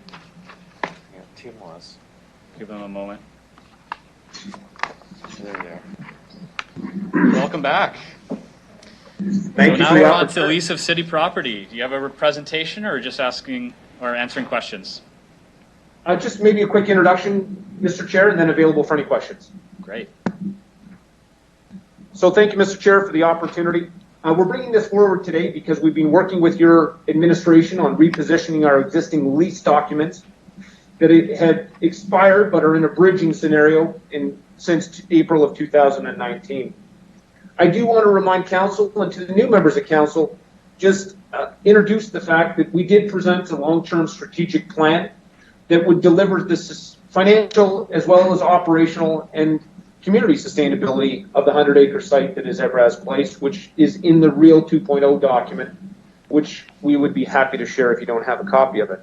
Yeah, Tim was. give them a moment. There they are. Welcome back. Thank So you now for the we're on to opportunity. lease of city property. Do you have a presentation, or just asking or answering questions? Just maybe a quick introduction, Mr. Chair, and then available for any questions. Great. So thank you, Mr. Chair, for the opportunity. We're bringing this forward today because we've been working with your administration on repositioning our existing lease documents that had expired but are in a bridging scenario since April of 2019. I do want to remind Council and to the new members of Council, just introduce the fact that we did present a long-term strategic plan that would deliver this financial as well as operational and community sustainability of the 100-acre site that is Evraz Place, which is in the Real 2.0 document, which we would be happy to share if you don't have a copy of it.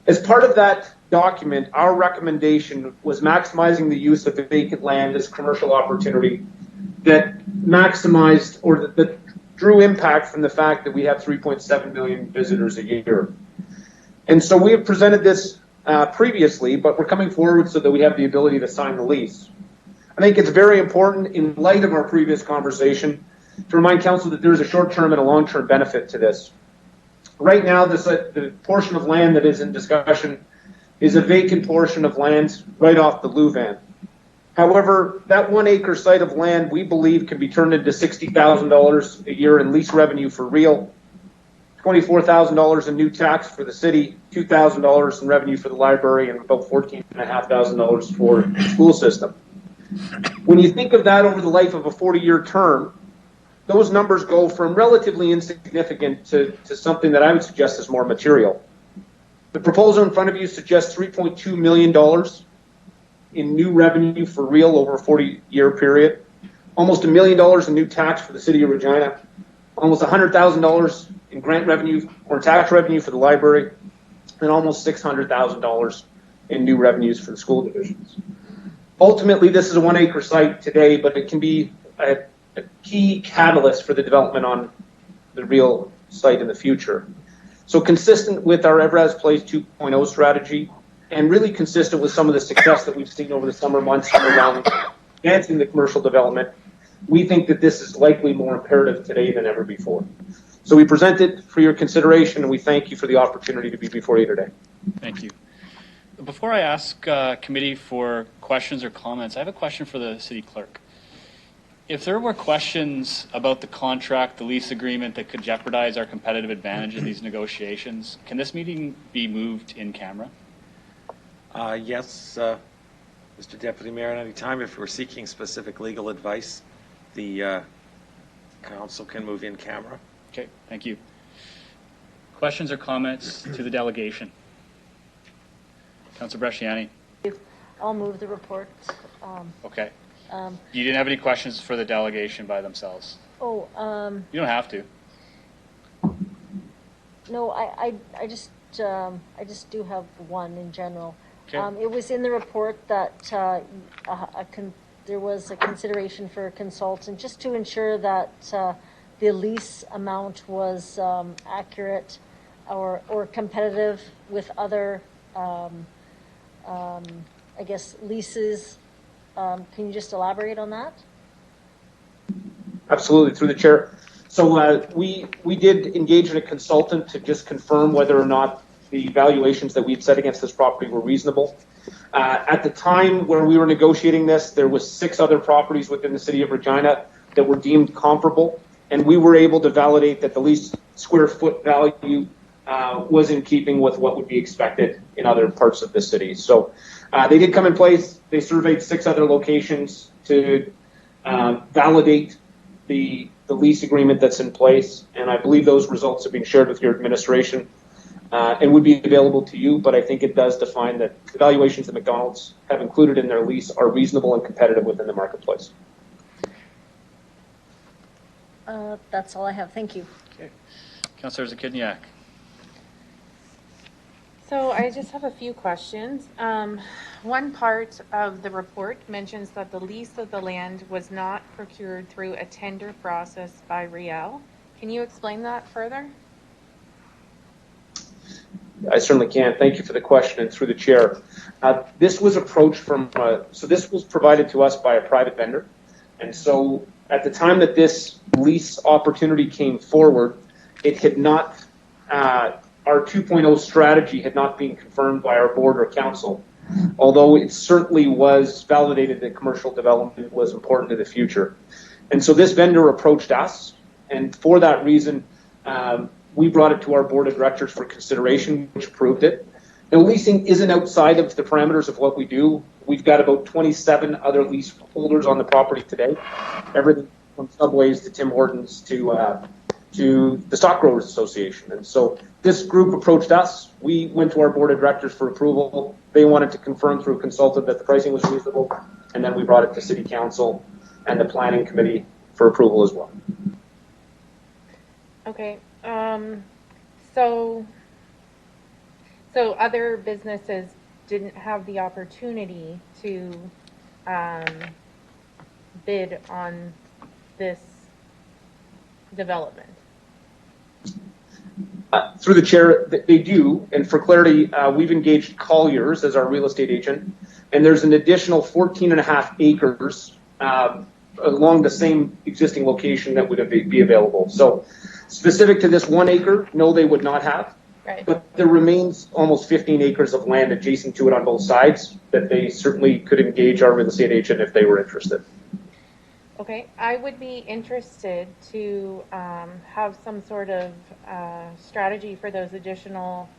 As part of that document, our recommendation was maximizing the use of the vacant land as commercial opportunity that maximized or that drew impact from the fact that we have 3.7 million visitors a year. And so we have presented this previously, but we're coming forward so that we have the ability to sign the lease. I think it's very important in light of our previous conversation to remind Council that there is a short-term and a long-term benefit to this. Right now, the portion of land that is in discussion is a vacant portion of land right off the Louvain. However, that 1 acre site of land, we believe, can be turned into $60,000 a year in lease revenue for Real, $24,000 in new tax for the city, $2,000 in revenue for the library, and about $14,500 for the school system. When you think of that over the life of a 40-year term, those numbers go from relatively insignificant to something that I would suggest is more material. The proposal in front of you suggests $3.2 million in new revenue for Real over a 40-year period, almost $1 million in new tax for the city of Regina, almost $100,000 in grant revenue or tax revenue for the library, and almost $600,000 in new revenues for the school divisions. Ultimately, this is a 1 acre site today, but it can be a key catalyst for the development on the Real site in the future. So consistent with our Evraz Place 2.0 strategy, and really consistent with some of the success that we've seen over the summer months around advancing the commercial development, we think that this is likely more imperative today than ever before. So we present it for your consideration, and we thank you for the opportunity to be before you today. Thank you. Before I ask committee for questions or comments, I have a question for the city clerk. If there were questions about the contract, the lease agreement that could jeopardize our competitive advantage in these negotiations, can this meeting be moved in camera? Yes, Mr. Deputy Mayor, at any time, if we're seeking specific legal advice, the council can move in camera. Okay, thank you. Questions or comments to the delegation? Councilor Bresciani. I'll move the report. Okay. You didn't have any questions for the delegation by themselves? You don't have to. No, I just do have one in general. Okay. It was in the report that there was a consideration for a consultant just to ensure that the lease amount was accurate or competitive with other, I guess, leases. Can you just elaborate on that? Absolutely, through the chair. So we did engage in a consultant to just confirm whether or not the valuations that we'd set against this property were reasonable. At the time where we were negotiating this, there was 6 other properties within the city of Regina that were deemed comparable, and we were able to validate that the lease square foot value was in keeping with what would be expected in other parts of the city. So they did come in place. They surveyed 6 other locations to validate the lease agreement that's in place, and I believe those results have been shared with your administration. and would be available to you, but I think it does define that the valuations that McDonald's have included in their lease are reasonable and competitive within the marketplace. That's all I have. Thank you. Okay. Councillor Zakidniak. So I just have a few questions. One part of the report mentions that the lease of the land was not procured through a tender process by Riel. Can you explain that further? I certainly can. Thank you for the question, and through the chair. This was approached from, so this was provided to us by a private vendor. And so at the time that this lease opportunity came forward, it had not, our 2.0 strategy had not been confirmed by our board or council, although it certainly was validated that commercial development was important to the future. And so this vendor approached us, and for that reason, we brought it to our board of directors for consideration, which approved it. Now, leasing isn't outside of the parameters of what we do. We've got about 27 other lease holders on the property today, everything from Subways to Tim Hortons to the Stock Growers Association. And so this group approached us. We went to our board of directors for approval. They wanted to confirm through a consultant that the pricing was reasonable, and then we brought it to City Council and the Planning Committee for approval as well. Okay. So other businesses didn't have the opportunity to bid on this development? Through the chair, they do. And for clarity, we've engaged Colliers as our real estate agent, and there's an additional 14.5 acres along the same existing location that would be available. So specific to this 1 acre, no, they would not have. Right. But there remains almost 15 acres of land adjacent to it on both sides that they certainly could engage our real estate agent if they were interested. Okay, I would be interested to have some sort of strategy for those additional,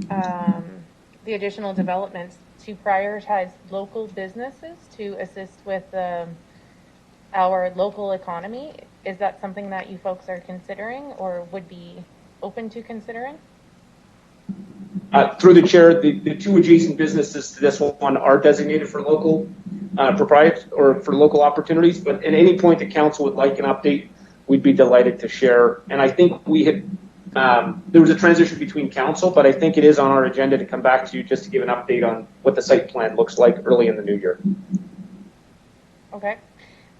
the additional developments to prioritize local businesses to assist with our local economy. Is that something that you folks are considering or would be open to considering? Through the chair, the two adjacent businesses to this one are designated for local or for local opportunities, but at any point the council would like an update, we'd be delighted to share. And I think we had, there was a transition between council, but I think it is on our agenda to come back to you just to give an update on what the site plan looks like early in the new year. Okay.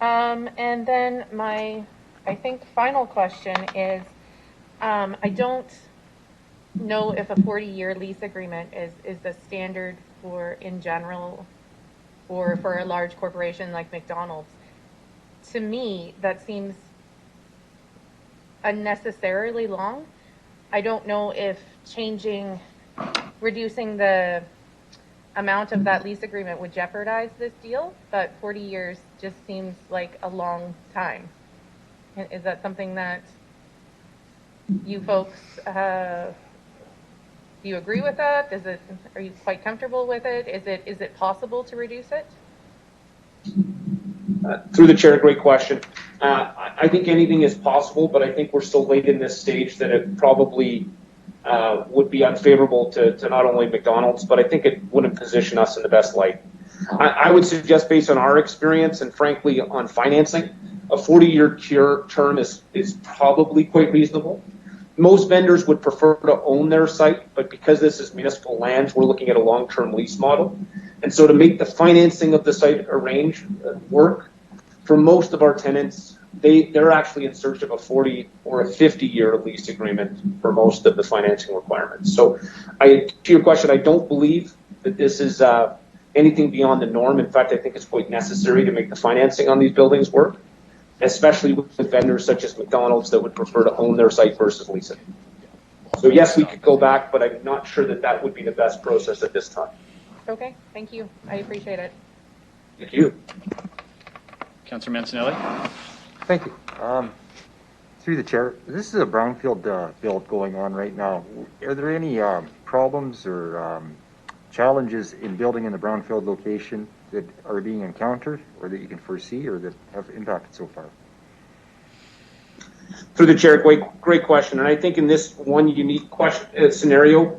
And then my, I think, final question is, I don't know if a 40-year lease agreement is the standard for in general or for a large corporation like McDonald's. To me, that seems unnecessarily long. I don't know if reducing the amount of that lease agreement would jeopardize this deal, but 40 years just seems like a long time. Is that something that you folks, do you agree with that? Are you quite comfortable with it? Is it possible to reduce it? Through the chair, great question. I think anything is possible, but I think we're still late in this stage that it probably would be unfavorable to not only McDonald's, but I think it wouldn't position us in the best light. I would suggest, based on our experience and frankly on financing, a 40-year term is probably quite reasonable. Most vendors would prefer to own their site, but because this is municipal lands, we're looking at a long-term lease model. And so to make the financing of the site work, for most of our tenants, they're actually in search of a 40 or a 50-year lease agreement for most of the financing requirements. So to your question, I don't believe that this is anything beyond the norm. In fact, I think it's quite necessary to make the financing on these buildings work, especially with vendors such as McDonald's that would prefer to own their site versus lease it. So yes, we could go back, but I'm not sure that would be the best process at this time. Okay, thank you. I appreciate it. Thank you. Councillor Mancinelli. Thank you. Through the chair, this is a brownfield build going on right now. Are there any problems or challenges in building in the brownfield location that are being encountered or that you can foresee or that have impacted so far? Through the chair, great question. And I think in this one unique scenario,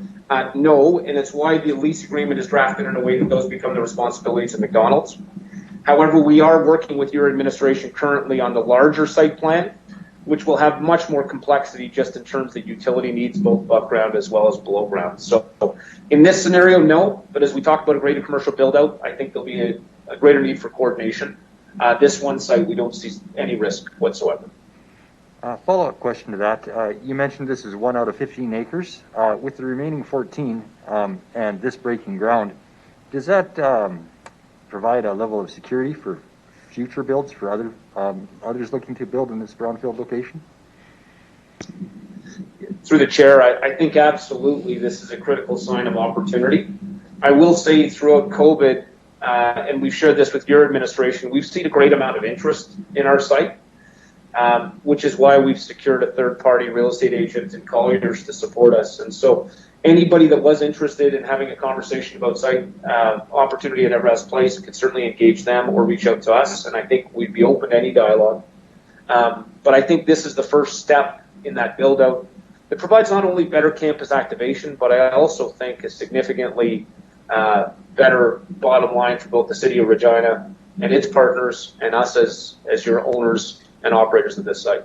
no, and it's why the lease agreement is drafted in a way that those become the responsibilities of McDonald's. However, we are working with your administration currently on the larger site plan, which will have much more complexity just in terms of utility needs, both above ground as well as below ground. So in this scenario, no, but as we talk about a greater commercial build out, I think there'll be a greater need for coordination. This one site, we don't see any risk whatsoever. Follow-up question to that. You mentioned this is 1 out of 15 acres. With the remaining 14 and this breaking ground, does that provide a level of security for future builds for others looking to build in this brownfield location? Through the chair, I think absolutely this is a critical sign of opportunity. I will say throughout COVID, and we've shared this with your administration, we've seen a great amount of interest in our site, which is why we've secured a third-party real estate agent in Colliers to support us. And so anybody that was interested in having a conversation about site opportunity at Everest Place could certainly engage them or reach out to us, and I think we'd be open to any dialogue. But I think this is the first step in that build-out. It provides not only better campus activation, but I also think a significantly better bottom line for both the City of Regina and its partners and us as your owners and operators of this site.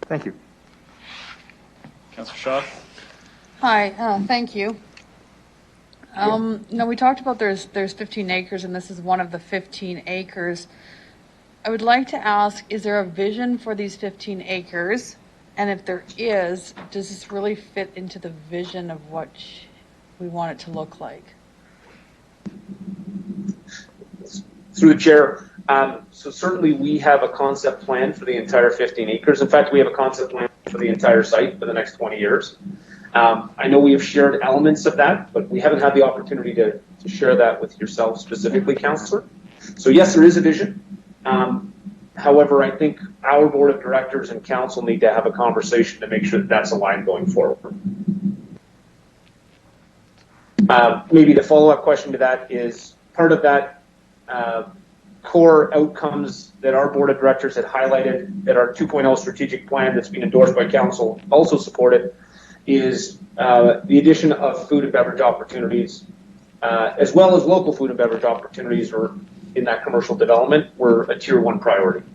Thank you. Councillor Shaw. Hi, thank you. No, we talked about there's 15 acres and this is one of the 15 acres. I would like to ask, is there a vision for these 15 acres? And if there is, does this really fit into the vision of what we want it to look like? Through the chair, so certainly we have a concept plan for the entire 15 acres. In fact, we have a concept plan for the entire site for the next 20 years. I know we have shared elements of that, but we haven't had the opportunity to share that with yourself specifically, Councillor. So yes, there is a vision. However, I think our board of directors and council need to have a conversation to make sure that that's aligned going forward. Maybe the follow-up question to that is part of that core outcomes that our board of directors had highlighted that our 2.0 strategic plan that's been endorsed by council also supported is the addition of food and beverage opportunities, as well as local food and beverage opportunities or in that commercial development were a tier 1 priority.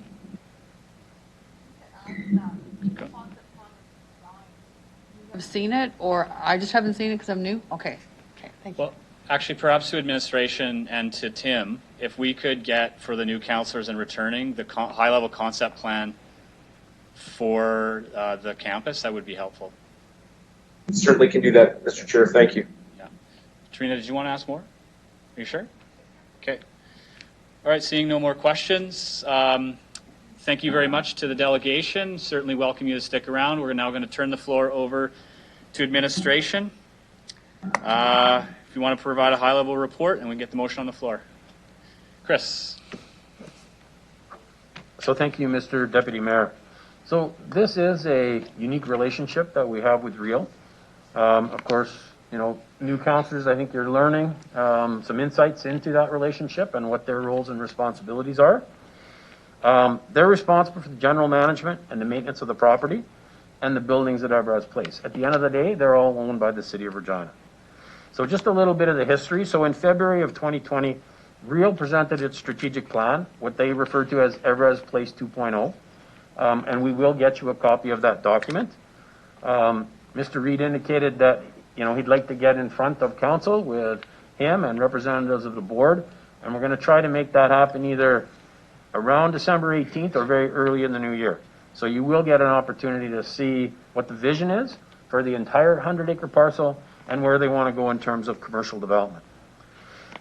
I've seen it, or I just haven't seen it because I'm new? Okay, thank you. Well, actually, perhaps to administration and to Tim, if we could get for the new councillors and returning the high-level concept plan for the campus, that would be helpful. Certainly can do that, Mr. Chair. Thank you. Yeah. Trina, did you want to ask more? Are you sure? Okay. All right, seeing no more questions, thank you very much to the delegation. Certainly welcome you to stick around. We're now going to turn the floor over to administration. If you want to provide a high-level report, and we get the motion on the floor. Chris. So thank you, Mr. Deputy Mayor. So this is a unique relationship that we have with Real. Of course, you know, new councillors, I think you're learning some insights into that relationship and what their roles and responsibilities are. They're responsible for the general management and the maintenance of the property and the buildings at Everest Place. At the end of the day, they're all owned by the City of Regina. So just a little bit of the history. So in February of 2020, Real presented its strategic plan, what they refer to as Everest Place 2.0, and we will get you a copy of that document. Mr. Reid indicated that, you know, he'd like to get in front of council with him and representatives of the board, and we're going to try to make that happen either around December 18th or very early in the new year. So you will get an opportunity to see what the vision is for the entire 100-acre parcel and where they want to go in terms of commercial development.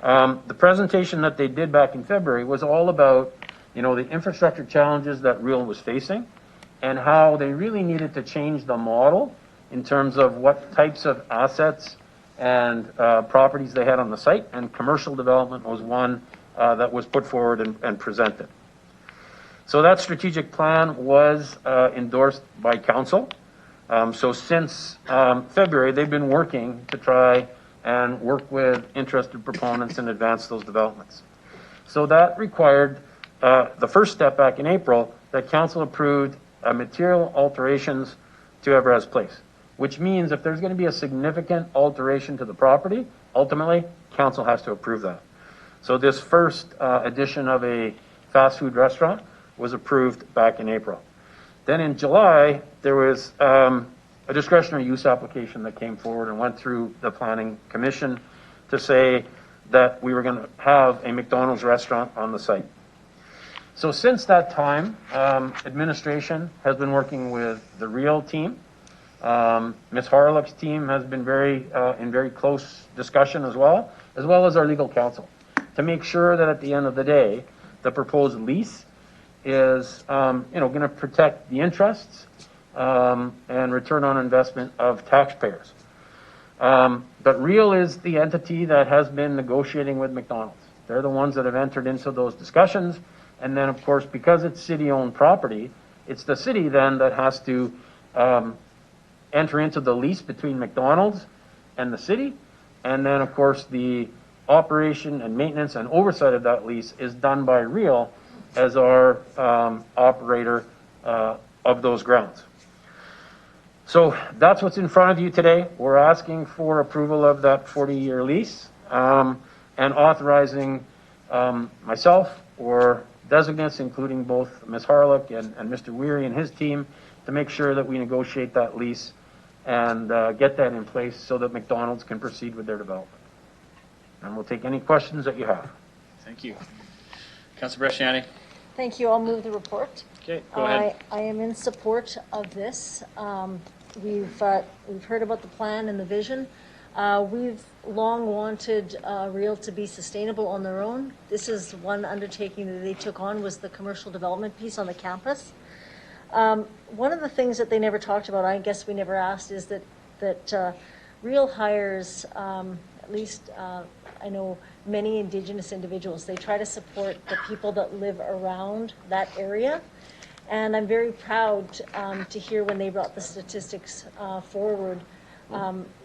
The presentation that they did back in February was all about, you know, the infrastructure challenges that Real was facing and how they really needed to change the model in terms of what types of assets and properties they had on the site, and commercial development was one that was put forward and presented. So that strategic plan was endorsed by council. So since February, they've been working to try and work with interested proponents and advance those developments. So that required the first step back in April that council approved material alterations to Everest Place, which means if there's going to be a significant alteration to the property, ultimately, council has to approve that. So this first addition of a fast food restaurant was approved back in April. Then in July, there was a discretionary use application that came forward and went through the planning commission to say that we were going to have a McDonald's restaurant on the site. So since that time, administration has been working with the Real team. Ms. Harlock's team has been in very close discussion as well as our legal counsel, to make sure that at the end of the day, the proposed lease is, going to protect the interests and return on investment of taxpayers. But Real is the entity that has been negotiating with McDonald's. They're the ones that have entered into those discussions. And then, of course, because it's city-owned property, it's the city then that has to enter into the lease between McDonald's and the city. And then, of course, the operation and maintenance and oversight of that lease is done by Real as our operator of those grounds. So that's what's in front of you today. We're asking for approval of that 40-year lease and authorizing myself or designates, including both Ms. Harlock and Mr. Weary and his team, to make sure that we negotiate that lease and get that in place so that McDonald's can proceed with their development. And we'll take any questions that you have. Thank you. Councilor Bresciani. Thank you. I'll move the report. Okay, go ahead. I am in support of this. We've heard about the plan and the vision. We've long wanted Real to be sustainable on their own. This is one undertaking that they took on, was the commercial development piece on the campus. One of the things that they never talked about, I guess we never asked, is that Real hires, at least I know, many Indigenous individuals. They try to support the people that live around that area. And I'm very proud to hear when they brought the statistics forward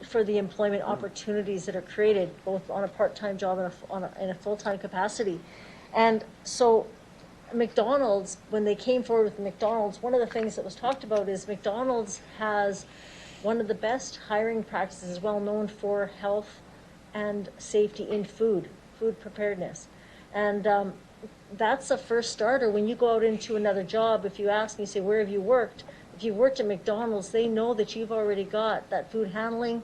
for the employment opportunities that are created, both on a part-time job and in a full-time capacity. And so McDonald's, when they came forward with McDonald's, one of the things that was talked about is McDonald's has one of the best hiring practices, well known for health and safety in food preparedness. And that's a first starter. When you go out into another job, if you ask me, say, where have you worked? If you worked at McDonald's, they know that you've already got that food handling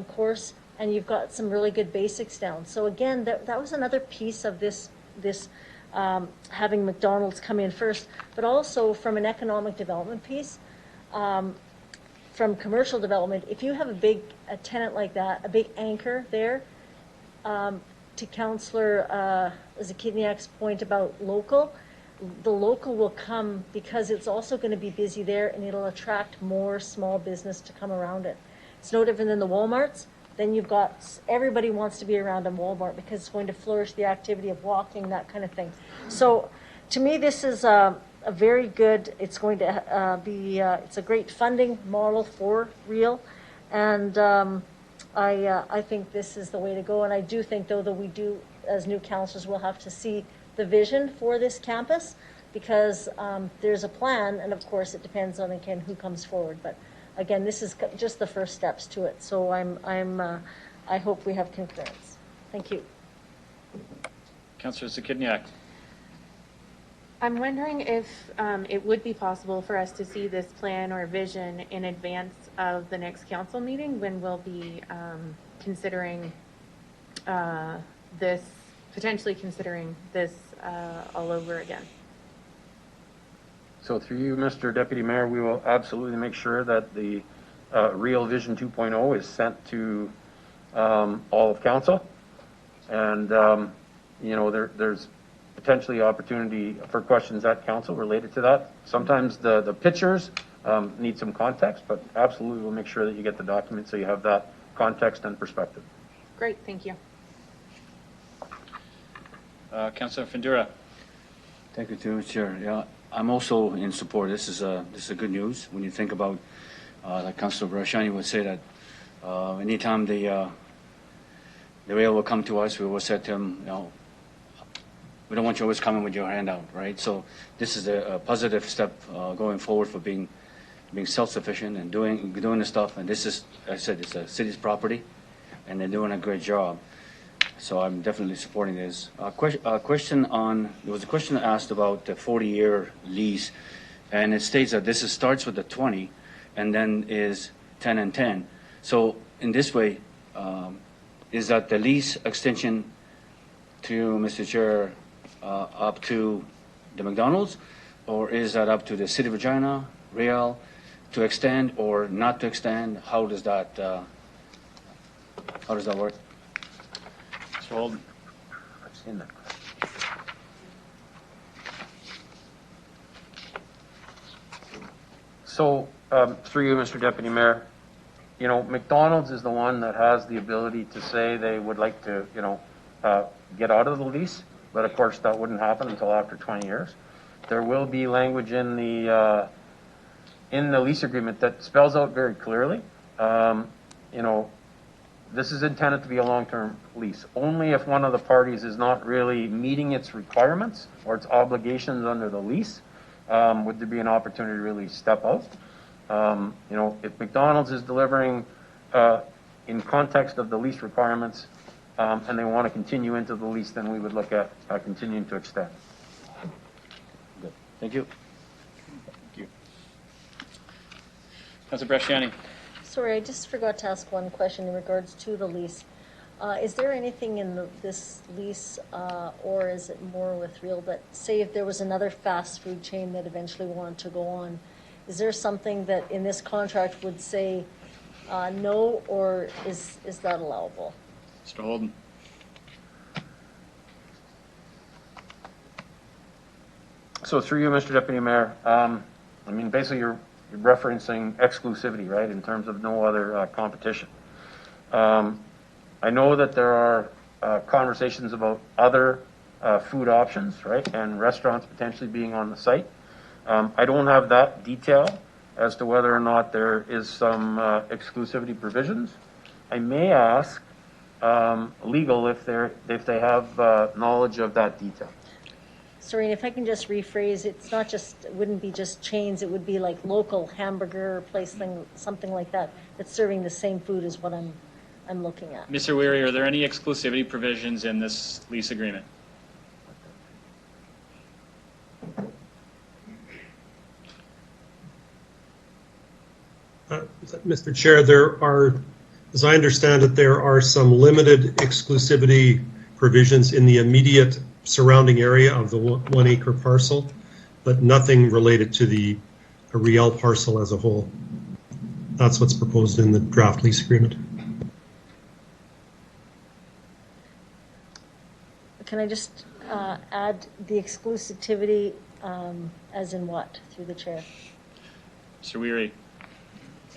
course, and you've got some really good basics down. So again, that was another piece of this having McDonald's come in first, but also from an economic development piece, from commercial development. If you have a tenant like that, a big anchor there, to Councillor Zakidniak's point about local, the local will come because it's also going to be busy there, and it'll attract more small business to come around it. It's no different than the Walmarts. Then you've got, everybody wants to be around a Walmart because it's going to flourish the activity of walking, that kind of thing. So to me, this is a very good, it's going to be, it's a great funding model for Real. And I think this is the way to go. And I do think, though, that we do, as new councillors, will have to see the vision for this campus, because there's a plan, and of course it depends on, again, who comes forward. But again, this is just the first steps to it. So I hope we have concurrence. Thank you. Councillor Zakidniak. I'm wondering if it would be possible for us to see this plan or vision in advance of the next council meeting, when we'll be considering this, potentially considering this all over again. So through you, Mr. Deputy Mayor, we will absolutely make sure that the Real Vision 2.0 is sent to all of council. And, there's potentially opportunity for questions at council related to that. Sometimes the pictures need some context, but absolutely we'll make sure that you get the document so you have that context and perspective. Great, thank you. Councillor Findura. Thank you, too, Chair. Yeah, I'm also in support. This is a good news when you think about, like Councillor Bresciani would say, that anytime the rail will come to us, we will say to him, we don't want you always coming with your hand out, right? So this is a positive step going forward for being self-sufficient and doing the stuff. And this is, I said, it's a city's property, and they're doing a great job. So I'm definitely supporting this. Question on, there was a question asked about the 40-year lease, and it states that this starts with the 20 and then is 10 and 10. So in this way, is that the lease extension to, Mr. Chair, up to the McDonald's, or is that up to the City of Regina, Real, to extend or not to extend? How does that work? Mr. Holden. I've seen that. So, through you, Mr. Deputy Mayor, you know, McDonald's is the one that has the ability to say they would like to, you know, get out of the lease, but of course that wouldn't happen until after 20 years. There will be language in the lease agreement that spells out very clearly, you know, this is intended to be a long-term lease. Only if one of the parties is not really meeting its requirements or its obligations under the lease, would there be an opportunity to really step out. You know, if McDonald's is delivering in context of the lease requirements, and they want to continue into the lease, then we would look at continuing to extend. Good. Thank you. Thank you. Councilor Bresciani. Sorry, I just forgot to ask one question in regards to the lease. Is there anything in this lease, or is it more with Real, that say if there was another fast food chain that eventually wanted to go on, is there something that in this contract would say no, or is that allowable? Mr. Holden. So through you, Mr. Deputy Mayor, I mean, basically you're referencing exclusivity, right, in terms of no other competition. I know that there are conversations about other food options, right, and restaurants potentially being on the site. I don't have that detail as to whether or not there is some exclusivity provisions. I may ask legal if they have knowledge of that detail. Sorry, if I can just rephrase, it wouldn't be just chains, it would be like local hamburger place thing, something like that, that's serving the same food as what I'm looking at. Mr. Weary, are there any exclusivity provisions in this lease agreement? Mr. Chair, there are, as I understand it, there are some limited exclusivity provisions in the immediate surrounding area of the 1 acre parcel, but nothing related to the Real parcel as a whole. That's what's proposed in the draft lease agreement. Can I just add the exclusivity as in what, through the chair? Mr. Weary.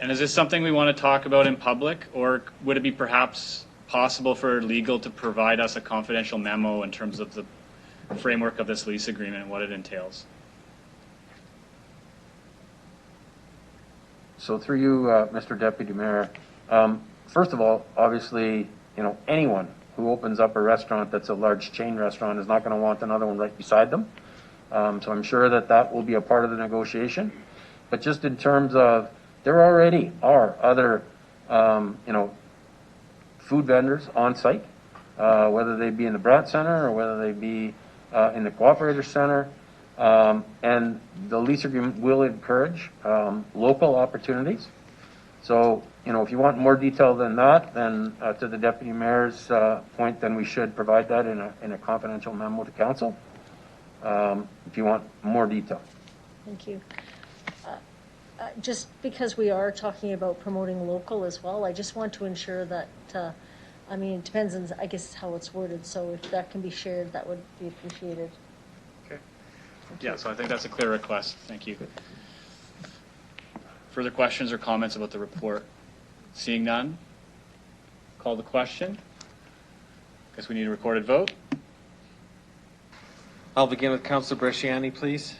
And is this something we want to talk about in public, or would it be perhaps possible for legal to provide us a confidential memo in terms of the framework of this lease agreement and what it entails? So through you, Mr. Deputy Mayor, first of all, obviously, you know, anyone who opens up a restaurant that's a large chain restaurant is not going to want another one right beside them. So I'm sure that will be a part of the negotiation. But just in terms of, there already are other, you know, food vendors on site, whether they be in the Brant Center or whether they be in the Cooperator Center. And the lease agreement will encourage local opportunities. So, you know, if you want more detail than that, then to the Deputy Mayor's point, then we should provide that in a confidential memo to Council, if you want more detail. Thank you. Just because we are talking about promoting local as well, I just want to ensure that, I mean, it depends on, I guess, how it's worded. So if that can be shared, that would be appreciated. Okay. Yeah, so I think that's a clear request. Thank you. Further questions or comments about the report? Seeing none, call the question. Guess we need a recorded vote. I'll begin with Councilor Bresciani, please.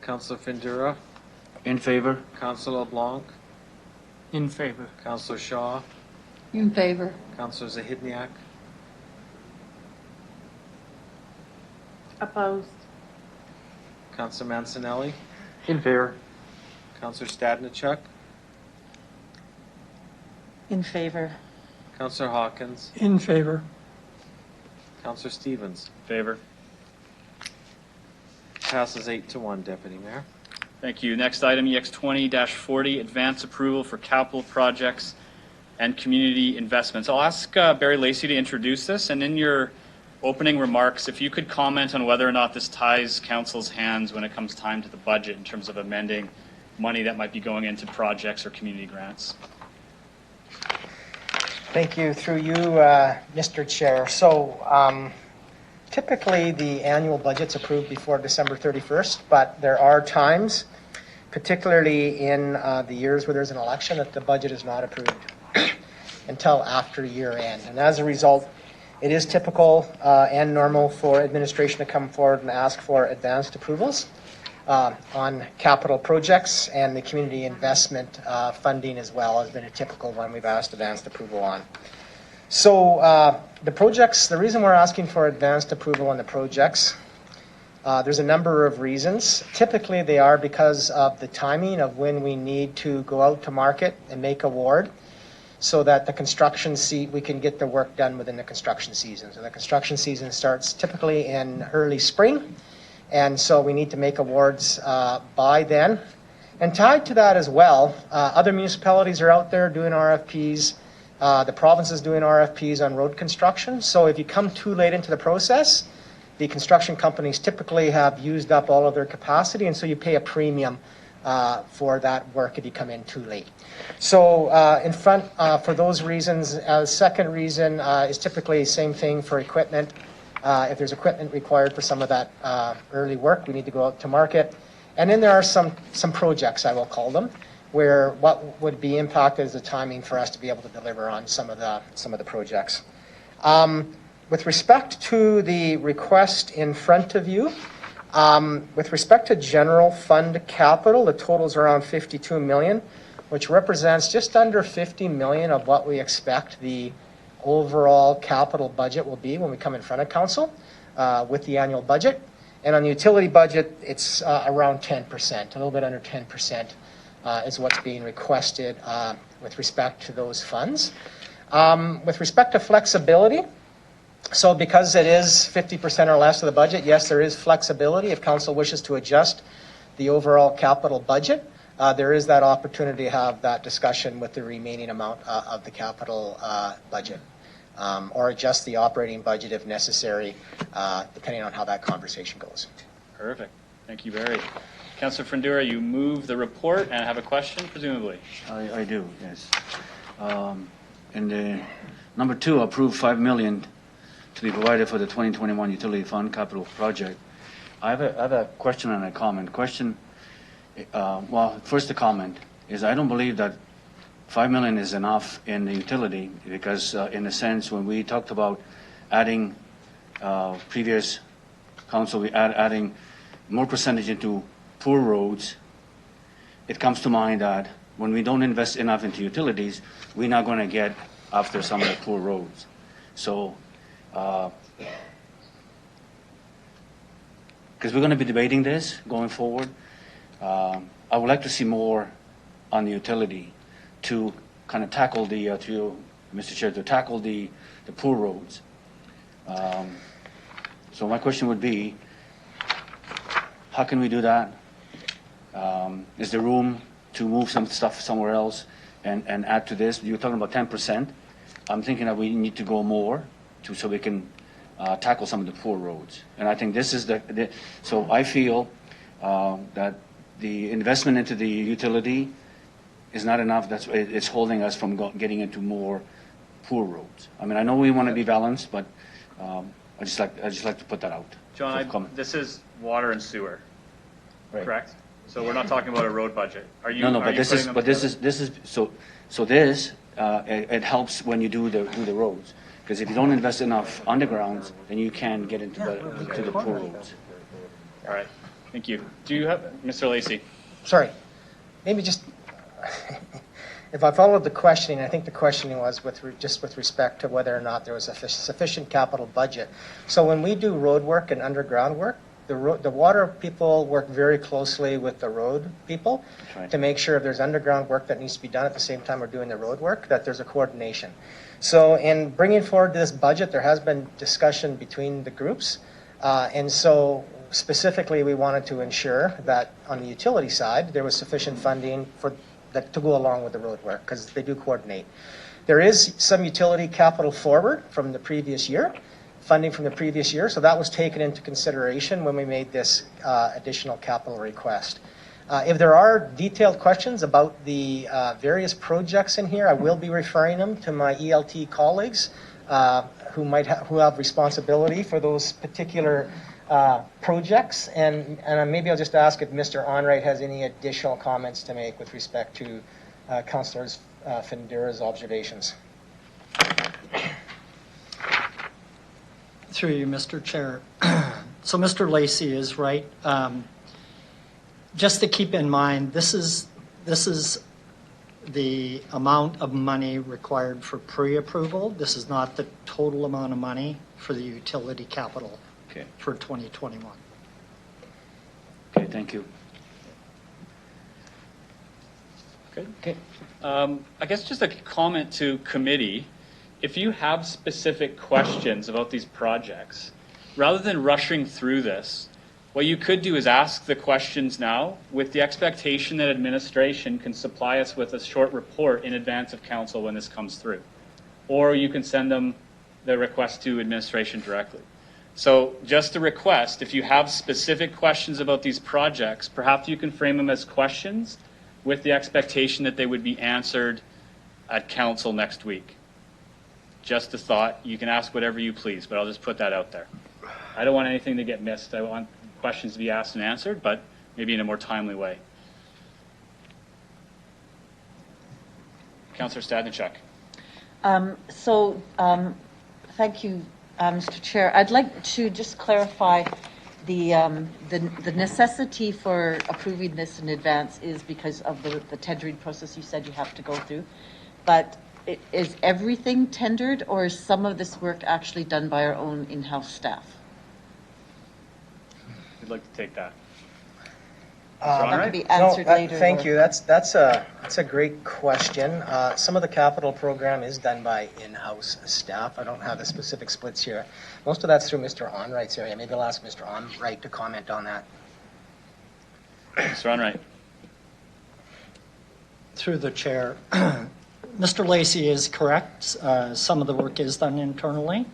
Councilor Findura. In favor. Councilor LeBlanc. In favor. Councilor Shaw. In favor. Councilor Zahidniak. Opposed. Councillor Mancinelli, In favor. Councillor Stadnichuk, In favor. Councillor Hawkins, In favor. Councillor Stevens. Favor. Passes 8-1, Deputy Mayor. Thank you. Next item, EX 20-40, advance approval for capital projects and community investments. I'll ask Barry Lacey to introduce this, and in your opening remarks, if you could comment on whether or not this ties council's hands when it comes time to the budget in terms of amending money that might be going into projects or community grants. Thank you. Through you, Mr. Chair. So typically the annual budget's approved before December 31st, but there are times, particularly in the years where there's an election, that the budget is not approved until after year end. And as a result, it is typical and normal for administration to come forward and ask for advanced approvals on capital projects, and the community investment funding as well has been a typical one we've asked advanced approval on. So the projects, the reason we're asking for advanced approval on the projects, there's a number of reasons. Typically they are because of the timing of when we need to go out to market and make award, so that the construction we can get the work done within the construction season. So the construction season starts typically in early spring, and so we need to make awards by then. And tied to that as well, other municipalities are out there doing RFPs. The province is doing RFPs on road construction. So if you come too late into the process, the construction companies typically have used up all of their capacity, and so you pay a premium for that work if you come in too late. So for those reasons, second reason is typically same thing for equipment. If there's equipment required for some of that early work, we need to go out to market. And then there are some projects, I will call them, where what would be impacted is the timing for us to be able to deliver on some of the projects. With respect to the request in front of you, with respect to general fund capital, the total's around 52 million, which represents just under 50 million of what we expect the overall capital budget will be when we come in front of council with the annual budget. And on the utility budget, it's around 10%, a little bit under 10% is what's being requested with respect to those funds. With respect to flexibility, so because it is 50% or less of the budget, yes, there is flexibility. If council wishes to adjust the overall capital budget, there is that opportunity to have that discussion with the remaining amount of the capital budget, or adjust the operating budget if necessary, depending on how that conversation goes. Perfect. Thank you, Barry. Councillor Frindura, you move the report and have a question, presumably. I do, yes. In the number 2, approve 5 million to be provided for the 2021 utility fund capital project. I have a question and a comment. Well, first the comment is I don't believe that 5 million is enough in the utility, because in a sense when we talked about adding previous council, we adding more percentage into poor roads, it comes to mind that when we don't invest enough into utilities, we're not going to get after some of the poor roads. So because we're going to be debating this going forward, I would like to see more on the utility to kind of tackle the, to you, Mr. Chair, to tackle the poor roads. So my question would be, how can we do that? Is there room to move some stuff somewhere else and add to this? You're talking about 10%. I'm thinking that we need to go more so we can tackle some of the poor roads. And I think this is so I feel that the investment into the utility is not enough. It's holding us from getting into more poor roads. I mean, I know we want to be balanced, but I just like to put that out. John, this is water and sewer, right? Correct. So we're not talking about a road budget. Are you? No, but this is so this it helps when you do the roads, because if you don't invest enough undergrounds, then you can get into the poor roads. All right. Thank you. Do you have Mr. Lacey? Sorry, maybe just if I followed the questioning, I think the questioning was just with respect to whether or not there was a sufficient capital budget. So when we do road work and underground work, the water people work very closely with the road people to make sure if there's underground work that needs to be done at the same time we're doing the road work, that there's a coordination. So in bringing forward this budget, there has been discussion between the groups. And so specifically, we wanted to ensure that on the utility side, there was sufficient funding for that to go along with the road work, because they do coordinate. There is some utility capital forward from the previous year, funding from the previous year, so that was taken into consideration when we made this additional capital request. If there are detailed questions about the various projects in here, I will be referring them to my ELT colleagues who have responsibility for those particular projects, and maybe I'll just ask if Mr. Onright has any additional comments to make with respect to Councillor Findura's observations. Through you, Mr. Chair. So Mr. Lacey is right. Just to keep in mind, this is the amount of money required for pre-approval. This is not the total amount of money for the utility capital for 2021. Okay, thank you. Okay. I guess just a comment to committee. If you have specific questions about these projects, rather than rushing through this, what you could do is ask the questions now with the expectation that administration can supply us with a short report in advance of council when this comes through. Or you can send them the request to administration directly. So just a request, if you have specific questions about these projects, perhaps you can frame them as questions with the expectation that they would be answered at council next week. Just a thought. You can ask whatever you please, but I'll just put that out there. I don't want anything to get missed. I want questions to be asked and answered, but maybe in a more timely way. Councillor Stadnicek. Thank you, Mr. Chair. I'd like to just clarify the necessity for approving this in advance is because of the tendering process you said you have to go through. But is everything tendered, or is some of this work actually done by our own in-house staff? I'd like to take that. That could be answered later. Thank you. That's a great question. Some of the capital program is done by in-house staff. I don't have the specific splits here. Most of that's through Mr. Onright's area. Maybe I'll ask Mr. Onright to comment on that. Mr. Onright. Through the chair. Mr. Lacey is correct. Some of the work is done internally.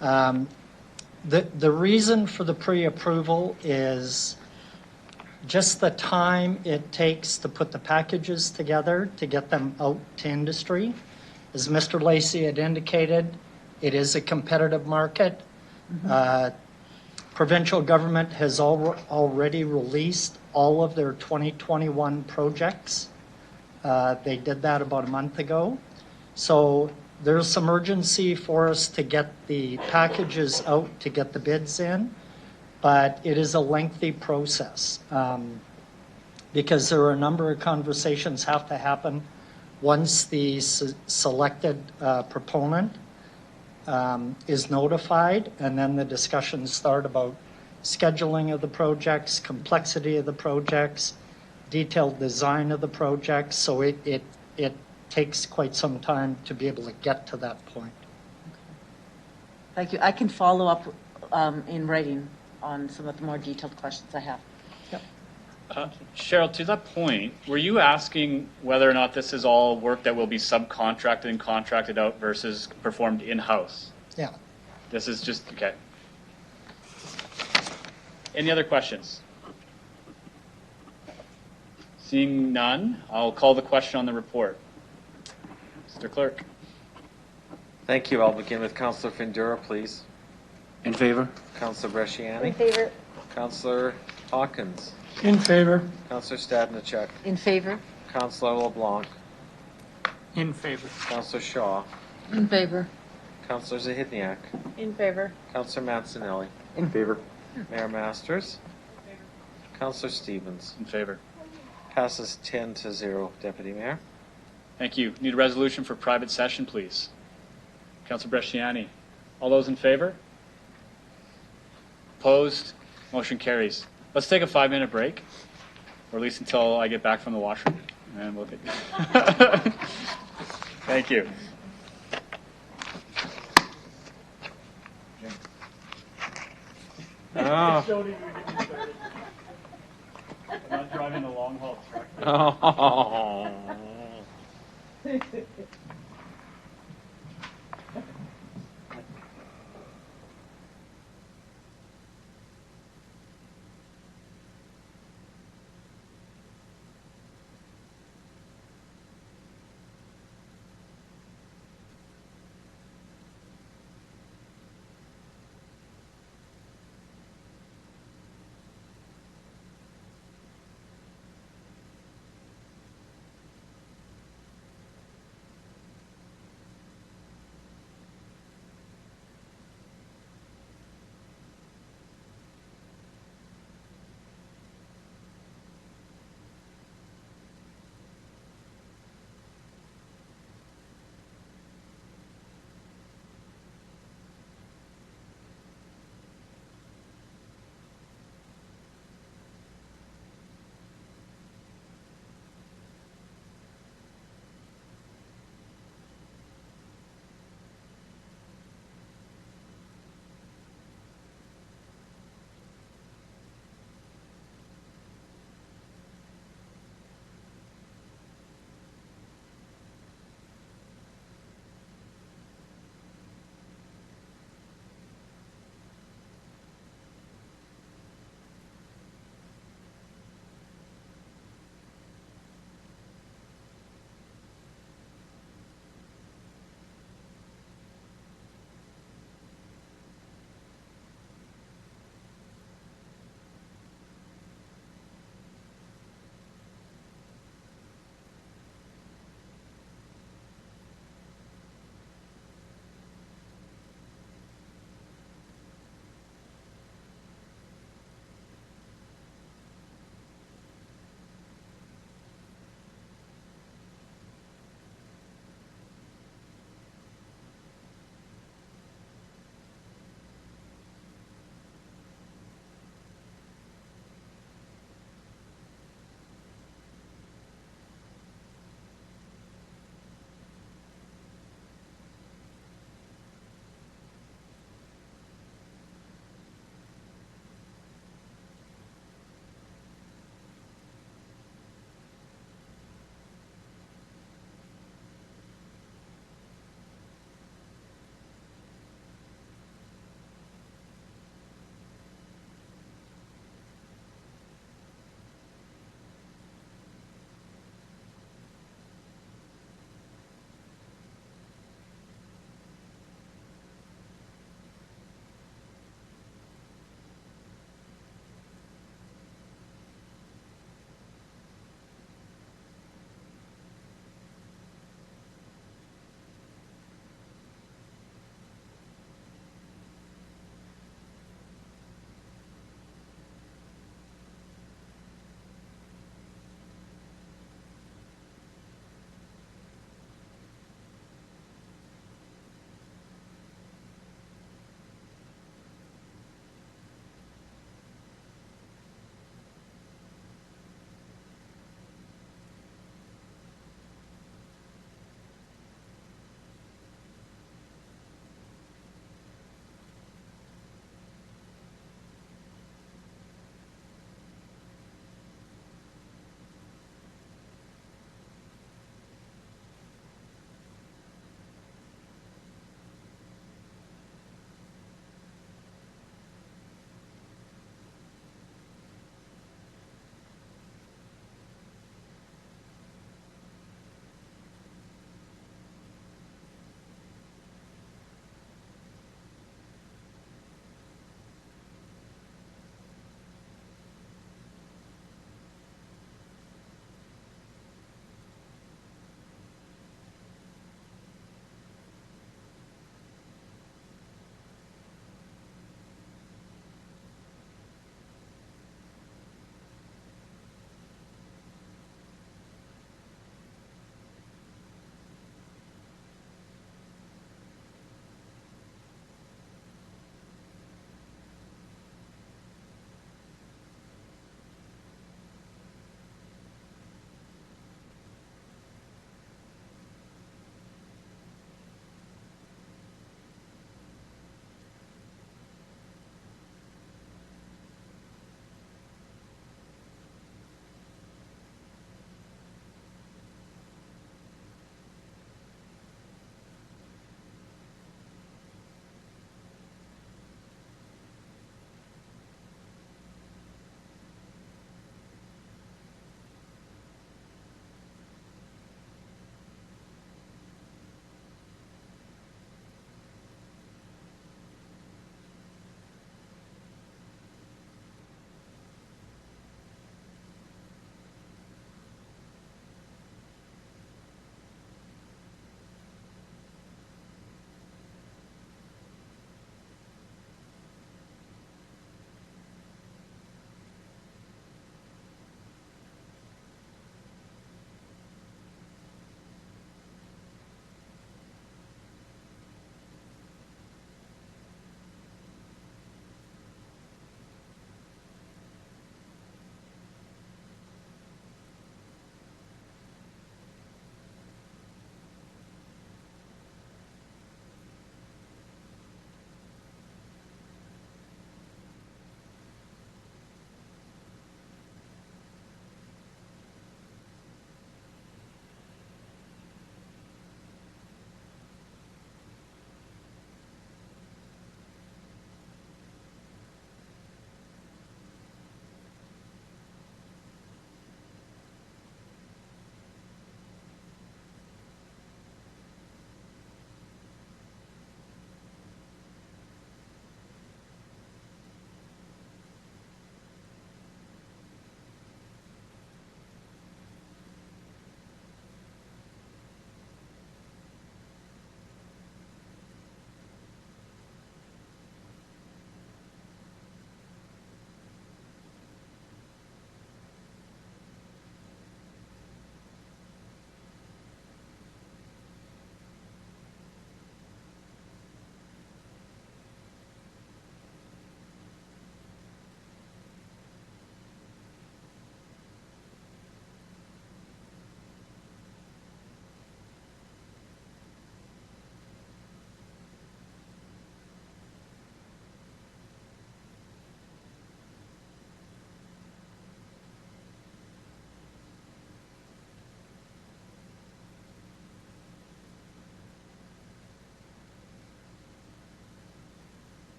The reason for the pre-approval is just the time it takes to put the packages together to get them out to industry. As Mr. Lacey had indicated, it is a competitive market. Provincial government has already released all of their 2021 projects. They did that about a month ago. So there's some urgency for us to get the packages out, to get the bids in, but it is a lengthy process because there are a number of conversations have to happen once the selected proponent is notified, and then the discussions start about scheduling of the projects, complexity of the projects, detailed design of the projects. So it takes quite some time to be able to get to that point. Thank you. I can follow up in writing on some of the more detailed questions I have. Cheryl, to that point, were you asking whether or not this is all work that will be subcontracted and contracted out versus performed in-house? Yeah. This is just, okay. Any other questions? Seeing none, I'll call the question on the report. Mr. Clerk. Thank you. I'll begin with Councillor Findura, please. In favor. Councillor Bresciani. In favor. Councillor Hawkins. In favor. Councillor Stadnicek. In favor. Councillor LeBlanc. In favor. Councillor Shaw. In favor. Councillor Zahidniak. In favor. Councillor Mancinelli. In favor. Mayor Masters. Councillor Stevens. In favor. Passes 10-0, Deputy Mayor. Thank you. Need a resolution for private session, please. Councilor Bresciani. All those in favor? Opposed? Motion carries. Let's take a 5-minute break, or at least until I get back from the washroom, and we'll take. Thank you. Oh. I'm not driving the long haul truck. Oh.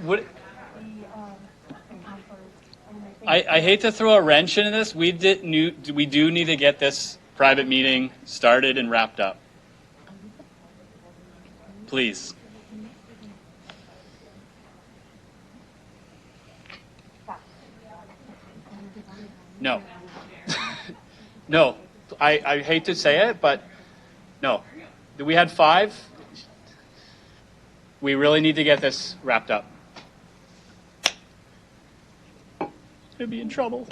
What? I hate to throw a wrench into this. We do need to get this private meeting started and wrapped up. Please. No. No. I hate to say it, but no. We had 5. We really need to get this wrapped up. Could be in trouble.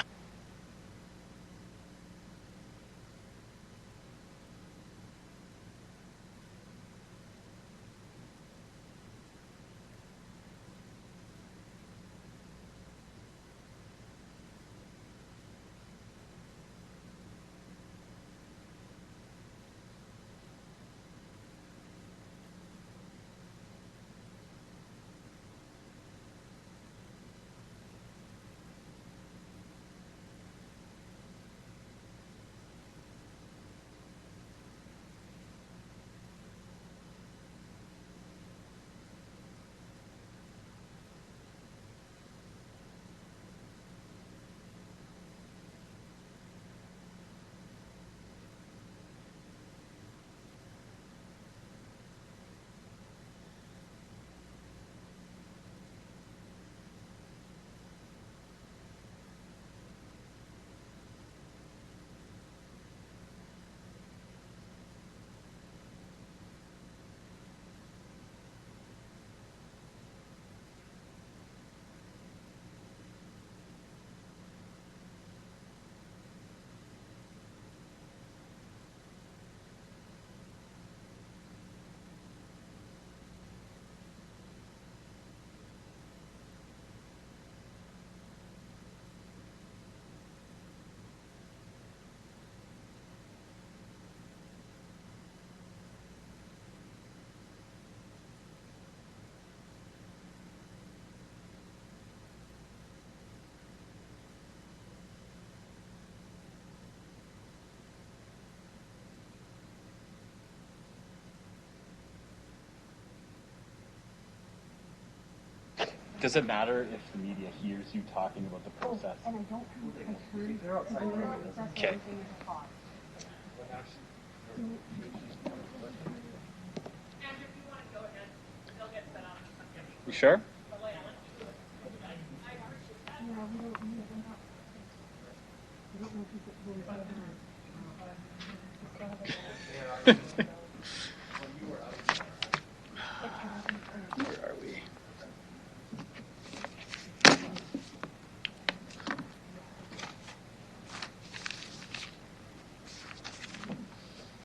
Does it matter if the media hears you talking about the process? Okay. You sure?